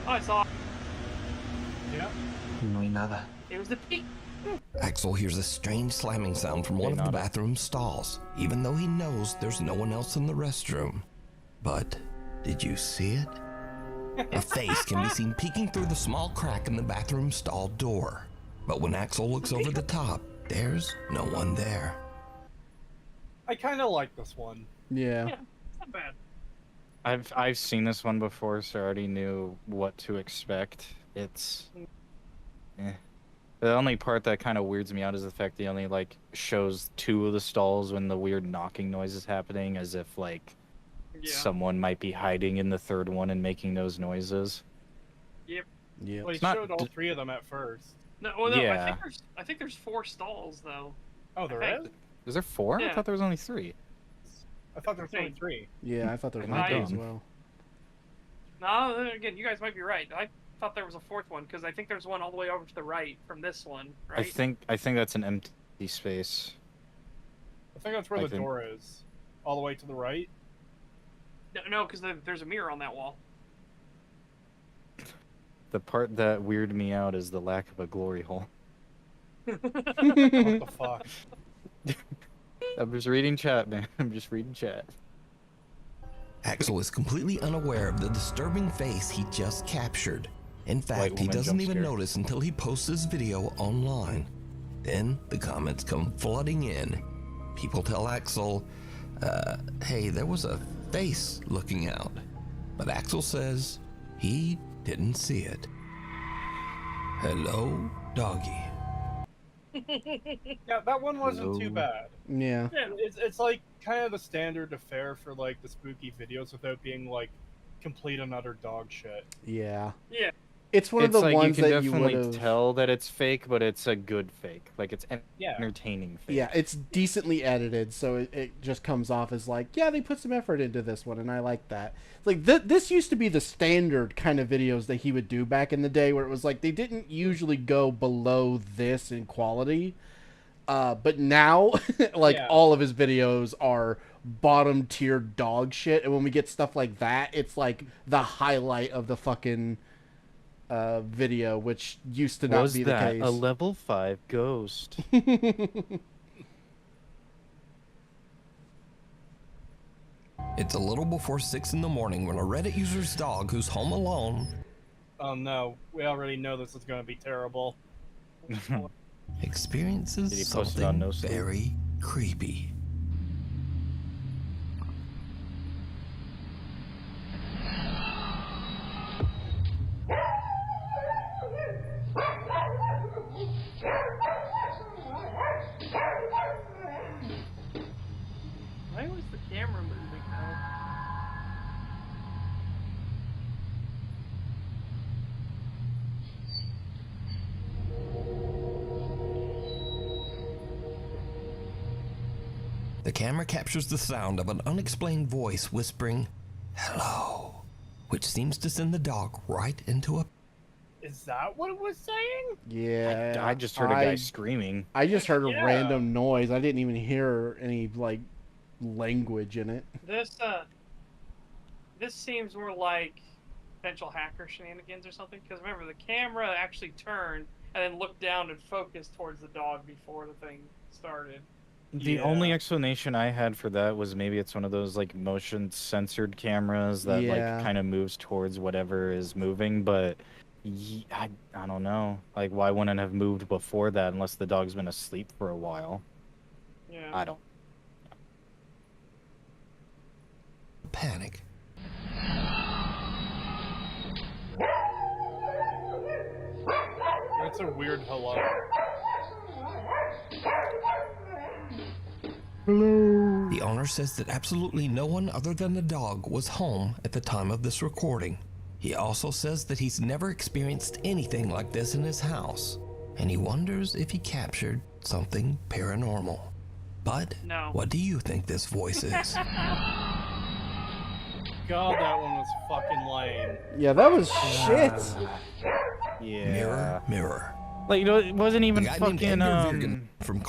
I saw. Yeah. No hay nada. It was the peak. Axel hears a strange slamming sound from one of the bathroom stalls, even though he knows there's no one else in the restroom. But did you see it? A face can be seen peeking through the small crack in the bathroom stall door. But when Axel looks over the top, there's no one there. I kind of like this one. Yeah. Yeah, it's not bad. I've seen this one before, so I already knew what to expect. It's the only part that kind of weirds me out is the fact that he only like shows 2 of the stalls when the weird knocking noise is happening, as if like someone might be hiding in the 3rd one and making those noises. Yep. Yeah. Well, he not showed all 3 of them at first. No, well, no. Yeah. I think there's 4 stalls though. Oh, there think. is? Is there 4? I Yeah. thought there was only 3. I thought there was only 3. Yeah, I thought there was Am I one as dumb? well. No, again, you guys might be right. I thought there was a 4th one because I think there's one all the way over to the right from this one. Right? I think that's an empty space. I think that's where I the think- door is. All the way to the right. No, because there's a mirror on that wall. The part that weirded me out is the lack of a glory hole. What the fuck? I'm just reading chat, man. I'm just reading chat. Axel is completely unaware of the disturbing face he just captured. In fact, he woman doesn't jump even scare. notice until he posts his video online. Then the comments come flooding in. People tell Axel, hey, there was a face looking out. But Axel says he didn't see it. Hello, doggy. Yeah, that one wasn't too Hello. bad. Yeah. It's like kind of the standard affair for like the spooky videos without being like complete and utter dog shit. Yeah. Yeah. It's one of It's the like ones you can that you definitely would have. tell that it's fake, but it's a good fake. Like it's Yeah. entertaining fake. Yeah, it's decently edited, so it just comes off as like, yeah, they put some effort into this one, and I like that. Like this used to be the standard kind of videos that he would do back in the day, where it was like they didn't usually go below this in quality, but now, like Yeah. all of his videos are bottom tier dog shit, and when we get stuff like that, it's like the highlight of the fucking video, which used to not Was be the that case. a level 5 ghost? It's a little before 6 in the morning when a Reddit user's dog who's home alone Oh no, we already know this is gonna be terrible. experiences Did he post it something on No Sleep? very creepy. Why was the camera moving now? The camera captures the sound of an unexplained voice whispering, "Hello," which seems to send the dog right into a... Is that what it was saying? Yeah, I just heard a guy screaming. I just heard a Yeah. random noise. I didn't even hear any like language in it. This seems more like potential hacker shenanigans or something. Because remember, the camera actually turned and then looked down and focused towards the dog before the thing started. The only explanation I had for that was maybe it's one of those like motion censored cameras that Yeah. like kind of moves towards whatever is moving, but I don't know. Like why wouldn't it have moved before that unless the dog's been asleep for a while? Yeah. I don't. Panic. That's a weird hello. Hello. The owner says that absolutely no one other than the dog was home at the time of this recording. He also says that he's never experienced anything like this in his house, and he wonders if he captured something paranormal. But No. what do you think this voice is? God, that one was fucking lame. Yeah, that was shit. Yeah. Mirror, mirror. Like, you know, it wasn't even A guy named fucking Edgar Virgan from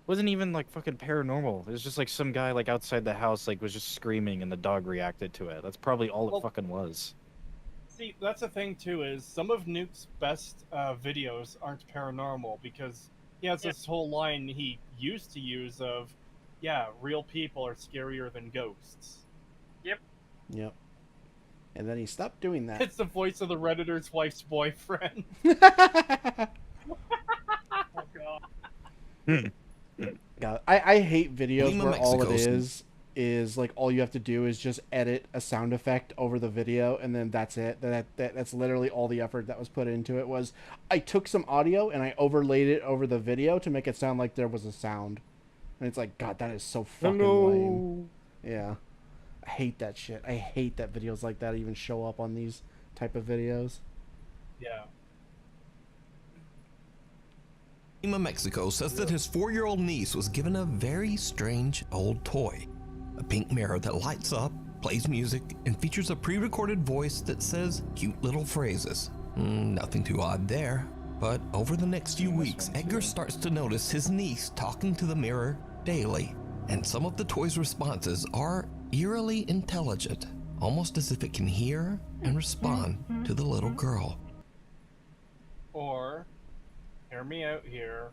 wasn't even like fucking paranormal. It was just like some guy like outside the house like was just screaming and the dog reacted to it. That's probably all it fucking was. See, that's the thing too, is some of Nuke's best videos aren't paranormal because he has this whole line he used to use of, yeah, real people are scarier than ghosts. Yep. Yep. And then he stopped doing that. It's the voice of the Redditor's wife's boyfriend. Oh god. God, I hate videos Lima, where all it Mexico's- is like all you have to do is just edit a sound effect over the video and then that's it. That's literally all the effort that was put into it. Was I took some audio and I overlaid it over the video to make it sound like there was a sound. And it's like, God, that is so fucking lame. Yeah. I hate that shit. I hate that videos like that even show up on these type of videos. Yeah. Lima, Mexico says that his 4-year-old niece was given a very strange old toy. A pink mirror that lights up, plays music, and features a pre-recorded voice that says cute little phrases. Nothing too odd there. But over the next few weeks, Edgar starts to notice his niece talking to the mirror daily. And some of the toy's responses are eerily intelligent, almost as if it can hear and respond to the little girl. Or, hear me out here,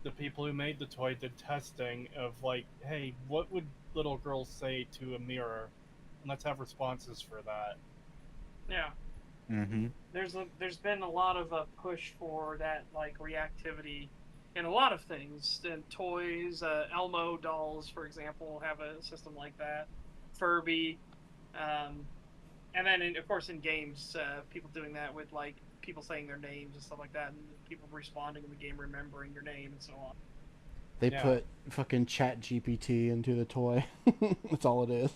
the people who made the toy did testing of like, hey, what would little girls say to a mirror? And let's have responses for that. Yeah. Mm-hmm. There's been a lot of push for that like reactivity in a lot of things. And toys, Elmo dolls, for example, have a system like that. Furby, and then of course in games, people doing that with like people saying their names and stuff like that, and people responding in the game, remembering your name and so on. They put fucking Chat GPT into the toy. That's all it is.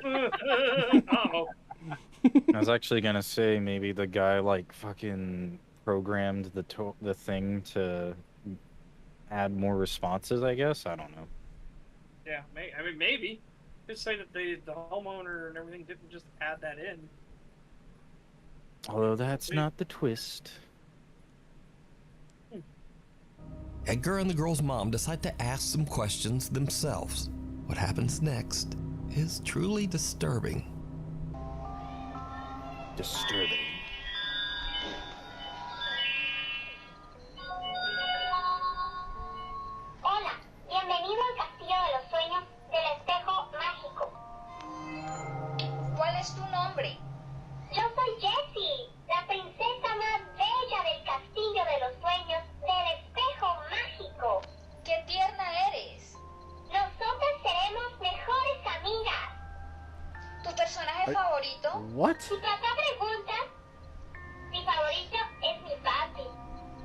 Uh-oh. I was actually gonna say maybe the guy like fucking programmed the thing to add more responses. I guess I don't know. Yeah, I mean maybe. Just say that the homeowner and everything didn't just add that in. Although that's not the twist. Edgar and the girl's mom decide to ask some questions themselves. What happens next is truly disturbing. Disturbing. Hola, bienvenido al Castillo de los Sueños del Espejo Mágico. ¿Cuál es tu nombre? Yo soy Jessie, la princesa más bella del Castillo de los Sueños del Espejo Mágico. ¡Qué tierna eres! Nosotras seremos mejores amigas. ¿Tu personaje favorito? What? Si papá pregunta, mi favorito es mi papi.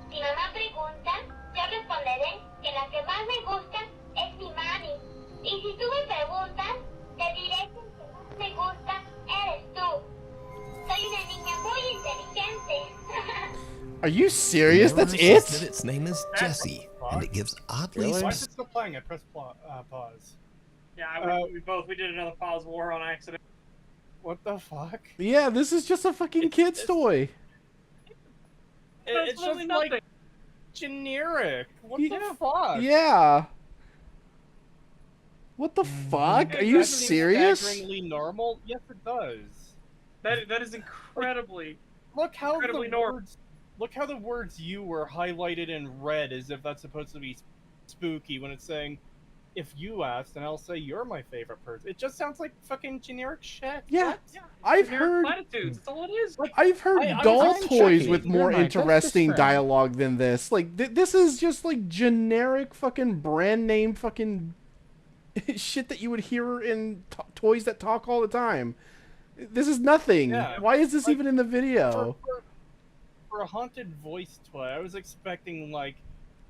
Si mamá pregunta, yo responderé que la que más me gusta es mi mami. Y si tú me preguntas, te diré que el que más me gusta eres tú. Soy una niña muy inteligente. Are you serious? The That's narrator says it? that its name is Jessie, and it gives oddly Why is it still playing? I pressed pause. Yeah, we did another pause war on accident. What the fuck? Yeah, this is just a fucking kid's toy. It's just like generic. What the fuck? Yeah. What the fuck? Are you serious? Staggeringly normal? Yes, it does. That is incredibly. Look how incredibly the words. Look how the words "you" were highlighted in red, as if that's supposed to be spooky. When it's saying, "If you asked," and I'll say, "You're my favorite person." It just sounds like fucking generic shit. Yeah, What? I've Generic heard. platitudes. That's all it is. I've heard I doll was toys checking. with You're more my bestest interesting friend. dialogue than this. Like this is just like generic fucking brand name fucking shit that you would hear in toys that talk all the time. This is nothing. Yeah, Why is this like, even in the video? For a haunted voice toy, I was expecting like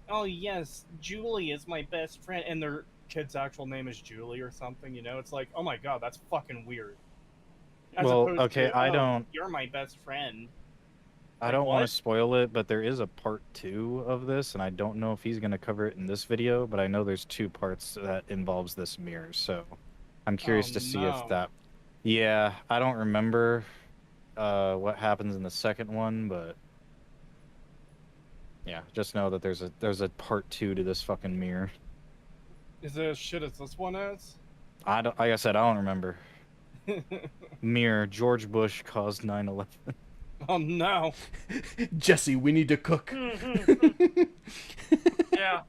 oh yes, Julie is my best friend, and their kid's actual name is Julie or something. You know, it's like, oh my god, that's fucking weird. As Well, opposed okay, to, I oh, don't. you're my best friend. I Like, don't want what? to spoil it, but there is a part 2 of this, and I don't know if he's going to cover it in this video, but I know there's 2 parts that involves this mirror, so I'm curious to see if no. that. Yeah, I don't remember what happens in the second one, but yeah, just know that there's a part 2 to this fucking mirror. Is it as shit as this one is? I don't. Like I said, I don't remember. Mirror. George Bush caused 9/11. Oh no. Jesse, we need to cook. Yeah.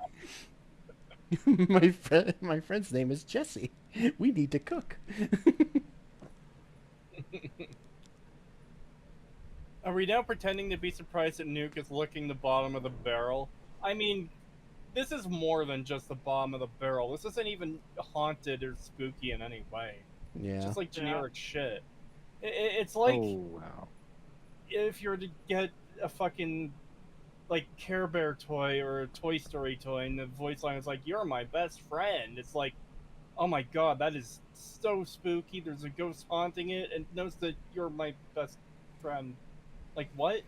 My friend's name is Jesse. We need to cook. Are we now pretending to be surprised that Nuke is licking the bottom of the barrel? I mean, this is more than just the bottom of the barrel. This isn't even haunted or spooky in any way. Yeah. It's just like generic shit. It's like Oh wow. if you were to get a fucking like Care Bear toy or a Toy Story toy, and the voice line is like, "You're my best friend." It's like, oh my god, that is so spooky. There's a ghost haunting it, and knows that you're my best friend. Like what?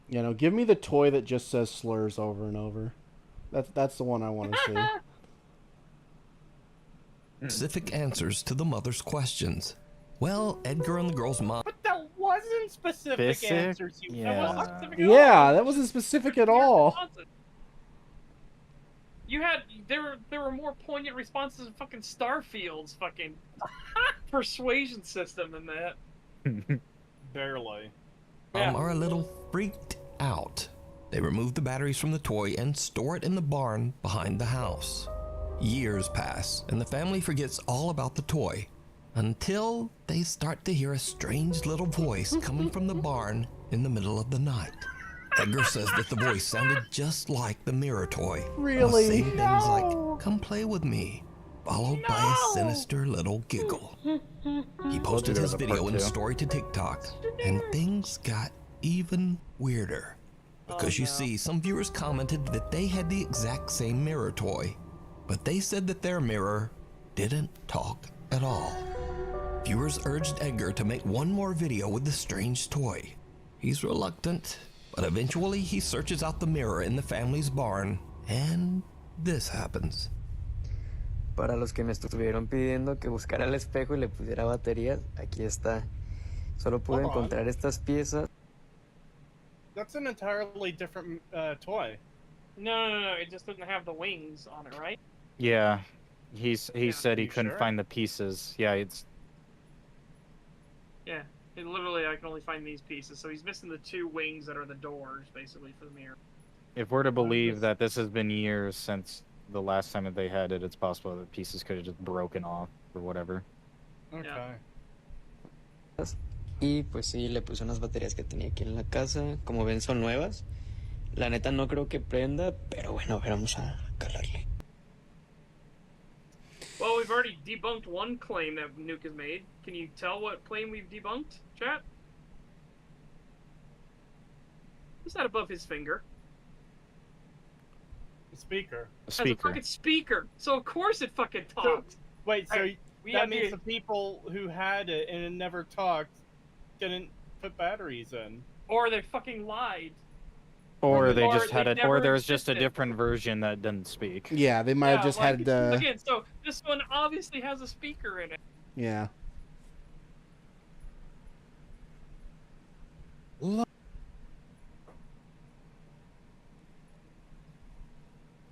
You know, give me the toy that just says slurs over and over. That's the one I want to see. Specific answers to the mother's questions. Well, Edgar and the girl's mom. But that wasn't specific Specific? answers. That wasn't specific at Yeah, all. that wasn't specific at all. You had there were more poignant responses in fucking Starfield's fucking persuasion system than that. Barely. Are a little freaked out. They remove the batteries from the toy and store it in the barn behind the house. Years pass, and the family forgets all about the toy until they start to hear a strange little voice coming from the barn in the middle of the night. Edgar says that the voice sounded just like the mirror toy. Really? Saying things like, "Come play with me," followed by a sinister little giggle. He posted his video in a story to TikTok, and things got even weirder. Because you see, some viewers commented that they had the exact same mirror toy, but they said that their mirror didn't talk at all. Viewers urged Edgar to make one more video with the strange toy. He's reluctant, but eventually he searches out the mirror in the family's barn, and this happens. Para los que me estuvieron pidiendo que buscara el espejo y le pusiera baterías, aquí está. Solo pude encontrar estas piezas. That's an entirely different toy. No. It just doesn't have the wings on it, right? Yeah, he said he You couldn't sure? find the pieces. Yeah, it's. Yeah. It literally, I can only find these pieces. So he's missing the 2 wings that are the doors, basically, for the mirror. If we're to believe that this has been years since the last time that they had it, it's possible that pieces could have just broken off or whatever. Okay. Y pues sí, le puse unas baterías que tenía aquí en la casa. Como ven, son nuevas. La neta no creo que prenda, pero bueno, vamos a calarle. Well, we've already debunked one claim that Nuke has made. Can you tell what claim we've debunked, chat? What's that above his finger? The speaker. Has a fucking speaker. So of course it fucking talks. Wait, so We that have means the people who had it and it never talked didn't put batteries in. Or they fucking lied. Or they Or just had they it, or never there's just a existed. different version that didn't speak. Yeah, they might have just had the. Again, so this one obviously has a speaker in it. Yeah. Done,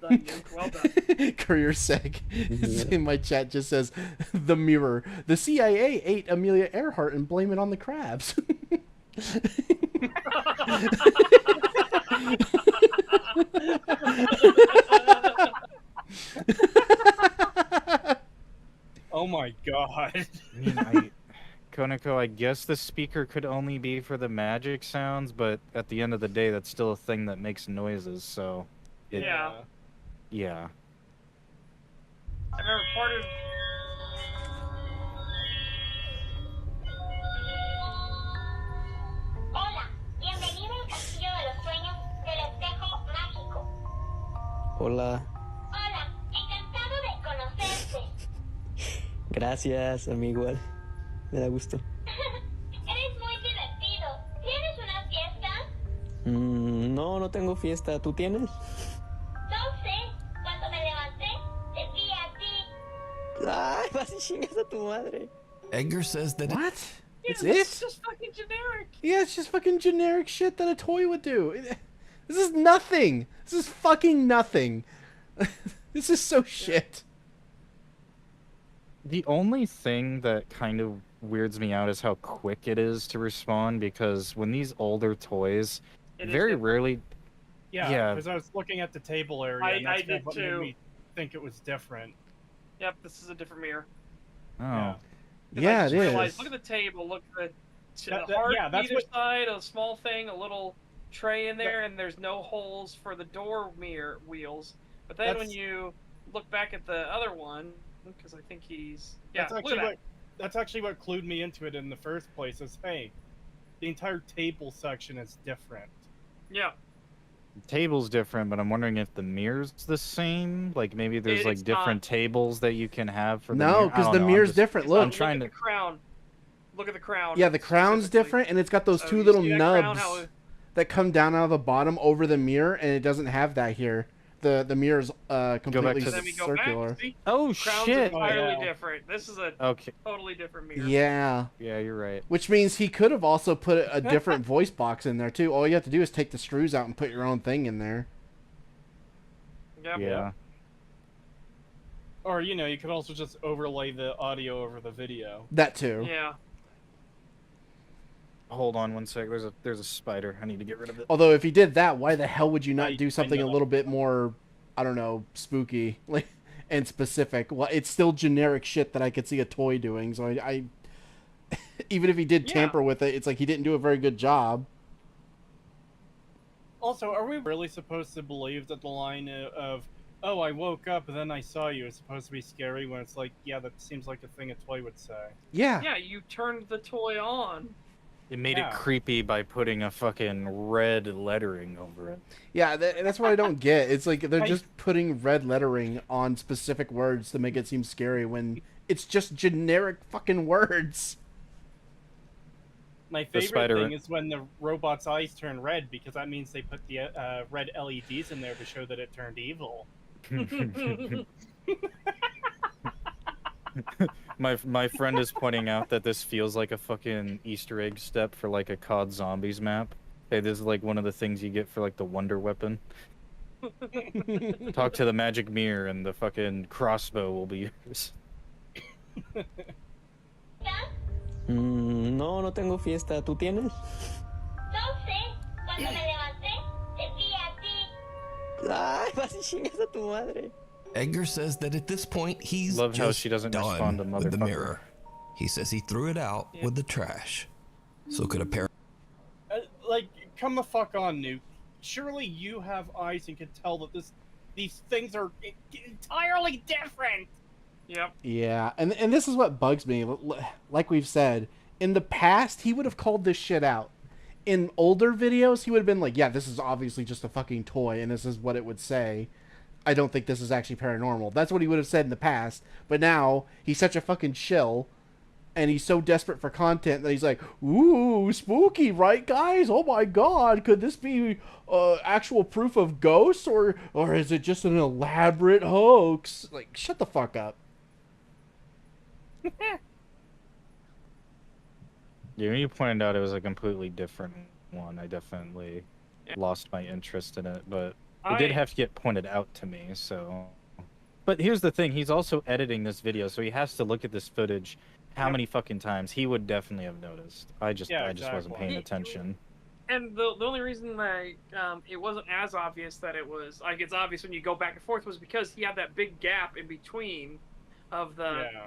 Nuke. Well done. Career sec. In my chat just says the mirror. The CIA ate Amelia Earhart and blame it on the crabs. Oh my god. I mean, Konako, I guess the speaker could only be for the magic sounds, but at the end of the day, that's still a thing that makes noises, so... Yeah. Yeah. I remember part of... Hola, bienvenido al castillo de los sueños del espejo mágico. Hola. Hola, encantado de conocerte. Gracias, a mí igual. Me da gusto. Eres muy divertido. ¿Tienes una fiesta? No, no tengo fiesta. ¿Tú tienes? No sé. Cuando me levanté, te vi a ti. Ay, vas y chingas a tu madre. Edgar says that What? Yeah, It's this it? is just fucking generic. Yeah, it's just fucking generic shit that a toy would do. This is nothing. This is fucking nothing. This is so shit. The only thing that kind of weirds me out is how quick it is to respond, because when these older toys, It is very different. rarely. Yeah, because I was looking at the table area, and I that's kind of did what made too. me think it was different. Yep, this is a different mirror. Oh. Yeah. 'Cause Yeah, I just it realized, is. look at the table. Look at the That- heart yeah, that's either what- side, a small thing, a little tray in there, and there's no holes for the door mirror wheels. But then when That's- you look back at the other one, because I think he's That's look actually at that. that's actually what clued me into it in the first place. Is hey, the entire table section is different. Yeah, The table's different, but I'm wondering if the mirror's the same. Like maybe there's It's like different not. tables that you can have for the No, mirror. I because don't the know, I'm mirror's just- different. Look, Look. I'm trying look at the crown. Look at the crown. Yeah, the crown's specifically. different, and it's got those So two you little see that crown, nubs how- that come down out of the bottom over the mirror, and it doesn't have that here. The mirror's completely to Then we go circular. back. See? Oh Crown's shit! entirely Oh, yeah. different. This is a Okay. totally different mirror. Yeah. Yeah, you're right. Which means he could have also put a different voice box in there too. All you have to do is take the screws out and put your own thing in there. Yep. Yeah. Or you could also just overlay the audio over the video. That too. Yeah. Hold on one sec. There's a spider. I need to get rid of it. Although if he did that, why the hell would you not I do something a know. little bit more, I don't know, spooky like and specific? Well, it's still generic shit that I could see a toy doing. So I even if he did Yeah. tamper with it, it's like he didn't do a very good job. Also, are we really supposed to believe that the line of "Oh, I woke up and then I saw you" is supposed to be scary when it's like, yeah, that seems like a thing a toy would say. Yeah. Yeah, you turned the toy on. It made Yeah. it creepy by putting a fucking red lettering over it. Yeah, that's what I don't get. It's like they're I- just putting red lettering on specific words to make it seem scary when it's just generic fucking words. My The favorite spider- thing is when the robot's eyes turn red, because that means they put the red LEDs in there to show that it turned evil. My friend is pointing out that this feels like a fucking Easter egg step for like a COD Zombies map. Hey, this is like one of the things you get for like the wonder weapon. Talk to the magic mirror and the fucking crossbow will be yours. No, no tengo fiesta. ¿Tú tienes? No sé. Cuando me levanté, te vi a ti. Ay, vas y chingas a tu madre. Edgar says that at this point he's Love how just she doesn't done respond to with the motherfucker. mirror. He says he threw it out with the trash. So could a pair Like, come the fuck on, Nuke. Surely you have eyes and can tell that these things are entirely different. Yep. Yeah, and this is what bugs me. Like we've said, in the past, he would have called this shit out. In older videos, he would have been like, yeah, this is obviously just a fucking toy, and this is what it would say. I don't think this is actually paranormal. That's what he would have said in the past. But now, he's such a fucking shill, and he's so desperate for content that he's like, ooh, spooky, right, guys? Oh my god, could this be actual proof of ghosts, or is it just an elaborate hoax? Like, shut the fuck up. Yeah, when you pointed out it was a completely different one, I definitely lost my interest in it, but it did have to get pointed out to me, so... But here's the thing, he's also editing this video, so he has to look at this footage how many fucking times. He would definitely have noticed. I just wasn't paying attention. And the only reason that it wasn't as obvious that it was, like, it's obvious when you go back and forth was because he had that big gap in between of the... Yeah.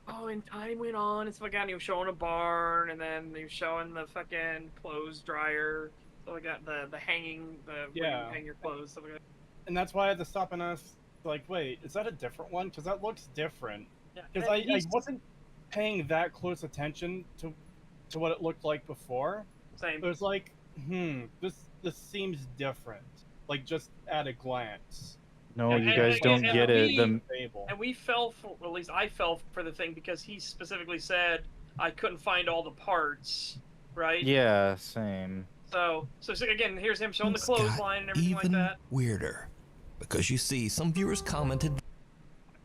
Oh, and time went on, and stuff like that, and he was showing a barn, and then he was showing the fucking clothes dryer, so we got the hanging, where you Yeah. hang your clothes, stuff like that. And that's why I had to stop and ask, like, wait, is that a different one? Because that looks different. Yeah, Because and I he's- wasn't paying that close attention to what it looked like before. Same. It was like, this seems different. Like, just at a glance. No, you guys don't get it. And we fell for, or at least I fell for the thing because he specifically said I couldn't find all the parts, right? Yeah, same. So again, here's him showing the It's got clothesline and everything like even that. weirder, because you see, some viewers commented.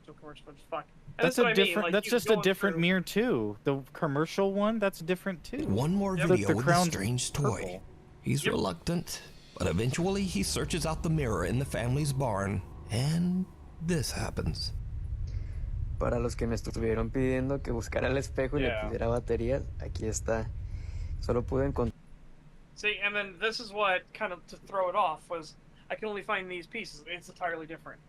Of course, but fuck. And That's what a I mean, different. like, That's he just was a going different through- mirror too. The commercial one, that's different too. One more The- video the with a crown's strange toy. purple. He's reluctant, but eventually he searches out the mirror in the family's barn, and this happens. Para los que me estuvieron pidiendo que buscara el espejo y le Yeah. pusiera baterías, aquí está. Solo pude encontrar. See, and then this is what kind of to throw it off was I can only find these pieces. It's entirely different.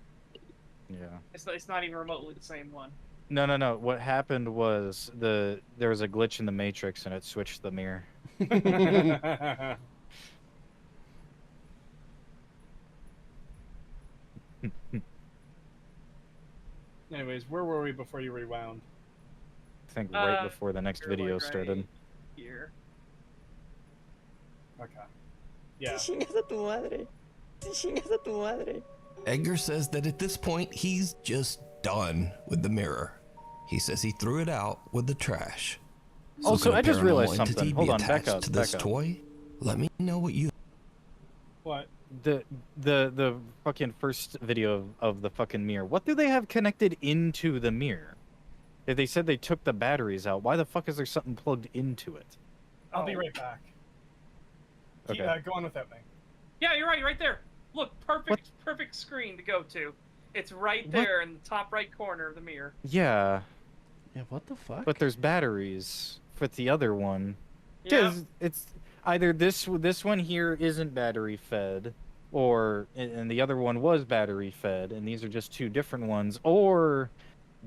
Yeah. It's not even remotely the same one. No. What happened was there was a glitch in the Matrix and it switched the mirror. Anyways, where were we before you rewound? I think right before the next you're video like right started. Here. Okay. Yeah. Chingas a tu madre. Chingas a tu madre. Edgar says that at this point, he's just done with the mirror. He says he threw it out with the trash. Also, could a I just realized paranormal something. entity Hold be on, back attached up, to this back up. toy? Let me know what you. What? The fucking first video of the fucking mirror. What do they have connected into the mirror? If they said they took the batteries out, why the fuck is there something plugged into it? I'll be right back. Okay. Go on with that thing. Yeah, you're right there. Look, perfect screen to go to. It's right there in the top right corner of the mirror. Yeah. Yeah, what the fuck? But there's batteries for the other one. Yeah. It's either this one here isn't battery fed, or and the other one was battery fed, and these are just two different ones, or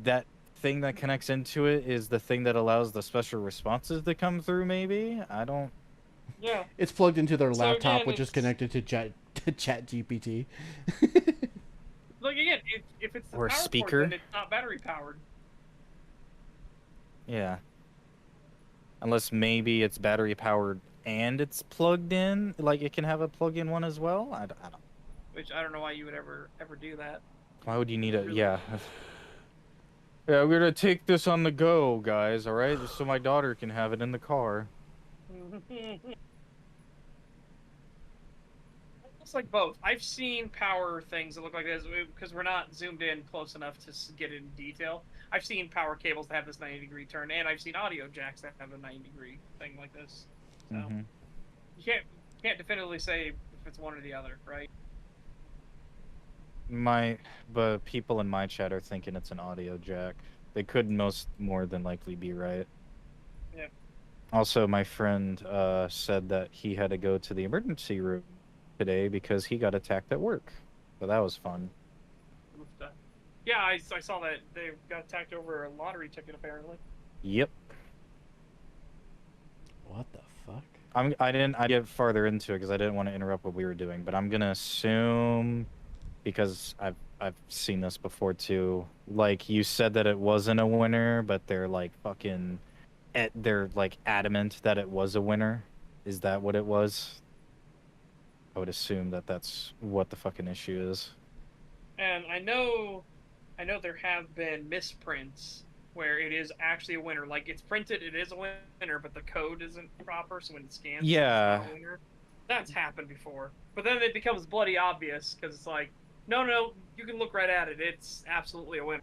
that thing that connects into it is the thing that allows the special responses to come through. Maybe I don't. Yeah. It's plugged into their So laptop, again, which is it's- connected to Chat GPT. Look again, if it's the Or a power speaker. cord, then it's not battery powered. Yeah. Unless maybe it's battery powered and it's plugged in, like it can have a plug-in one as well. I don't. Which I don't know why you would ever do that. Why would you need it? Yeah. Yeah, we're gonna take this on the go, guys. All right, just so my daughter can have it in the car. It's like both. I've seen power things that look like this because we're not zoomed in close enough to get it in detail. I've seen power cables that have this 90-degree turn, and I've seen audio jacks that have a 90-degree thing like this. So you can't definitively say if it's one or the other, right? But people in my chat are thinking it's an audio jack. They could more than likely be right. Yeah. Also, my friend said that he had to go to the emergency room today because he got attacked at work. So that was fun. Yeah, I saw that they got attacked over a lottery ticket apparently. Yep. What the fuck? I didn't get farther into it because I didn't want to interrupt what we were doing, but I'm gonna assume, because I've seen this before too. Like, you said that it wasn't a winner, but they're like fucking, they're like adamant that it was a winner. Is that what it was? I would assume that that's what the fucking issue is. And I know there have been misprints where it is actually a winner. Like, it's printed, it is a winner, but the code isn't proper, so when it scans, Yeah. it's not a winner. That's happened before. But then it becomes bloody obvious, because it's like, no, you can look right at it. It's absolutely a winner.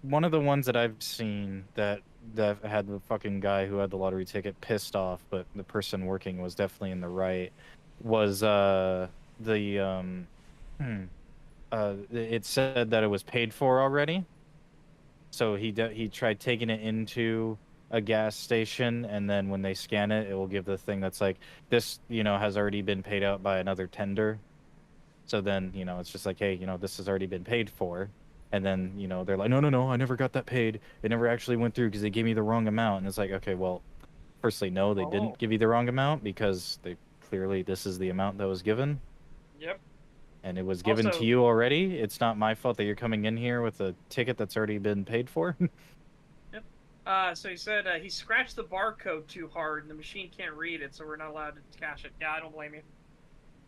One of the ones that I've seen that had the fucking guy who had the lottery ticket pissed off, but the person working was definitely in the right, was it said that it was paid for already. So he tried taking it into a gas station, and then when they scan it, it will give the thing that's like, this, has already been paid out by another tender. So then, it's just like, hey, this has already been paid for. And then, they're like, no, I never got that paid. It never actually went through because they gave me the wrong amount. And it's like, okay, well, firstly, no, they didn't give you the wrong amount, because this is the amount that was given. Yep. And it was given Also, to you already. It's not my fault that you're coming in here with a ticket that's already been paid for. Yep. So he said he scratched the barcode too hard, and the machine can't read it, so we're not allowed to cash it. Yeah, I don't blame you.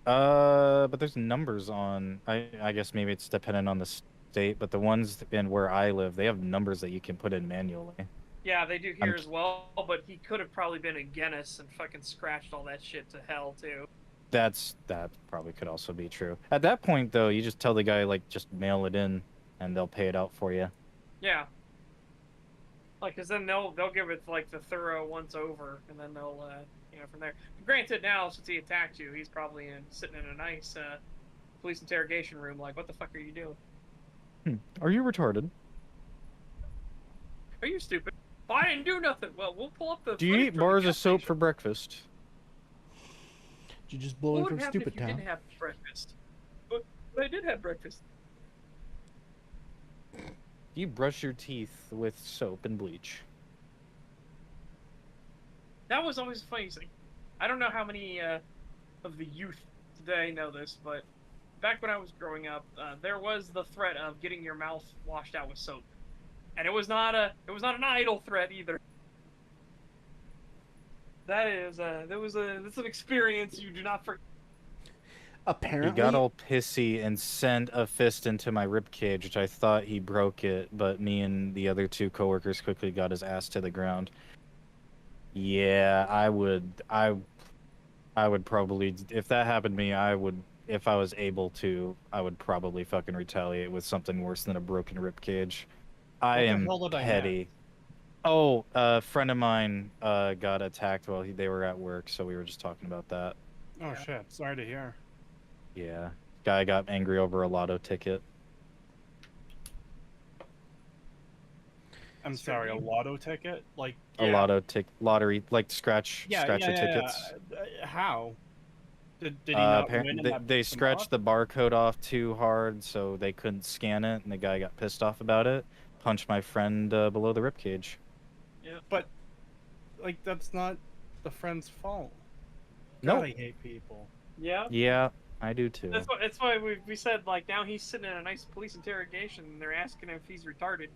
But there's numbers on. I guess maybe it's dependent on the state, but the ones in where I live, they have numbers that you can put in manually. Yeah, they do here as well, but he could have probably been a Guinness and fucking scratched all that shit to hell, too. That probably could also be true. At that point, though, you just tell the guy, like, just mail it in, and they'll pay it out for you. Yeah. Like, because then they'll give it, like, the thorough once over, and then they'll, you know, from there. Granted, now, since he attacked you, he's probably sitting in a nice police interrogation room, like, what the fuck are you doing? Are you retarded? Are you stupid? Well, I didn't do nothing. Well, we'll pull up the. Do you eat bars of soap for breakfast? Did you just blow in from Stupid if you Town? didn't have breakfast? But I did have breakfast. You brush your teeth with soap and bleach. That was always a funny thing. I don't know how many of the youth today know this, but back when I was growing up, there was the threat of getting your mouth washed out with soap, and it was not an idle threat either. That's an experience you do not forget. Apparently, He got all pissy and sent a fist into my ribcage, which I thought he broke it, but me and the other two coworkers quickly got his ass to the ground. Yeah, I would probably, if that happened to me, if I was able to, I would probably fucking retaliate with something worse than a broken ribcage. I am petty. Oh, a friend of mine got attacked while they were at work, so we were just talking about that. Oh shit! Sorry to hear. Yeah, guy got angry over a lotto ticket. I'm sorry, a lotto ticket? Like A lottery, like scratcher tickets. How? Did he not win? They scratched the barcode off too hard, so they couldn't scan it, and the guy got pissed off about it. Punched my friend below the ribcage. Yeah, but like that's not the friend's fault. No, God, I hate people. Yeah. Yeah, I do too. That's why we said, like, now he's sitting in a nice police interrogation and they're asking him if he's retarded.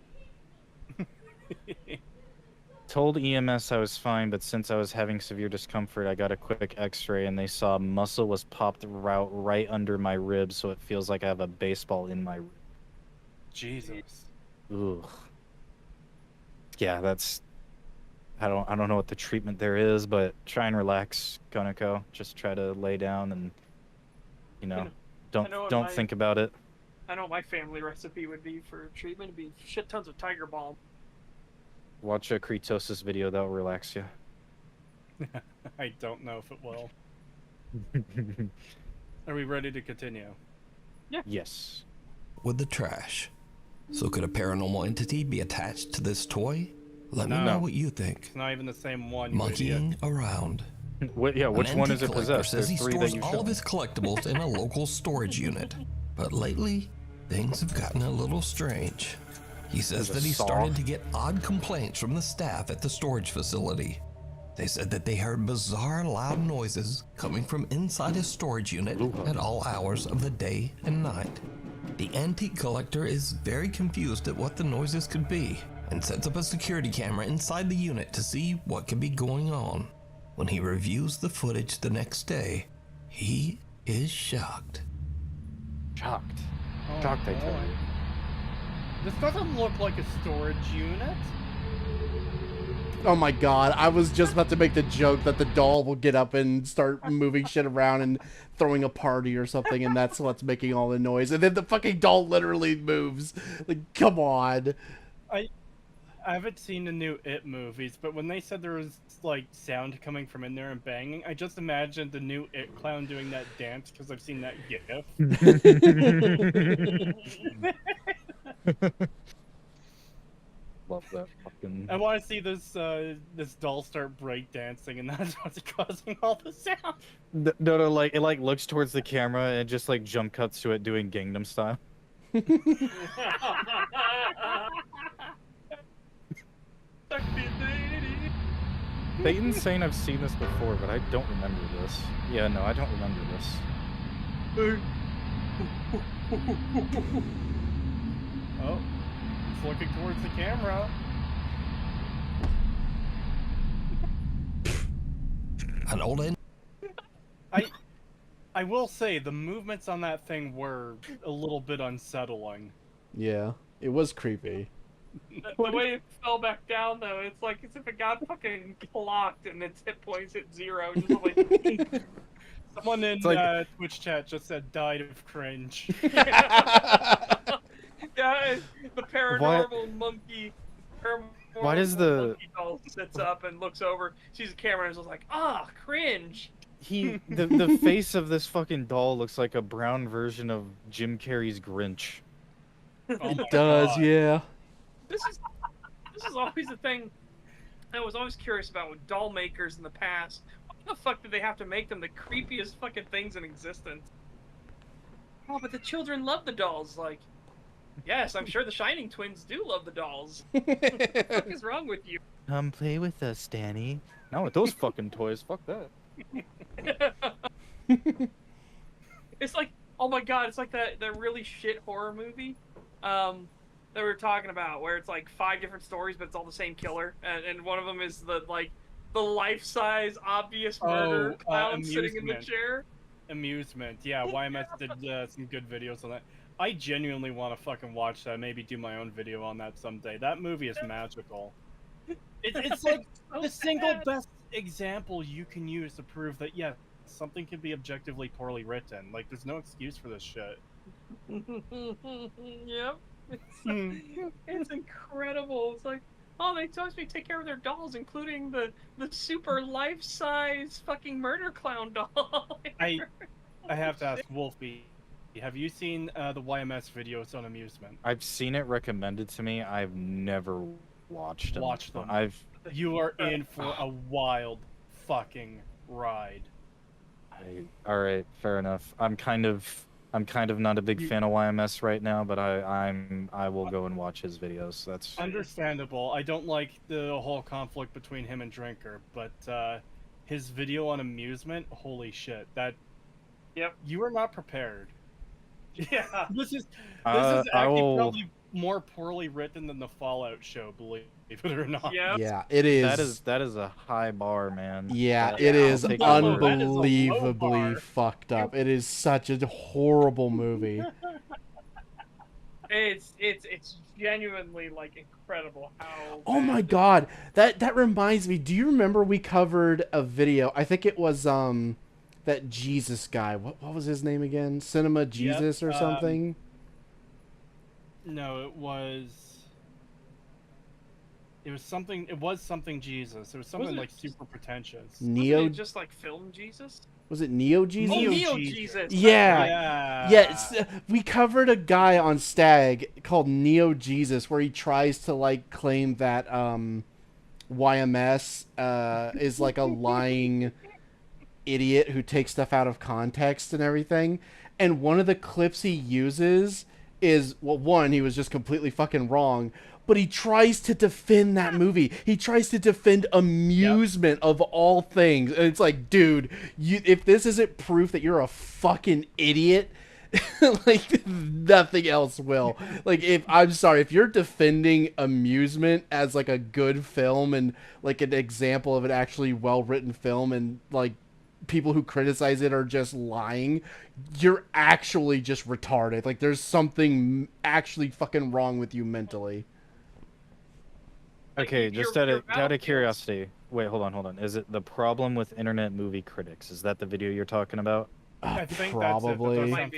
Told EMS I was fine, but since I was having severe discomfort, I got a quick x-ray and they saw muscle was popped right under my ribs, so it feels like I have a baseball in my rib. Jesus. Ugh. Yeah, that's... I don't know what the treatment there is, but try and relax, Konako. Just try to lay down and, you know, don't think about it. I know my family recipe would be for treatment would be shit tons of tiger balm. Watch a Kretosis video, that'll relax you. I don't know if it will. Are we ready to continue? Yeah. Yes. With the trash. So could a paranormal entity be attached to this toy? Let me know what you think. It's not even the same one. Monkeying around. Which one is it possessed? Says he There's three stores that you all showed. of his collectibles in a local storage unit. But lately, things have gotten a little strange. He says that he started to get odd complaints from the staff at the storage facility. They said that they heard bizarre loud noises coming from inside his storage unit at all hours of the day and night. The antique collector is very confused at what the noises could be and sets up a security camera inside the unit to see what could be going on. When he reviews the footage the next day, he is shocked. Shocked. Oh, Shocked, I tell you. This doesn't look like a storage unit. Oh my god, I was just about to make the joke that the doll will get up and start moving shit around and throwing a party or something, and that's what's making all the noise. And then the fucking doll literally moves. Like, come on. I haven't seen the new It movies, but when they said there was, like, sound coming from in there and banging, I just imagined the new It clown doing that dance because I've seen that GIF. Love that fucking... I want to see this doll start breakdancing, and that's what's causing all the sound. No, like, it, like, looks towards the camera and just, like, jump cuts to it doing Gangnam Style. Peyton's saying I've seen this before, but I don't remember this. Yeah, no, I don't remember this. Oh, it's looking towards the camera. An old end. I will say the movements on that thing were a little bit unsettling. Yeah, it was creepy. The way it fell back down, though, it's like as if it got fucking clocked and its hit points hit 0. Just like... Someone in like... Twitch chat just said died of cringe. Yeah, the paranormal monkey. Why does the monkey doll sits up and looks over, sees the camera, and is just like, "Ah, cringe." the face of this fucking doll looks like a brown version of Jim Carrey's Grinch. Oh It does, God. yeah. This is always the thing I was always curious about with doll makers in the past. Why the fuck did they have to make them the creepiest fucking things in existence? Oh, but the children love the dolls. Like, yes, I'm sure the Shining twins do love the dolls. What the fuck is wrong with you? Come play with us, Danny. Not with those fucking toys. Fuck that. It's like, oh my god, it's like that really shit horror movie that we were talking about, where it's like 5 different stories, but it's all the same killer, and one of them is the life-size obvious murder clown sitting in the chair. Amusement, yeah. YMS did some good videos on that. I genuinely want to fucking watch that. Maybe do my own video on that someday. That movie is magical. It's like the single best example you can use to prove that yes, something can be objectively poorly written. Like, there's no excuse for this shit. Yep. It's incredible. It's like, oh, they told me to take care of their dolls, including the super life-size fucking murder clown doll. I have to ask Wolfie, have you seen the YMS videos on Amusement? I've seen it recommended to me. I've never watched them. Watch them. You are in for a wild fucking ride. All right, fair enough. I'm kind of not a big fan of YMS right now, but I will go and watch his videos. That's understandable. I don't like the whole conflict between him and Drinker, but his video on Amusement, holy shit, that. Yep. You are not prepared. Yeah. This is actually probably more poorly written than the Fallout show, believe it or not. Yep. Yeah, it is. That is a high bar, man. Yeah, it is unbelievably fucked up. It is such a horrible movie. It's genuinely like incredible how. Oh my god, that reminds me. Do you remember we covered a video? I think it was that Jesus guy. What was his name again? Cinema Jesus or something? No, it was something. It was something Jesus. It was something like super pretentious. Wasn't it just like film Jesus? Was it Neo Jesus? Oh, Neo Jesus. Yeah. Yes. We covered a guy on Stag called Neo Jesus where he tries to like claim that YMS is like a lying idiot who takes stuff out of context and everything. And one of the clips he uses is, well, one, he was just completely fucking wrong, but he tries to defend that movie. He tries to defend Amusement of all things. And it's like, dude, if this isn't proof that you're a fucking idiot, like nothing else will. Like, if you're defending Amusement as like a good film and like an example of an actually well-written film and like people who criticize it are just lying, you're actually just retarded. Like, there's something actually fucking wrong with you mentally. Okay, just out of curiosity. Wait, hold on. Is it the problem with internet movie critics? Is that the video you're talking about? I think probably. That's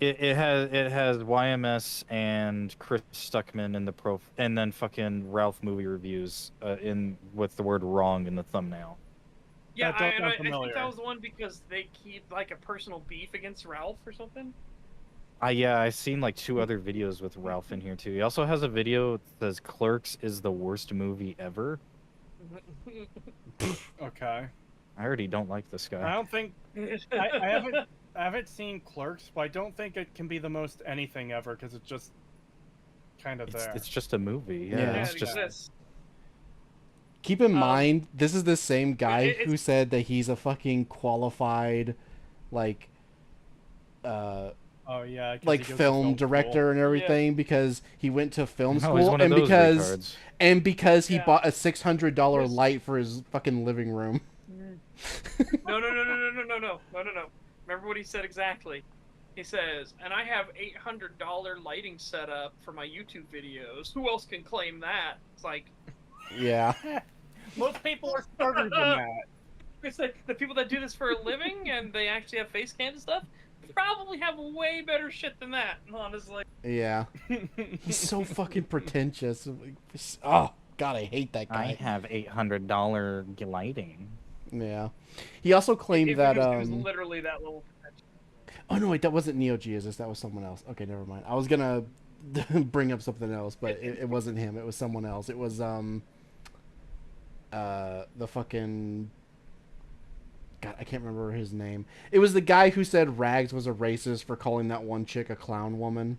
it. It has YMS and Chris Stuckman in the and then fucking Ralph movie reviews with the word "wrong" in the thumbnail. Yeah, I think that was the one because they keep like a personal beef against Ralph or something. Yeah, I've seen like 2 other videos with Ralph in here too. He also has a video that says Clerks is the worst movie ever. Okay. I already don't like this guy. I don't think I haven't seen Clerks, but I don't think it can be the most anything ever because it's just kind of there. It's just a movie. Yeah, it's just. Exists. Keep in mind, this is the same guy who said that he's a fucking qualified, like, oh yeah, like film director and everything because he went to film school and because he bought a $600 light for his fucking living room. No. Remember what he said exactly? He says, and I have $800 lighting set up for my YouTube videos. Who else can claim that? It's like, Yeah. Most people are smarter than that. it's like the people that do this for a living and they actually have face cams and stuff probably have way better shit than that, honestly. Yeah. He's so fucking pretentious. Oh, God, I hate that guy. I have $800 lighting. Yeah. He also claimed that, It was literally that little. Oh, no, wait, that wasn't Neo Jesus. That was someone else. Okay, never mind. I was gonna bring up something else, but it wasn't him. It was someone else. It was, the fucking... God, I can't remember his name. It was the guy who said Rags was a racist for calling that one chick a clown woman.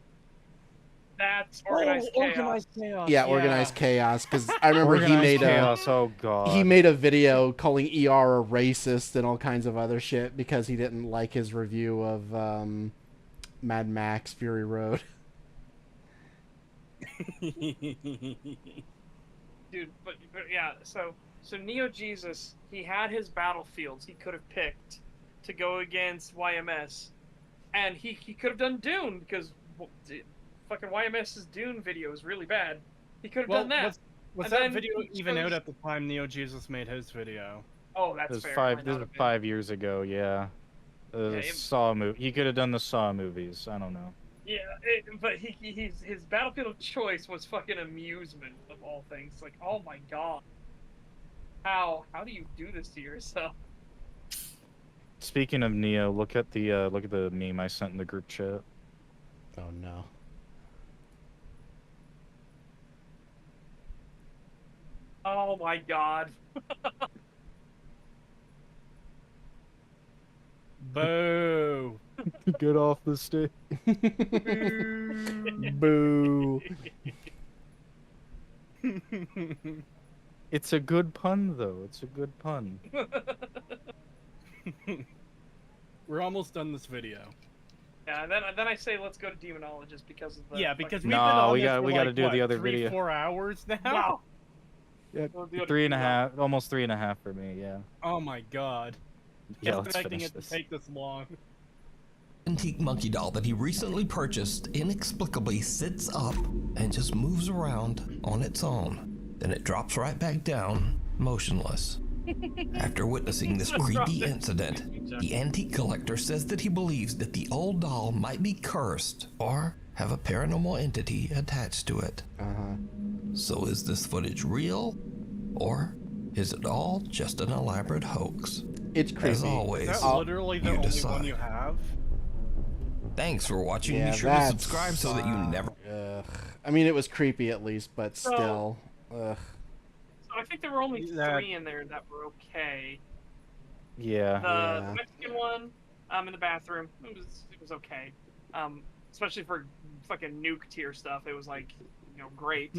That's organized chaos. Organized chaos. Yeah, organized chaos. Because I remember he made chaos, oh god. he made a video calling ER a racist and all kinds of other shit because he didn't like his review of Mad Max Fury Road. Dude, but yeah, so Neo Jesus, he had his battlefields he could have picked to go against YMS, and he could have done Dune because fucking YMS's Dune video is really bad. He could have done that. Was that video even out at the time Neo Jesus made his video? Oh, that's This fair. was 5 years ago, yeah. Saw movie. He could have done the Saw movies. I don't know. Yeah, but his battlefield of choice was fucking amusement of all things. Like, oh my god, how do you do this to yourself? Speaking of Neo, look at the meme I sent in the group chat. Oh no. Oh my god. Boo. Get off the stage. Boo. It's a good pun, though. It's a good pun. We're almost done this video. Yeah, and then I say let's go to Demonologist because of the... Yeah, because we've No, been on we this got- for we like, gotta do what, the other 3, video. 4 hours now? Wow. Yeah, We'll do it 3.5, almost 3.5 for me. Yeah. Oh my god. Yeah, I'm let's expecting finish it this. to take this long. Antique monkey doll that he recently purchased inexplicably sits up and just moves around on its own. Then it drops right back down, motionless. After witnessing this creepy incident, the antique collector says that he believes that the old doll might be cursed or have a paranormal entity attached to it. So is this footage real, or is it all just an elaborate hoax? It's creepy. As always, Is that literally the you only decide. one you have? Thanks for watching. Yeah, Be sure to subscribe so that you never... I mean, it was creepy at least, but still. Ugh. So I think there were only 3 in there that were okay. Yeah. The Mexican one, in the bathroom, it was okay. Especially for fucking Nuke tier stuff, it was like, great.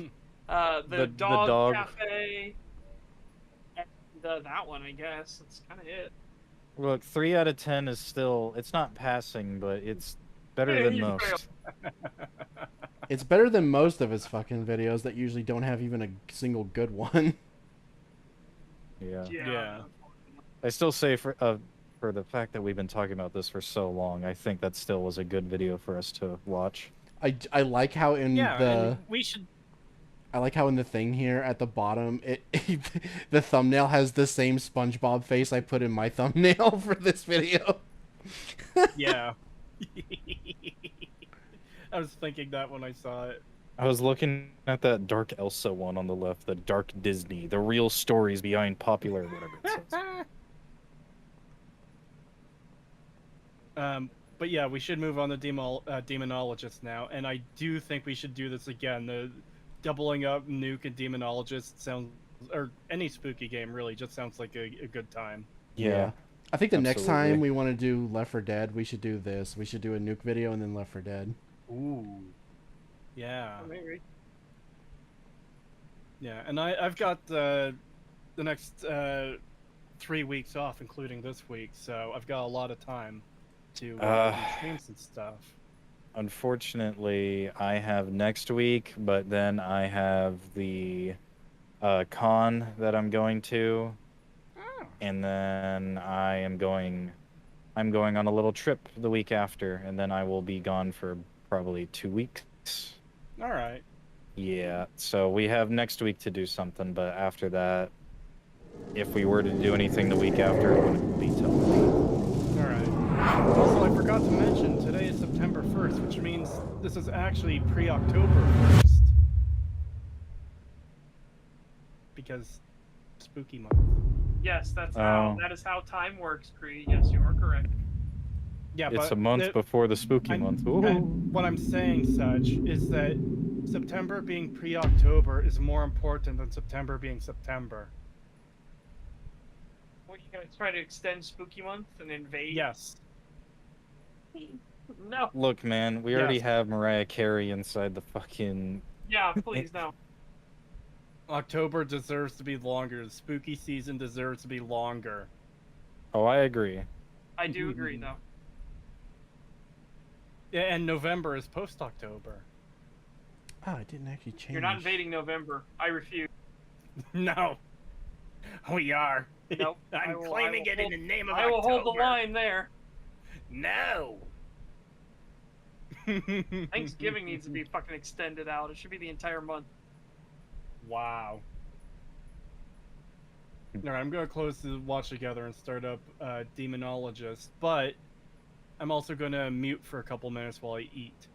The dog cafe, and that one, I guess. That's kind of it. Look, 3 out of 10 is still... It's not passing, but it's better than most. It's better than most of his fucking videos that usually don't have even a single good one. Yeah. I still say for the fact that we've been talking about this for so long, I think that still was a good video for us to watch. I like how in the... and we should... I like how in the thing here at the bottom, the thumbnail has the same SpongeBob face I put in my thumbnail for this video. Yeah. I was thinking that when I saw it. I was looking at that Dark Elsa one on the left, the Dark Disney, the real stories behind popular, whatever it says. But yeah, we should move on to Demonologist now, and I do think we should do this again. The doubling up Nuke and Demonologist sounds, or any spooky game really, just sounds like a good time. Yeah. I think the next Absolutely. time we want to do Left 4 Dead, we should do this. We should do a Nuke video and then Left 4 Dead. Ooh. Yeah. Maybe. Yeah, and I've got the next 3 weeks off, including this week, so I've got a lot of time to stream some stuff. Unfortunately, I have next week, but then I have the con that I'm going to, and then I'm I'm going on a little trip the week after, and then I will be gone for probably 2 weeks. All right. Yeah, so we have next week to do something, but after that, if we were to do anything the week after, it wouldn't be till All right. Also, I forgot to mention today is September 1st, which means this is actually pre-October 1st. Because spooky month. Yes, that is how time works, Cree. Yes, you are correct. Yeah, it's but a month before the spooky month. Ooh. What I'm saying, such, is that September being pre-October is more important than September being September. What, you gonna try to extend spooky month and invade? Yes. No. Look, man, we already have Mariah Carey inside the fucking... Yeah, please, no. October deserves to be longer. The spooky season deserves to be longer. Oh, I agree. I do agree, though. Yeah, and November is post-October. Oh, it didn't actually change. You're not invading November. I refuse. No. We are. Nope. I'm claiming it in the name of I will October. hold the line there. No. Thanksgiving needs to be fucking extended out. It should be the entire month. Wow. Alright, I'm gonna close the watch together and start up Demonologist, but I'm also gonna mute for a couple minutes while I eat.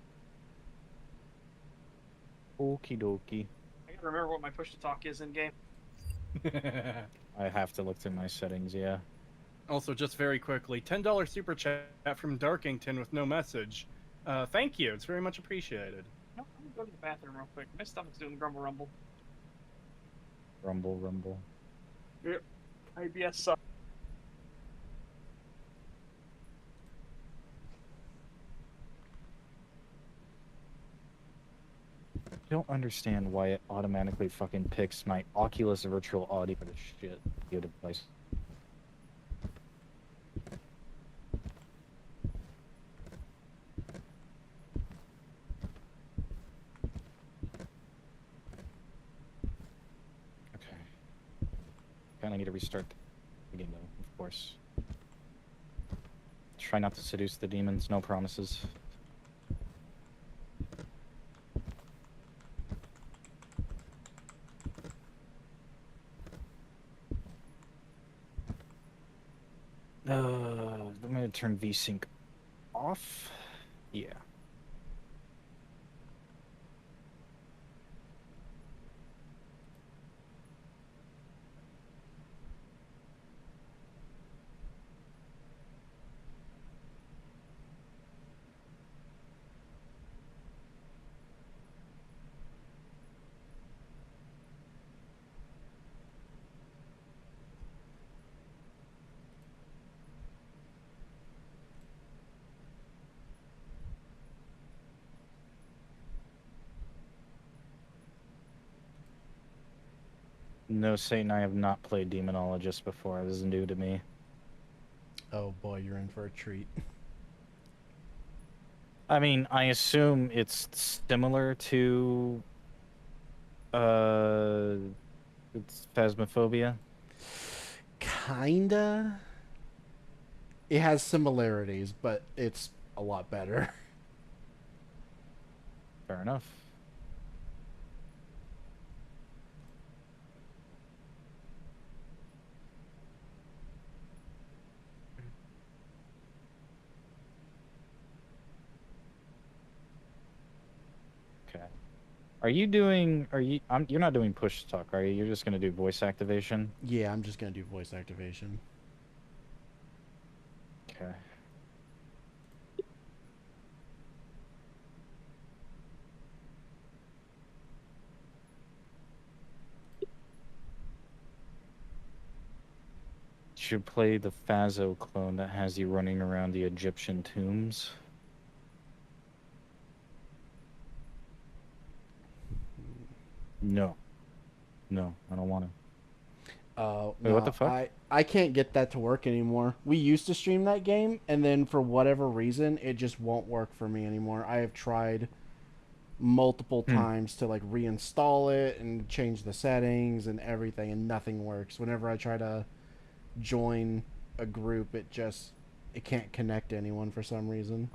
Okie dokie. I gotta remember what my push to talk is in game. I have to look through my settings, yeah. Also, just very quickly, $10 super chat from Darkington with no message. Thank you, it's very much appreciated. No, I'm gonna go to the bathroom real quick. My stomach's doing the grumble rumble. Rumble, rumble. Yep. IBS sucks. I don't understand why it automatically fucking picks my Oculus virtual audio shit device. Okay. Kinda need to restart the game though, of course. Try not to seduce the demons, no promises. I'm gonna turn VSync off. Yeah. No, Satan, I have not played Demonologist before. This is new to me. Oh boy, you're in for a treat. I mean, I assume it's similar to it's Phasmophobia. Kinda. It has similarities, but it's a lot better. Fair enough. Are you doing? You're not doing push to talk, are you? You're just gonna do voice activation. Yeah, I'm just gonna do voice activation. Okay. Should play the Phazo clone that has you running around the Egyptian tombs. No. No, I don't want to. Wait, No, what the fuck? I can't get that to work anymore. We used to stream that game, and then for whatever reason, it just won't work for me anymore. I have tried multiple times to like reinstall it and change the settings and everything, and nothing works. Whenever I try to join a group, it just it can't connect to anyone for some reason.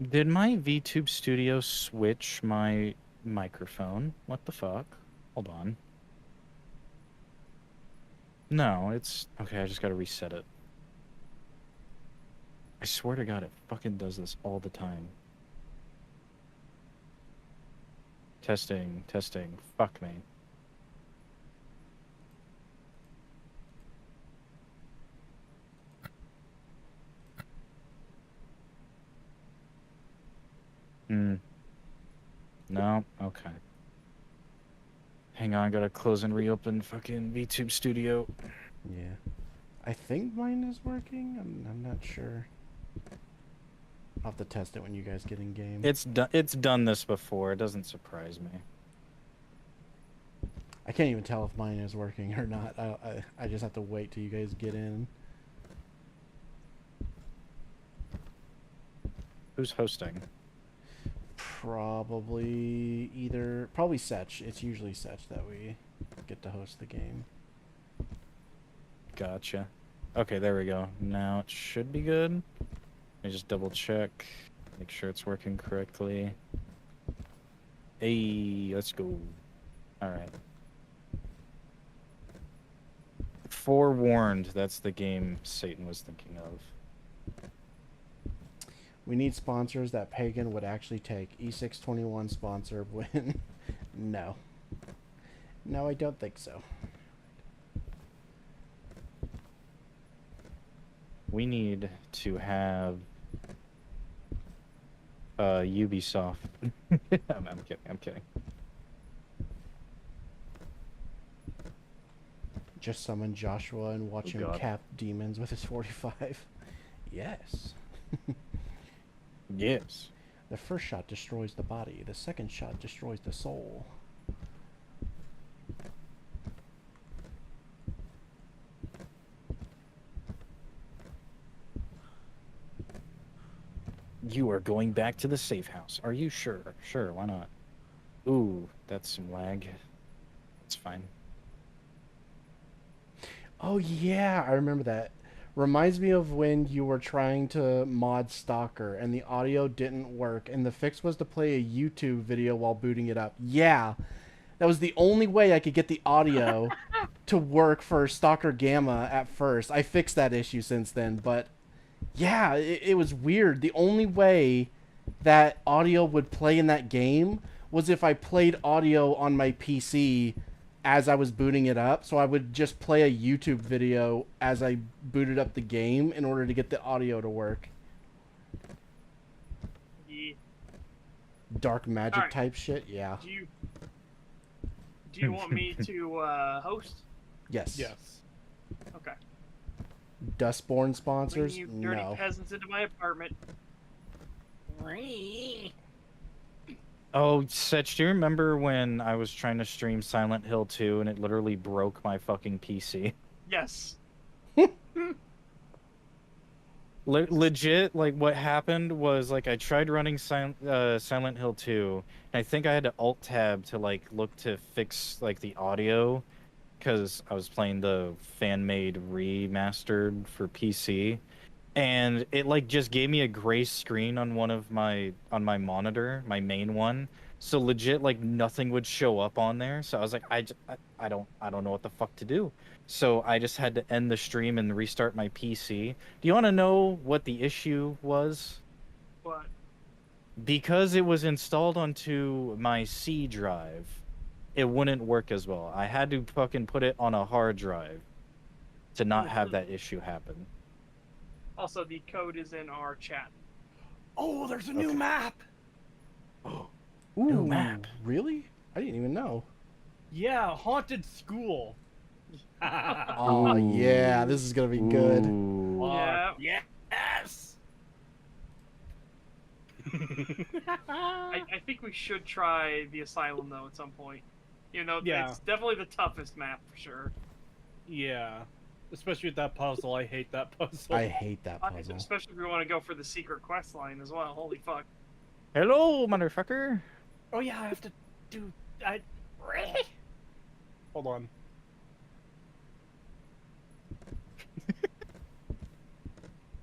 Did my VTube Studio switch my microphone? What the fuck? Hold on. No, it's... Okay, I just gotta reset it. I swear to God, it fucking does this all the time. Testing, testing. Fuck me. No? Okay. Hang on, gotta close and reopen fucking VTube Studio. Yeah. I think mine is working. I'm not sure. I'll have to test it when you guys get in game. It's done this before. It doesn't surprise me. I can't even tell if mine is working or not. I just have to wait till you guys get in. Who's hosting? Probably Setch. It's usually Setch that we get to host the game. Gotcha. Okay, there we go. Now it should be good. Let me just double check. Make sure it's working correctly. Hey, let's go. Alright. Forewarned, that's the game Satan was thinking of. We need sponsors that Pagan would actually take. E621 sponsor win. No. No, I don't think so. We need to have Ubisoft. I'm kidding, I'm kidding. Just summon Joshua and watch him God. cap demons with his 45. Yes. Yes. The first shot destroys the body. The second shot destroys the soul. You are going back to the safe house. Are you sure? Sure, why not? Ooh, that's some lag. It's fine. Oh yeah, I remember that. Reminds me of when you were trying to mod Stalker and the audio didn't work and the fix was to play a YouTube video while booting it up. Yeah, that was the only way I could get the audio to work for Stalker Gamma at first. I fixed that issue since then, but yeah, it was weird. The only way that audio would play in that game was if I played audio on my PC as I was booting it up. So I would just play a YouTube video as I booted up the game in order to get the audio to work. Yeah. Dark magic Alright. type shit, yeah. Do you want me to host? Yes. Yes. Okay. Dustborn sponsors? Bring you dirty No. peasants into my apartment. Oh, Setch, do you remember when I was trying to stream Silent Hill 2 and it literally broke my fucking PC? Yes. Legit, like, what happened was, like, I tried running Silent Hill 2, and I think I had to Alt-Tab to, like, look to fix, like, the audio, because I was playing the fan-made remastered for PC, and it, like, just gave me a gray screen on one of my monitor, my main one, so legit, like, nothing would show up on there, so I was like, I don't know what the fuck to do. So I just had to end the stream and restart my PC. Do you want to know what the issue was? What? Because it was installed onto my C drive, it wouldn't work as well. I had to fucking put it on a hard drive to not have that issue happen. Also, the code is in our chat. Oh, there's a new map! Ooh, New map. Really? I didn't even know. Yeah, Haunted School. Oh, yeah, this is gonna be good. Yeah. Yes! I think we should try the Asylum, though, at some point. You know, Yeah. it's definitely the toughest map, for sure. Yeah. Especially with that puzzle. I hate that puzzle. I hate that puzzle. Especially if we want to go for the secret quest line as well. Holy fuck. Hello, motherfucker. Oh yeah, I have to do... Hold on.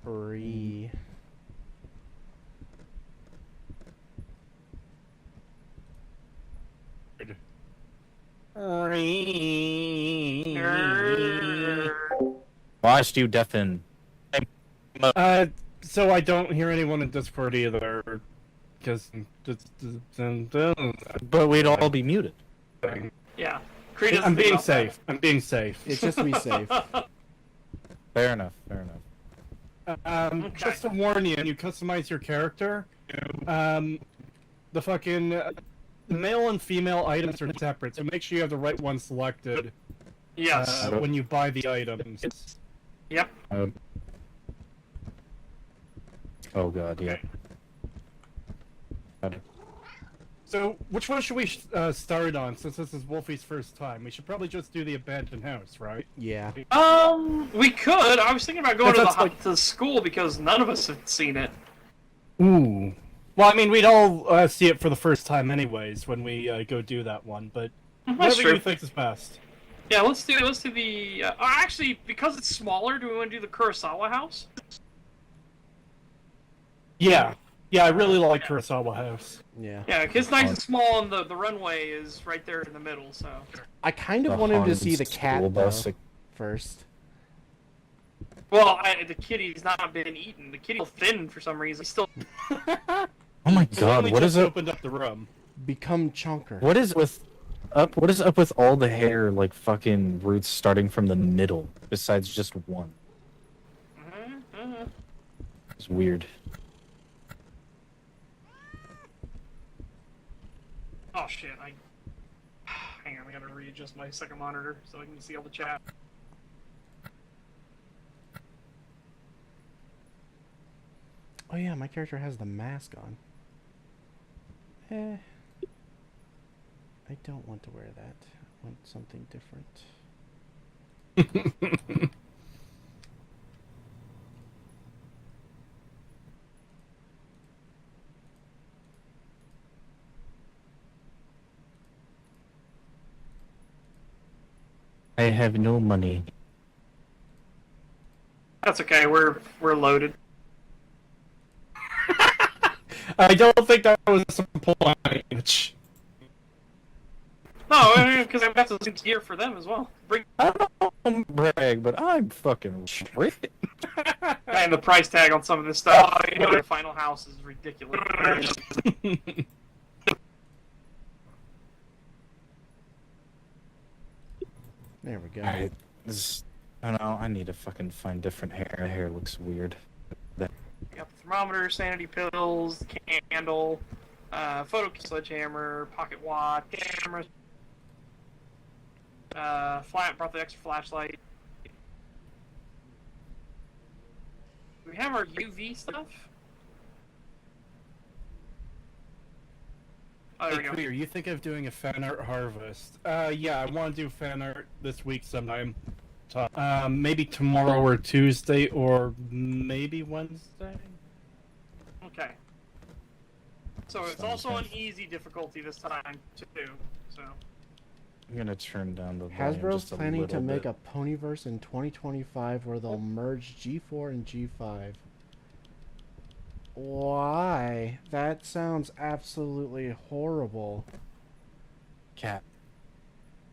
Free. Why you deafen? So I don't hear anyone in Discord either. Because... But we'd all be muted. Yeah. Creed doesn't I'm think being about that. safe. I'm being safe. It's just to be safe. Fair enough. Fair enough. Just to warn you, when you customize your character, the fucking male and female items are separate, so make sure you have the right one selected. Yes. When you buy the items. Yep. Oh god, yeah. So, which one should we start on, since this is Wolfie's first time? We should probably just do the abandoned house, right? Yeah. We could. I was thinking about going That's to the school because none of us have seen it. Ooh. Well, I mean, we'd all see it for the first time anyways when we go do that one, but whatever you think is best. Yeah, let's do the. Actually, because it's smaller, do we want to do the Kurosawa house? Yeah. Yeah, I really like Kurosawa House. Yeah. Yeah, it's nice and small, and the runway is right there in the middle. So. I kind of The wanted to haunted see the cat school though, bus. first. Well, the kitty's not been eaten. The kitty's thin for some reason. He's still. Oh my god, what is it? Opened up the room. Become chunker. What is What is up with all the hair, like fucking roots starting from the middle, besides just one? It's weird. Oh shit! Hang on, I gotta readjust my second monitor so I can see all the chat. Oh yeah, my character has the mask on. I don't want to wear that. I want something different. I have no money. That's okay. We're loaded. I don't think that was some point. No, because I have to do gear for them as well. I don't brag, but I'm fucking rich. And the price tag on some of this stuff, the final house is ridiculous. There we go. I don't know. I need to fucking find different hair. My hair looks weird. You got the thermometer, sanity pills, candle, photo sledgehammer, pocket watch, camera. Brought the extra flashlight. Do we have our UV stuff? Oh, there we go. Clear, you think of doing a fan art harvest? Yeah, I want to do fan art this week sometime. Maybe tomorrow or Tuesday, or maybe Wednesday. Okay. So it's also on easy difficulty this time too. So. I'm gonna turn down the volume Hasbro's just a planning to little make bit. a Ponyverse in 2025 where they'll merge G4 and G5. Why? That sounds absolutely horrible. Cat.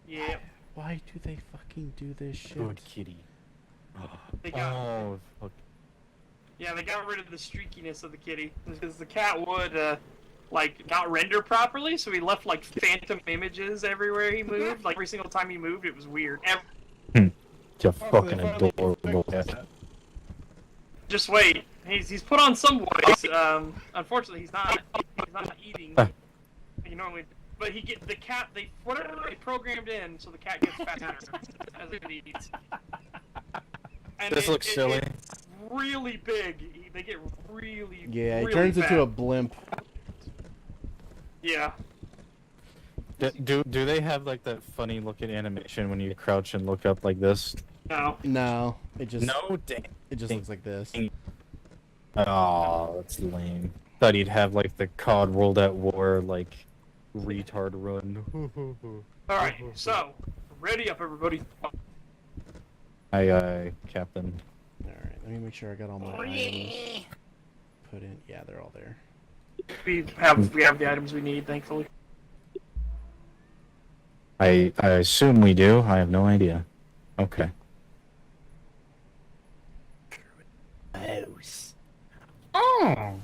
Yep. Why do they fucking do this shit? Good kitty. They got. Oh, fuck. Yeah, they got rid of the streakiness of the kitty because the cat would like not render properly, so he left like phantom images everywhere he moved. Like every single time he moved, it was weird. You're fucking adorable cat. Just wait. He's put on some voice. Unfortunately, he's not eating like he normally. But the cat. Whatever they programmed in, so the cat gets fatter as it eats. And This looks silly. It's really big. They get really. Yeah, it really turns fat. into a blimp. Yeah. Do they have like that funny looking animation when you crouch and look up like this? No. No, it just Dang. it just looks like this. Oh, that's lame. Thought he'd have like the COD World at War like retard run. All right. So, ready up, everybody. Aye, Captain. All right. Let me make sure I got all my items put in. Yeah, they're all there. We have the items we need, thankfully. I assume we do. I have no idea. Okay. House. Oh.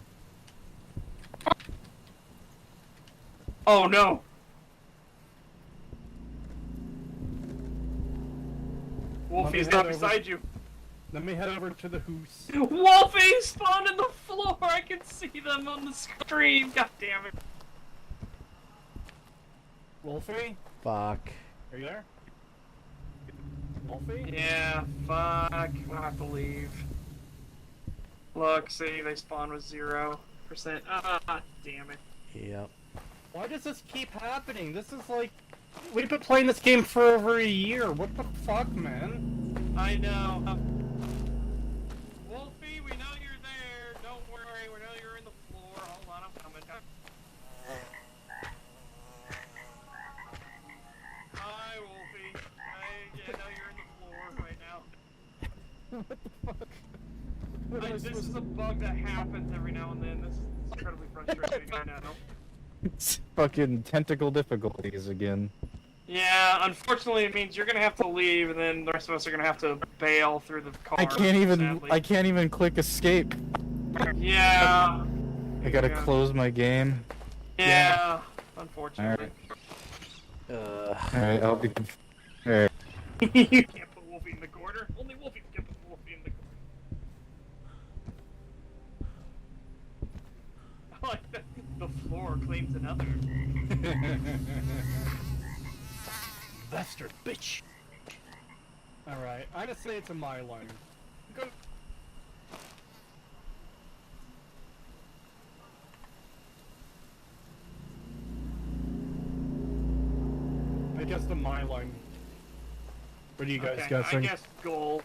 Oh no! Wolfie's not beside you. Let me head over to the hoose. Wolfie spawned in the floor! I can see them on the screen! God damn it. Wolfie? Fuck. Are you there? Wolfie? Yeah, fuck. We'll have to leave. Look, see, they spawn with 0%. Ah, damn it. Yep. Why does this keep happening? This is like... We've been playing this game for over a year. What the fuck, man? I know. Wolfie, we know you're there. Don't worry, we know you're in the floor. Hold on, I'm coming. Hi, Wolfie. I know you're in the floor right now. What the fuck? This is a bug that happens every now and then. This is incredibly frustrating, I know. It's fucking tentacle difficulties again. Yeah, unfortunately it means you're gonna have to leave, and then the rest of us are gonna have to bail through the car. I can't even. sadly. I can't even click escape. Yeah. I gotta close my game. Yeah. Unfortunately. Alright, I'll be. Alright. You can't put Wolfie in the corner. Only Wolfie can put Wolfie in the corner. I like that. The floor claims another. Bastard bitch. Alright, I'm gonna say it's a my line. Go. I guess the my line. What are you guys guessing? I guess goal.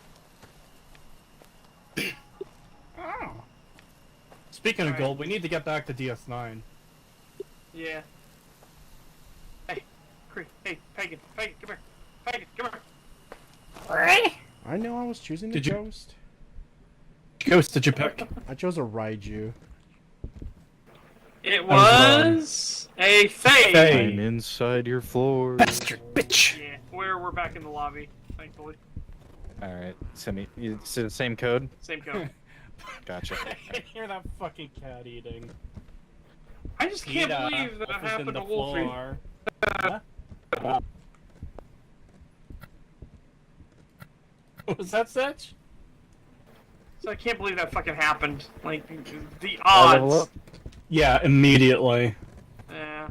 Oh. Speaking of gold, we need to get back to DS9. Yeah. Hey, Pagan, come here. Pagan, come here. I know I was choosing the ghost. Ghost did you pick? I chose a Raiju. It was a Fae. I'm inside your floor. Bastard bitch. Yeah, we're back in the lobby, thankfully. Alright, send me. It's the same code? Same code. Gotcha. I can hear that fucking cat eating. I just can't believe that happened to Wolfie. Huh? Was that such? So I can't believe that fucking happened. Like, the I level odds. up? Yeah, immediately. Yeah.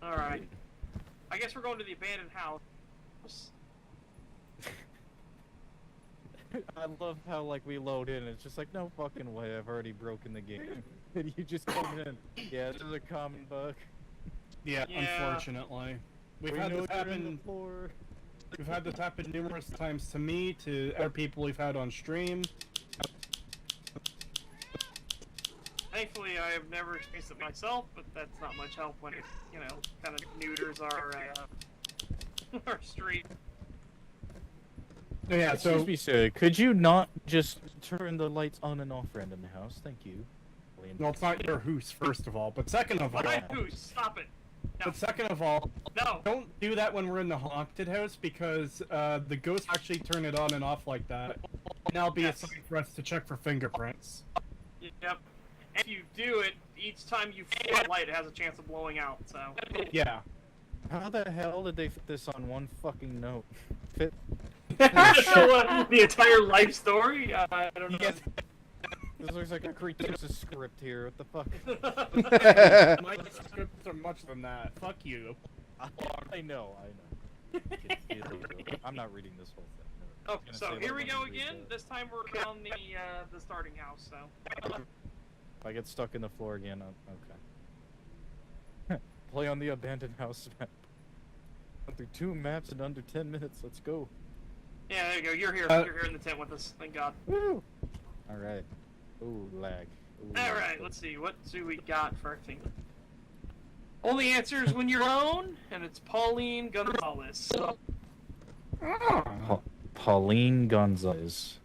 Alright. I guess we're going to the abandoned house. I love how, like, we load in and it's just like, no fucking way, I've already broken the game. And you just come in. Yeah, this is a common bug. Yeah, unfortunately. We've had this happen. We've had this happen numerous times to me, to other people we've had on stream. Thankfully, I have never experienced it myself, but that's not much help when it, you know, kind of neuters our stream. Yeah, so... Excuse me, sir, could you not just turn the lights on and off around in the house? Thank you. Well, it's not your hoose, first of all, but second of all... My hoose, stop it! No. But second of all, no. Don't do that when we're in the haunted house, because the ghosts actually turn it on and off like that. And that'll be a sign for us to check for fingerprints. Yep. If you do it, each time you flip a light, it has a chance of blowing out, so... Yeah. How the hell did they fit this on one fucking note? Fit? The entire life story? I don't know. Yes. This looks like a Kratos' script here, what the fuck? My scripts are much than that. Fuck you. I know. I'm not reading this whole thing. Oh, so here we go again. This time we're on the starting house, so... If I get stuck in the floor again, okay. Play on the abandoned house map. Went through 2 maps in under 10 minutes, let's go. Yeah, there you go. You're here. You're here in the tent with us. Thank God. Woo! Alright. Ooh, lag. Alright, let's see. What do we got for our thing? Only answers when you're alone, and it's Pauline Gonzalez. Pauline Gonzalez.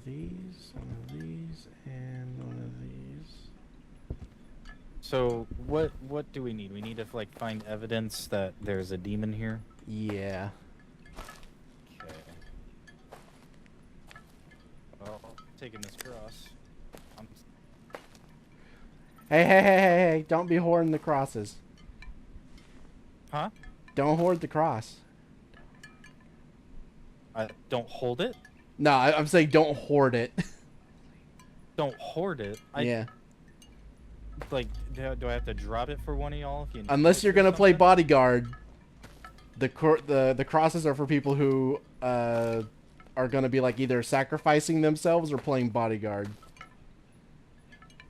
these, and one of these. So what do we need? We need to like find evidence that there's a demon here. Yeah. Okay. Well, taking this cross. Hey! Don't be hoarding the crosses. Huh? Don't hoard the cross. I don't hold it. No, I'm saying don't hoard it. Don't hoard it. Yeah. Like, do I have to drop it for one of y'all? Unless you're gonna play bodyguard, the crosses are for people who are gonna be like either sacrificing themselves or playing bodyguard.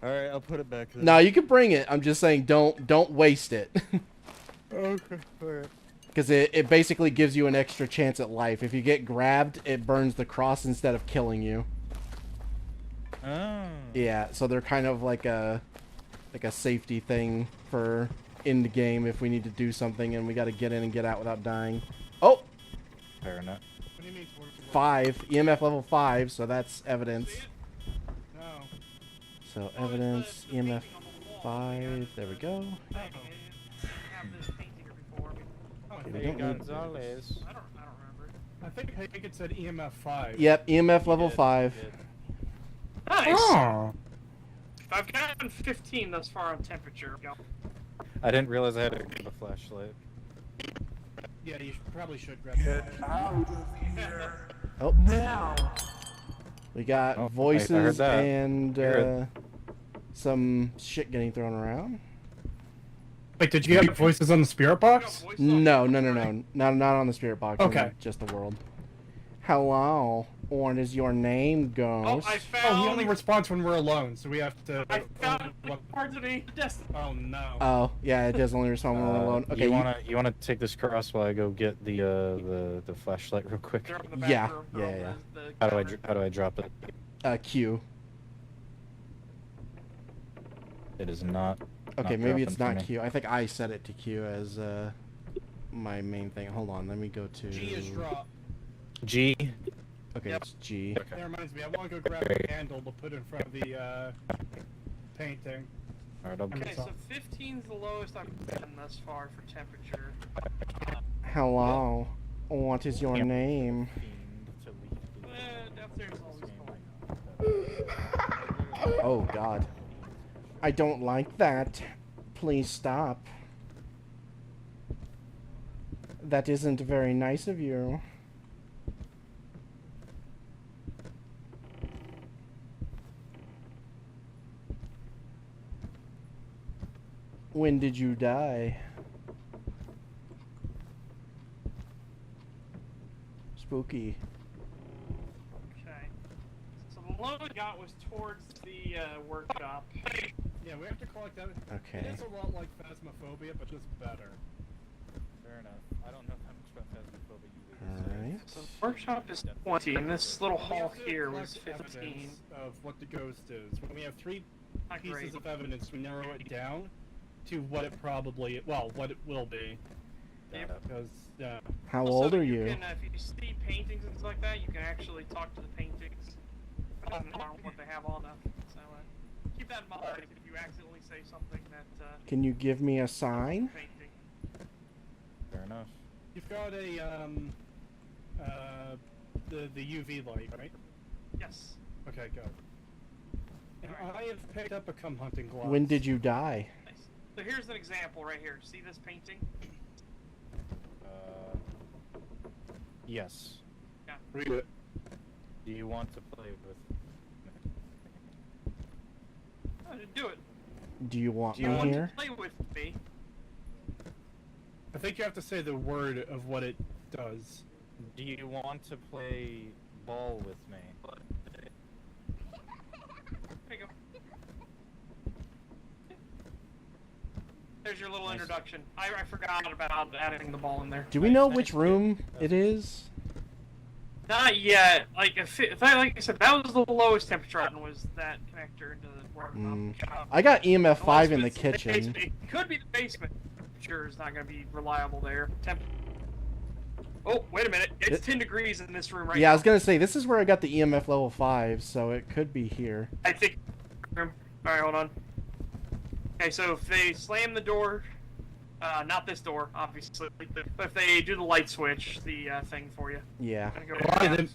All right, I'll put it back there. No, you can bring it. I'm just saying don't waste it. Okay. All right. Because it basically gives you an extra chance at life. If you get grabbed, it burns the cross instead of killing you. Oh. Yeah, so they're kind of like a safety thing for in the game if we need to do something and we got to get in and get out without dying. Oh! Fair enough. What do you mean 5. EMF level 5, so that's evidence. No. So evidence, EMF 5. There we go. We don't need Gonzalez. I don't remember. I think Hagen said EMF 5. Yep, EMF level 5. Nice. Oh. I've gotten 15 thus far on temperature. I didn't realize I had to grab a flashlight. Yeah, you probably should grab it. Oh. Now. We got Oh, I voices heard that. and some shit getting thrown around. Wait, did you get voices on the spirit box? No. Not on the spirit box. Okay. On just the world. Hello. What is your name, Ghost? I found. Oh, he only responds when we're alone, so we have to. I found parts of the destiny. Oh no. Oh, yeah, it does only respond when we're alone. Okay. You wanna take this cross while I go get the flashlight real quick? Yeah. How do I drop it? Q. It is not. Okay, maybe it's dropping not for me. Q. I think I set it to Q as my main thing. Hold on, let me go to G is drop. G. Okay, it's G. That reminds me, I want to go grab a candle to put in front of the painting. Alright, I'll Okay, so 15's the lowest I've gotten thus far for temperature. Hello. What is your name? Downstairs is always cold. Oh God. I don't like that. Please stop. That isn't very nice of you. When did you die? Spooky. Okay. So the low I got was towards the workshop. Yeah, we have to collect that. Okay. It is a lot like Phasmophobia, but just better. Fair enough. I don't know that much about Phasmophobia either. Alright. So the workshop is 20, and this little hall here was collect 15. evidence of what the ghost is. When we have 3 Not pieces great. of evidence, we narrow it down to what it probably, well, what it will be. Yep. Because, yeah. How Also, old are you? Can, if you see paintings and things like that, you can actually talk to the paintings. It doesn't matter what they have on them. So keep that in mind if you accidentally say something that. Can you give me a sign? Painting. Fair enough. You've got a, the UV light, right? Yes. Okay, go. And I have picked up a come hunting gloves. When did you die? Nice. So here's an example right here. See this painting? Yes. Yeah. Read it. Do you want to play with? Do it. Do you want Do you me want here? to play with me? I think you have to say the word of what it does. Do you want to play ball with me? There you go. There's your little introduction. I forgot about adding the ball in there. Do we know which room it is? Not yet. Like if like I said, that was the lowest temperature on was that connector into the workshop. I got EMF 5 in the Unless it's kitchen. basement. It could be the basement. Sure, it's not going to be reliable there. Oh, wait a minute. It's 10 degrees in this room right Yeah, now. I was gonna say this is where I got the EMF level 5, so it could be here. I think. All right, hold on. Okay, so if they slam the door, not this door, obviously, but if they do the light switch, the thing for you. Yeah.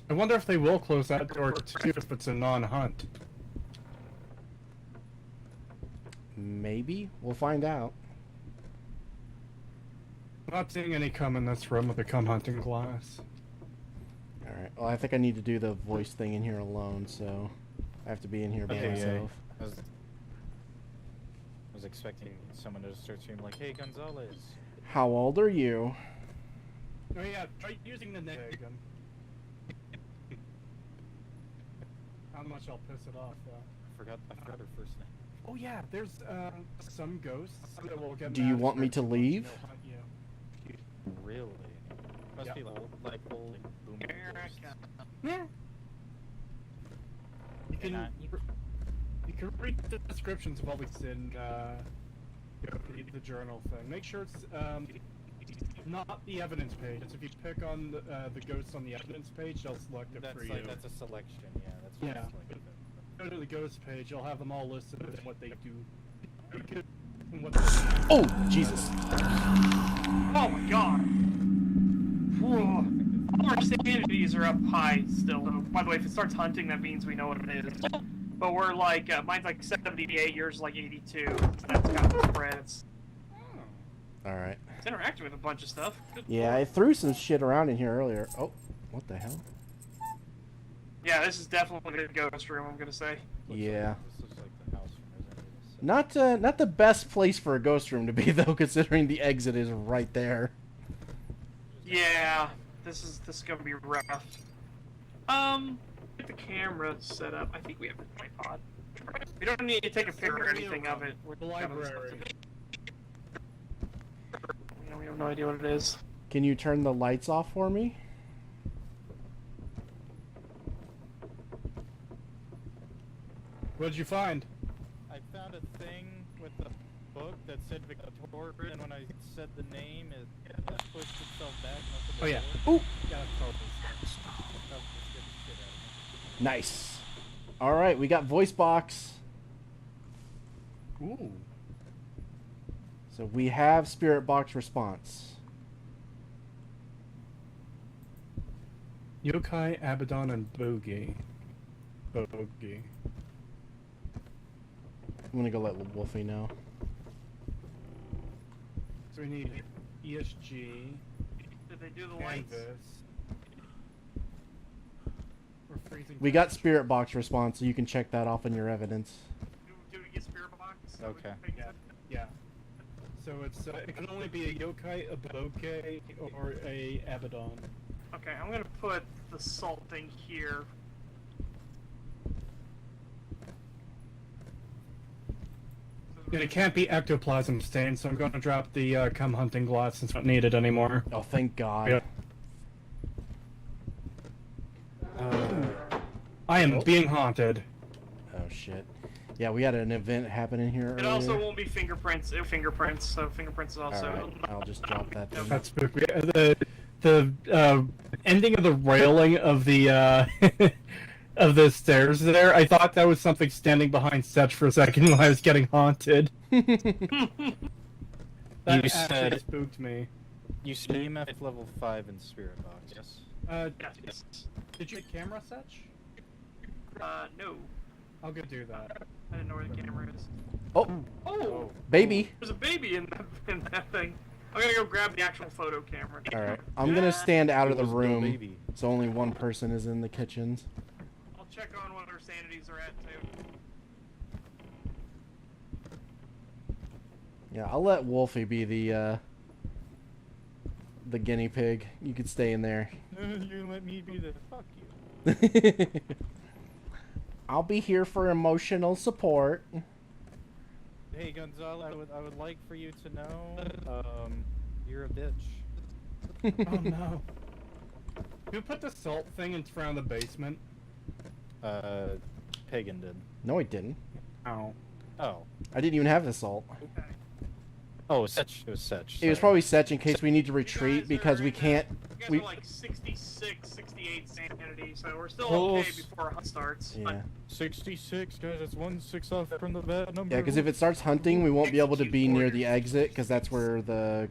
I wonder if they will close that door too if it's a non-hunt. Maybe we'll find out. I'm not seeing any cum in this room with a cum hunting glass. All right. Well, I think I need to do the voice thing in here alone, so I have to be in here by myself. I was expecting someone to start screaming like, "Hey, Gonzalez!" How old are you? Oh yeah, try using the neck gun. How much I'll piss it off though. I forgot her first name. Oh yeah, there's some ghosts that will get. Do you want me to leave? They'll hunt you. Really? Must Yeah. be like old booming ghosts. Yeah. You can read the descriptions of all these in the journal thing. Make sure it's not the evidence page. It's if you pick on the ghosts on the evidence page, they'll select it for you. That's a selection. Yeah, that's what Yeah. it's like. Go to the ghost page. You'll have them all listed and what they do. Oh, Jesus. Oh my god. Whoa. All our sanities are up high still. So, by the way, if it starts hunting, that means we know what it is. But we're like, mine's like 78, yours like 82. So that's kind of spread. It's All right. interacting with a bunch of stuff. Good Yeah, lord. I threw some shit around in here earlier. Oh, what the hell? Yeah, this is definitely a ghost room, I'm gonna say. Yeah. This looks like the house from Resident Evil 6. Not the best place for a ghost room to be though, considering the exit is right there. Yeah, this is gonna be rough. Get the camera set up. I think we have the tripod. We don't need to take a picture or anything of it. We're The library. We have no idea what it is. Can you turn the lights off for me? What did you find? I found a thing with a book that said Victoria, and when I said the name, it pushed itself back. And opened the Oh yeah. door. Ooh. Yeah, that's totally. That scared the shit out of me. Nice. All right, we got voice box. Ooh. So we have spirit box response. Yokai, Abaddon, and Bogey. Bogey. I'm gonna go let Wolfie know. So we need ESG. Did they do the lights? Canvas. We're freezing. We got spirit box response, so you can check that off in your evidence. Do we get spirit box? Okay. Yeah. So it's it can only be a yokai, a bokeh, or a Abaddon. Okay, I'm gonna put the salt thing here. And it can't be ectoplasm stain, so I'm going to drop the cum hunting glass since it's not needed anymore. Oh, thank God. Yeah. I am being haunted. Oh shit. Yeah, we had an event happening here It earlier. also won't be fingerprints. Fingerprints. So fingerprints is also. Alright, I'll just drop that thing. That's spooky. The ending of the railing of the of the stairs there, I thought that was something standing behind Setch for a second when I was getting haunted. That You actually said spooked me. you said EMF level 5 in spirit box. Yes. Yes. Did you get camera, Setch? No. I'll go do that. I didn't know where the camera is. Oh, Oh! baby. There's a baby in that thing. I'm gonna go grab the actual photo camera. All right, I'm gonna stand out of the It was the room, baby. so only one person is in the kitchens. I'll check on what our sanities are at too. Yeah, I'll let Wolfie be the guinea pig. You could stay in there. You let me be the fuck you. I'll be here for emotional support. Hey Gonzalo, I would like for you to know, you're a bitch. Oh no. Who put the salt thing in front of the basement? Pagan did. No, he didn't. Oh. Oh. I didn't even have the salt. Oh, Setch. It was Setch. It was sorry. probably Setch in case we need to retreat because we can't. You guys We- are like 66, 68 sanity, so we're still Close. okay before hunt starts. Yeah. 66, guys. That's 1-6 off from the bad number. Yeah, because if it starts hunting, we won't be able to be near the exit because that's where the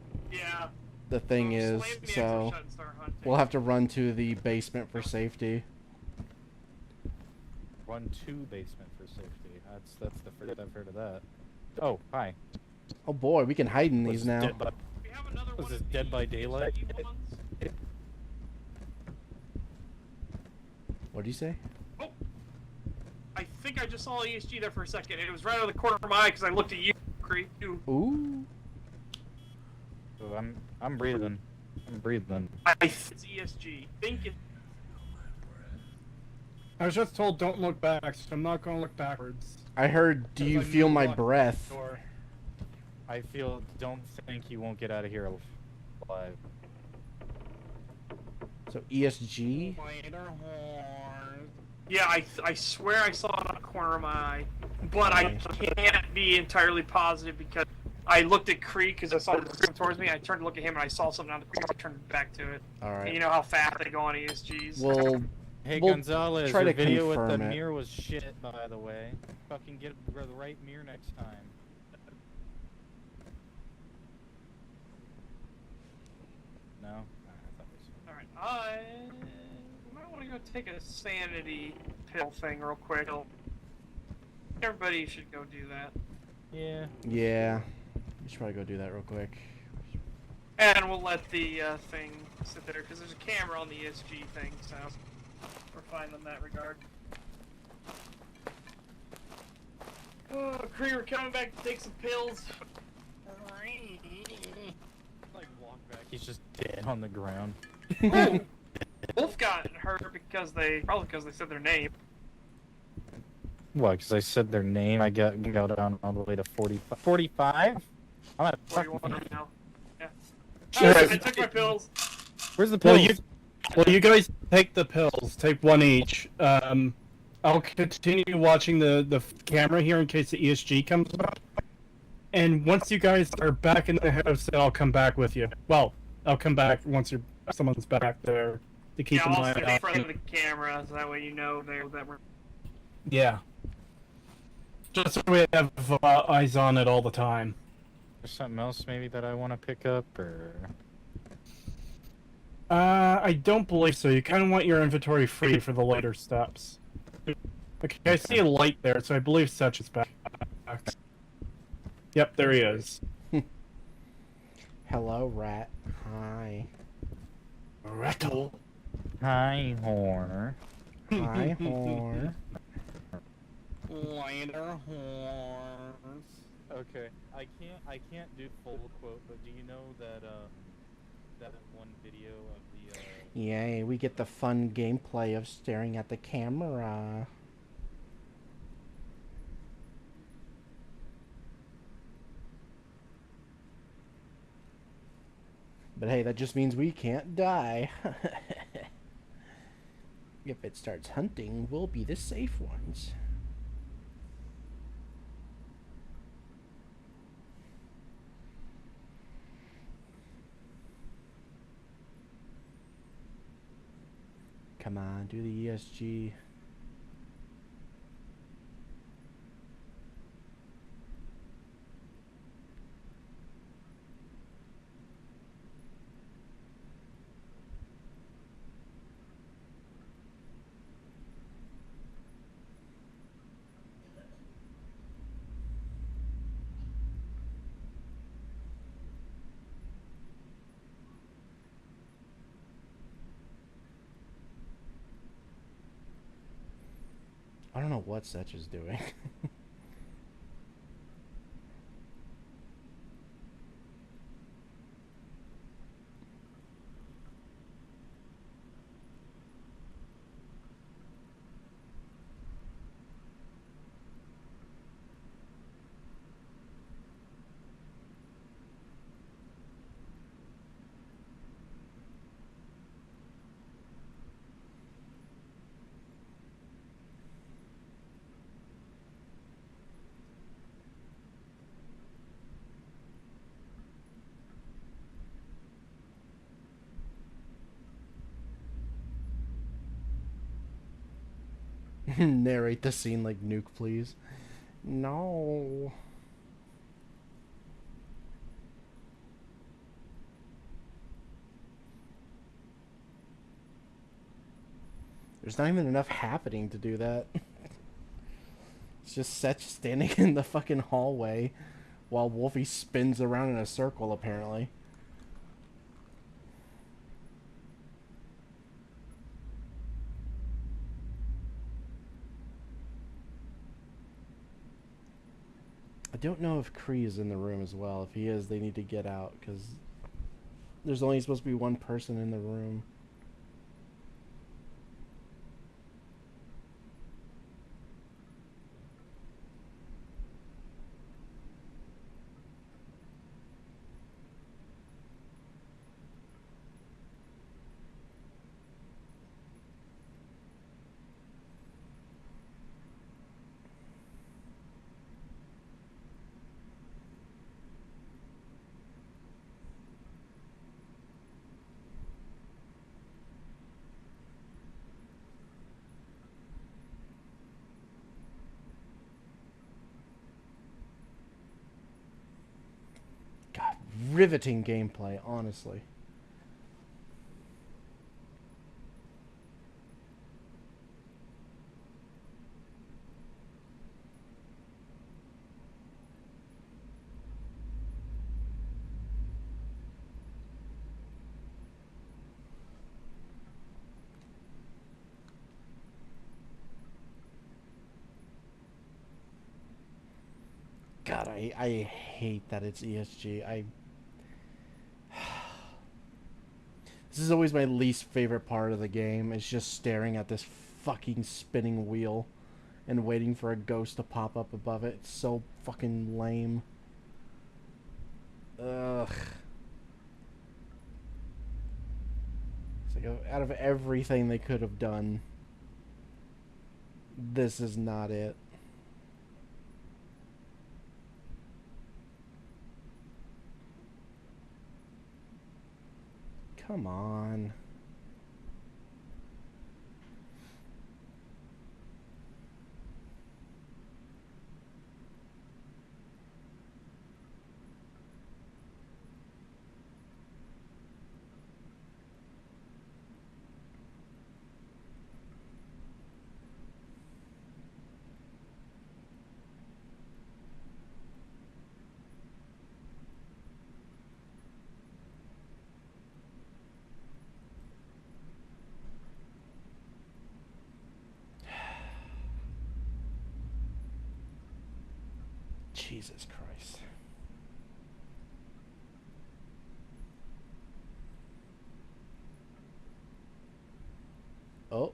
thing is. Slam the exit So shut and start hunting. we'll have to run to the basement for safety. Run to basement for safety. That's the first I've heard of that. Oh, hi. Oh boy, we can hide in Was these this now. Dead by, was this Dead by Daylight? What did you say? I think I just saw ESG there for a second. It was right out of the corner of my eye because I looked at you, Creep. Ooh. Oh, I'm breathing. I'm breathing. It's ESG. Think it. I was just told don't look back, so I'm not going to look backwards. I heard, do you I feel knew my locked breath? the door. I don't think you won't get out of here alive. So ESG? Yeah, I swear I saw it on the corner of my eye, but I can't be entirely positive because I looked at Creek because I saw him coming towards me. I turned to look at him and I saw something on the creek. I turned back to it. All right. And you know how fast they go on ESGs. Well, Hey we'll Gonzalez, try your to video with the confirm it. mirror was shit, by the way. Fucking get the right mirror next time. No? Alright, I might want to go take a sanity pill thing real quick. Everybody should go do that. Yeah. Yeah. We should probably go do that real quick. And we'll let the thing sit there because there's a camera on the ESG thing, so we're fine in that regard. Oh, Krieger coming back to take some pills. Like walk back, he's just dead on the ground. Wolf got hurt because probably because they said their name. What? Because I said their name. I got down all the way to 45. 45? I'm at 41 now. Yeah. Jesus. I took my pills. Where's the pills? Well, you guys take the pills. Take one each. I'll continue watching the camera here in case the ESG comes up. And once you guys are back in the house, I'll come back with you. Well, I'll come back once someone's back there to keep an I'll eye sit in out. front of the camera so that way you know that we're. Yeah. Just so we have eyes on it all the time. There's something else maybe that I want to pick up, or... I don't believe so. You kind of want your inventory free for the later steps. Okay, I see a light there, so I believe Setch is back. Yep, there he is. Hello, rat. Hi. Rattle. Hi, Horner. Hi, whore. Later, horns. Okay, I can't do full quote, but do you know that that one video of the Yay, we get the fun gameplay of staring at the camera. But hey, that just means we can't die. If it starts hunting, we'll be the safe ones. Come on, do the ESG. I don't know what Setch is doing. Narrate the scene like Nuke, please. No. There's not even enough happening to do that. It's just Seth standing in the fucking hallway while Wolfie spins around in a circle, apparently. I don't know if Kree is in the room as well. If he is, they need to get out, because there's only supposed to be one person in the room. God, riveting gameplay, honestly. God, I hate that it's ESG. This is always my least favorite part of the game. It's just staring at this fucking spinning wheel and waiting for a ghost to pop up above it. It's so fucking lame. Ugh. It's like out of everything they could have done, this is not it. Come on. Jesus Christ. Oh.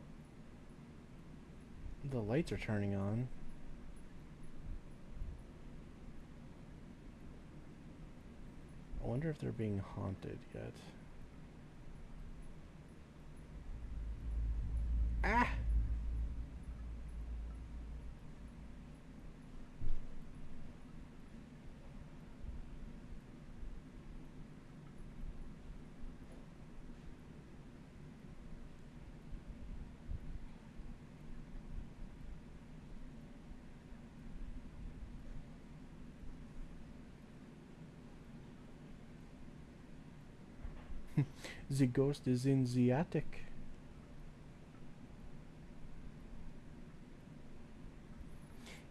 The lights are turning on. I wonder if they're being haunted yet. Ah! The ghost is in the attic.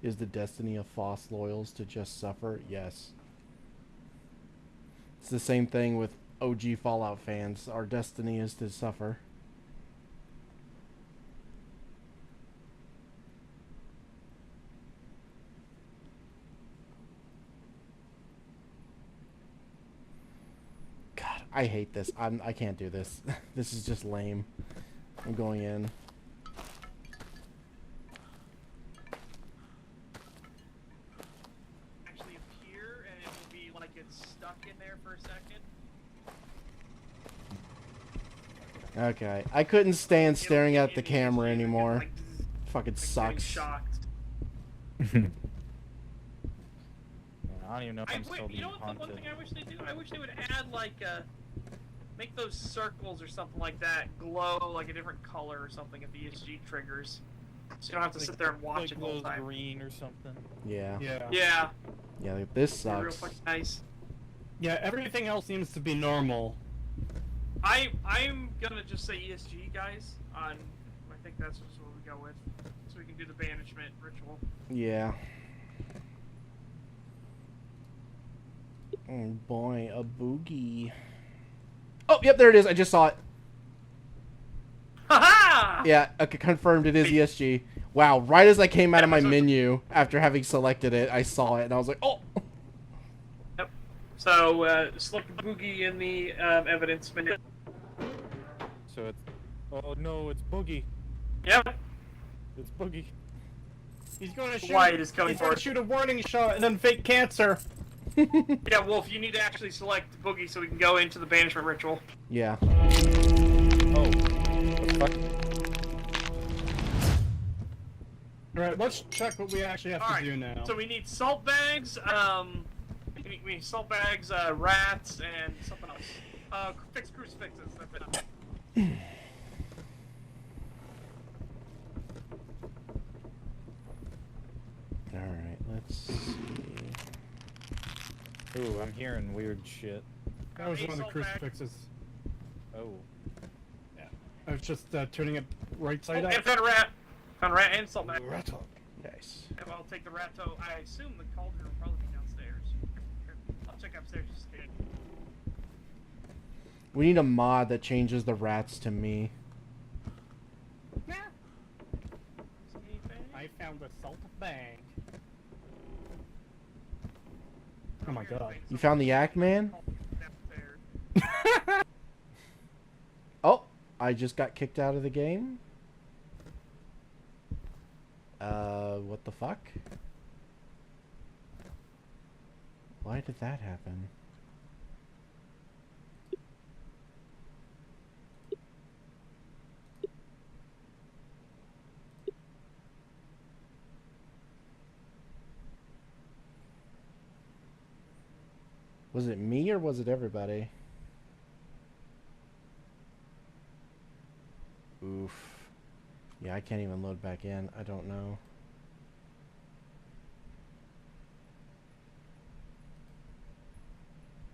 Is the destiny of FOSS loyals to just suffer? Yes. It's the same thing with OG Fallout fans. Our destiny is to suffer. God, I hate this. I can't do this. This is just lame. I'm going in. Actually appear, and it will be like it's stuck in there for a second. Okay. I couldn't stand staring at the camera anymore. Fucking sucks. Shocked. I don't even know if I'm still being haunted. One thing I wish they do? I wish they would add like make those circles or something like that glow like a different color or something if ESG triggers. So you don't have to sit there and watch Like it the whole glows time. green or something. Yeah. Yeah. Yeah, like, this Be real sucks. fucking nice. Yeah, everything else seems to be normal. I'm gonna just say ESG, guys. I think that's just what we go with, so we can do the banishment ritual. Yeah. Oh boy, a boogie. Oh, yep, there it is. I just saw it. Haha! Yeah, okay, confirmed it is ESG. Wow, right as I came out of my menu after having selected it, I saw it and I was like, oh! Yep. So, select the boogie in the evidence menu. So it's... Oh no, it's Boogie. Yep. It's Boogie. He's going to shoot. White is coming he's going for to it. shoot a warning shot and then fake cancer. Yeah, Wolf, you need to actually select the boogie so we can go into the banishment ritual. Yeah. Oh. What the fuck? Alright, let's check what we actually have to do now. So we need salt bags, we need salt bags, rats, and something else. Fix crucifixes, that's it. Alright, let's see. Ooh, I'm hearing weird shit. That was one of the crucifixes. Oh. Yeah. I was just turning it right side Oh, up. and found a rat. Found a rat and salt bag. Rattle. Nice. And I'll take the ratto. I assume the cauldron will probably be downstairs. Here, I'll check upstairs just in case. We need a mod that changes the rats to me. I found a salt bag. Oh my god. You found the Yak Man? Oh, I just got kicked out of the game? What the fuck? Why did that happen? Was it me or was it everybody? Oof. Yeah, I can't even load back in. I don't know.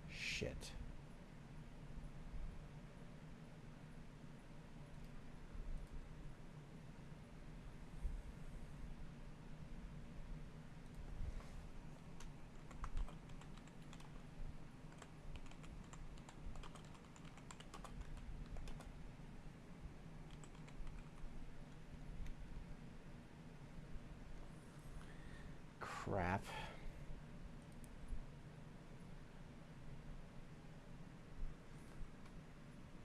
Shit. Crap.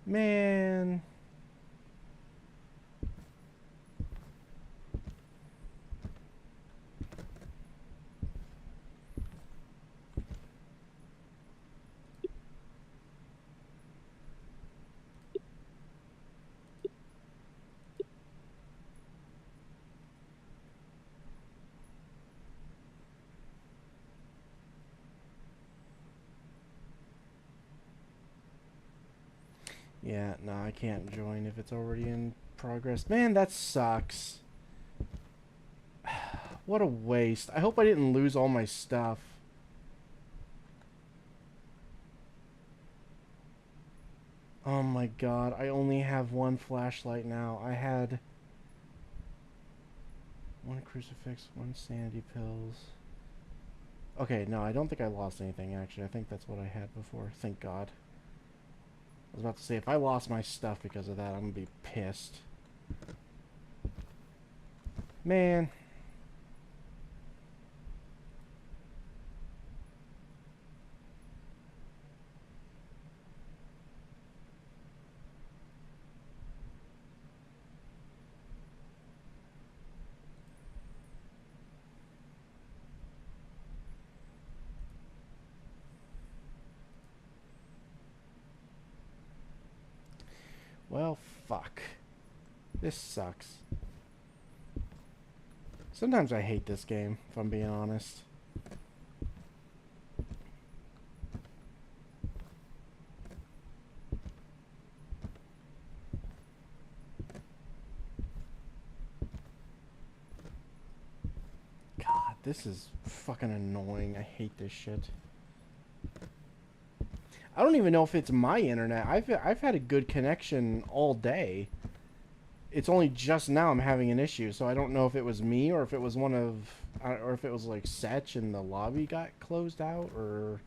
Man. Yeah, no, I can't join if it's already in progress. Man, that sucks. What a waste. I hope I didn't lose all my stuff. Oh my god, I only have one flashlight now. I had one crucifix, one sanity pills. Okay, no, I don't think I lost anything, actually. I think that's what I had before. Thank God. I was about to say, if I lost my stuff because of that, I'm gonna be pissed. Man. Well, fuck. This sucks. Sometimes I hate this game, if I'm being honest. this is fucking annoying. I hate this shit. I don't even know if it's my internet. I've had a good connection all day. It's only just now I'm having an issue, so I don't know if it was me or if it was one of, or if it was like Setch and the lobby got closed out or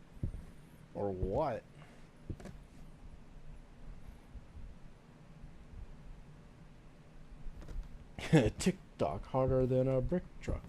what. TikTok harder than a brick truck.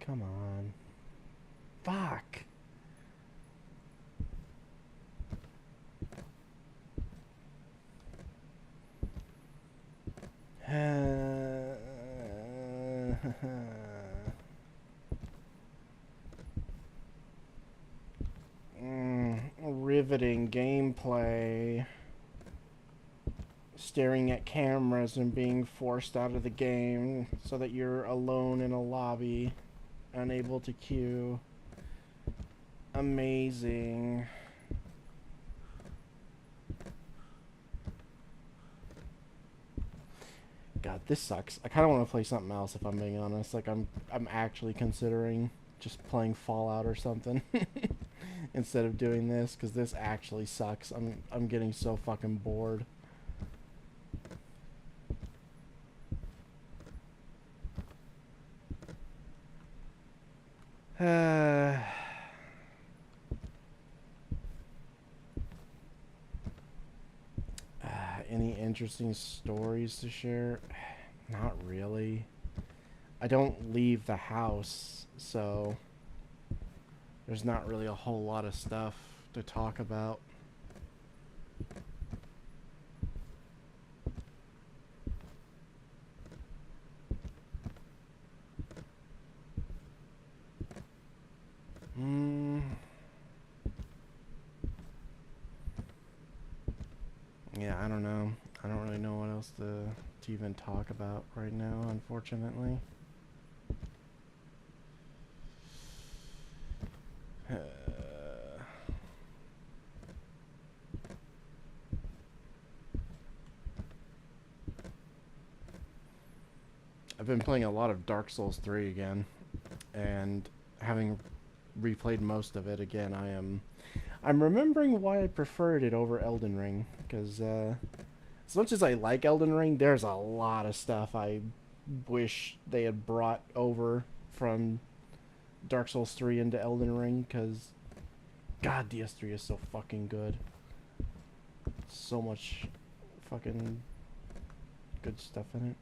Come on. Fuck. Riveting gameplay. Staring at cameras and being forced out of the game so that you're alone in a lobby. Unable to queue. Amazing. God, this sucks. I kind of want to play something else if I'm being honest. Like I'm actually considering just playing Fallout or something instead of doing this because this actually sucks. I'm getting so fucking bored. Any interesting stories to share? Not really. I don't leave the house, so there's not really a whole lot of stuff to talk about. Yeah, I don't know. I don't really know what else to even talk about right now, unfortunately. I've been playing a lot of Dark Souls 3 again, and having replayed most of it again, I'm remembering why I preferred it over Elden Ring, because as much as I like Elden Ring, there's a lot of stuff I wish they had brought over from Dark Souls 3 into Elden Ring, because God, DS3 is so fucking good. So much fucking good stuff in it.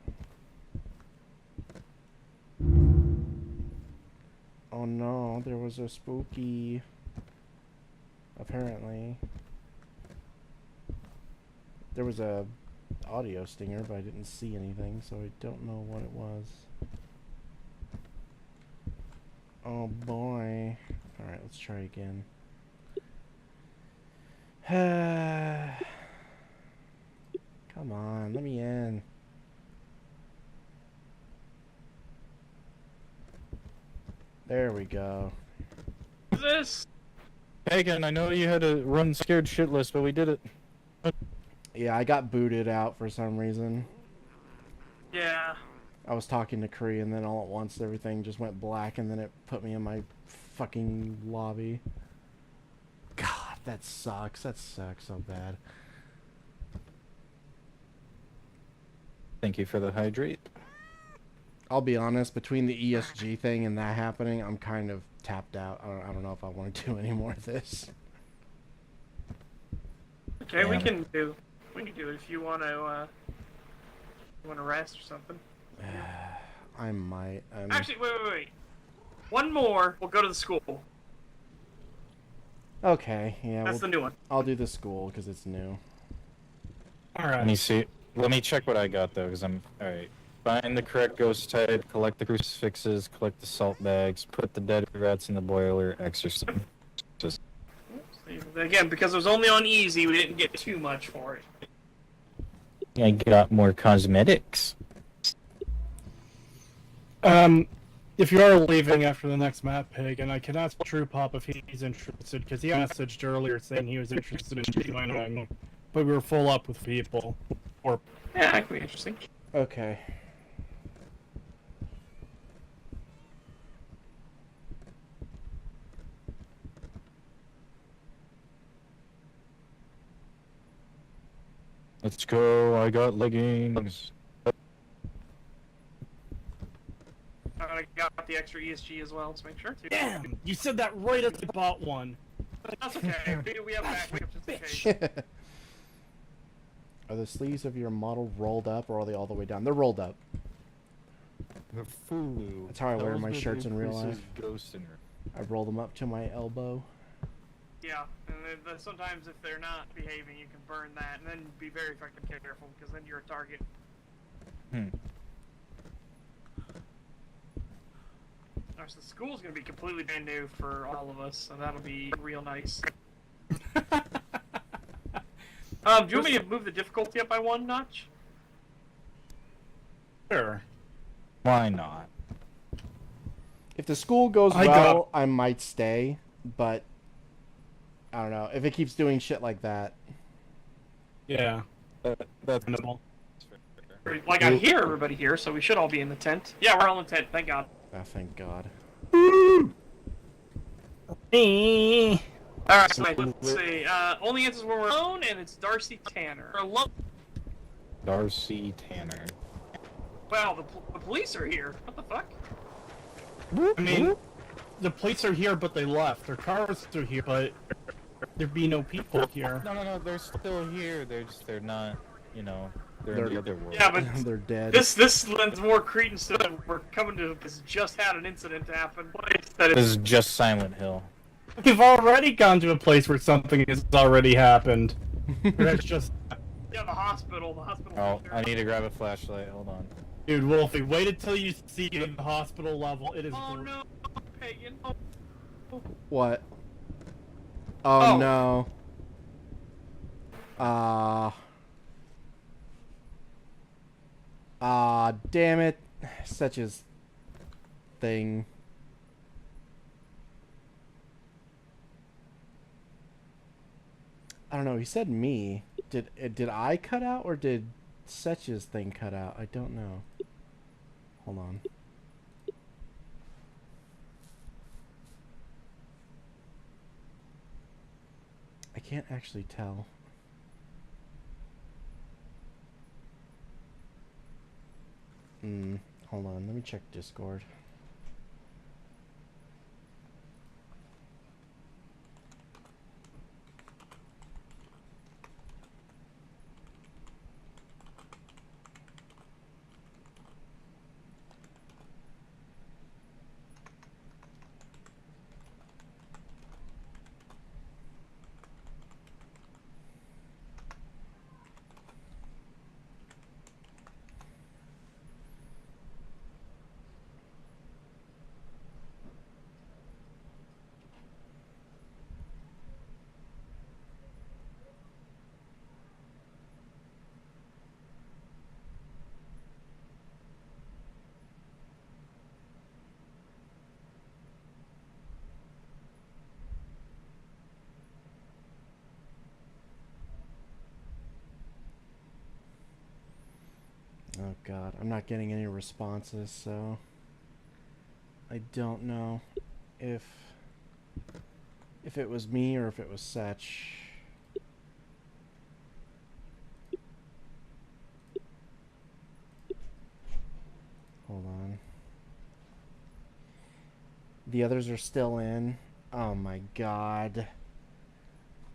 Oh no, there was a spooky... Apparently. There was a audio stinger, but I didn't see anything, so I don't know what it was. Oh boy. Alright, let's try again. Come on, let me in. There we go. What's this? Hagen, I know you had to run scared shitless, but we did it. Yeah, I got booted out for some reason. Yeah. I was talking to Kree, and then all at once everything just went black, and then it put me in my fucking lobby. God, that sucks. That sucks so bad. Thank you for the hydrate. I'll be honest, between the ESG thing and that happening, I'm kind of tapped out. I don't know if I want to do any more of this. Okay, we can do it if you want to rest or something. I might. Actually, wait. One more. We'll go to the school. Okay, yeah. That's the new one. I'll do the school because it's new. All right. Let me see. Let me check what I got though, because I'm all right. Find the correct ghost type, collect the crucifixes, collect the salt bags, put the dead rats in the boiler, exorcise. Just Again, because it was only on easy, we didn't get too much for it. I got more cosmetics. If you are leaving after the next map, Pig, and I can ask True Pop if he's interested, because he messaged earlier saying he was interested in joining, but we were full up with people. Or yeah, that could be interesting. Okay. Let's go, I got leggings. I got the extra ESG as well, to make sure, too. damn, you said that right as I bought one. That's okay. We have backup just in case. Are the sleeves of your model rolled up, or are they all the way down? They're rolled up. The Fulu. That's how I wear my shirts in real life. Ghost in her. I roll them up to my elbow. Yeah, and sometimes if they're not behaving, you can burn that, and then be very fucking careful, because then you're a target. Alright, so the school's gonna be completely brand new for all of us, so that'll be real nice. Do you want me to move the difficulty up by 1 notch? Sure. Why not? If the school goes well, I might stay, but I don't know. If it keeps doing shit like that. Yeah. That's Reasonable. Like, I hear everybody here, so we should all be in the tent. Yeah, we're all in the tent, thank God. Oh, thank God. Alright, so let's see. Only answers when we're alone, and it's Darcy Tanner. Darcy Tanner. Well, the police are here. What the fuck? I mean, the police are here, but they left. Their cars are here, but there'd be no people here. No, they're still here. They're not, you know, they're in the other world. Yeah, but they're dead. This lends more credence to that we're coming to this just had an incident happen. This is just Silent Hill. We've already gone to a place where something has already happened. That's just... Yeah, the hospital. Oh, I need to grab a flashlight. Hold on. Dude, Wolfie, wait until you see the hospital level. It is... Oh no, Pagan. What? Oh, no. Damn it. Such a thing. I don't know. He said me. Did I cut out, or did Such's thing cut out? I don't know. Hold on. I can't actually tell. Hold on. Let me check Discord. Oh god, I'm not getting any responses, so I don't know if it was me or if it was Setch. Hold on. The others are still in. Oh my god.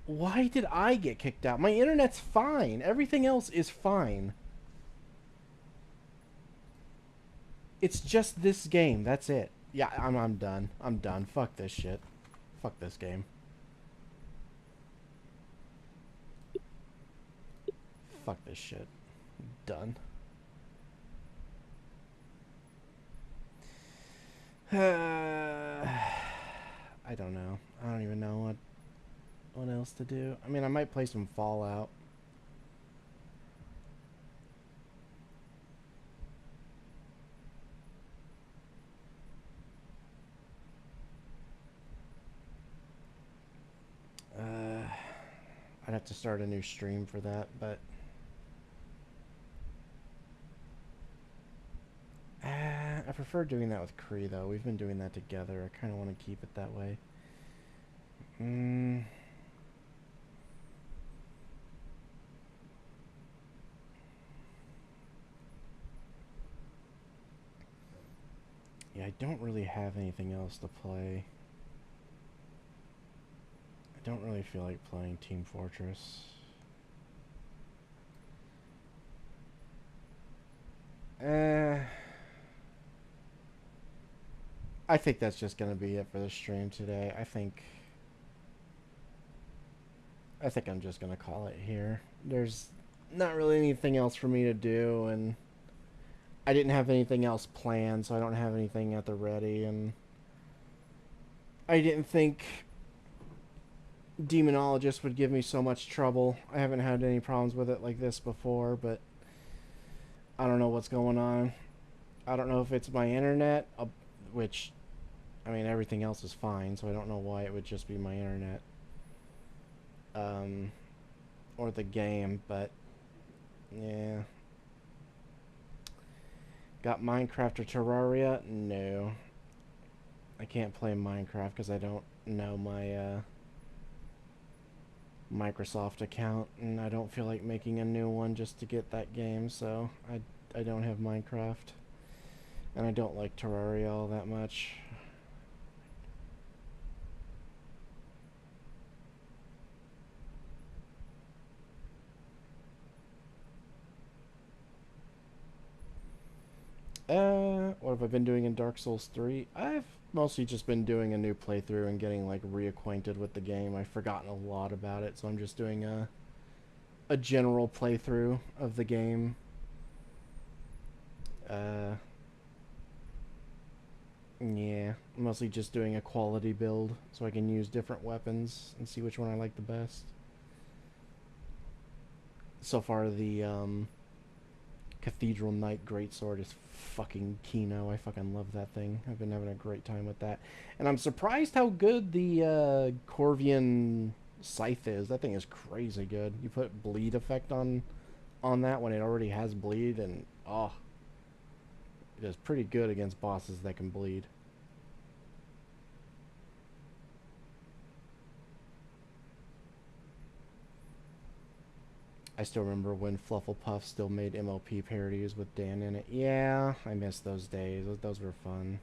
Why did I get kicked out? My internet's fine. Everything else is fine. It's just this game. That's it. Yeah, I'm done. I'm done. Fuck this shit. Fuck this game. Fuck this shit. Done. I don't know. I don't even know what else to do. I mean, I might play some Fallout. I'd have to start a new stream for that, but I prefer doing that with Kree, though. We've been doing that together. I kind of want to keep it that way. Yeah, I don't really have anything else to play. I don't really feel like playing Team Fortress. I think that's just gonna be it for the stream today. I think I'm just gonna call it here. There's not really anything else for me to do, and I didn't have anything else planned, so I don't have anything at the ready, and I didn't think Demonologist would give me so much trouble. I haven't had any problems with it like this before, but I don't know what's going on. I don't know if it's my internet, which, I mean, everything else is fine, so I don't know why it would just be my internet. Or the game, but yeah. Got Minecraft or Terraria? No. I can't play Minecraft because I don't know my Microsoft account, and I don't feel like making a new one just to get that game, so I don't have Minecraft. And I don't like Terraria all that much. What have I been doing in Dark Souls 3? I've mostly just been doing a new playthrough and getting, like, reacquainted with the game. I've forgotten a lot about it, so I'm just doing a general playthrough of the game. Yeah, mostly just doing a quality build so I can use different weapons and see which one I like the best. So far, the Cathedral Knight Greatsword is fucking Kino. I fucking love that thing. I've been having a great time with that. And I'm surprised how good the Corvian Scythe is. That thing is crazy good. You put bleed effect on that when it already has bleed, and oh, it is pretty good against bosses that can bleed. I still remember when Flufflepuff still made MLP parodies with Dan in it. Yeah, I miss those days. Those were fun.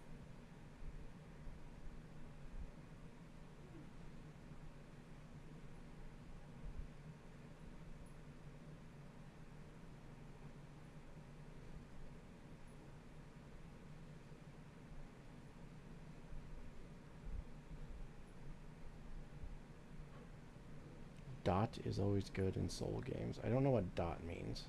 Dot is always good in soul games. I don't know what dot means.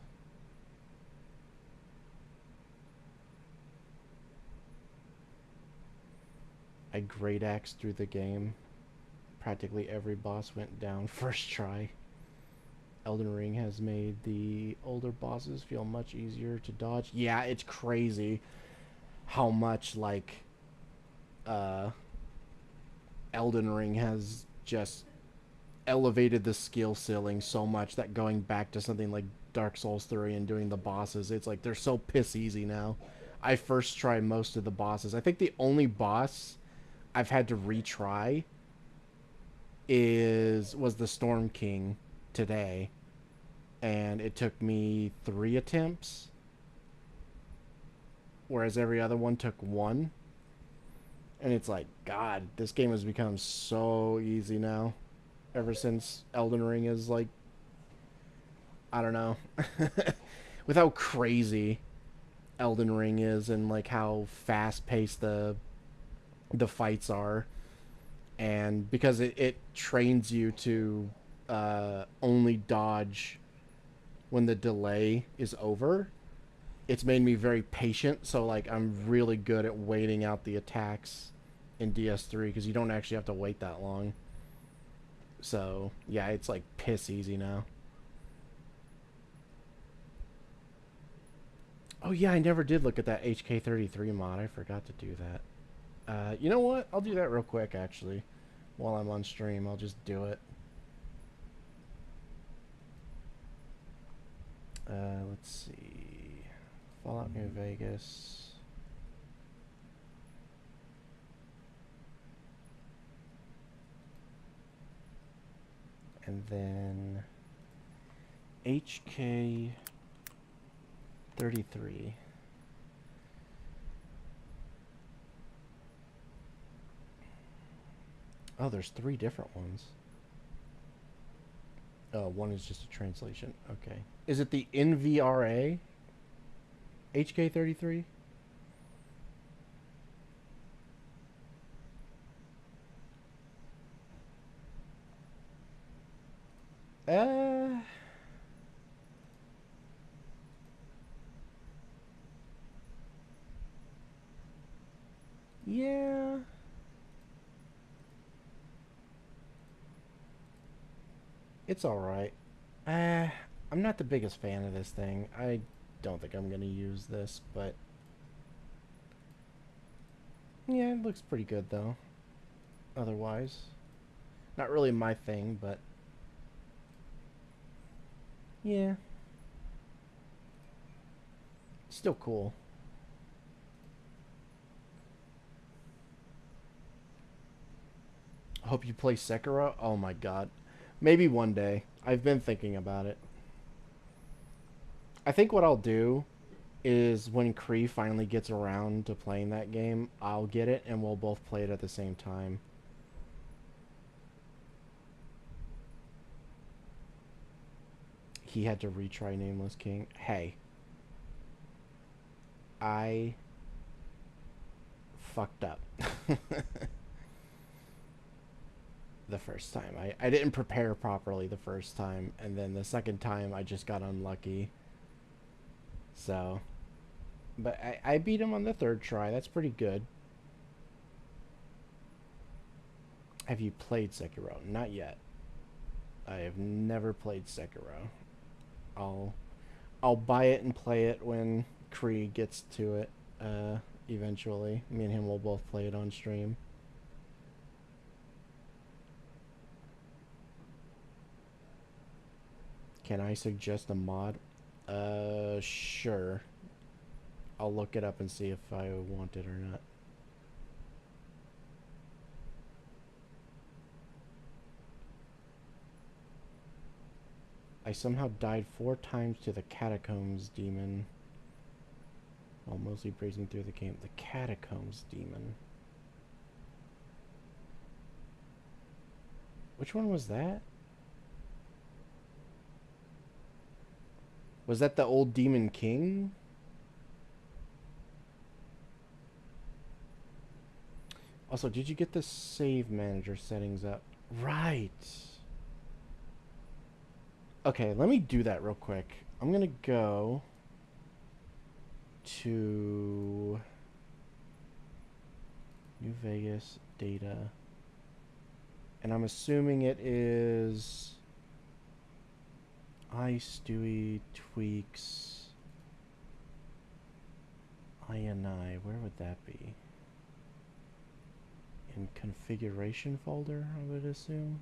I great axed through the game. Practically every boss went down first try. Elden Ring has made the older bosses feel much easier to dodge. Yeah, it's crazy how much, like, Elden Ring has just elevated the skill ceiling so much that going back to something like Dark Souls 3 and doing the bosses, it's like they're so piss easy now. I first tried most of the bosses. I think the only boss I've had to retry was the Storm King today, and it took me 3 attempts, whereas every other one took 1. And it's like, God, this game has become so easy now. Ever since Elden Ring is, like, I don't know, with how crazy Elden Ring is and, like, how fast-paced the fights are, and because it trains you to only dodge when the delay is over, it's made me very patient. So like I'm really good at waiting out the attacks in DS3 because you don't actually have to wait that long. So yeah, it's like piss easy now. Oh yeah, I never did look at that HK33 mod. I forgot to do that. You know what? I'll do that real quick actually. While I'm on stream, I'll just do it. Let's see. Fallout New Vegas. And then HK33. Oh, there's 3 different ones. Oh, one is just a translation. Okay. Is it the NVRA? HK33? Uh... Yeah. It's alright. I'm not the biggest fan of this thing. I don't think I'm going to use this, but... Yeah, it looks pretty good, though. Otherwise. Not really my thing, but... Yeah. Still cool. Hope you play Sekiro? Oh my god. Maybe one day. I've been thinking about it. I think what I'll do is when Kree finally gets around to playing that game, I'll get it and we'll both play it at the same time. He had to retry Nameless King. Hey. I fucked up. The first time. I didn't prepare properly the first time, and then the second time I just got unlucky. So, but I beat him on the 3rd try. That's pretty good. Have you played Sekiro? Not yet. I have never played Sekiro. I'll buy it and play it when Kree gets to it eventually. Me and him will both play it on stream. Can I suggest a mod? Sure. I'll look it up and see if I want it or not. I somehow died 4 times to the Catacombs demon. While mostly breezing through the game. The Catacombs demon. Which one was that? Was that the old Demon King? Also, did you get the save manager settings up? Right. Okay, let me do that real quick. I'm gonna go to New Vegas data. And I'm assuming it is Stewie tweaks INI. Where would that be? In configuration folder, I would assume.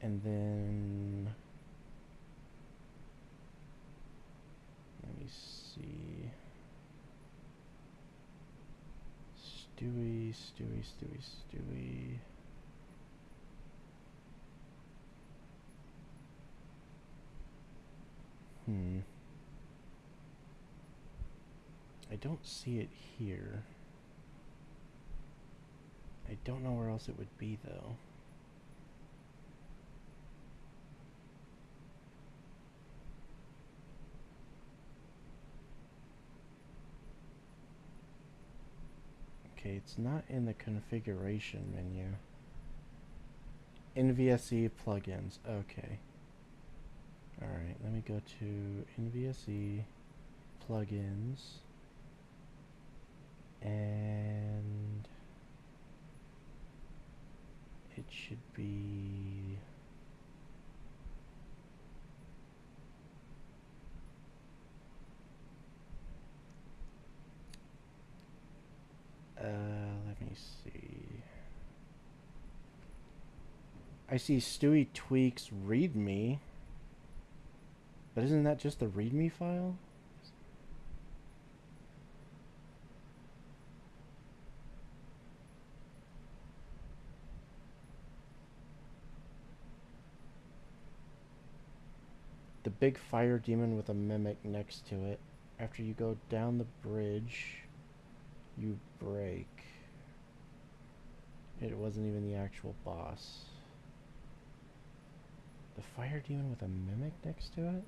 And then let me see. Stewie. I don't see it here. I don't know where else it would be, though. Okay, it's not in the configuration menu. NVSE plugins. Okay. Alright, let me go to NVSE plugins, and it should be let me see. I see Stewie Tweaks README, but isn't that just the README file? The big fire demon with a mimic next to it. After you go down the bridge, you break. It wasn't even the actual boss. The fire demon with a mimic next to it?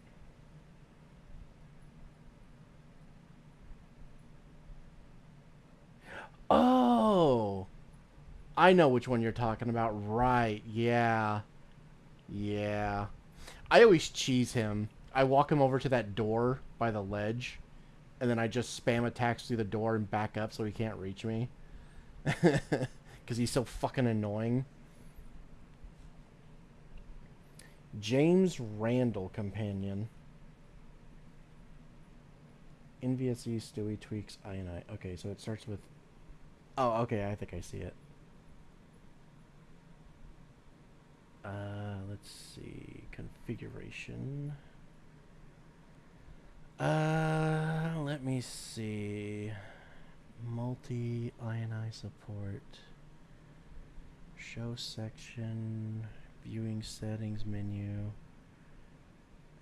Oh! I know which one you're talking about. Right, yeah. Yeah. I always cheese him. I walk him over to that door by the ledge, and then I just spam attacks through the door and back up so he can't reach me. Because he's so fucking annoying. James Randall Companion. NVSE Stewie Tweaks I. Okay, so it starts with... Oh, okay, I think I see it. Let's see. Configuration. Let me see. Multi-INI support. Show section. Viewing settings menu.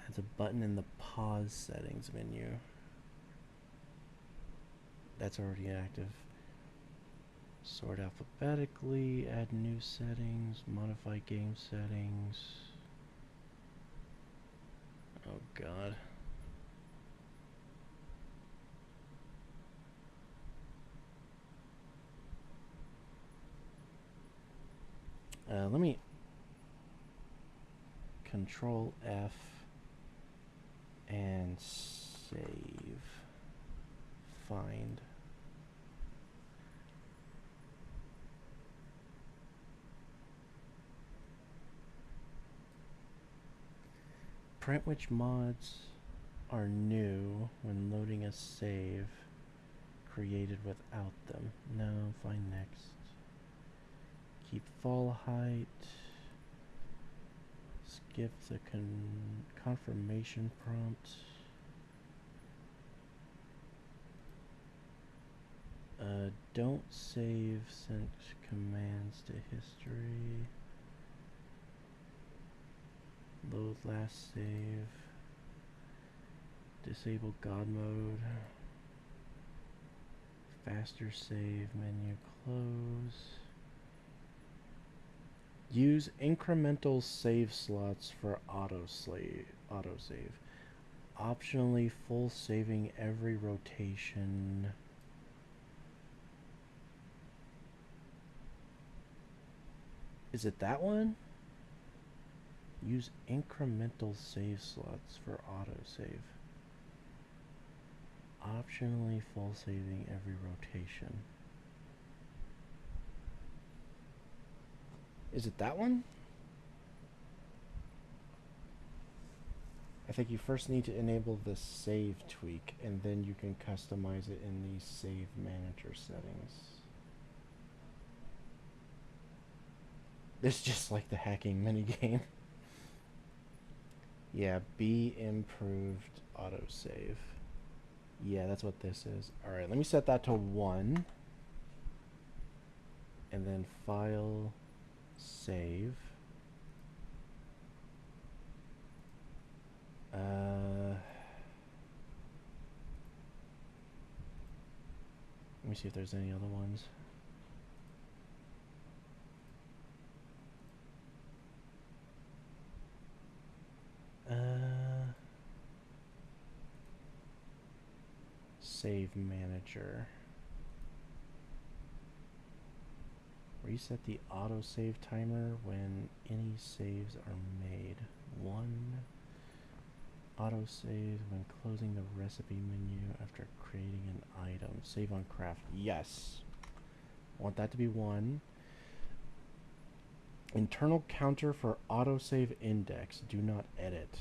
Adds a button in the pause settings menu. That's already active. Sort alphabetically, add new settings, modify game settings. Oh god. Let me Control F and save. Find. Print which mods are new when loading a save created without them. No, find next. Keep fall height. Skip the confirmation prompt. Don't save, send commands to history. Load last save. Disable God mode. Faster save menu close. Use incremental save slots for autosave. Optionally full saving every rotation. Is it that one? Use incremental save slots for autosave. Optionally full saving every rotation. Is it that one? I think you first need to enable the save tweak, and then you can customize it in the save manager settings. It's just like the hacking minigame. Yeah, be improved autosave. Yeah, that's what this is. Alright, let me set that to 1. And then file, save. Let me see if there's any other ones. Save manager. Reset the autosave timer when any saves are made. 1, Autosave when closing the recipe menu after creating an item. Save on craft. Yes. I want that to be 1. Internal counter for autosave index. Do not edit.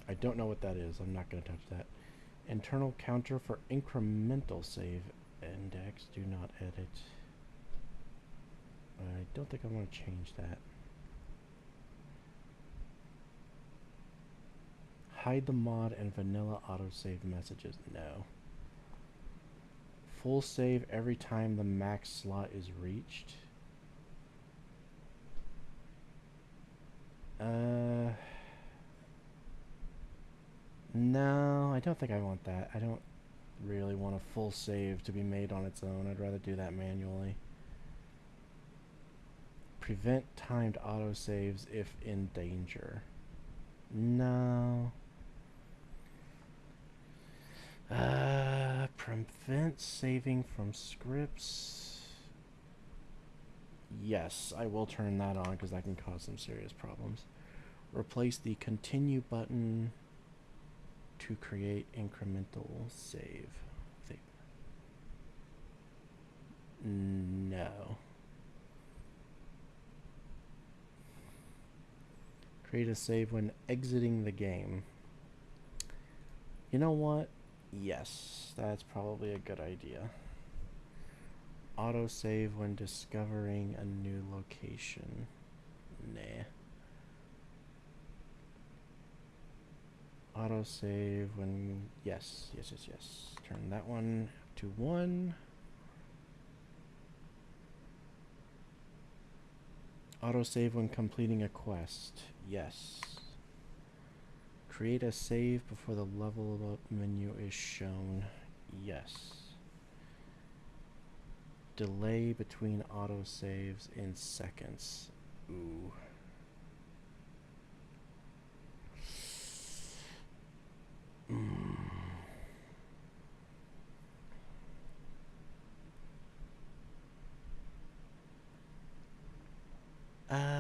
I don't know what that is. I'm not going to touch that. Internal counter for incremental save index. Do not edit. I don't think I want to change that. Hide the mod and vanilla autosave messages. No. Full save every time the max slot is reached. No, I don't think I want that. I don't really want a full save to be made on its own. I'd rather do that manually. Prevent timed autosaves if in danger. No. Prevent saving from scripts. Yes, I will turn that on because that can cause some serious problems. Replace the continue button to create incremental save. No. Create a save when exiting the game. You know what? Yes, that's probably a good idea. Autosave when discovering a new location. Nah. Autosave when... Yes. Turn that one to 1. Autosave when completing a quest. Yes. Create a save before the level up menu is shown. Yes. Delay between autosaves in seconds. Ooh.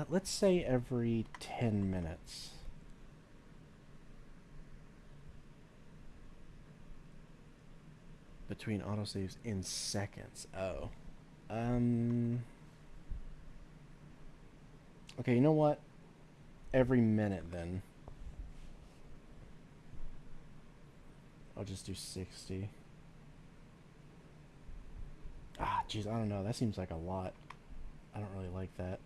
Let's say every 10 minutes. Between autosaves in seconds. Oh. Okay, you know what? Every minute then. I'll just do 60. Ah, jeez, I don't know. That seems like a lot. I don't really like that.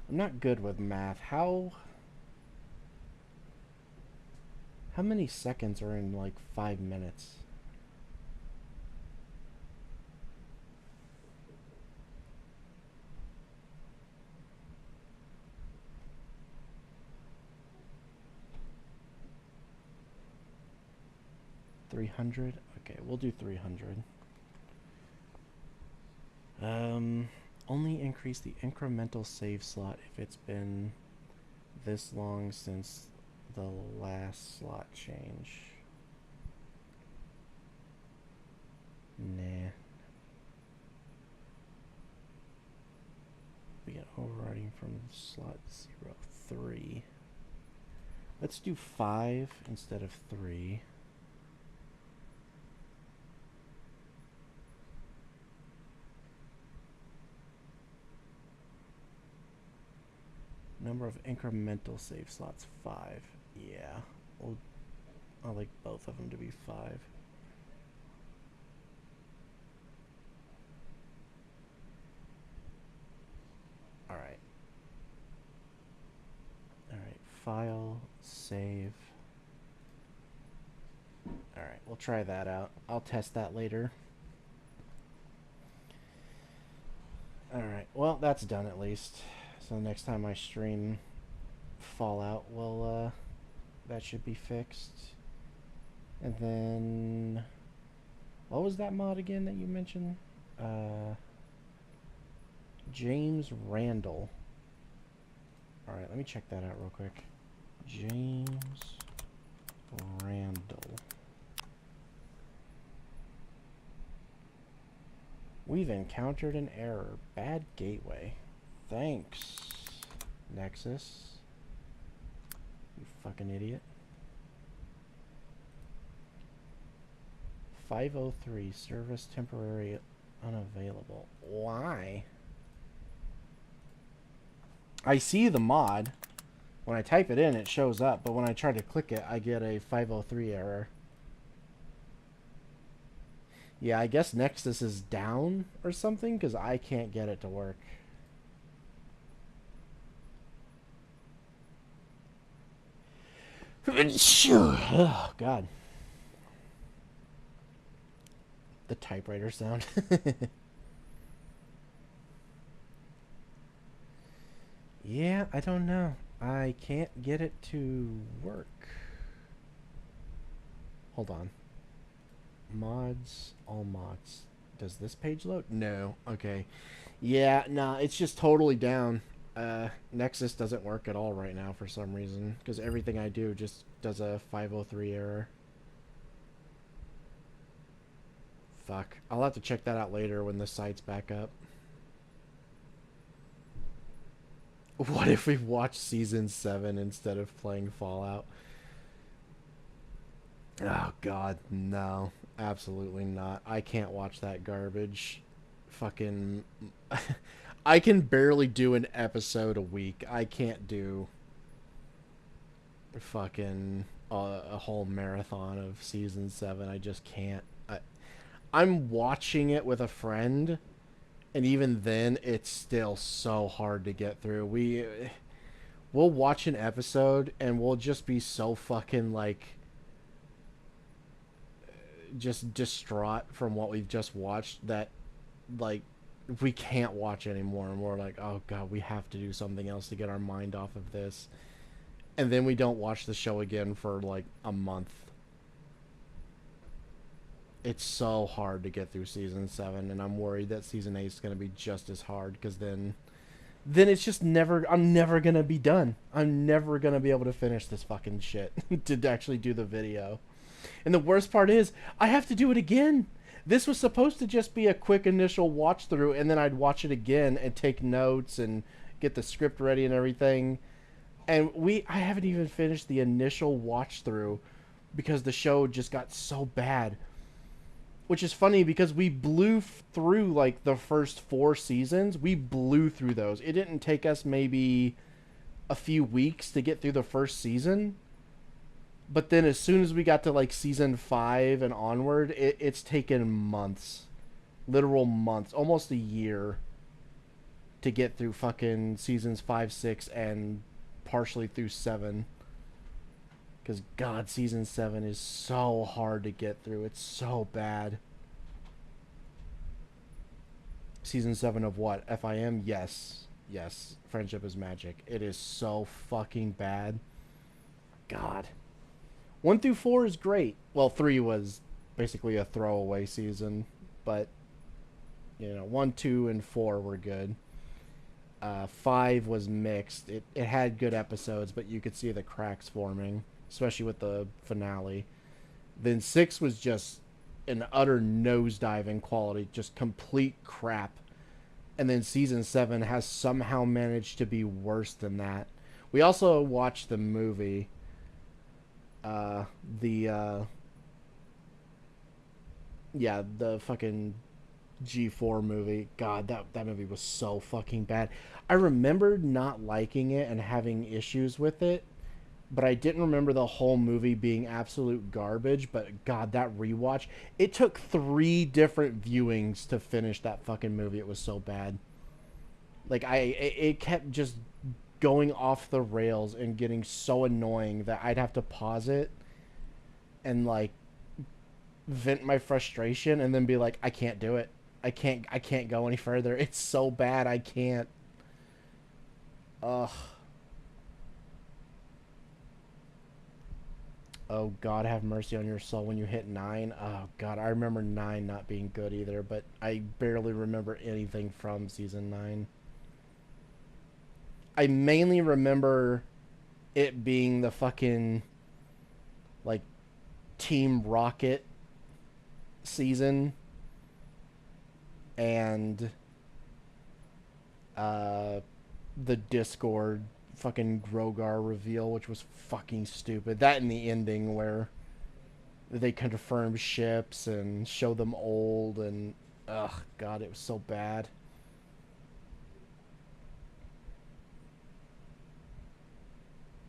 I'm not good with math. How many seconds are in like 5 minutes? $300? Okay, we'll do 300. Only increase the incremental save slot if it's been this long since the last slot change. Nah. We get overriding from slot 03. Let's do 5 instead of 3. Number of incremental save slots, 5. Yeah, I like both of them to be 5. Alright. Alright, file, save. Alright, we'll try that out. I'll test that later. Alright, well, that's done at least. So next time I stream Fallout, well, that should be fixed. And then, what was that mod again that you mentioned? James Randall. Alright, let me check that out real quick. James Randall. We've encountered an error. Bad gateway. Thanks, Nexus. You fucking idiot. 503, service temporary unavailable. Why? I see the mod. When I type it in, it shows up, but when I try to click it, I get a 503 error. Yeah, I guess Nexus is down or something, because I can't get it to work. Oh, God. The typewriter sound. Yeah, I don't know. I can't get it to work. Hold on. Mods, all mods. Does this page load? No. Okay. Yeah, nah, it's just totally down. Nexus doesn't work at all right now for some reason, because everything I do just does a 503 error. Fuck. I'll have to check that out later when the site's back up. What if we watch Season 7 instead of playing Fallout? Oh, God, no. Absolutely not. I can't watch that garbage. Fucking... I can barely do an episode a week. I can't do... fucking... a whole marathon of Season 7. I just can't. I'm watching it with a friend... And even then, it's still so hard to get through. We'll watch an episode, and we'll just be so fucking, like, just distraught from what we've just watched that, like, we can't watch anymore. And we're like, oh, God, we have to do something else to get our mind off of this. And then we don't watch the show again for, like, a month. It's so hard to get through Season 7, and I'm worried that Season 8 is going to be just as hard, because then it's just never... I'm never going to be done. I'm never going to be able to finish this fucking shit to actually do the video. And the worst part is, I have to do it again. This was supposed to just be a quick initial watch through, and then I'd watch it again and take notes and get the script ready and everything. And I haven't even finished the initial watch through because the show just got so bad. Which is funny because we blew through, like, the first 4 seasons. We blew through those. It didn't take us maybe a few weeks to get through the first season. But then as soon as we got to, like, Season 5 and onward, it's taken months. Literal months. Almost a year to get through fucking Seasons 5, 6, and partially through 7. Because, God, Season 7 is so hard to get through. It's so bad. Season 7 of what? FIM? Yes. Yes. Friendship is Magic. It is so fucking bad. God. 1 through 4 is great. Well, 3 was basically a throwaway season. But, you know, 1, 2, and 4 were good. 5 was mixed. It had good episodes, but you could see the cracks forming. Especially with the finale. Then 6 was just an utter nosedive in quality. Just complete crap. And then Season 7 has somehow managed to be worse than that. We also watched the movie. The fucking G4 movie. God, that movie was so fucking bad. I remembered not liking it and having issues with it. But I didn't remember the whole movie being absolute garbage. But God, that rewatch, it took 3 different viewings to finish that fucking movie. It was so bad. Like, it kept just going off the rails and getting so annoying that I'd have to pause it and, like, vent my frustration and then be like, I can't do it. I can't go any further. It's so bad. I can't. Ugh. Oh, God, have mercy on your soul when you hit 9. Oh, God, I remember 9 not being good either, but I barely remember anything from Season 9. I mainly remember it being the fucking like Team Rocket season and the Discord fucking Grogar reveal, which was fucking stupid. That and the ending where they confirm ships and show them old and ugh, god, it was so bad.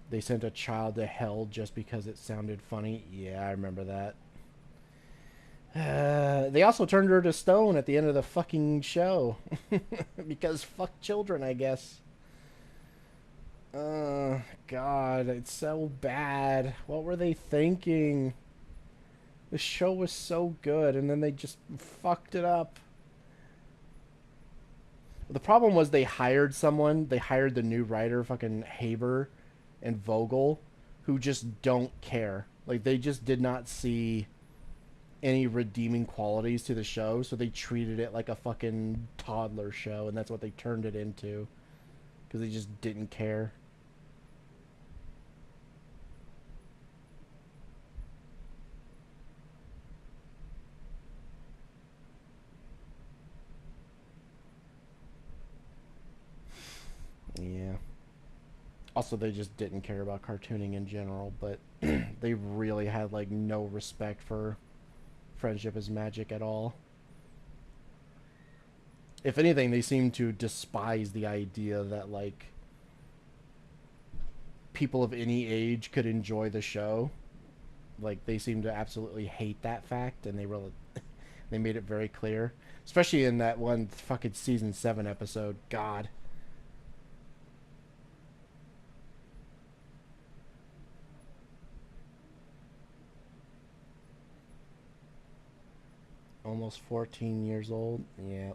They sent a child to hell just because it sounded funny. Yeah, I remember that. They also turned her to stone at the end of the fucking show. Because fuck children, I guess. God, it's so bad. What were they thinking? The show was so good, and then they just fucked it up. The problem was they hired someone. They hired the new writer, fucking Haber and Vogel, who just don't care. Like, they just did not see any redeeming qualities to the show, so they treated it like a fucking toddler show, and that's what they turned it into. Because they just didn't care. Yeah. Also, they just didn't care about cartooning in general, but they really had, like, no respect for Friendship is Magic at all. If anything, they seem to despise the idea that, like, people of any age could enjoy the show. Like, they seem to absolutely hate that fact, and they made it very clear. Especially in that one fucking season 7 episode. God. Almost 14 years old. Yeah.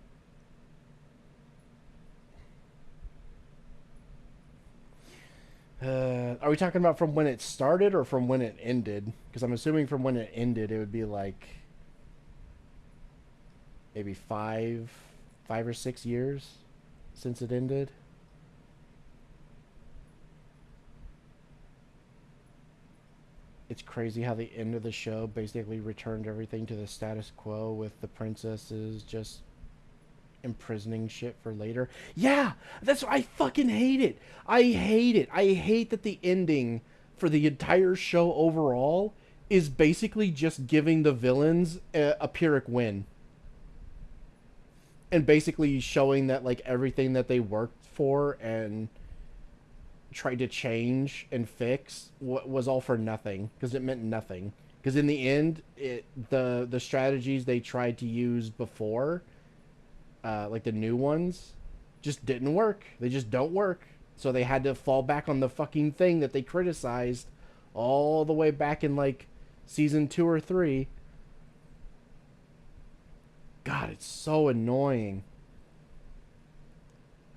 Are we talking about from when it started or from when it ended? Because I'm assuming from when it ended, it would be like maybe five or 6 years since it ended. It's crazy how the end of the show basically returned everything to the status quo with the princesses just imprisoning shit for later. Yeah, that's what I fucking hate it. I hate it. I hate that the ending for the entire show overall is basically just giving the villains a Pyrrhic win. And basically showing that, like, everything that they worked for and tried to change and fix was all for nothing, because it meant nothing. Because in the end, the strategies they tried to use before, like the new ones, just didn't work. They just don't work. So they had to fall back on the fucking thing that they criticized all the way back in, like, season 2 or 3. God, it's so annoying.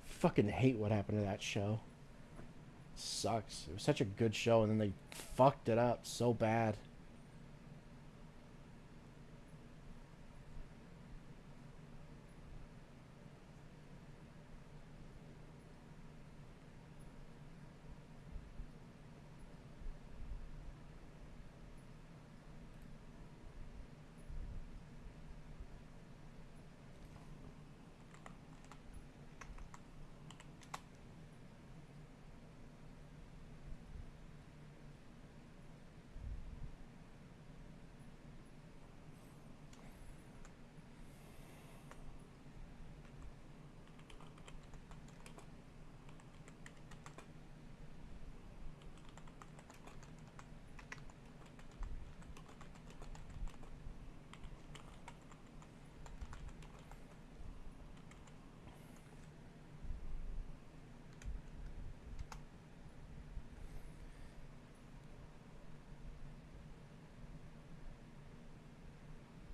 Fucking hate what happened to that show. Sucks. It was such a good show, and then they fucked it up so bad.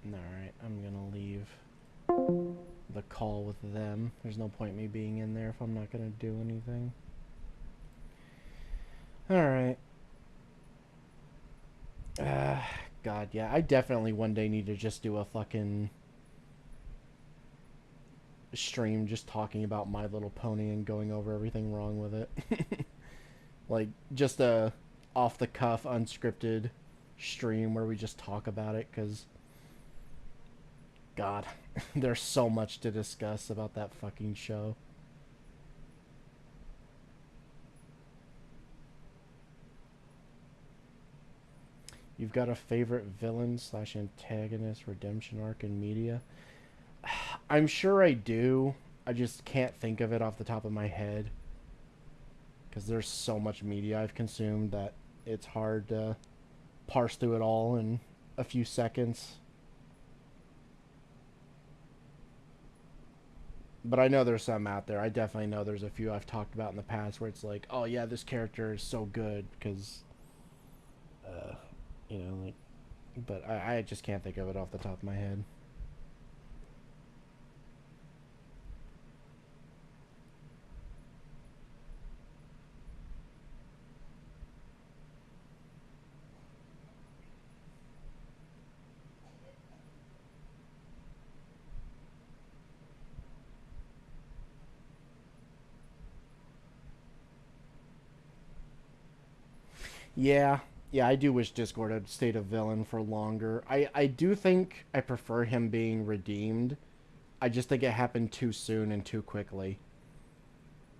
Alright, I'm gonna leave the call with them. There's no point me being in there if I'm not gonna do anything. Alright. God, yeah, I definitely one day need to just do a fucking stream just talking about My Little Pony and going over everything wrong with it. Like, just a off-the-cuff, unscripted stream where we just talk about it, because, God, there's so much to discuss about that fucking show. You've got a favorite villain / antagonist redemption arc in media? I'm sure I do. I just can't think of it off the top of my head. Because there's so much media I've consumed that it's hard to parse through it all in a few seconds. But I know there's some out there. I definitely know there's a few I've talked about in the past where it's like, oh yeah, this character is so good because, you know, like, but I just can't think of it off the top of my head. Yeah, I do wish Discord had stayed a villain for longer. I do think I prefer him being redeemed. I just think it happened too soon and too quickly.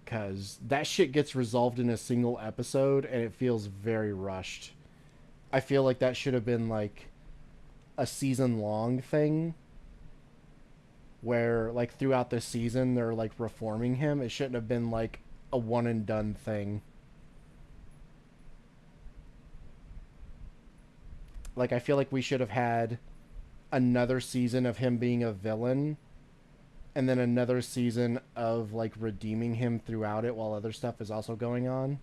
Because that shit gets resolved in a single episode, and it feels very rushed. I feel like that should have been, like, a season-long thing. Where, like, throughout the season, they're, like, reforming him. It shouldn't have been, like, a one-and-done thing. Like, I feel like we should have had another season of him being a villain, and then another season of, like, redeeming him throughout it while other stuff is also going on.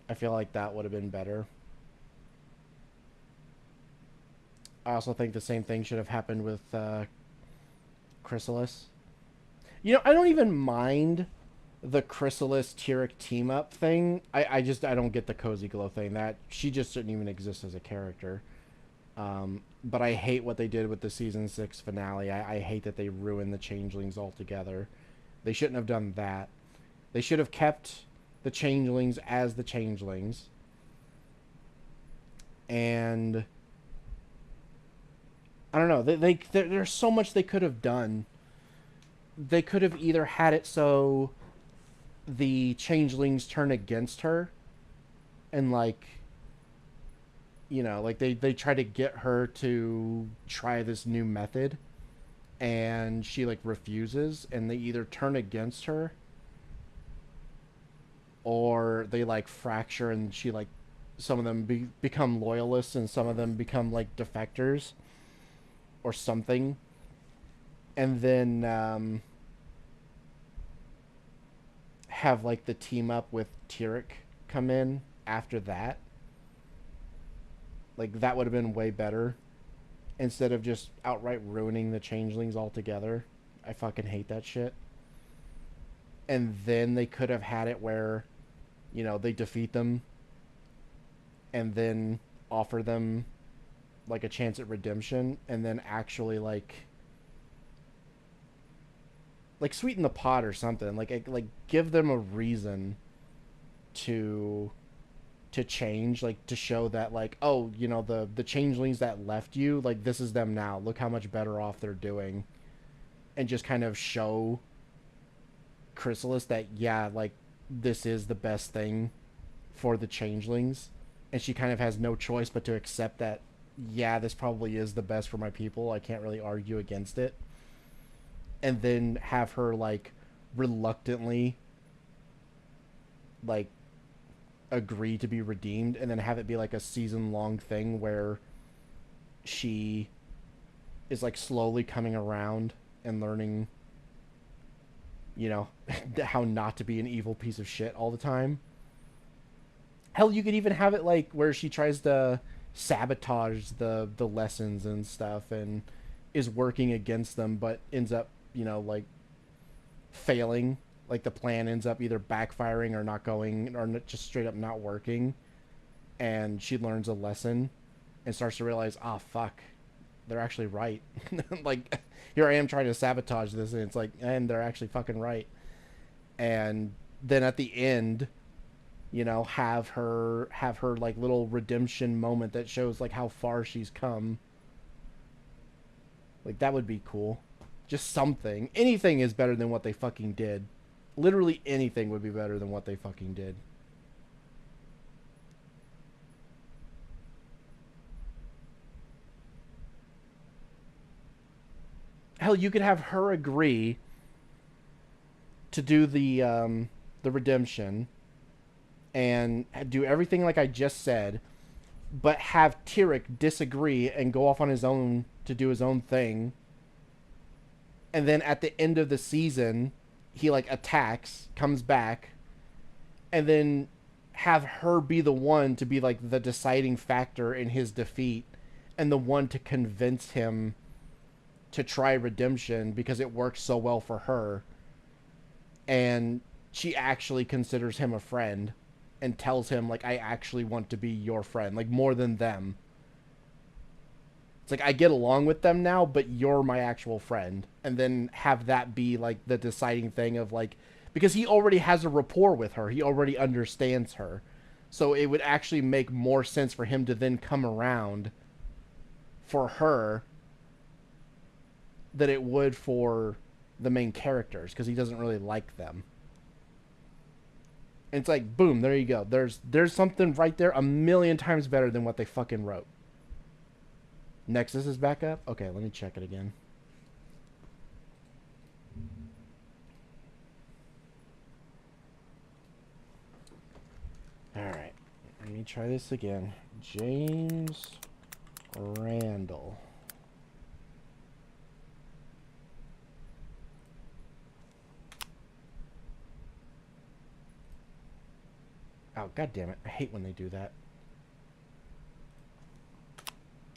I feel like that would have been better. I also think the same thing should have happened with Chrysalis. You know, I don't even mind the Chrysalis Tyrek team up thing. I don't get the Cozy Glow thing. That she just shouldn't even exist as a character. But I hate what they did with the season 6 finale. I hate that they ruined the changelings altogether. They shouldn't have done that. They should have kept the changelings as the changelings. And I don't know. There's so much they could have done. They could have either had it so the changelings turn against her and, like, you know, like they try to get her to try this new method and she, like, refuses, and they either turn against her or they, like, fracture and she, like, some of them become loyalists and some of them become, like, defectors or something. And then have, like, the team up with Tyrek come in after that. Like, that would have been way better instead of just outright ruining the changelings altogether. I fucking hate that shit. And then they could have had it where, you know, they defeat them and then offer them, like, a chance at redemption, and then actually, like sweeten the pot or something. Like give them a reason to change, like, to show that, like, oh, you know, the changelings that left you, like, this is them now. Look how much better off they're doing. And just kind of show Chrysalis that, yeah, like, this is the best thing for the changelings. And she kind of has no choice but to accept that, yeah, this probably is the best for my people. I can't really argue against it. And then have her, like, reluctantly, like, agree to be redeemed, and then have it be, like, a season-long thing where she is, like, slowly coming around and learning, you know, how not to be an evil piece of shit all the time. Hell, you could even have it, like, where she tries to sabotage the lessons and stuff and is working against them, but ends up, you know, like, failing. Like, the plan ends up either backfiring or not going, or just straight up not working. And she learns a lesson and starts to realize, ah, fuck, they're actually right. Like, here I am trying to sabotage this, and it's like, and they're actually fucking right. And then at the end, you know, have her like little redemption moment that shows like how far she's come. Like, that would be cool. Just something. Anything is better than what they fucking did. Literally anything would be better than what they fucking did. Hell, you could have her agree to do the redemption and do everything like I just said, but have Tyrek disagree and go off on his own to do his own thing. And then at the end of the season, he like attacks, comes back, and then have her be the one to be like the deciding factor in his defeat and the one to convince him to try redemption because it works so well for her. And she actually considers him a friend and tells him, like, I actually want to be your friend, like, more than them. It's like, I get along with them now, but you're my actual friend. And then have that be, like, the deciding thing of, like, because he already has a rapport with her. He already understands her. So it would actually make more sense for him to then come around for her than it would for the main characters, because he doesn't really like them. And it's like, boom, there you go. There's something right there a million times better than what they fucking wrote. Nexus is back up? Okay, let me check it again. Alright, let me try this again. James Randall. Oh, god damn it. I hate when they do that.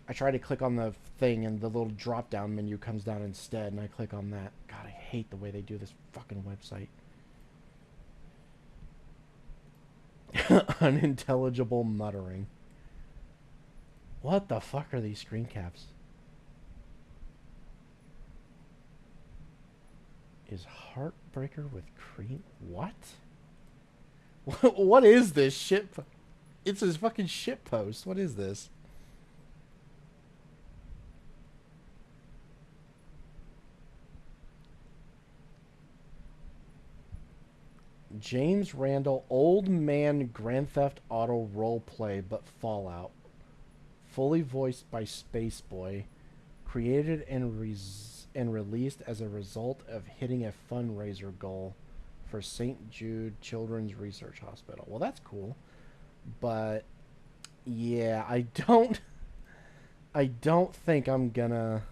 I try to click on the thing and the little drop down menu comes down instead and I click on that. God, I hate the way they do this fucking website. Unintelligible muttering. What the fuck are these screen caps? Is Heartbreaker with cream? What? What is this shit? It's his fucking shit post. What is this? James Randall, old man Grand Theft Auto roleplay, but Fallout. Fully voiced by Spaceboy. Created and released as a result of hitting a fundraiser goal for St. Jude Children's Research Hospital. Well, that's cool. But yeah, I don't think I'm gonna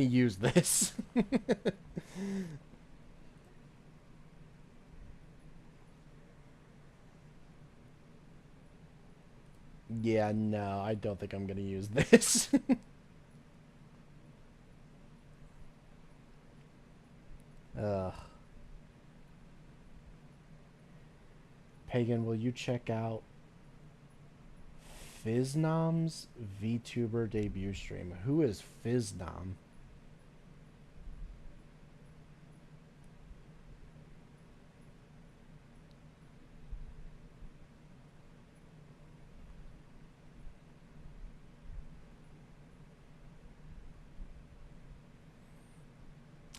use this. Yeah, no, I don't think I'm gonna use this. Ugh. Pagan, will you check out Fiznom's VTuber debut stream? Who is Fiznom?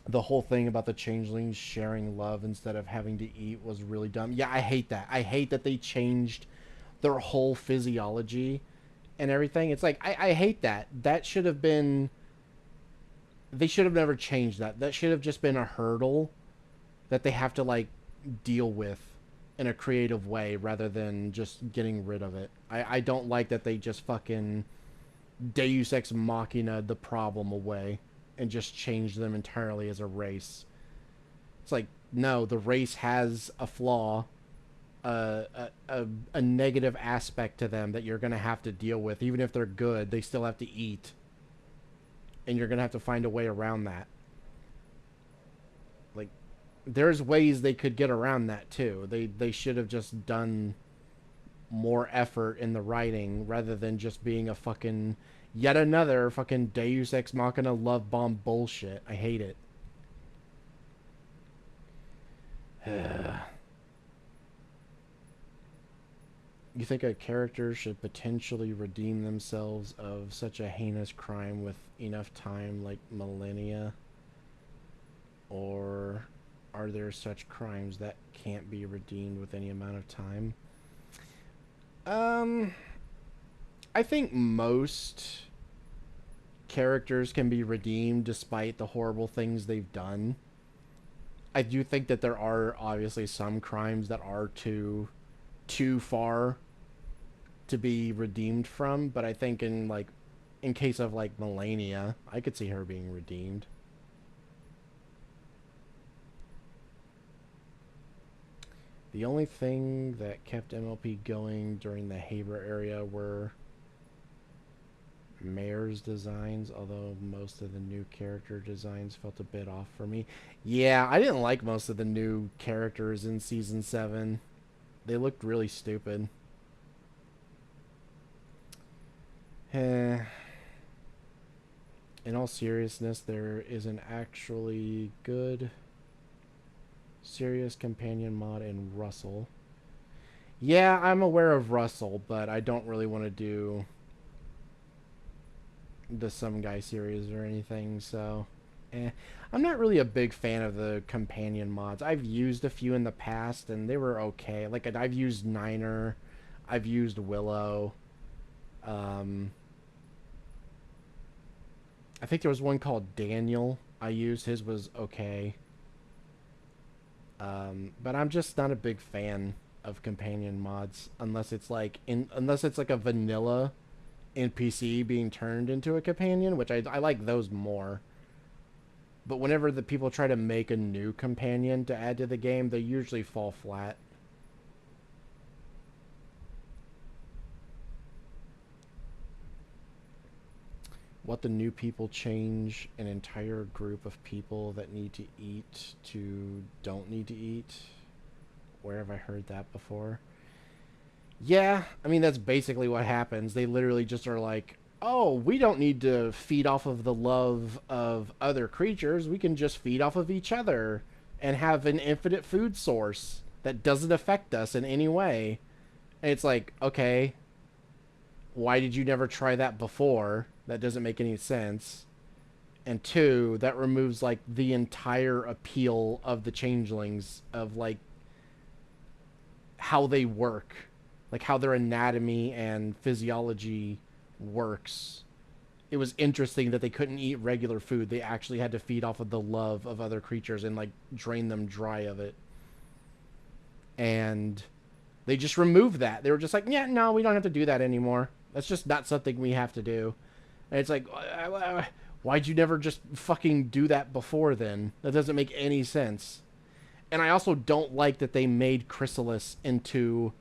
The whole thing about the changelings sharing love instead of having to eat was really dumb. Yeah, I hate that. I hate that they changed their whole physiology and everything. It's like, I hate that. That should have been... They should have never changed that. That should have just been a hurdle that they have to, like, deal with in a creative way rather than just getting rid of it. I don't like that they just fucking Deus Ex Machina the problem away and just change them entirely as a race. It's like, no, the race has a flaw, a negative aspect to them that you're going to have to deal with. Even if they're good, they still have to eat. And you're going to have to find a way around that. Like, there's ways they could get around that too. They should have just done more effort in the writing rather than just being a fucking Yet another fucking Deus Ex Machina love bomb bullshit. I hate it. You think a character should potentially redeem themselves of such a heinous crime with enough time, like millennia? Or are there such crimes that can't be redeemed with any amount of time? I think most characters can be redeemed despite the horrible things they've done. I do think that there are obviously some crimes that are too far to be redeemed from, but I think in case of like Melania, I could see her being redeemed. The only thing that kept MLP going during the Haber area were Mayor's designs, although most of the new character designs felt a bit off for me. Yeah, I didn't like most of the new characters in Season 7. They looked really stupid. In all seriousness, there is an actually good serious companion mod in Russell. Yeah, I'm aware of Russell, but I don't really want to do the Some Guy series or anything, so I'm not really a big fan of the companion mods. I've used a few in the past and they were okay. Like I've used Niner, I've used Willow. I think there was one called Daniel I used. His was okay. But I'm just not a big fan of companion mods unless it's like a vanilla NPC being turned into a companion, which I like those more. But whenever the people try to make a new companion to add to the game, they usually fall flat. What the new people change an entire group of people that need to eat to don't need to eat? Where have I heard that before? Yeah, I mean, that's basically what happens. They literally just are like, oh, we don't need to feed off of the love of other creatures. We can just feed off of each other and have an infinite food source that doesn't affect us in any way. And it's like, okay, why did you never try that before? That doesn't make any sense. And two, that removes like the entire appeal of the changelings, of like how they work, like how their anatomy and physiology works. It was interesting that they couldn't eat regular food. They actually had to feed off of the love of other creatures and like drain them dry of it. And they just removed that. They were just like, yeah, no, we don't have to do that anymore. That's just not something we have to do. And it's like, why'd you never just fucking do that before then? That doesn't make any sense. And I also don't like that they made Chrysalis into...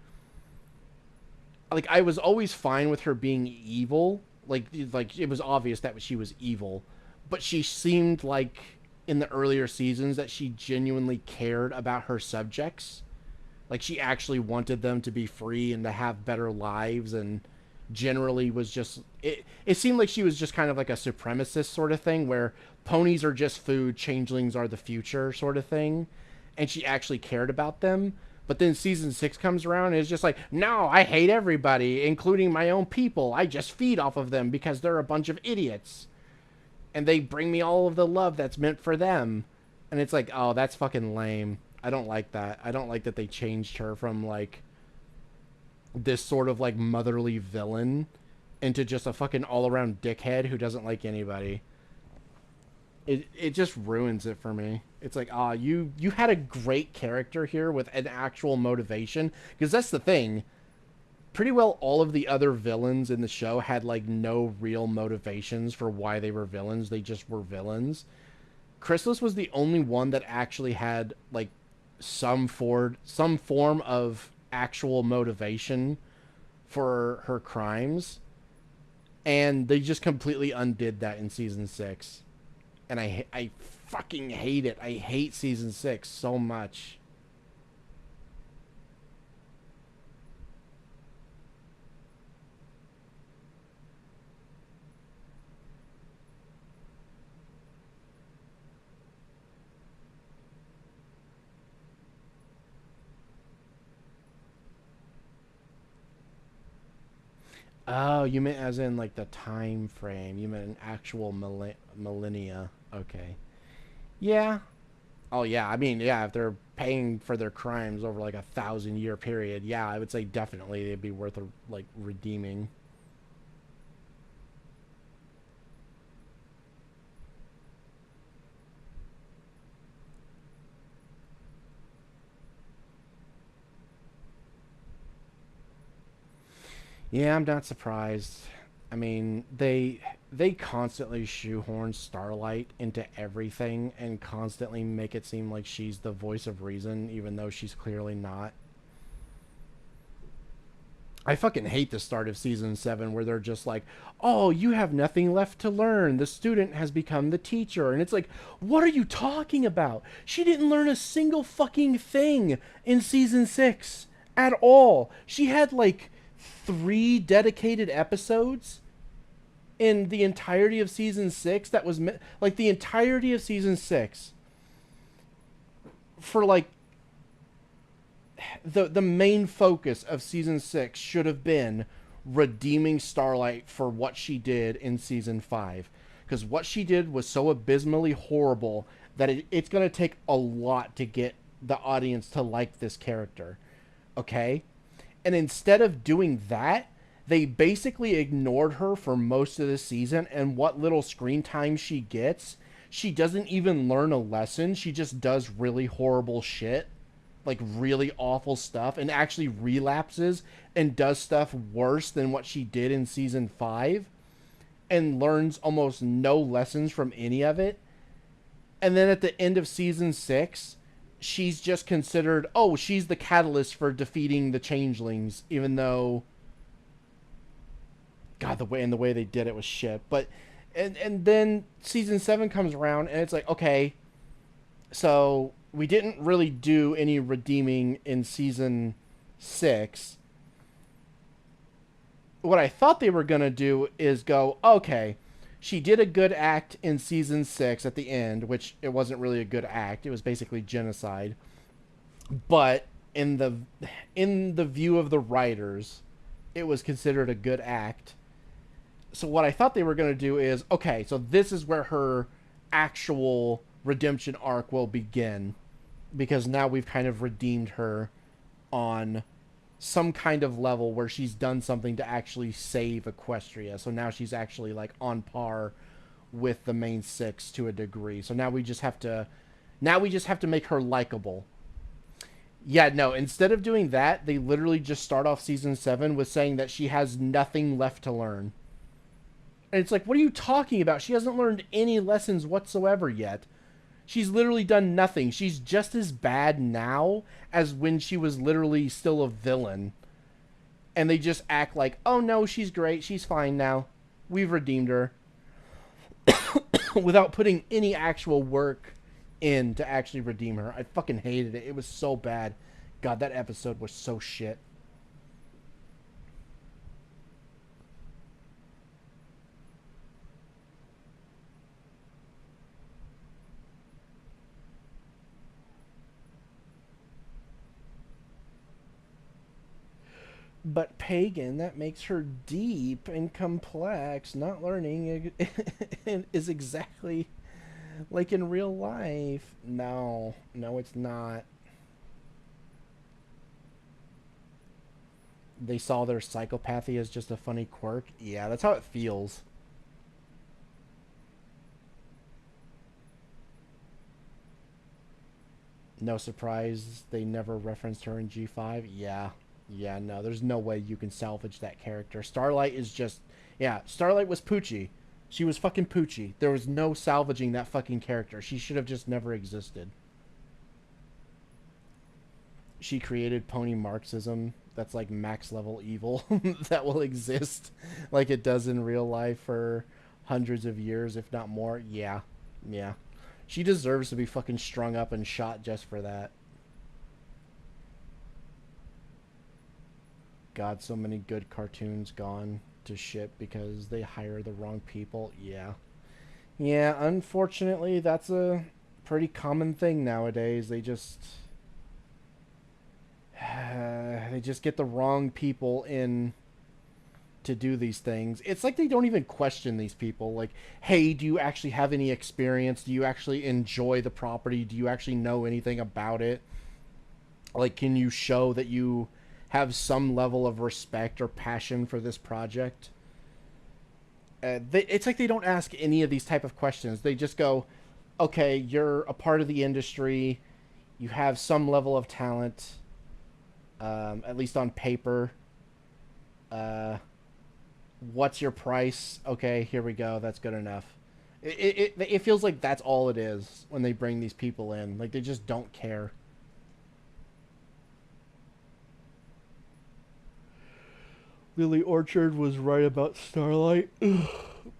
Like, I was always fine with her being evil. Like it was obvious that she was evil. But she seemed like, in the earlier seasons, that she genuinely cared about her subjects. Like, she actually wanted them to be free and to have better lives, and generally was just... It seemed like she was just kind of like a supremacist sort of thing, where ponies are just food, changelings are the future sort of thing. And she actually cared about them. But then season 6 comes around and it's just like, no, I hate everybody, including my own people. I just feed off of them because they're a bunch of idiots. And they bring me all of the love that's meant for them. And it's like, oh, that's fucking lame. I don't like that. I don't like that they changed her from, like, this sort of, like, motherly villain into just a fucking all-around dickhead who doesn't like anybody. It just ruins it for me. It's like, you had a great character here with an actual motivation. Because that's the thing. Pretty well all of the other villains in the show had, like, no real motivations for why they were villains. They just were villains. Chrysalis was the only one that actually had, like, some form of actual motivation for her crimes. And they just completely undid that in season 6. And I fucking hate it. I hate season 6 so much. Oh, you meant as in like the time frame. You meant an actual millennia. Okay. Yeah. Oh yeah. I mean, yeah. If they're paying for their crimes over like 1,000-year period, yeah, I would say definitely they'd be worth like redeeming. Yeah, I'm not surprised. I mean, they constantly shoehorn Starlight into everything and constantly make it seem like she's the voice of reason, even though she's clearly not. I fucking hate the start of season 7 where they're just like, "Oh, you have nothing left to learn. The student has become the teacher." And it's like, "What are you talking about? She didn't learn a single fucking thing in season 6 at all. She had like 3 dedicated episodes in the entirety of season 6 that was like the entirety of season 6 for like the main focus of season 6 should have been redeeming Starlight for what she did in season 5, because what she did was so abysmally horrible that it's going to take a lot to get the audience to like this character. Okay? And instead of doing that, they basically ignored her for most of the season, and what little screen time she gets, she doesn't even learn a lesson. She just does really horrible shit, like really awful stuff, and actually relapses and does stuff worse than what she did in season 5 and learns almost no lessons from any of it. And then at the end of season 6, she's just considered, oh, she's the catalyst for defeating the changelings, even though God, the way they did it was shit. But and then season 7 comes around and it's like, okay, so we didn't really do any redeeming in season 6. What I thought they were going to do is go, okay, she did a good act in season 6 at the end, which it wasn't really a good act. It was basically genocide. But in the view of the writers, it was considered a good act. So what I thought they were going to do is, okay, so this is where her actual redemption arc will begin, because now we've kind of redeemed her on some kind of level where she's done something to actually save Equestria. So now she's actually like on par with the main 6 to a degree. So now we just have to make her likable. Yeah, no, instead of doing that, they literally just start off season 7 with saying that she has nothing left to learn. And it's like, what are you talking about? She hasn't learned any lessons whatsoever yet. She's literally done nothing. She's just as bad now as when she was literally still a villain. And they just act like, oh no, she's great. She's fine now. We've redeemed her. Without putting any actual work in to actually redeem her. I fucking hated it. It was so bad. God, that episode was so shit. But Pagan, that makes her deep and complex. Not learning is exactly like in real life. No, it's not. They saw their psychopathy as just a funny quirk. Yeah, that's how it feels. No surprise they never referenced her in G5. Yeah, no, there's no way you can salvage that character. Starlight is just... Yeah, Starlight was Poochie. She was fucking Poochie. There was no salvaging that fucking character. She should have just never existed. She created pony Marxism. That's like max level evil that will exist like it does in real life for hundreds of years, if not more. Yeah. She deserves to be fucking strung up and shot just for that. God, so many good cartoons gone to shit because they hire the wrong people. Yeah, unfortunately, that's a pretty common thing nowadays. They just get the wrong people in to do these things. It's like they don't even question these people. Like, hey, do you actually have any experience? Do you actually enjoy the property? Do you actually know anything about it? Like, can you show that you have some level of respect or passion for this project? It's like they don't ask any of these type of questions. They just go, okay, you're a part of the industry. You have some level of talent, at least on paper. What's your price? Okay, here we go. That's good enough. It feels like that's all it is when they bring these people in. Like, they just don't care. Lily Orchard was right about Starlight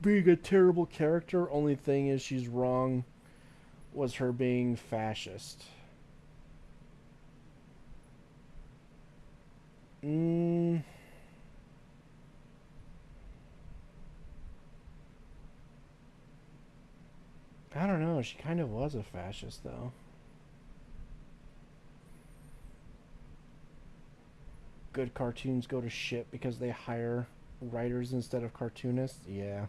being a terrible character. Only thing is she's wrong was her being fascist. I don't know. She kind of was a fascist, though. Good cartoons go to shit because they hire writers instead of cartoonists. Yeah.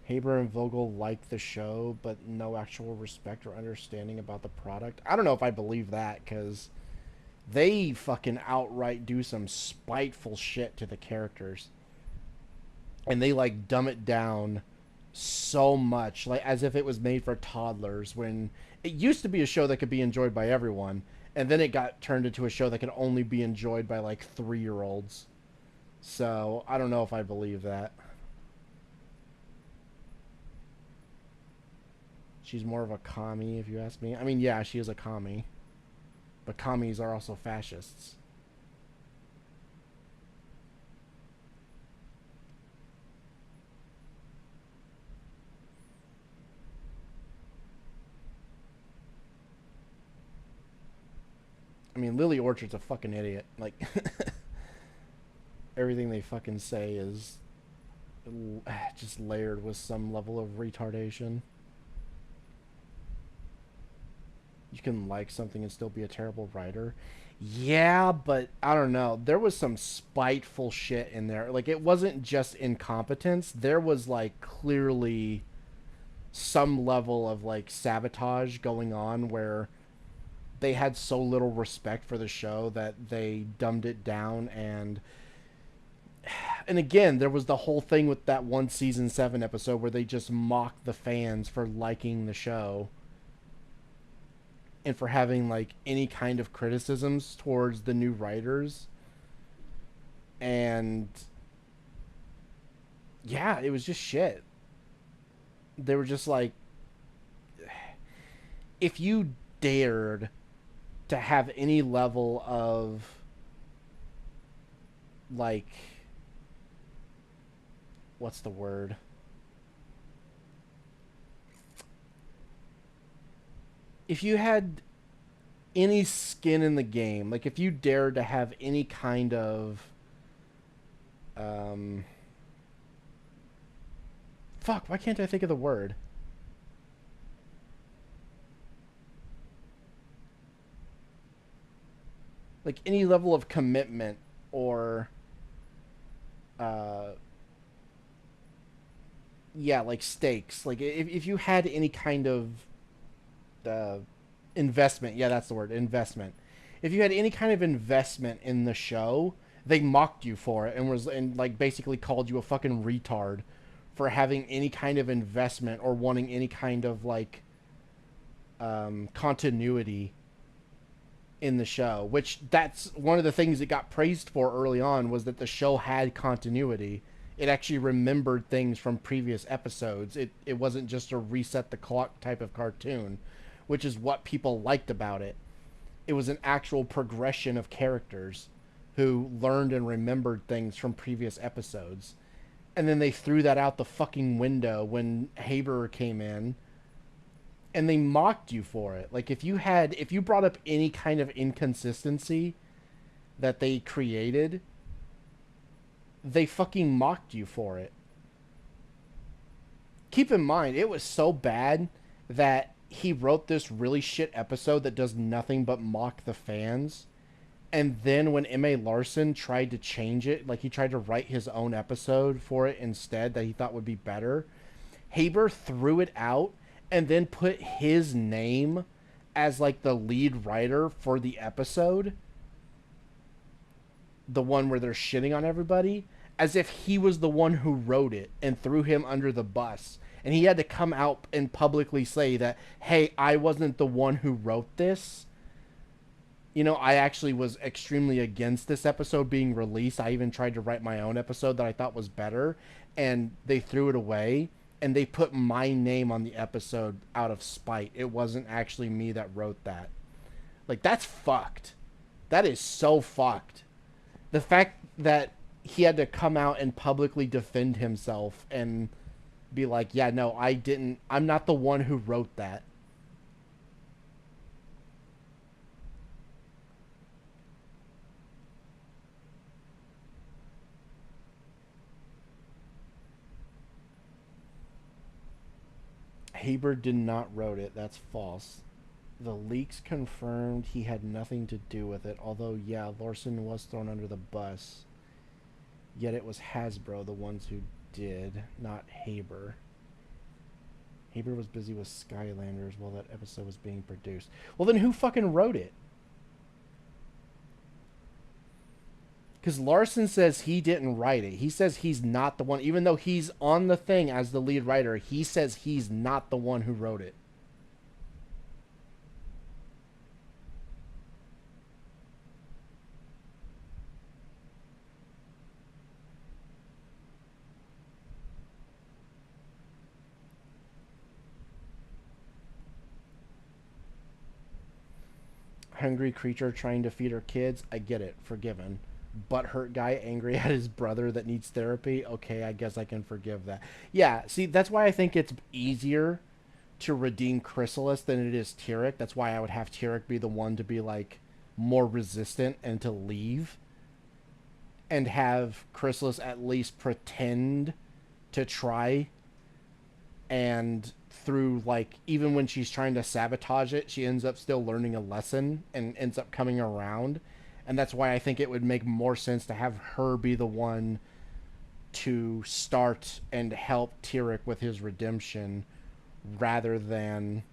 Haber and Vogel like the show, but no actual respect or understanding about the product. I don't know if I believe that, because they fucking outright do some spiteful shit to the characters. And they, like, dumb it down so much, like, as if it was made for toddlers, when it used to be a show that could be enjoyed by everyone, and then it got turned into a show that could only be enjoyed by, like, 3-year-olds. So, I don't know if I believe that. She's more of a commie, if you ask me. I mean, yeah, she is a commie. But commies are also fascists. I mean, Lily Orchard's a fucking idiot. Like, everything they fucking say is just layered with some level of retardation. You can like something and still be a terrible writer. Yeah, but I don't know. There was some spiteful shit in there. Like, it wasn't just incompetence. There was, like, clearly some level of, like, sabotage going on where they had so little respect for the show that they dumbed it down. And again, there was the whole thing with that one season 7 episode where they just mocked the fans for liking the show and for having, like, any kind of criticisms towards the new writers. And yeah, it was just shit. They were just like, if you dared to have any level of, like, what's the word? If you had any skin in the game, like if you dared to have any kind of fuck, why can't I think of the word? Like any level of commitment or yeah, like stakes. Like if you had any kind of investment, yeah, that's the word, investment. If you had any kind of investment in the show, they mocked you for it and like basically called you a fucking retard for having any kind of investment or wanting any kind of, like, continuity in the show, which that's one of the things it got praised for early on, was that the show had continuity. It actually remembered things from previous episodes. It wasn't just a reset the clock type of cartoon, which is what people liked about it. It was an actual progression of characters who learned and remembered things from previous episodes. And then they threw that out the fucking window when Haber came in, and they mocked you for it. Like, if you brought up any kind of inconsistency that they created, they fucking mocked you for it. Keep in mind, it was so bad that he wrote this really shit episode that does nothing but mock the fans. And then when M.A. Larson tried to change it, like he tried to write his own episode for it instead that he thought would be better, Haber threw it out and then put his name as like the lead writer for the episode. The one where they're shitting on everybody, as if he was the one who wrote it, and threw him under the bus. And he had to come out and publicly say that, hey, I wasn't the one who wrote this. You know, I actually was extremely against this episode being released. I even tried to write my own episode that I thought was better, and they threw it away, and they put my name on the episode out of spite. It wasn't actually me that wrote that. Like, that's fucked. That is so fucked. The fact that he had to come out and publicly defend himself and be like, yeah, no, I'm not the one who wrote that. Haber did not wrote it. That's false. The leaks confirmed he had nothing to do with it, although, yeah, Larson was thrown under the bus. Yet it was Hasbro, the ones who did, not Haber. Haber was busy with Skylanders while that episode was being produced. Well, then who fucking wrote it? Because Larson says he didn't write it. He says he's not the one, even though he's on the thing as the lead writer, he says he's not the one who wrote it. Hungry creature trying to feed her kids. I get it. Forgiven. Butthurt guy angry at his brother that needs therapy. Okay, I guess I can forgive that. Yeah, see, that's why I think it's easier to redeem Chrysalis than it is Tyrek. That's why I would have Tyrek be the one to be, like, more resistant and to leave. And have Chrysalis at least pretend to try. And through, like, even when she's trying to sabotage it, she ends up still learning a lesson and ends up coming around. And that's why I think it would make more sense to have her be the one to start and help Tyrek with his redemption rather than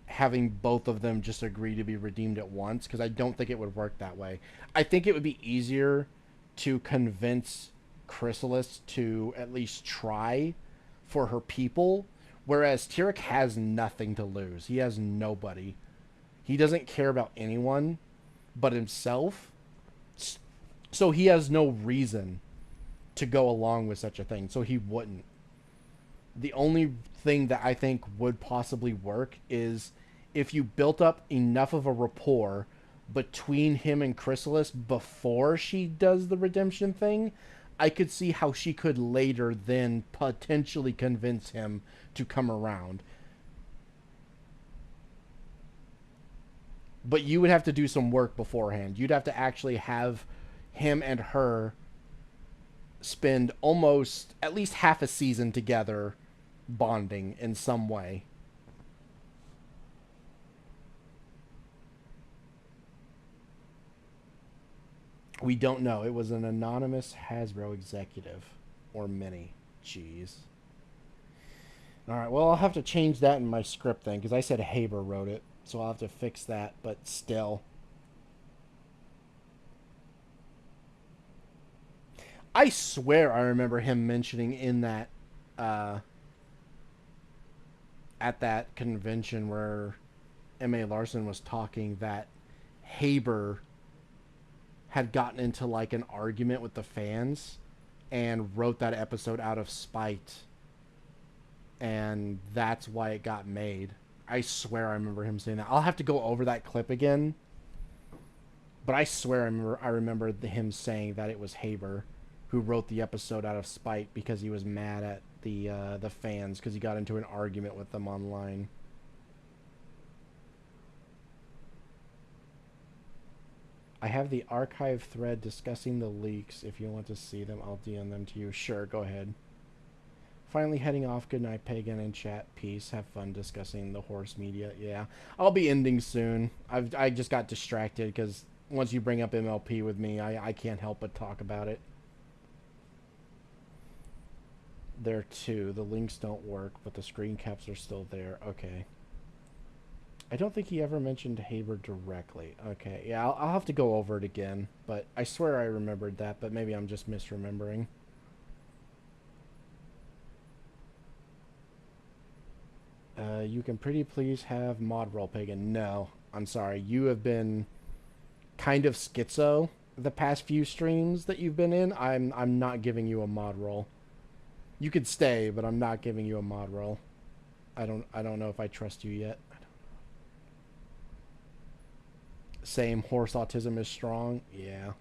having both of them just agree to be redeemed at once, because I don't think it would work that way. I think it would be easier to convince Chrysalis to at least try for her people, whereas Tyrek has nothing to lose. He has nobody. He doesn't care about anyone but himself, so he has no reason to go along with such a thing, so he wouldn't. The only thing that I think would possibly work is if you built up enough of a rapport between him and Chrysalis before she does the redemption thing. I could see how she could later then potentially convince him to come around. But you would have to do some work beforehand. You'd have to actually have him and her spend almost at least half a season together bonding in some way. We don't know. It was an anonymous Hasbro executive. Or many. Jeez. Alright, well, I'll have to change that in my script then, because I said Haber wrote it. So I'll have to fix that, but still. I swear I remember him mentioning in that, at that convention where M.A. Larson was talking, that Haber had gotten into like an argument with the fans and wrote that episode out of spite. And that's why it got made. I swear I remember him saying that. I'll have to go over that clip again. But I swear I remember him saying that it was Haber who wrote the episode out of spite because he was mad at the fans because he got into an argument with them online. I have the archive thread discussing the leaks. If you want to see them, I'll DM them to you. Sure, go ahead. Finally heading off. Good night, Pagan and chat. Peace. Have fun discussing the horse media. Yeah, I'll be ending soon. I just got distracted because once you bring up MLP with me, I can't help but talk about it. There too. The links don't work, but the screen caps are still there. Okay. I don't think he ever mentioned Haber directly. Okay, yeah, I'll have to go over it again, but I swear I remembered that, but maybe I'm just misremembering. You can pretty please have mod roll, Pagan. No, I'm sorry. You have been kind of schizo the past few streams that you've been in. I'm not giving you a mod roll. You could stay, but I'm not giving you a mod roll. I don't know if I trust you yet. Same, horse autism is strong. Yeah.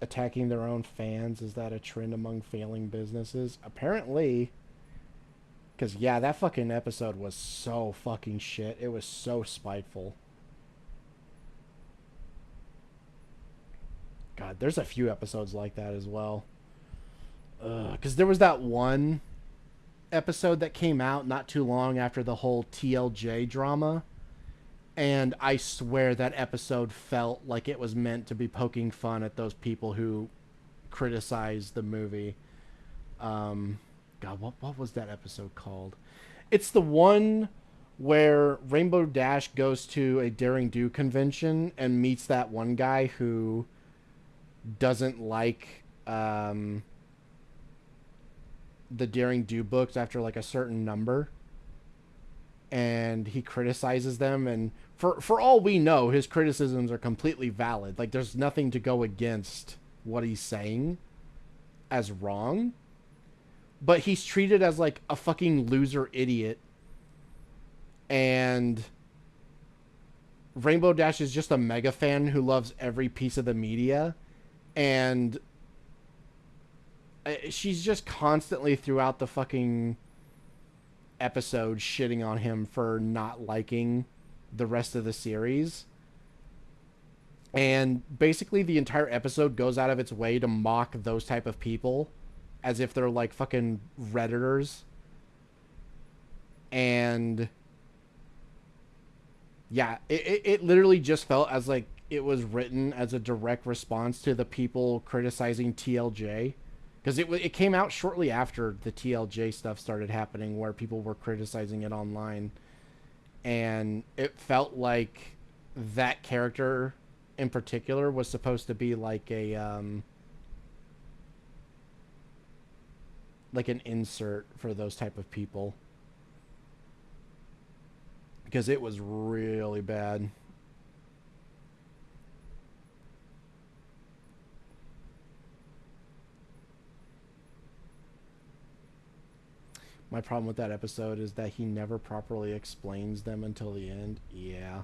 Attacking their own fans, is that a trend among failing businesses? Apparently. Because, yeah, that fucking episode was so fucking shit. It was so spiteful. God, there's a few episodes like that as well. Because there was that one episode that came out not too long after the whole TLJ drama. And I swear that episode felt like it was meant to be poking fun at those people who criticized the movie. God, what was that episode called? It's the one where Rainbow Dash goes to a Daring Do convention and meets that one guy who doesn't like the Daring Do books after like a certain number. And he criticizes them, and for all we know, his criticisms are completely valid. Like, there's nothing to go against what he's saying as wrong. But he's treated as, like, a fucking loser idiot. And Rainbow Dash is just a mega fan who loves every piece of the media. And she's just constantly throughout the fucking episode shitting on him for not liking the rest of the series. And basically the entire episode goes out of its way to mock those type of people as if they're like fucking Redditors. And yeah, it literally just felt as like it was written as a direct response to the people criticizing TLJ. Because it came out shortly after the TLJ stuff started happening where people were criticizing it online. And it felt like that character in particular was supposed to be like a like an insert for those type of people. Because it was really bad. My problem with that episode is that he never properly explains them until the end. Yeah.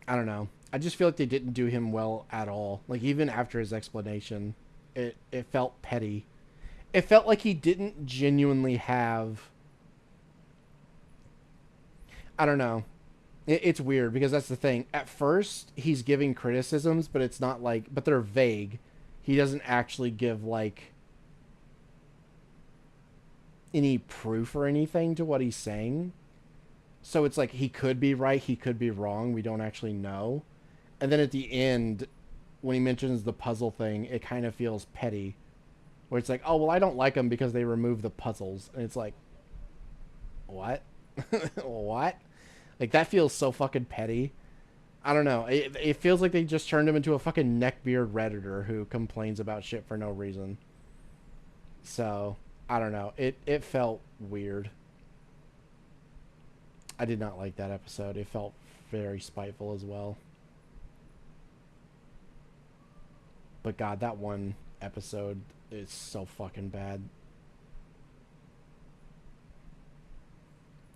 I don't know. I just feel like they didn't do him well at all. Like, even after his explanation, it felt petty. It felt like he didn't genuinely have... I don't know. It's weird because that's the thing. At first, he's giving criticisms, but it's not like... But they're vague. He doesn't actually give, like, any proof or anything to what he's saying. So it's like he could be right, he could be wrong. We don't actually know. And then at the end, when he mentions the puzzle thing, it kind of feels petty. Where it's like, oh, well, I don't like them because they remove the puzzles. And it's like, what? What? Like, that feels so fucking petty. I don't know. It feels like they just turned him into a fucking neckbeard Redditor who complains about shit for no reason. So, I don't know. It felt weird. I did not like that episode. It felt very spiteful as well. But God, that one episode is so fucking bad.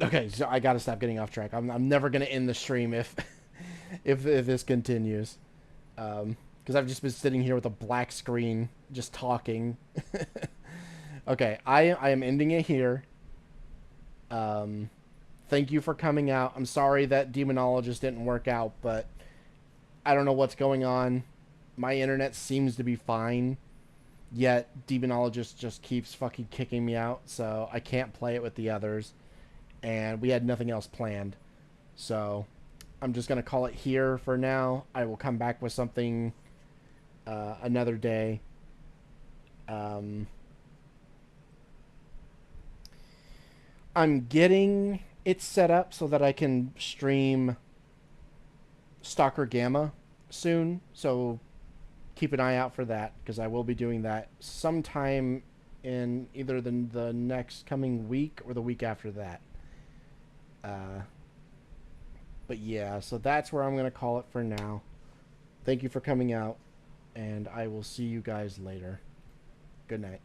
Okay, so I gotta stop getting off track. I'm never gonna end the stream if if this continues. because I've just been sitting here with a black screen, just talking. Okay, I am ending it here. Thank you for coming out. I'm sorry that Demonologist didn't work out, but I don't know what's going on. My internet seems to be fine, yet Demonologist just keeps fucking kicking me out, so I can't play it with the others, and we had nothing else planned. So I'm just going to call it here for now. I will come back with something another day. I'm getting it set up so that I can stream Stalker Gamma soon, so keep an eye out for that, because I will be doing that sometime in either the next coming week or the week after that. But yeah, so that's where I'm going to call it for now. Thank you for coming out, and I will see you guys later. Good night.